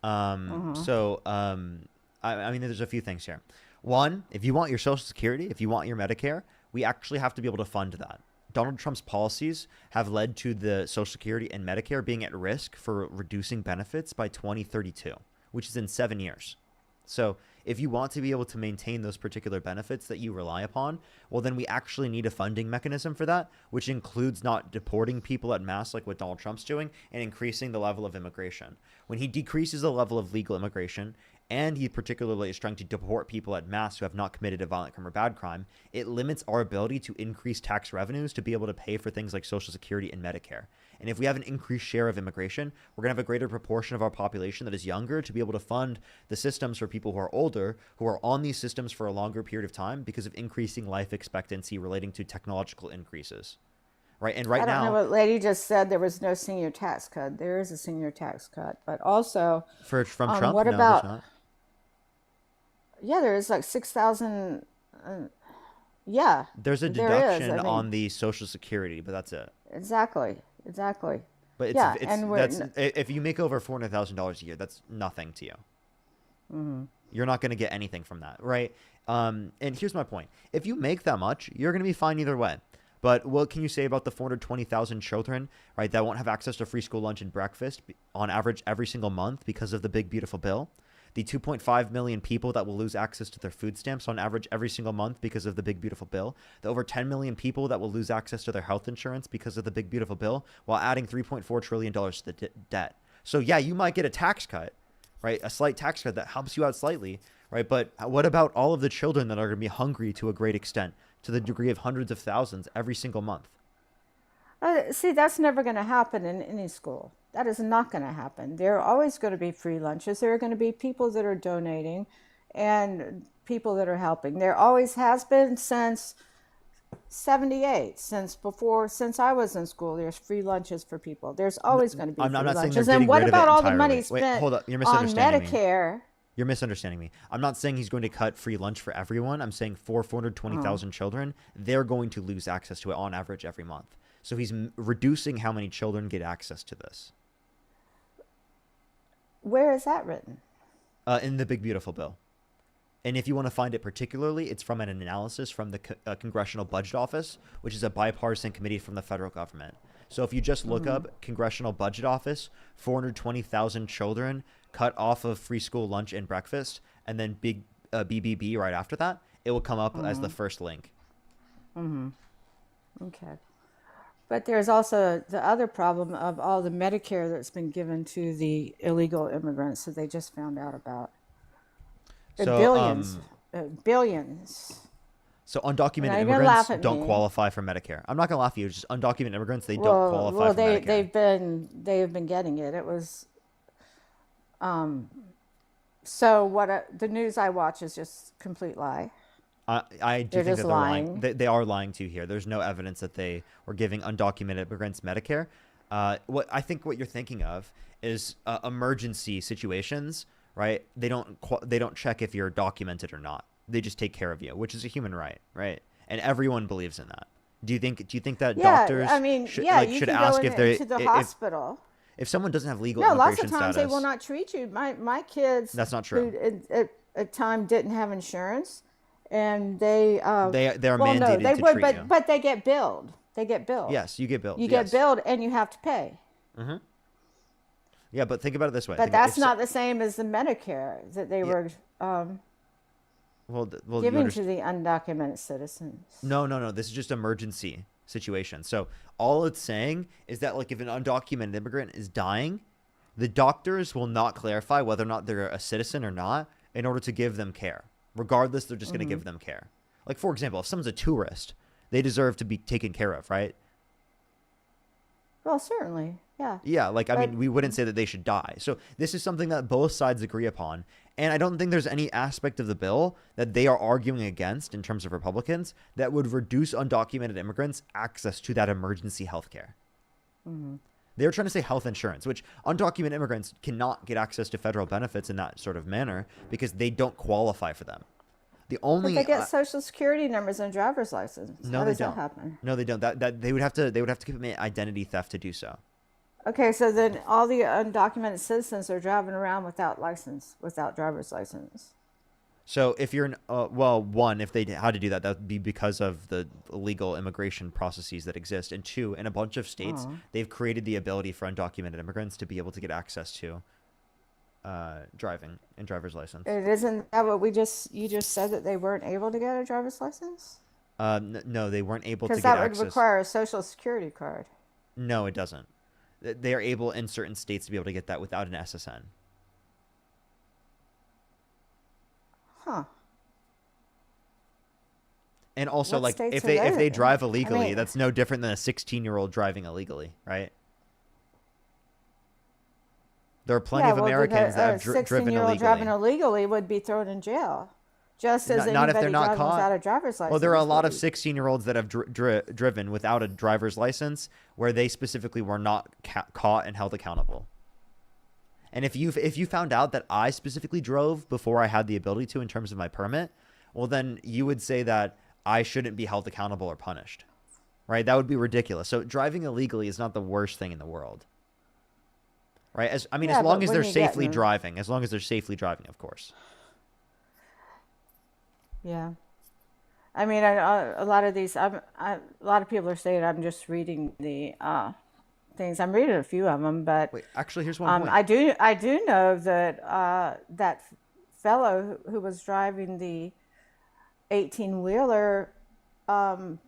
I mean, there's a few things here. One, if you want your Social Security, if you want your Medicare, we actually have to be able to fund that. Donald Trump's policies have led to the Social Security and Medicare being at risk for reducing benefits by 2032, which is in 7 years. So if you want to be able to maintain those particular benefits that you rely upon, well, then we actually need a funding mechanism for that, which includes not deporting people at mass like what Donald Trump's doing and increasing the level of immigration. When he decreases the level of legal immigration, and he particularly is trying to deport people at mass who have not committed a violent crime or bad crime, it limits our ability to increase tax revenues to be able to pay for things like Social Security and Medicare. And if we have an increased share of immigration, we're going to have a greater proportion of our population that is younger to be able to fund the systems for people who are older, who are on these systems for a longer period of time because of increasing life expectancy relating to technological increases. Right? And right I don't now, know what lady just said. There was no senior tax cut. There is a senior tax cut, but also from Trump, what no, about? there's not. Yeah, there is like 6,000. Yeah, There's a there is. deduction I mean, on the Social Security, but that's it. Exactly. But Yeah, and we're if you make over $400,000 a year, that's nothing to you. Mhm. You're not going to get anything from that, right? And here's my point: if you make that much, you're going to be fine either way. But what can you say about the 420,000 children, right, that won't have access to free school lunch and breakfast on average every single month because of the big beautiful bill? The 2.5 million people that will lose access to their food stamps on average every single month because of the big beautiful bill. The over 10 million people that will lose access to their health insurance because of the big beautiful bill, while adding $3.4 trillion to the debt. So yeah, you might get a tax cut, right? A slight tax cut that helps you out slightly, right? But what about all of the children that are going to be hungry to a great extent, to the degree of hundreds of thousands every single month? See, that's never going to happen in any school. That is not going to happen. There are always going to be free lunches. There are going to be people that are donating and people that are helping. There always has been since 78, since I was in school. There's free lunches for people. There's always going to be I'm free not saying lunches. they're And getting what rid of about it all the entirely. money Wait, spent hold up. You're on misunderstanding me. Medicare? You're misunderstanding me. I'm not saying he's going to cut free lunch for everyone. I'm saying for 420,000 children, they're going to lose access to it on average every month. So he's reducing how many children get access to this. Where is that written? In the Big Beautiful Bill. And if you want to find it particularly, it's from an analysis from the Congressional Budget Office, which is a bipartisan committee from the federal government. So if you just look up Congressional Budget Office, 420,000 children cut off of free school lunch and breakfast, and then big BBB right after that, it will come up as the first link. Okay. But there's also the other problem of all the Medicare that's been given to the illegal immigrants that they just found out about. So, Billions. So undocumented Now, you're gonna immigrants laugh at don't me. qualify for Medicare. I'm not going to laugh at you. Just undocumented immigrants, they don't qualify for Medicare. They have been getting it. It was, so the news I watch is just complete lie. I do They're think just that they're lying. lying. They are lying to you here. There's no evidence that they were giving undocumented immigrants Medicare. What you're thinking of is emergency situations, right? They don't check if you're documented or not. They just take care of you, which is a human right, right? And everyone believes in that. Do you think that doctors should ask if they're to the hospital? If someone doesn't have legal No, immigration lots of times status, they will not treat you. My kids. That's not true. Who at time didn't have insurance, and they're mandated they to would, treat you. but they get billed. They get billed. Yes, you get billed. You yes. get billed, and you have to pay. Mm-hmm. Yeah, but think about it this way. But that's not the same as the Medicare that they were giving to the undocumented citizens. No. This is just emergency situation. So all it's saying is that, like, if an undocumented immigrant is dying, the doctors will not clarify whether or not they're a citizen or not in order to give them care. Regardless, they're just going to give them care. Like, for example, if someone's a tourist, they deserve to be taken care of, right? Well, certainly, yeah. Yeah, like, I mean, we wouldn't say that they should die. So this is something that both sides agree upon. And I don't think there's any aspect of the bill that they are arguing against in terms of Republicans that would reduce undocumented immigrants' access to that emergency health care. They're trying to say health insurance, which undocumented immigrants cannot get access to federal benefits in that sort of manner because they don't qualify for them. But they get social security numbers and driver's license. No, How they does don't. that happen? No, they don't. That they would have to commit identity theft to do so. Okay, so then all the undocumented citizens are driving around without driver's license. So if you're if they had to do that, that would be because of the illegal immigration processes that exist. And two, in a bunch of states, they've created the ability for undocumented immigrants to be able to get access to driving and driver's license. And isn't that what you just said, that they weren't able to get a driver's license? No, they weren't able to get Because that access. would require a social security card. No, it doesn't. They are able in certain states to be able to get that without an SSN. Huh. And also, What like, states if are they those in? drive illegally, I mean- that's no different than a 16-year-old driving illegally, right? There are plenty of Americans that have driven 16-year-old illegally. driving illegally would be thrown in jail, just as Not if anybody they're not driving caught. without a driver's license. Well, there are a lot would of be. 16-year-olds that have driven without a driver's license where they specifically were not caught and held accountable. And if you found out that I specifically drove before I had the ability to in terms of my permit, well, then you would say that I shouldn't be held accountable or punished. right? That would be ridiculous. So driving illegally is not the worst thing in the world, right? As I mean, Yeah, as long but as when they're you get safely in- driving, of course. Yeah. I mean, a lot of these, a lot of people are saying I'm just reading the things. I'm reading a few of them, but Wait, actually, here's one point. I do know that that fellow who was driving the 18-wheeler, well,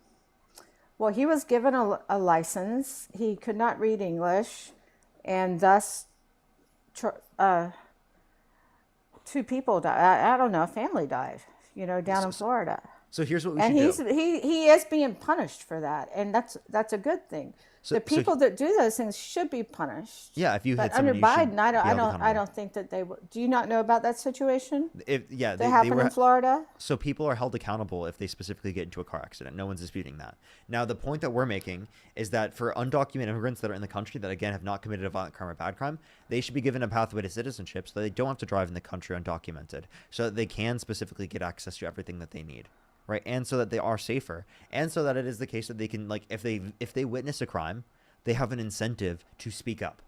he was given a license. He could not read English, and thus, two people died. I don't know, a family died, down in Florida. So here's what we And should do. he is being punished for that, and that's a good thing. So- The people that do those things should be punished. Yeah, if you But hit under somebody, you should Biden, I be held don't accountable. think that they would. Do you not know about that situation? Yeah, That happened in Florida. So people are held accountable if they specifically get into a car accident. No one's disputing that. Now, the point that we're making is that for undocumented immigrants that are in the country that, again, have not committed a violent crime or bad crime, they should be given a pathway to citizenship so that they don't have to drive in the country undocumented, so that they can specifically get access to everything that they need, right? And so that they are safer, and so that it is the case that they can, like, if they witness a crime, they have an incentive to speak up.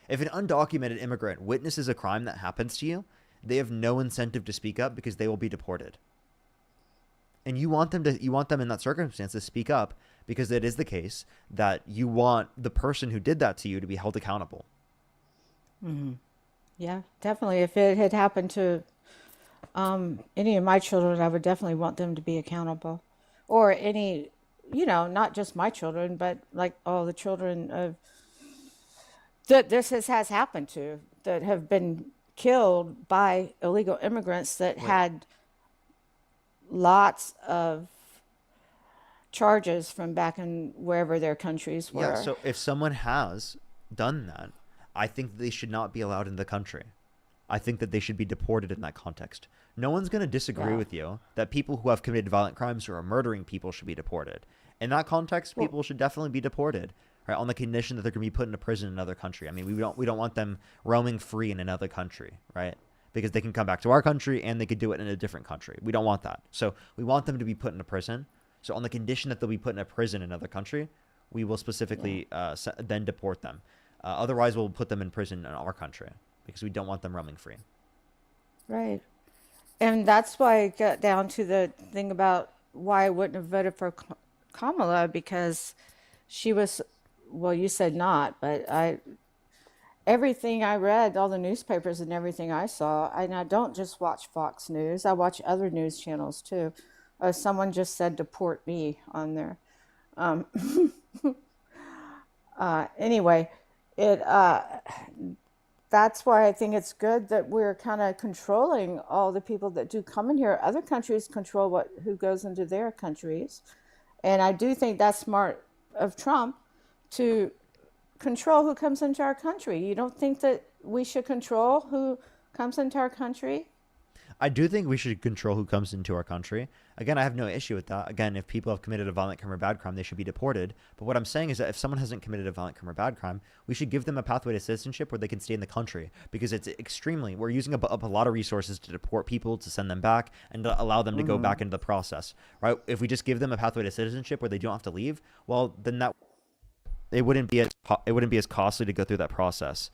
If an undocumented immigrant witnesses a crime that happens to you, they have no incentive to speak up because they will be deported. And you want them in that circumstance to speak up because it is the case that you want the person who did that to you to be held accountable. Mm-hmm. Yeah, definitely. If it had happened to any of my children, I would definitely want them to be accountable, or any, not just my children, but like all the children of that this has happened to, that have been killed by illegal immigrants that had lots of charges from back in wherever their countries were. Yeah, so if someone has done that, I think they should not be allowed in the country. I think that they should be deported in that context. No one's going to disagree with you that people who have committed violent crimes or are murdering people should be deported. In that context, people should definitely be deported, right? On the condition that they're going to be put into prison in another country. I mean, we don't want them roaming free in another country, right? Because they can come back to our country and they could do it in a different country. We don't want that. So we want them to be put into prison. So on the condition that they'll be put in a prison in another country, we will specifically then deport them. Otherwise, we'll put them in prison in our country because we don't want them roaming free. Right. And that's why I got down to the thing about why I wouldn't have voted for Kamala, because she was, well, you said not, but everything I read, all the newspapers and everything I saw, and I don't just watch Fox News, I watch other news channels too. Someone just said deport me on there. Anyway, that's why I think it's good that we're kind of controlling all the people that do come in here. Other countries control who goes into their countries. And I do think that's smart of Trump to control who comes into our country. You don't think that we should control who comes into our country? I do think we should control who comes into our country. Again, I have no issue with that. Again, if people have committed a violent crime or bad crime, they should be deported. But what I'm saying is that if someone hasn't committed a violent crime or bad crime, we should give them a pathway to citizenship where they can stay in the country, because it's we're using up a lot of resources to deport people, to send them back, and to allow them to go back into the process, right? If we just give them a pathway to citizenship where they don't have to leave, well, then it wouldn't be as costly to go through that process.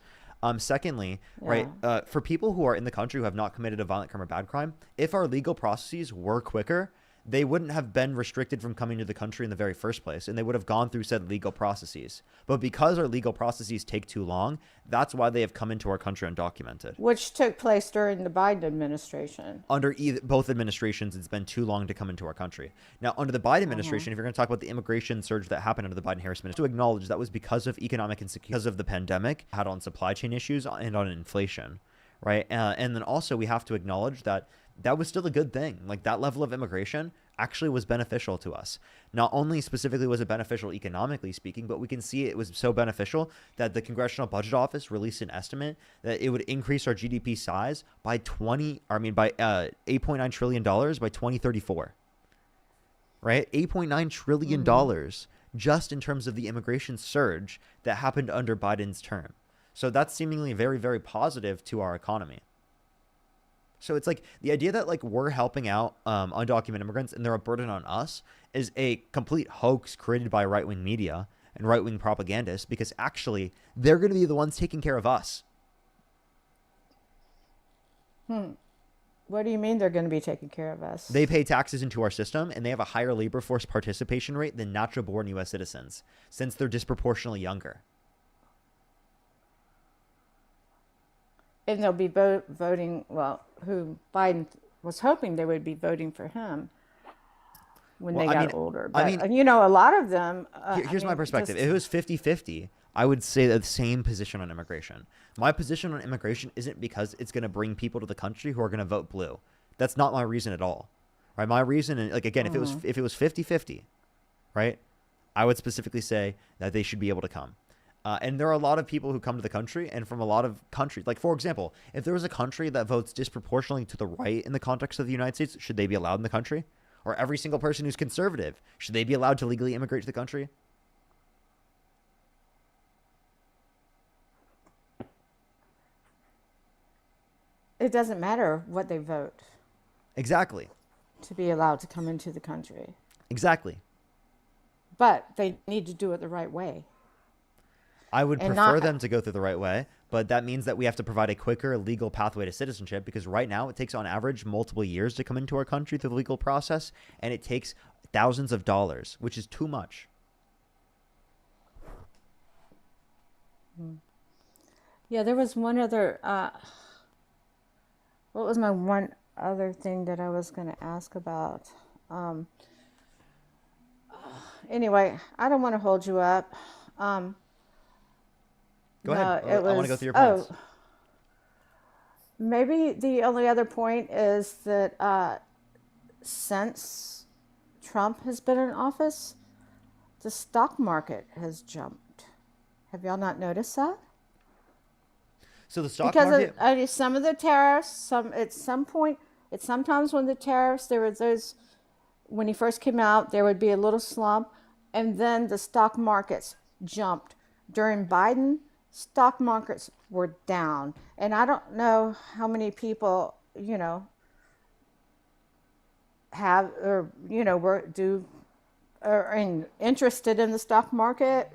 Secondly, right, for people who are in the country who have not committed a violent crime or bad crime, if our legal processes were quicker, they wouldn't have been restricted from coming to the country in the very first place, and they would have gone through said legal processes. But because our legal processes take too long, that's why they have come into our country undocumented. Which took place during the Biden administration. Under both administrations, it's been too long to come into our country. Now, under the Biden administration, if you're going to talk about the immigration surge that happened under the Biden-Harris administration, to acknowledge that was because of economic insecurity, because of the pandemic, had on supply chain issues and on inflation, right? And then also we have to acknowledge that was still a good thing. Like, that level of immigration actually was beneficial to us. Not only specifically was it beneficial economically speaking, but we can see it was so beneficial that the Congressional Budget Office released an estimate that it would increase our GDP size by $8.9 trillion by 2034. Right? $8.9 trillion just in terms of the immigration surge that happened under Biden's term. So that's seemingly very, very positive to our economy. So it's like the idea that like we're helping out undocumented immigrants and they're a burden on us is a complete hoax created by right-wing media and right-wing propagandists, because actually they're going to be the ones taking care of us. What do you mean they're going to be taking care of us? They pay taxes into our system, and they have a higher labor force participation rate than natural-born U.S. citizens, since they're disproportionately younger. And they'll be voting, well, who Biden was hoping they would be voting for him when they got older. But, you know, a lot of them... here's my perspective. If it was 50-50, I would say the same position on immigration. My position on immigration isn't because it's going to bring people to the country who are going to vote blue. That's not my reason at all. Right? My reason, like, again, if it was 50-50, right, I would specifically say that they should be able to come. And there are a lot of people who come to the country, and from a lot of countries. Like, for example, if there was a country that votes disproportionately to the right in the context of the United States, should they be allowed in the country? Or every single person who's conservative, should they be allowed to legally immigrate to the country? It doesn't matter what they vote. Exactly. To be allowed to come into the country. Exactly. But they need to do it the right way. I would prefer them to go through the right way, but that means that we have to provide a quicker legal pathway to citizenship, because right now it takes on average multiple years to come into our country through the legal process, and it takes thousands of dollars, which is too much. Yeah, there was one other... what was my one other thing that I was going to ask about? Anyway, I don't want to hold you up. Go ahead. I want to go through your points. Maybe the only other point is that since Trump has been in office, the stock market has jumped. Have y'all not noticed that? So the stock market, market, some of the tariffs, sometimes when the tariffs, there was those, when he first came out, there would be a little slump, and then the stock markets jumped. During Biden, stock markets were down, and I don't know how many people, you know, have, or, you know, are interested in the stock market,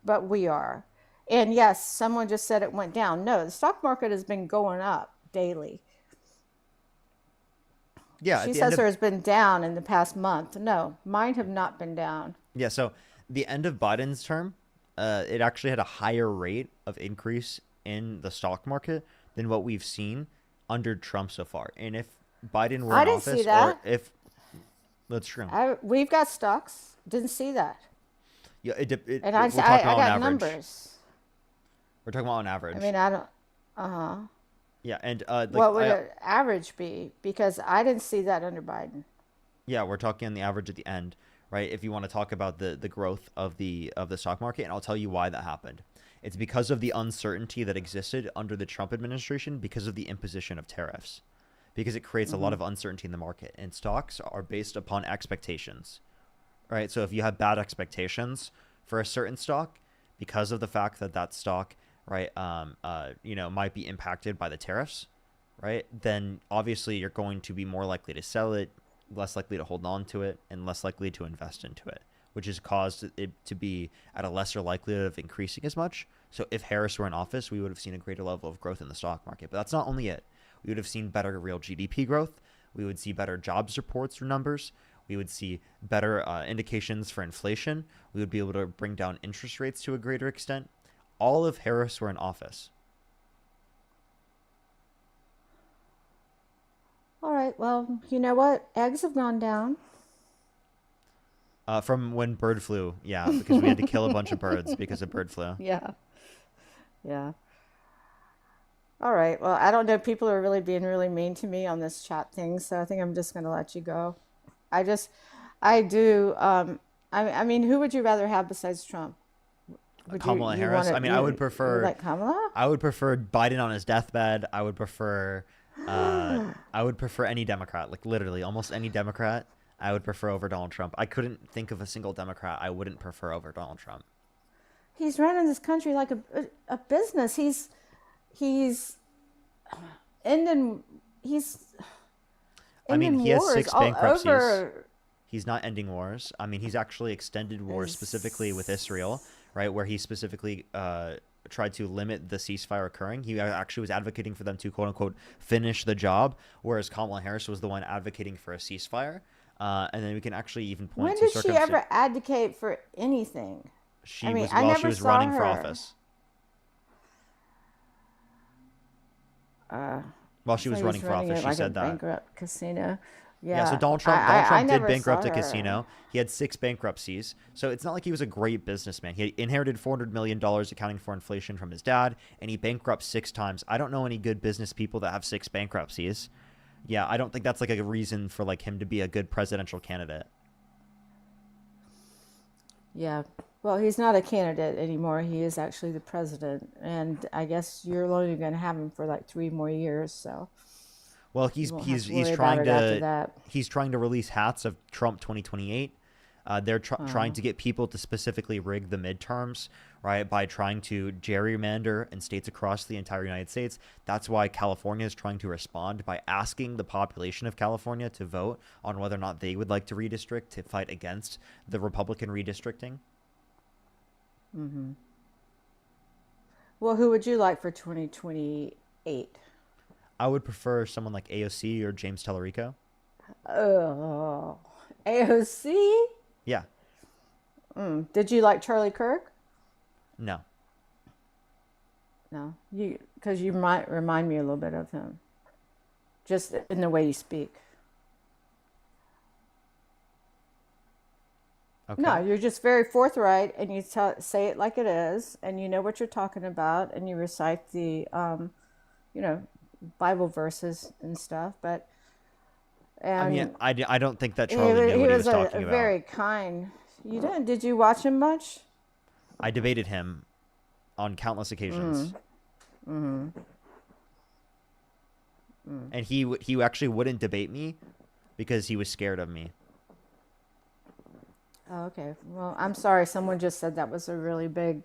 but we are. And yes, someone just said it went down. No, the stock market has been going up daily. Yeah. She says there's been down in the past month. No, mine have not been down. Yeah. So the end of Biden's term, it actually had a higher rate of increase in the stock market than what we've seen under Trump so far. And if Biden were in office, see that. or if that's true, we've got stocks. Didn't see that. Yeah. And I got numbers. We're talking about on average. I mean, I don't. Yeah, and what would an average be? Because I didn't see that under Biden. Yeah, we're talking on the average at the end, right? If you want to talk about the growth of the stock market, and I'll tell you why that happened. It's because of the uncertainty that existed under the Trump administration because of the imposition of tariffs, because it creates a lot of uncertainty in the market, and stocks are based upon expectations, right? So if you have bad expectations for a certain stock because of the fact that that stock, right, you know, might be impacted by the tariffs, right, then obviously you're going to be more likely to sell it, less likely to hold on to it, and less likely to invest into it, which has caused it to be at a lesser likelihood of increasing as much. So if Harris were in office, we would have seen a greater level of growth in the stock market. But that's not only it. We would have seen better real GDP growth. We would see better jobs reports or numbers. We would see better indications for inflation. We would be able to bring down interest rates to a greater extent. All if Harris were in office. All right. Well, you know what? Eggs have gone down. From when bird flu. Yeah, because we had to kill a bunch of birds because of bird flu. Yeah. Yeah. All right. Well, I don't know. People are really being really mean to me on this chat thing, so I think I'm just going to let you go. I do. I mean, who would you rather have besides Trump? Kamala Harris. I mean, I would prefer like Kamala. I would prefer Biden on his deathbed. I would prefer any Democrat, like literally almost any Democrat. I would prefer over Donald Trump. I couldn't think of a single Democrat I wouldn't prefer over Donald Trump. He's running this country like a business. He's ending he's I mean, ending he has wars 6 all bankruptcies. over. He's not ending wars. I mean, he's actually extended wars specifically with Israel, right? Where he specifically tried to limit the ceasefire occurring. He actually was advocating for them to quote unquote finish the job, whereas Kamala Harris was the one advocating for a ceasefire. And then we can actually even point When to did she circumstances. ever advocate for anything? She I mean, was I while never she was saw running for her. office. While she was So running he's for office, it she like a said that. bankrupt casino. Yeah, so Yeah, Donald Trump I did never bankrupt saw a her. casino. He had 6 bankruptcies. So it's not like he was a great businessman. He inherited $400 million accounting for inflation from his dad, and he bankrupted 6 times. I don't know any good business people that have 6 bankruptcies. Yeah, I don't think that's like a reason for like him to be a good presidential candidate. Yeah. Well, he's not a candidate anymore. He is actually the president, and I guess you're only going to have him for like 3 more years. So. Well, You won't have he's to worry about trying it after to that. he's trying to release hats of Trump 2028. They're trying Oh. to get people to specifically rig the midterms, right? By trying to gerrymander in states across the entire United States. That's why California is trying to respond by asking the population of California to vote on whether or not they would like to redistrict to fight against the Republican redistricting. Mm-hmm. Well, who would you like for 2028? I would prefer someone like AOC or James Tellerico. Oh, AOC? Yeah. Did you like Charlie Kirk? No. No, because you might remind me a little bit of him, just in the way you speak. Okay. No, you're just very forthright, and you say it like it is, and you know what you're talking about, and you recite the, Bible verses and stuff. But I mean, and I don't think that he Charlie knew what he was a talking about. very kind. You didn't? Did you watch him much? I debated him on countless occasions. Mm-hmm. And he actually wouldn't debate me because he was scared of me. Oh, okay. Well, I'm sorry. Someone just said that was a really big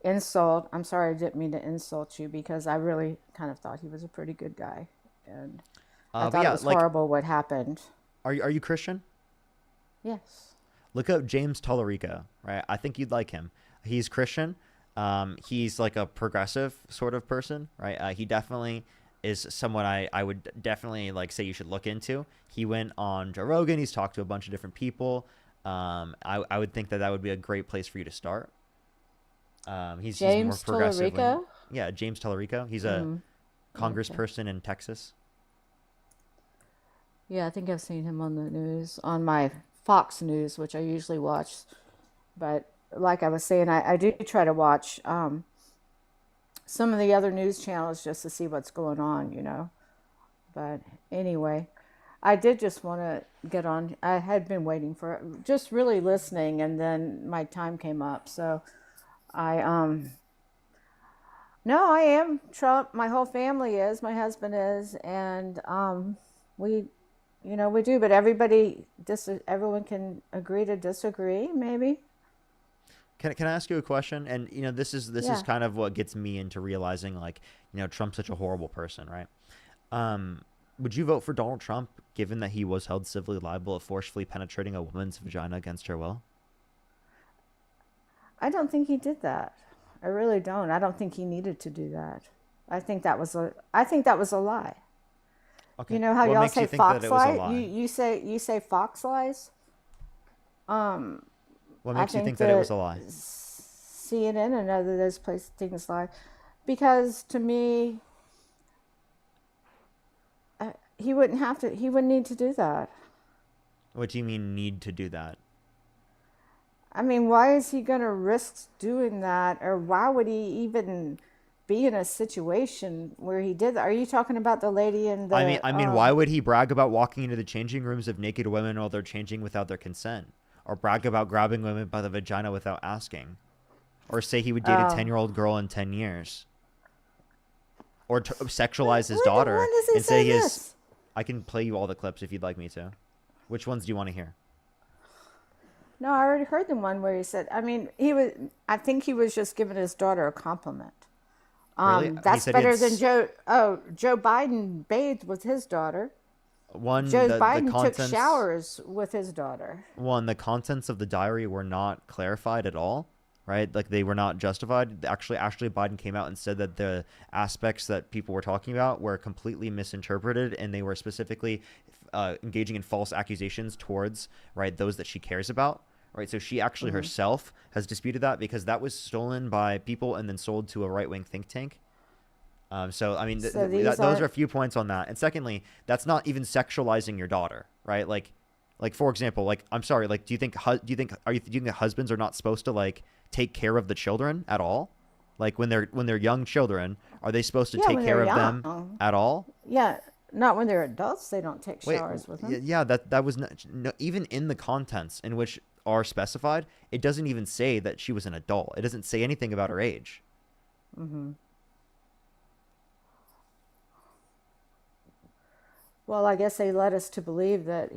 insult. I'm sorry, I didn't mean to insult you because I really kind of thought he was a pretty good guy, and I But thought yeah, it was like, horrible what happened. are you Christian? Yes. Look up James Tellerico, right? I think you'd like him. He's Christian. He's like a progressive sort of person, right? He definitely is someone I would definitely like say you should look into. He went on Joe Rogan. He's talked to a bunch of different people. I would think that would be a great place for you to start. He's James more progressive. Tellerico? Yeah, James Tellerico. He's a congressperson in Texas. Yeah, I think I've seen him on the news, on my Fox News, which I usually watch. But like I was saying, I do try to watch some of the other news channels just to see what's going on. But anyway, I did just want to get on. I had been waiting for just really listening, and then my time came up. So no, I am Trump. My whole family is. My husband is, and we do. But everyone can agree to disagree, maybe. Can I ask you a question? And this is Yeah. kind of what gets me into realizing like Trump's such a horrible person, right? Would you vote for Donald Trump given that he was held civilly liable of forcefully penetrating a woman's vagina against her will? I don't think he did that. I really don't. I don't think he needed to do that. I think that was a lie. Okay. You know how What y'all makes you say think fox that it was a lie? lie? You say fox lies. What I makes you think think that it was a lie? CNN and other those places things lie, because to me, he wouldn't need to do that. What do you mean need to do that? I mean, why is he going to risk doing that, or why would he even be in a situation where he did that? Are you talking about the lady in the? I mean, why would he brag about walking into the changing rooms of naked women while they're changing without their consent, or brag about grabbing women by the vagina without asking, or say he would date a 10-year-old girl in 10 years, or sexualize his daughter when does he and say say he is? this? I can play you all the clips if you'd like me to. Which ones do you want to hear? No, I already heard the one where he said. I mean, I think he was just giving his daughter a compliment. Really? He That's said he had better than Joe. Oh, Joe Biden bathed with his daughter. Joe the Biden took contents. showers with his daughter. One, the contents of the diary were not clarified at all, right? Like they were not justified. Actually, Ashley Biden came out and said that the aspects that people were talking about were completely misinterpreted, and they were specifically engaging in false accusations towards, right, those that she cares about, right? So she actually herself has disputed that because that was stolen by people and then sold to a right-wing think tank. So I mean, So those are are a few points on that. And secondly, that's not even sexualizing your daughter, right? Like for example, like I'm sorry, like do you think that husbands are not supposed to like take care of the children at all? Like when they're young children, are they supposed to Yeah, take when care they're of them young. at all? Yeah, not when they're adults. They don't take Wait, showers with them. yeah, that was not, no, even in the contents in which are specified, it doesn't even say that she was an adult. It doesn't say anything about her age. Mm-hmm. Well, I guess they led us to believe that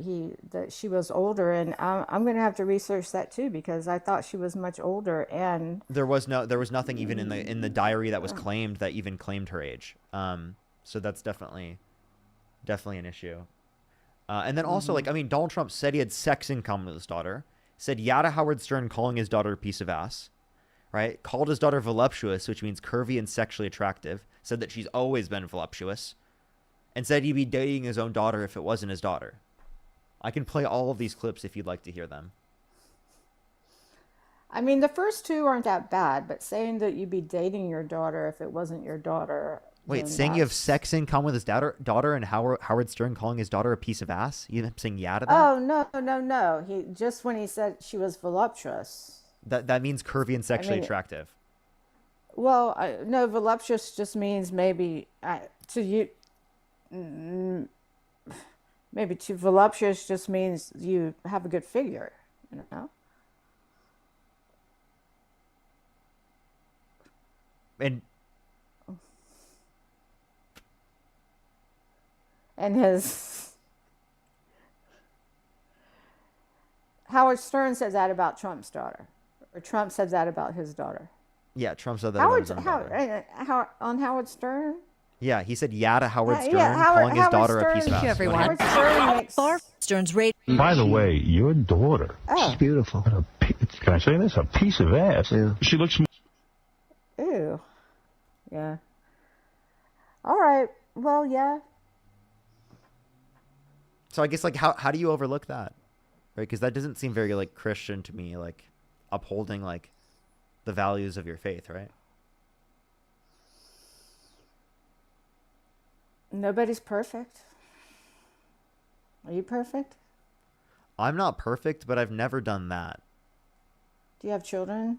she was older, and I'm going to have to research that too because I thought she was much older. And There was nothing even in the diary that was claimed that even claimed her age. So that's definitely an issue. And then also, like, I mean, Donald Trump said he had sex in common with his daughter. Said yeah to Howard Stern calling his daughter a piece of ass. Right? Called his daughter voluptuous, which means curvy and sexually attractive. Said that she's always been voluptuous. And said he'd be dating his own daughter if it wasn't his daughter. I can play all of these clips if you'd like to hear them. I mean, the first two aren't that bad, but saying that you'd be dating your daughter if it wasn't your daughter. Wait, then saying you have that's- sex in common with his daughter and Howard Stern calling his daughter a piece of ass? You saying yeah to that? Oh, no. He just when he said she was voluptuous. That means curvy and sexually mean- attractive. Well, no, voluptuous just means maybe to you. Maybe too voluptuous just means you have a good figure, you know. And his Howard Stern said that about Trump's daughter, or Trump said that about his daughter. Yeah, Trump said that about his own daughter. On Howard Stern. Yeah, he said yeah to Howard Stern, Howard- calling his Howard daughter a Stern- piece of Thank you, ass. everyone. Go ahead. Howard Stern makes Stern's rate. By the way, your daughter, Oh. she's beautiful. Can I say this? A piece of ass. Yeah. She looks. Ew. Yeah. All right. Well, yeah. So I guess like how do you overlook that, right? Because that doesn't seem very like Christian to me, like upholding like the values of your faith, right? Nobody's perfect. Are you perfect? I'm not perfect, but I've never done that. Do you have children?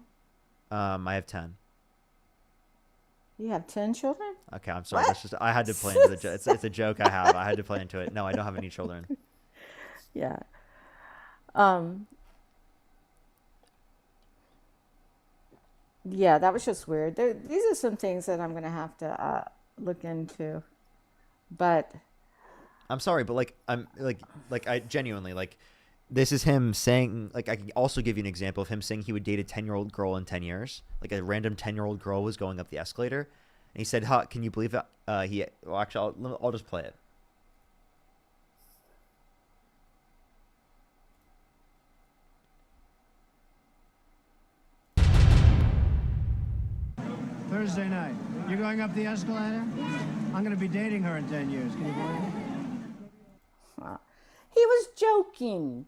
I have 10. You have 10 children? Okay, I'm sorry. That's just I had to play into the joke. It's a joke I have. I had to play into it. No, I don't have any children. Yeah. Yeah, that was just weird. These are some things that I'm gonna have to look into. But I'm sorry, but like I'm like I genuinely like this is him saying like I can also give you an example of him saying he would date a 10-year-old girl in 10 years. Like a random 10-year-old girl was going up the escalator, and he said, "Huh, can you believe that?" Well, actually, I'll just play it. Thursday night. You're going up the escalator? I'm going to be dating her in 10 years. Can you believe it? he was joking.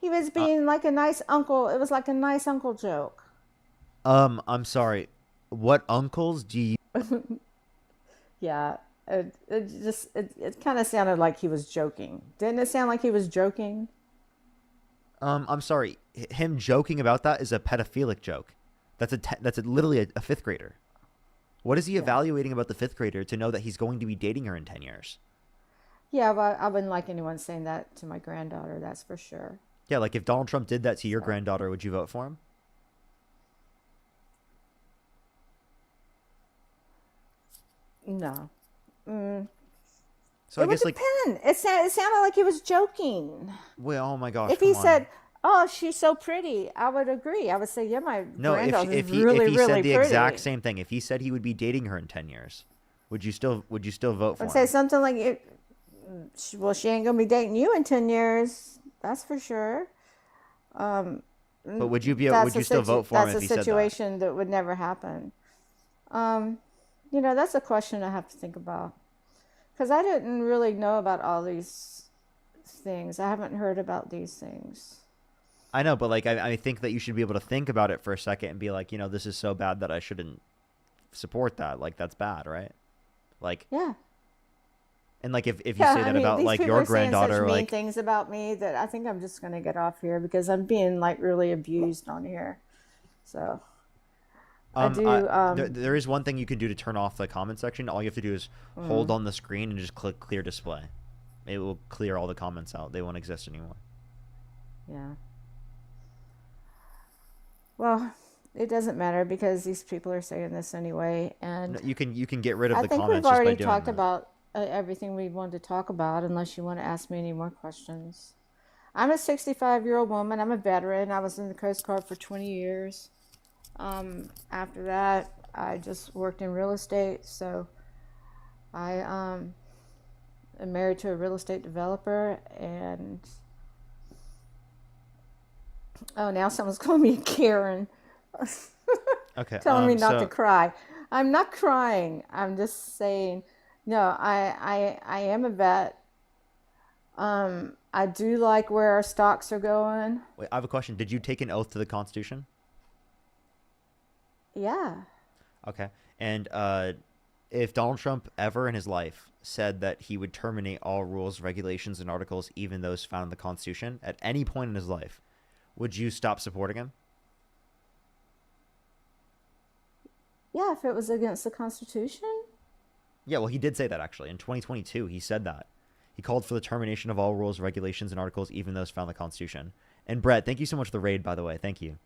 He was being like a nice uncle. It was like a nice uncle joke. I'm sorry. What uncles do you? Yeah, it kind of sounded like he was joking. Didn't it sound like he was joking? I'm sorry. Him joking about that is a pedophilic joke. That's literally a fifth grader. What is he evaluating about the fifth grader to know that he's going to be dating her in 10 years? Yeah, but I wouldn't like anyone saying that to my granddaughter. That's for sure. Yeah, like if Donald Trump did that to your granddaughter, would you vote for him? No. So I It would guess like, depend. It sounded like he was joking. well, oh my gosh. If he come on. said, oh, she's so pretty, I would agree. I would say, yeah, my No, granddaughter if is he really, if he really said the pretty. exact same thing, if he said he would be dating her in 10 years, would you still vote for I'd say him? something like, well, she ain't gonna be dating you in 10 years. That's for sure. But would you That's still vote for him that's if a he said that? situation that would never happen. That's a question I have to think about. Because I didn't really know about all these things. I haven't heard about these things. I know, but like I think that you should be able to think about it for a second and be like, this is so bad that I shouldn't support that. Like that's bad, right? Like Yeah. And like if you say that about these like people your are saying granddaughter, such mean like things about me that I think I'm just gonna get off here because I'm being like really abused on here. So there is one thing you can do to turn off the comment section. All you have to do is hold on the screen and just click clear display. It will clear all the comments out. They won't exist anymore. Yeah. Well, it doesn't matter because these people are saying this anyway, and No, you can get rid of I the think comments we've just by already doing talked that. about everything we wanted to talk about, unless you want to ask me any more questions. I'm a 65-year-old woman. I'm a veteran. I was in the Coast Guard for 20 years. After that, I just worked in real estate. So I am married to a real estate developer, and now someone's calling me a Karen. Okay. Telling me not to so cry. I'm not crying. I'm just saying, no, I am a vet. I do like where our stocks are going. wait, I have a question. Did you take an oath to the Constitution? Yeah. Okay. And if Donald Trump ever in his life said that he would terminate all rules, regulations, and articles, even those found in the Constitution, at any point in his life, would you stop supporting him? Yeah, if it was against the Constitution. Yeah, well, he did say that actually. In 2022, he said that. He called for the termination of all rules, regulations, and articles, even those found in the Constitution. And Brett, thank you so much for the raid, by the way. Thank you.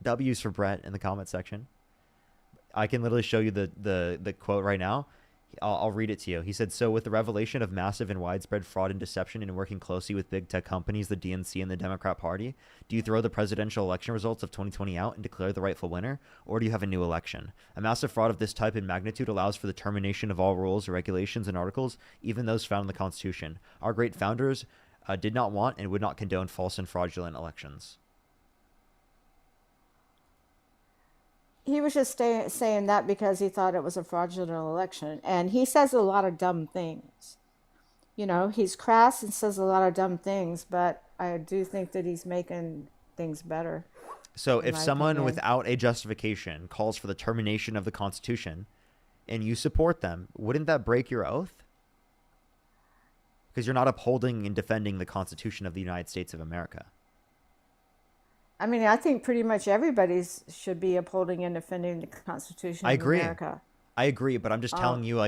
W's for Brett in the comment section. I can literally show you the quote right now. I'll read it to you. He said, so with the revelation of massive and widespread fraud and deception and working closely with big tech companies, the DNC and the Democrat Party, do you throw the presidential election results of 2020 out and declare the rightful winner? Or do you have a new election? A massive fraud of this type and magnitude allows for the termination of all rules, regulations, and articles, even those found in the Constitution. Our great founders did not want and would not condone false and fraudulent elections. He was just saying that because he thought it was a fraudulent election. And he says a lot of dumb things. He's crass and says a lot of dumb things, but I do think that he's making things better. So in if my someone opinion. without a justification calls for the termination of the Constitution and you support them, wouldn't that break your oath? Because you're not upholding and defending the Constitution of the United States of America. I think pretty much everybody should be upholding and defending the Constitution I of agree. America. I agree, but I'm just telling you,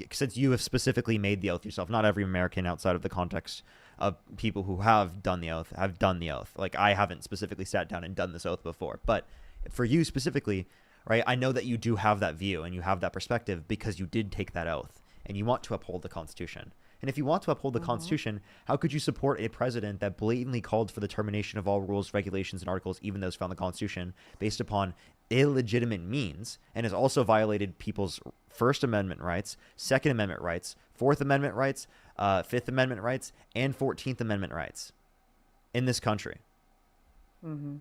since you have specifically made the oath yourself, not every American outside of the context of people who have done the oath have done the oath. Like, I haven't specifically sat down and done this oath before, but for you specifically, right, I know that you do have that view and you have that perspective because you did take that oath and you want to uphold the Constitution. And if you want to uphold the Constitution, how could you support a president that blatantly called for the termination of all rules, regulations, and articles, even those found in the Constitution, based upon illegitimate means, and has also violated people's First Amendment rights, Second Amendment rights, Fourth Amendment rights, Fifth Amendment rights, and 14th Amendment rights in this country? Mm-hmm.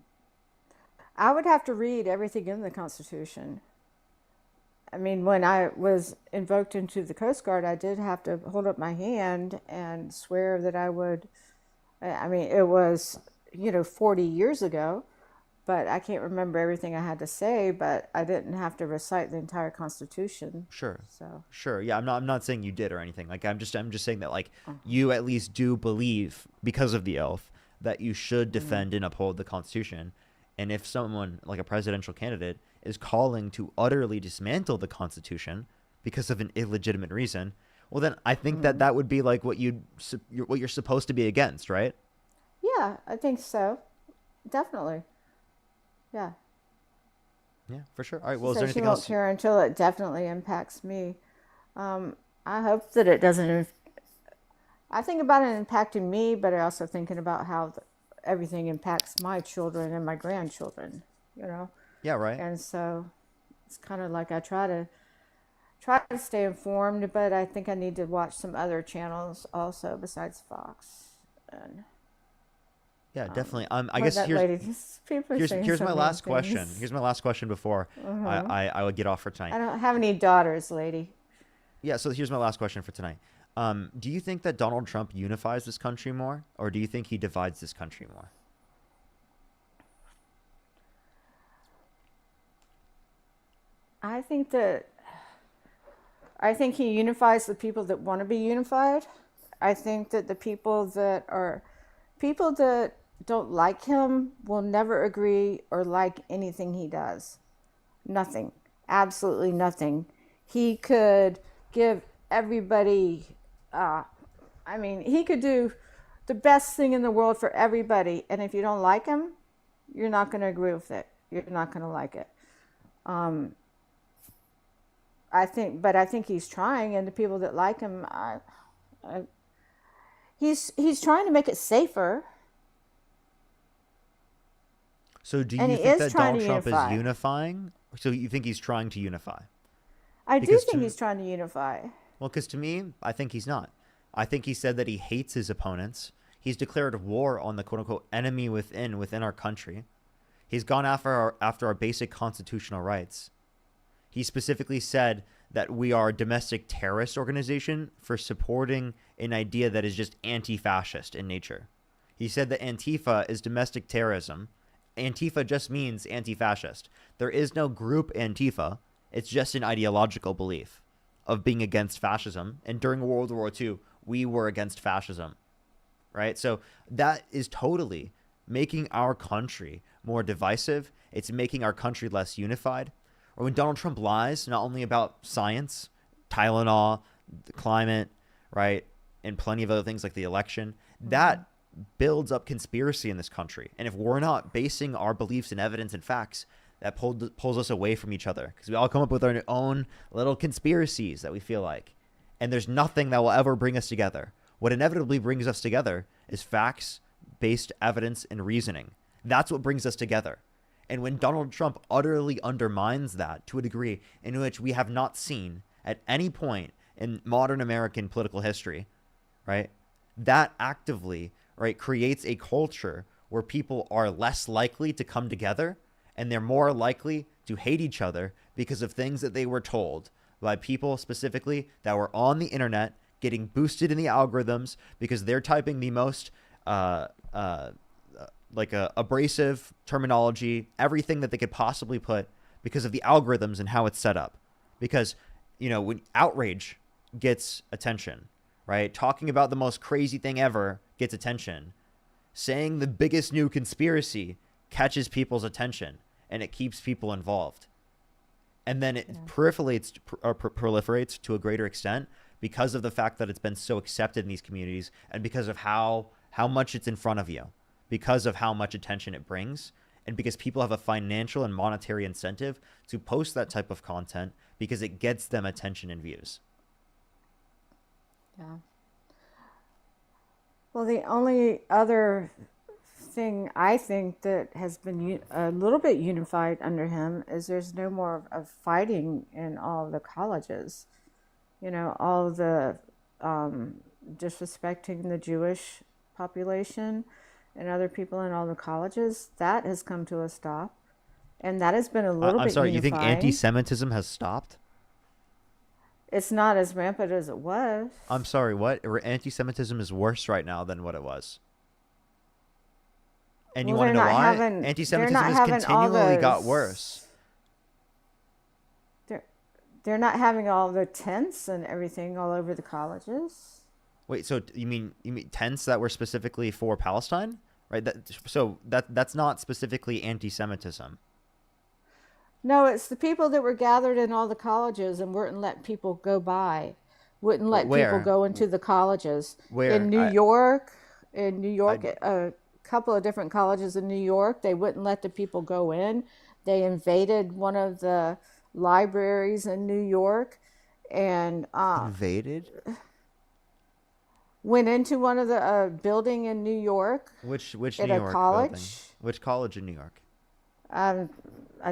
I would have to read everything in the Constitution. When I was invoked into the Coast Guard, I did have to hold up my hand and swear that I would. It was, 40 years ago, but I can't remember everything I had to say, but I didn't have to recite the entire Constitution. Sure. So. Sure. Yeah, I'm not saying you did or anything. Like, I'm just saying that, you at least do believe, because of the oath, that you should defend and uphold the Constitution. And if someone, like a presidential candidate, is calling to utterly dismantle the Constitution because of an illegitimate reason, well, then I think that would be like what you're supposed to be against, right? Yeah, I think so. Definitely. Yeah. Yeah, for sure. All right. Well, is So there she anything won't else? care until it definitely impacts me. I hope that it doesn't. I think about it impacting me, but I also thinking about how everything impacts my children and my grandchildren, you know. Yeah, right. And so it's kind of like I try to stay informed, but I think I need to watch some other channels also besides Fox. And Yeah, definitely. I what guess that lady, people are saying here's so my many last question. things. Here's my last question before Mhm. I would get off for I tonight. don't have any daughters, lady. Yeah, so here's my last question for tonight. Do you think that Donald Trump unifies this country more, or do you think he divides this country more? I think he unifies the people that want to be unified. I think that the people that don't like him will never agree or like anything he does. Nothing. Absolutely nothing. He could give everybody, he could do the best thing in the world for everybody. And if you don't like him, you're not going to agree with it. You're not going to like it. I think he's trying, and the people that like him, he's trying to make it safer. So do And you he think is that trying Donald to Trump unify. is unifying? So you think he's trying to unify? I do Because think to- he's trying to unify. Well, because to me, I think he's not. I think he said that he hates his opponents. He's declared war on the quote-unquote enemy within our country. He's gone after our basic constitutional rights. He specifically said that we are a domestic terrorist organization for supporting an idea that is just anti-fascist in nature. He said that Antifa is domestic terrorism. Antifa just means anti-fascist. There is no group Antifa. It's just an ideological belief of being against fascism. And during World War II, we were against fascism, right? So that is totally making our country more divisive. It's making our country less unified. Or when Donald Trump lies, not only about science, Tylenol, the climate, right, and plenty of other things like the election, that builds up conspiracy in this country. And if we're not basing our beliefs in evidence and facts, that pulls us away from each other, because we all come up with our own little conspiracies that we feel like. And there's nothing that will ever bring us together. What inevitably brings us together is facts-based evidence and reasoning. That's what brings us together. And when Donald Trump utterly undermines that to a degree in which we have not seen at any point in modern American political history, right, that actively, right, creates a culture where people are less likely to come together, and they're more likely to hate each other because of things that they were told by people specifically that were on the internet, getting boosted in the algorithms because they're typing the most abrasive terminology, everything that they could possibly put, because of the algorithms and how it's set up. Because, you know, when outrage gets attention, right? Talking about the most crazy thing ever gets attention. Saying the biggest new conspiracy catches people's attention, and it keeps people involved. And then it proliferates to a greater extent because of the fact that it's been so accepted in these communities, and because of how much it's in front of you, because of how much attention it brings, and because people have a financial and monetary incentive to post that type of content because it gets them attention and views. Yeah. Well, the only other thing I think that has been a little bit unified under him is there's no more of fighting in all the colleges. You know, all the disrespecting the Jewish population and other people in all the colleges, that has come to a stop. And that has been a little I'm bit sorry, unifying. you think anti-Semitism has stopped? It's not as rampant as it was. I'm sorry, what? Anti-Semitism is worse right now than what it was. And you Well, want to they're know not why? having- Anti-Semitism they're not has having all continually got those- worse. They're not having all the tents and everything all over the colleges. Wait, so you mean tents that were specifically for Palestine, right? That's not specifically anti-Semitism. No, it's the people that were gathered in all the colleges and wouldn't let people go by, wouldn't let Where? people go into the colleges. Where? In New York, a couple of different colleges in New York, they wouldn't let the people go in. They invaded one of the libraries in New York, and Invaded? went into one of the building in New York. Which at New a York college. building? Which college in New York? I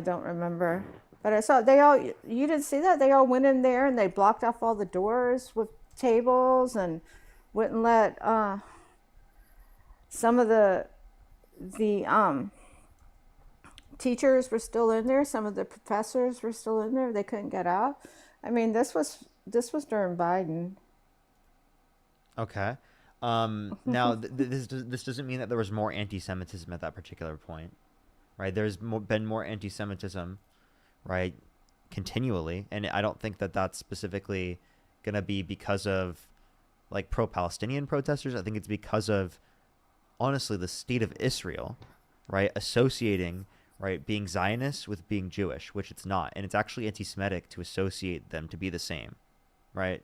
don't remember, but I saw they all. You didn't see that? They all went in there and they blocked off all the doors with tables and wouldn't let some of the teachers were still in there. Some of the professors were still in there. They couldn't get out. I mean, this was during Biden. Okay. Now, this doesn't mean that there was more anti-Semitism at that particular point, right? There's been more anti-Semitism, right, continually, and I don't think that that's specifically gonna be because of like pro-Palestinian protesters. I think it's because of, honestly, the state of Israel, right, associating, right, being Zionist with being Jewish, which it's not, and it's actually anti-Semitic to associate them to be the same, right?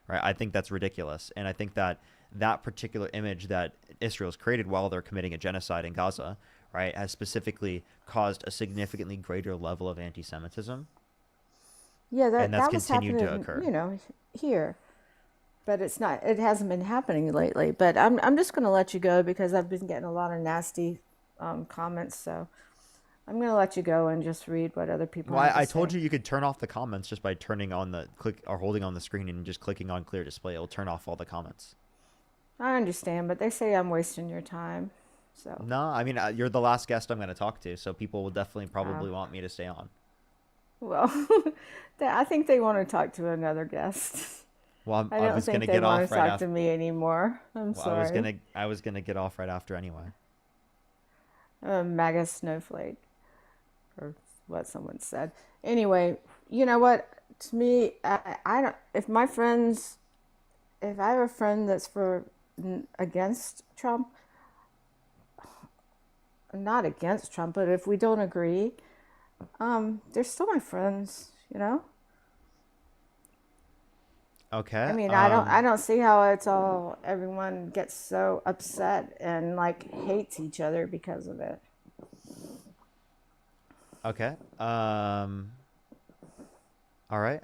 Right, I think that's ridiculous, and I think that that particular image that Israel's created while they're committing a genocide in Gaza, right, has specifically caused a significantly greater level of anti-Semitism. Yeah, and that's that was continued happening, to occur. you know, here. But it's not. It hasn't been happening lately. But I'm just going to let you go because I've been getting a lot of nasty comments. So I'm going to let you go and just read what other people. Well, have to I told say. you could turn off the comments just by turning on the click or holding on the screen and just clicking on clear display. It'll turn off all the comments. I understand, but they say I'm wasting your time. So No, I mean, you're the last guest I'm going to talk to, so people will definitely probably want me to stay on. well, I think they want to talk to another guest. Well, I I don't was going think to they get want off to right talk after. to me anymore. I'm Well, sorry. I was gonna get off right after anyway. MAGA snowflake, or what someone said. Anyway, you know what? To me, I don't. If I have a friend that's against Trump, not against Trump, but if we don't agree, they're still my friends. You know. Okay. I mean, I don't see how it's all everyone gets so upset and like hates each other because of it. Okay. All right.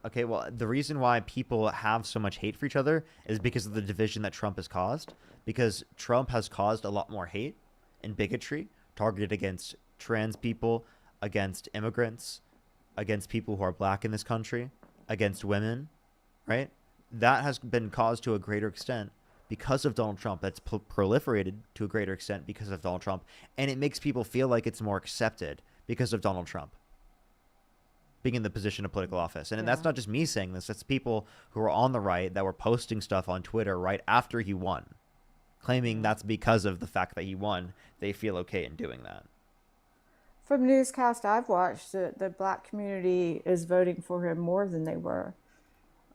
Okay. Well, the reason why people have so much hate for each other is because of the division that Trump has caused. Because Trump has caused a lot more hate and bigotry targeted against trans people, against immigrants, against people who are black in this country, against women. Right? That has been caused to a greater extent because of Donald Trump. That's proliferated to a greater extent because of Donald Trump. And it makes people feel like it's more accepted because of Donald Trump being in the position of political office. And that's not just me saying this. That's people who are on the right that were posting stuff on Twitter right after he won, claiming that's because of the fact that he won. They feel okay in doing that. From newscasts I've watched, the black community is voting for him more than they were.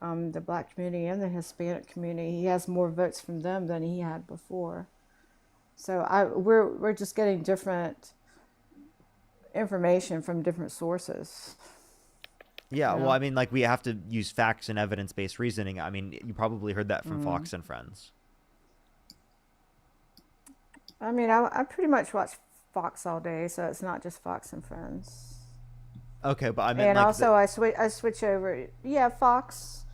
The black community and the Hispanic community, he has more votes from them than he had before. So we're just getting different information from different sources. Yeah, You well, know? I mean, like, we have to use facts and evidence-based reasoning. I mean, you probably heard that from Fox and Friends. I mean, I pretty much watch Fox all day, so it's not just Fox and Friends. Okay, but I meant And like also, I switch over. Yeah, Fox,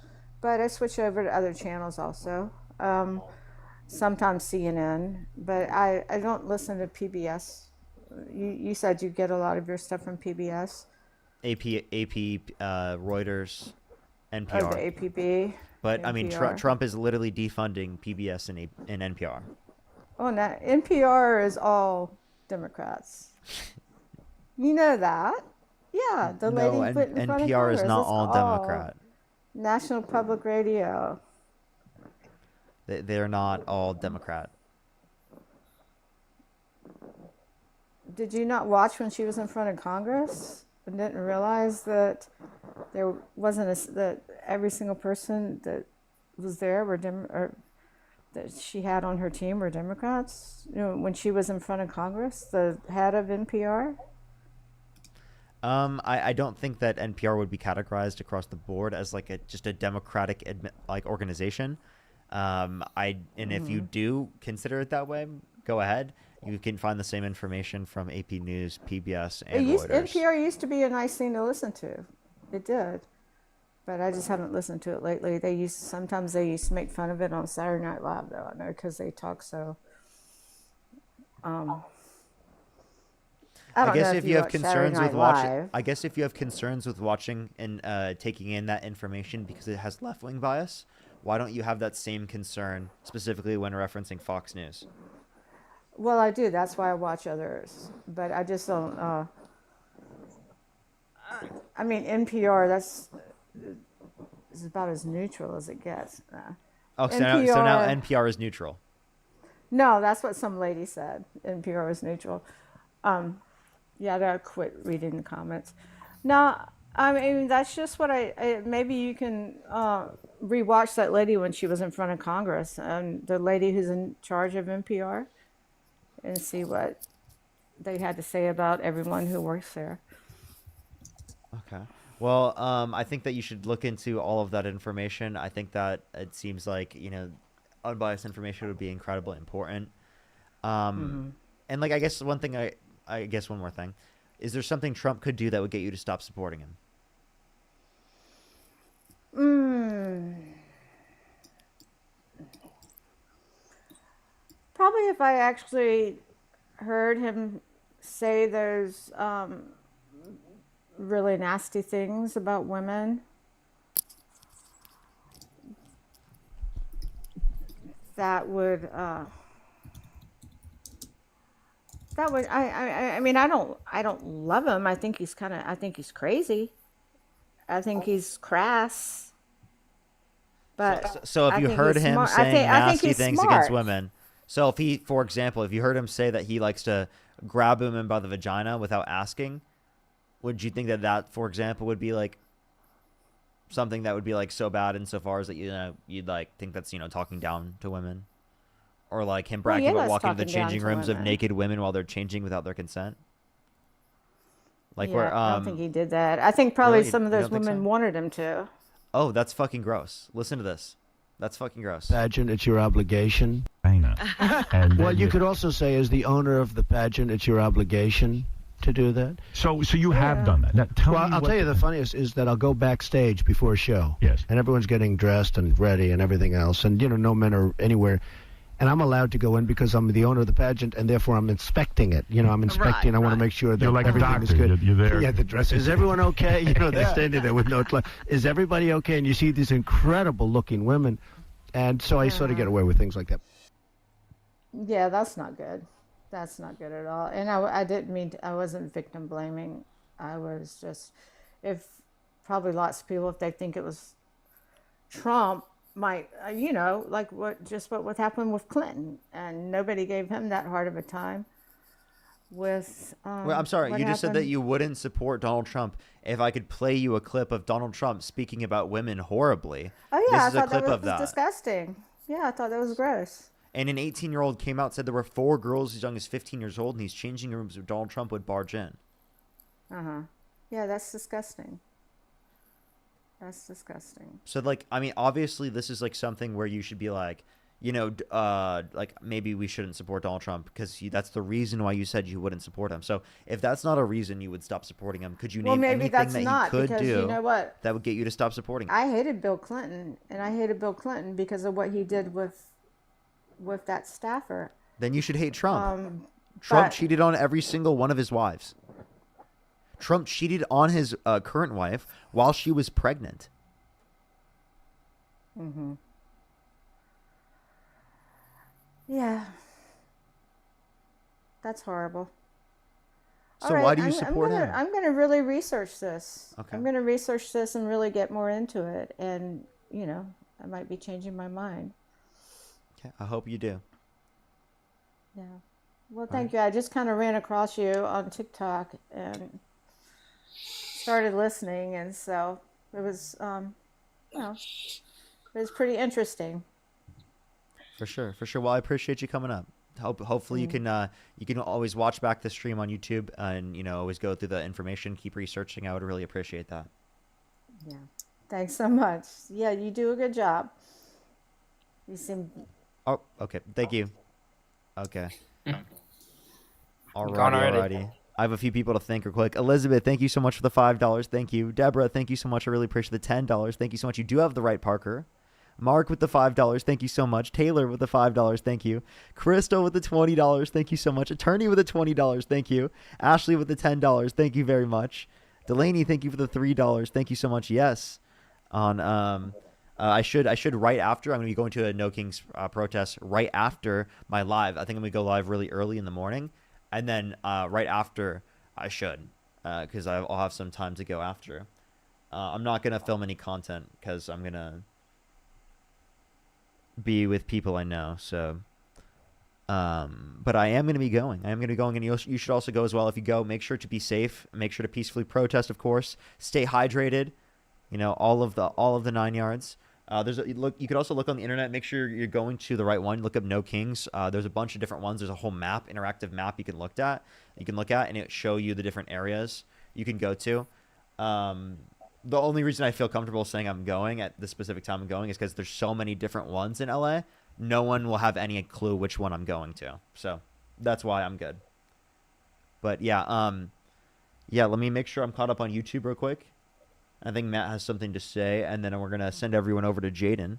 but I switch over to other channels also. Sometimes CNN, but I don't listen to PBS. You said you get a lot of your stuff from PBS. AP, Reuters, NPR. Oh, the APB. But I mean, NPR. Trump is literally defunding PBS and NPR. Oh, no, NPR is all Democrats. You know that? Yeah, the lady No, put in front of NPR is Congress, not it's all Democrat. National Public Radio. They're not all Democrat. Did you not watch when she was in front of Congress and didn't realize that there wasn't that every single person that was there were or that she had on her team were Democrats? You know, when she was in front of Congress, the head of NPR. I don't think that NPR would be categorized across the board as like just a democratic organization. If you do consider it that way, go ahead. You can find the same information from AP News, PBS, and Reuters. NPR used to be a nice thing to listen to. It did. but I just haven't listened to it lately. Sometimes they used to make fun of it on Saturday Night Live, though. I know because they talk so. I I don't guess know if you have watch Saturday concerns with Night watching, Live. I guess if you have concerns with watching and taking in that information because it has left-wing bias, why don't you have that same concern specifically when referencing Fox News? Well, I do. That's why I watch others, but I just don't. I mean, NPR. Is about as neutral as it gets. Oh, so now NPR is neutral. No, that's what some lady said. NPR is neutral. Yeah, I gotta quit reading the comments. No, I mean that's just what maybe you can rewatch that lady when she was in front of Congress, and the lady who's in charge of NPR, and see what they had to say about everyone who works there. Okay. Well, I think that you should look into all of that information. I think that it seems like, unbiased information would be incredibly important. And like, I guess one more thing. Is there something Trump could do that would get you to stop supporting him? Probably if I actually heard him say those really nasty things about women, that would I mean I don't love him. I think he's crazy. I think he's crass. But So if I you think heard he's him smart. saying I think nasty he's things smart. against women, so if he, for example, if you heard him say that he likes to grab women by the vagina without asking, would you think that, for example, would be like something that would be like so bad insofar as that you'd like think that's talking down to women, or like him bragging about that's walking to the talking down changing to rooms of women. naked women while they're changing without their consent? Like Yeah, where I don't think he did that. I think probably Really? some of You those don't think women so? wanted him to. Oh, that's fucking gross. Listen to this. That's fucking gross. Pageant, it's your obligation. I know. And What you could also say as the owner of the pageant, it's your obligation to do that. So you have done that. Now, tell Well, me I'll what tell you the funniest is that I'll go backstage before a show. Yes. And everyone's getting dressed and ready and everything else. And, no men are anywhere. And I'm allowed to go in because I'm the owner of the pageant, and therefore I'm inspecting it. I'm inspecting. I want to make sure that You're like a everything is doctor. good. You're there. Yeah, the dress. Is everyone okay? They're standing there with no clothes. Is everybody okay? And you see these incredible-looking women. And so I sort of get away with things like that. Yeah, that's not good. That's not good at all. And I didn't mean I wasn't victim blaming. I was just, if probably lots of people, if they think it was Trump, might, like what happened with Clinton, and nobody gave him that hard of a time. With Well, I'm sorry. what You just said that happened- you wouldn't support Donald Trump if I could play you a clip of Donald Trump speaking about women horribly. Oh yeah, This I is a thought clip that of was that. disgusting. Yeah, I thought that was gross. And an 18-year-old came out and said there were 4 girls as young as 15 years old, and these changing rooms where Donald Trump would barge in. Yeah, that's disgusting. That's disgusting. So, like, I mean, obviously, this is like something where you should be like, like maybe we shouldn't support Donald Trump because that's the reason why you said you wouldn't support him. So, if that's not a reason you would stop supporting him, could you Well, name maybe anything that's that not, he could because do you know what? that would get you to stop supporting him? I hated Bill Clinton, and I hated Bill Clinton because of what he did with that staffer. Then you should hate Trump. But- Trump cheated on every single one of his wives. Trump cheated on his current wife while she was pregnant. Yeah. That's horrible. So why do you support him? I'm going to really research this. Okay. I'm going to research this and really get more into it. And, I might be changing my mind. Okay, I hope you do. Yeah. Well, thank you. I just kind of ran across you on TikTok and started listening. And so it was, it was pretty interesting. For sure. Well, I appreciate you coming up. Hopefully you can always watch back the stream on YouTube and always go through the information, keep researching. I would really appreciate that. Yeah. Thanks so much. Yeah, you do a good job. You seem Oh, okay. Thank you. Okay. Gone Alrighty. already? I have a few people to thank real quick. Elizabeth, thank you so much for the $5. Thank you. Deborah, thank you so much. I really appreciate the $10. Thank you so much. You do have the right Parker. Mark with the $5. Thank you so much. Taylor with the $5. Thank you. Crystal with the $20. Thank you so much. Attorney with the $20. Thank you. Ashley with the $10. Thank you very much. Delaney, thank you for the $3. Thank you so much. Yes. On I should right after, I'm going to be going to a No Kings protest right after my live. I think I'm going to go live really early in the morning. And then right after I should, because I'll have some time to go after. I'm not going to film any content because I'm going to be with people I know. So, but I am going to be going. I am going to be going, and you should also go as well. If you go, make sure to be safe. Make sure to peacefully protest, of course. Stay hydrated. You know, all of the 9 yards. You could also look on the internet. Make sure you're going to the right one. Look up No Kings. There's a bunch of different ones. There's a whole map, interactive map you can look at, and it show you the different areas you can go to. The only reason I feel comfortable saying I'm going at the specific time I'm going is because there's so many different ones in LA. No one will have any clue which one I'm going to. So that's why I'm good. But yeah, let me make sure I'm caught up on YouTube real quick. I think Matt has something to say, and then we're going to send everyone over to Jaden.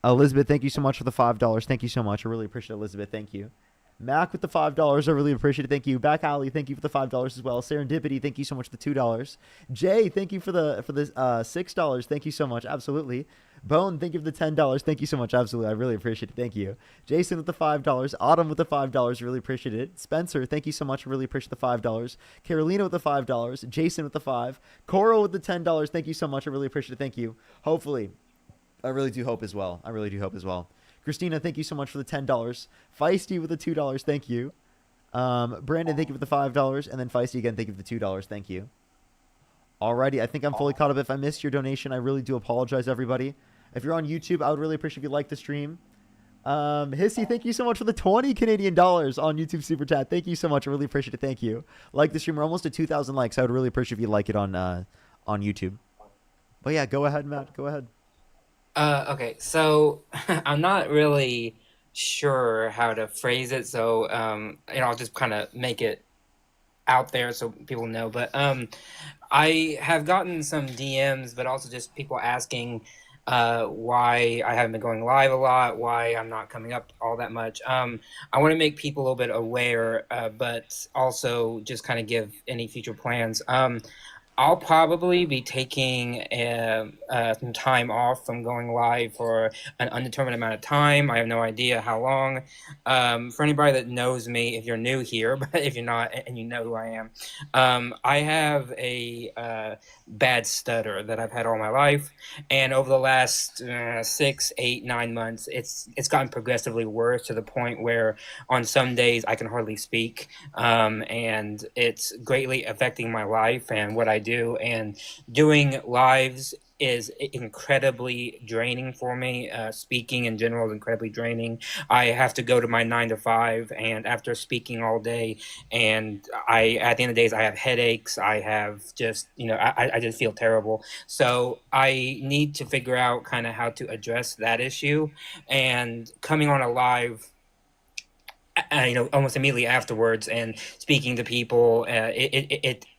Elizabeth, thank you so much for the $5. Thank you so much. I really appreciate it, Elizabeth. Thank you. Mac with the $5. I really appreciate it. Thank you. Back Alley, thank you for the $5 as well. Serendipity, thank you so much for the $2. Jay, thank you for the $6. Thank you so much. Absolutely. Bone, thank you for the $10. Thank you so much. Absolutely. I really appreciate it. Thank you. Jason with the $5. Autumn with the $5. Really appreciate it. Spencer, thank you so much. Really appreciate the $5. Carolina with the $5. Jason with the $5. Coral with the $10. Thank you so much. I really appreciate it. Thank you. Hopefully. I really do hope as well. Christina, thank you so much for the $10. Feisty with the $2. Thank you. Brandon, thank you for the $5. And then Feisty again, thank you for the $2. Thank you. Alrighty, I think I'm fully caught up. If I missed your donation, I really do apologize, everybody. If you're on YouTube, I would really appreciate if you like the stream. Hissy, thank you so much for the 20 Canadian dollars on YouTube Super Chat. Thank you so much. I really appreciate it. Thank you. Like the stream. We're almost at 2,000 likes. I would really appreciate if you like it on YouTube. But yeah, go ahead, Matt. Go ahead. Okay, so I'm not really sure how to phrase it, so I'll just kind of make it out there so people know. But I have gotten some DMs, but also just people asking why I haven't been going live a lot, why I'm not coming up all that much. I want to make people a little bit aware, but also just kind of give any future plans. I'll probably be taking some time off from going live for an undetermined amount of time. I have no idea how long. For anybody that knows me, if you're new here, but if you're not and you know who I am, I have a bad stutter that I've had all my life. And over the last 6, 8, 9 months, it's gotten progressively worse to the point where on some days I can hardly speak. And it's greatly affecting my life and what I do, and doing lives is incredibly draining for me. Speaking in general is incredibly draining. I have to go to my 9 to 5, and after speaking all day, and at the end of the days I have headaches. I have just I just feel terrible. So I need to figure out kind of how to address that issue. And coming on a live almost immediately afterwards and speaking to people,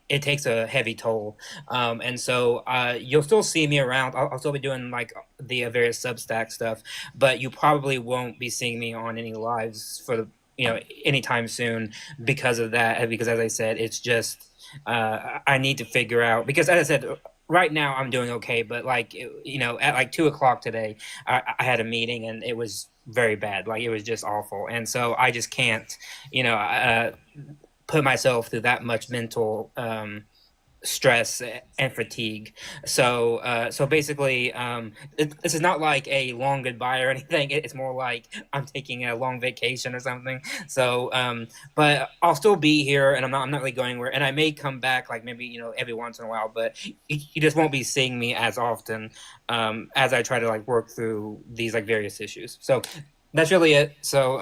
it takes a heavy toll. And so you'll still see me around. I'll still be doing like the various Substack stuff, but you probably won't be seeing me on any lives for anytime soon because of that. Because as I said, it's just I need to figure out, because as I said, right now I'm doing okay, but at like 2:00 today, I had a meeting and it was very bad. Like it was just awful. And so I just can't, put myself through that much mental stress and fatigue. So basically, this is not like a long goodbye or anything. It's more like I'm taking a long vacation or something. So, but I'll still be here, and I'm not really going anywhere. And I may come back, like maybe every once in a while, but you just won't be seeing me as often as I try to like work through these like various issues. So that's really it. So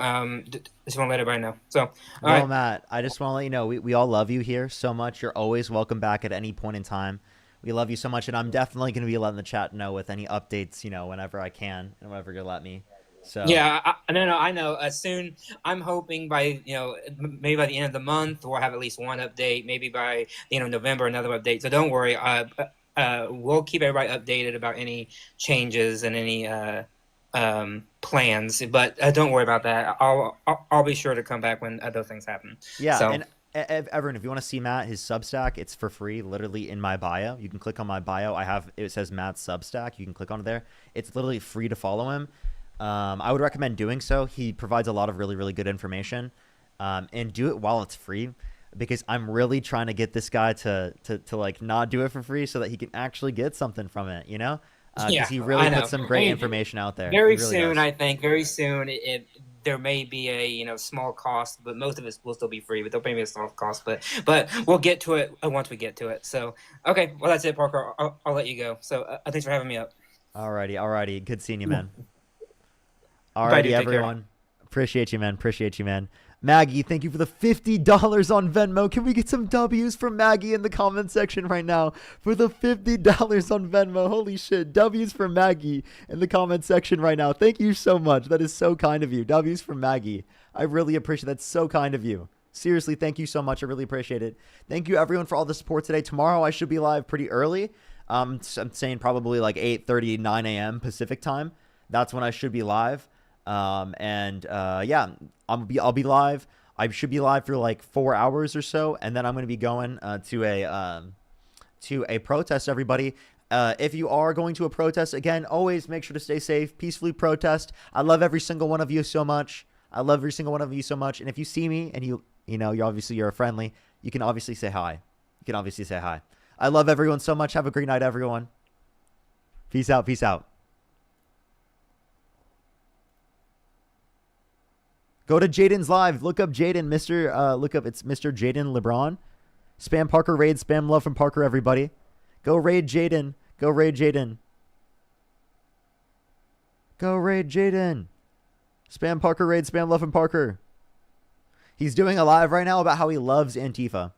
just want to let everybody know. So well, Matt, I just want to let you know we all love you here so much. You're always welcome back at any point in time. We love you so much, and I'm definitely going to be letting the chat know with any updates, whenever I can and whenever you let me. So Yeah, no, I know. Soon, I'm hoping by maybe by the end of the month we'll have at least one update. Maybe by the end of November another update. So don't worry. We'll keep everybody updated about any changes and any plans. But don't worry about that. I'll be sure to come back when those things happen. yeah, So, and everyone, if you want to see Matt, his Substack, it's for free, literally in my bio. You can click on my bio. It says Matt's Substack. You can click on it there. It's literally free to follow him. I would recommend doing so. He provides a lot of really, really good information, and do it while it's free, because I'm really trying to get this guy to like not do it for free so that he can actually get something from it, you know? Because he really puts some great information out there. Very He really soon, does. I think. Very soon, there may be a small cost, but most of it will still be free. But there may be a small cost, but we'll get to it once we get to it. So okay, well that's it, Parker. I'll let you go. So thanks for having me up. Alrighty. Good seeing you, man. Bye, Alrighty, dude. Take care. everyone. Appreciate you, man. Maggie, thank you for the $50 on Venmo. Can we get some W's from Maggie in the comment section right now for the $50 on Venmo? Holy shit. W's for Maggie in the comment section right now. Thank you so much. That is so kind of you. W's for Maggie. I really appreciate that. So kind of you. Seriously, thank you so much. I really appreciate it. Thank you, everyone, for all the support today. Tomorrow, I should be live pretty early. I'm saying probably like 8:30, 9 a.m. Pacific time. That's when I should be live. Yeah, I'll be live. I should be live for like 4 hours or so, and then I'm going to be going to a protest. Everybody, if you are going to a protest, again, always make sure to stay safe, peacefully protest. I love every single one of you so much. And if you see me and you're friendly, you can obviously say hi. I love everyone so much. Have a great night, everyone. Peace out. Go to Jaden's live. Look up Jaden, it's Mr. Jaden LeBron. Spam Parker raid, spam love from Parker, everybody. Go raid Jaden. Spam Parker raid, spam love from Parker. He's doing a live right now about how he loves Antifa.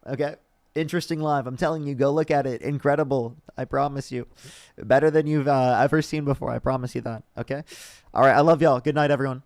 Okay? Interesting live. I'm telling you, go look at it. Incredible. I promise you. Better than you've ever seen before. I promise you that. Okay? All right. I love y'all. Good night, everyone.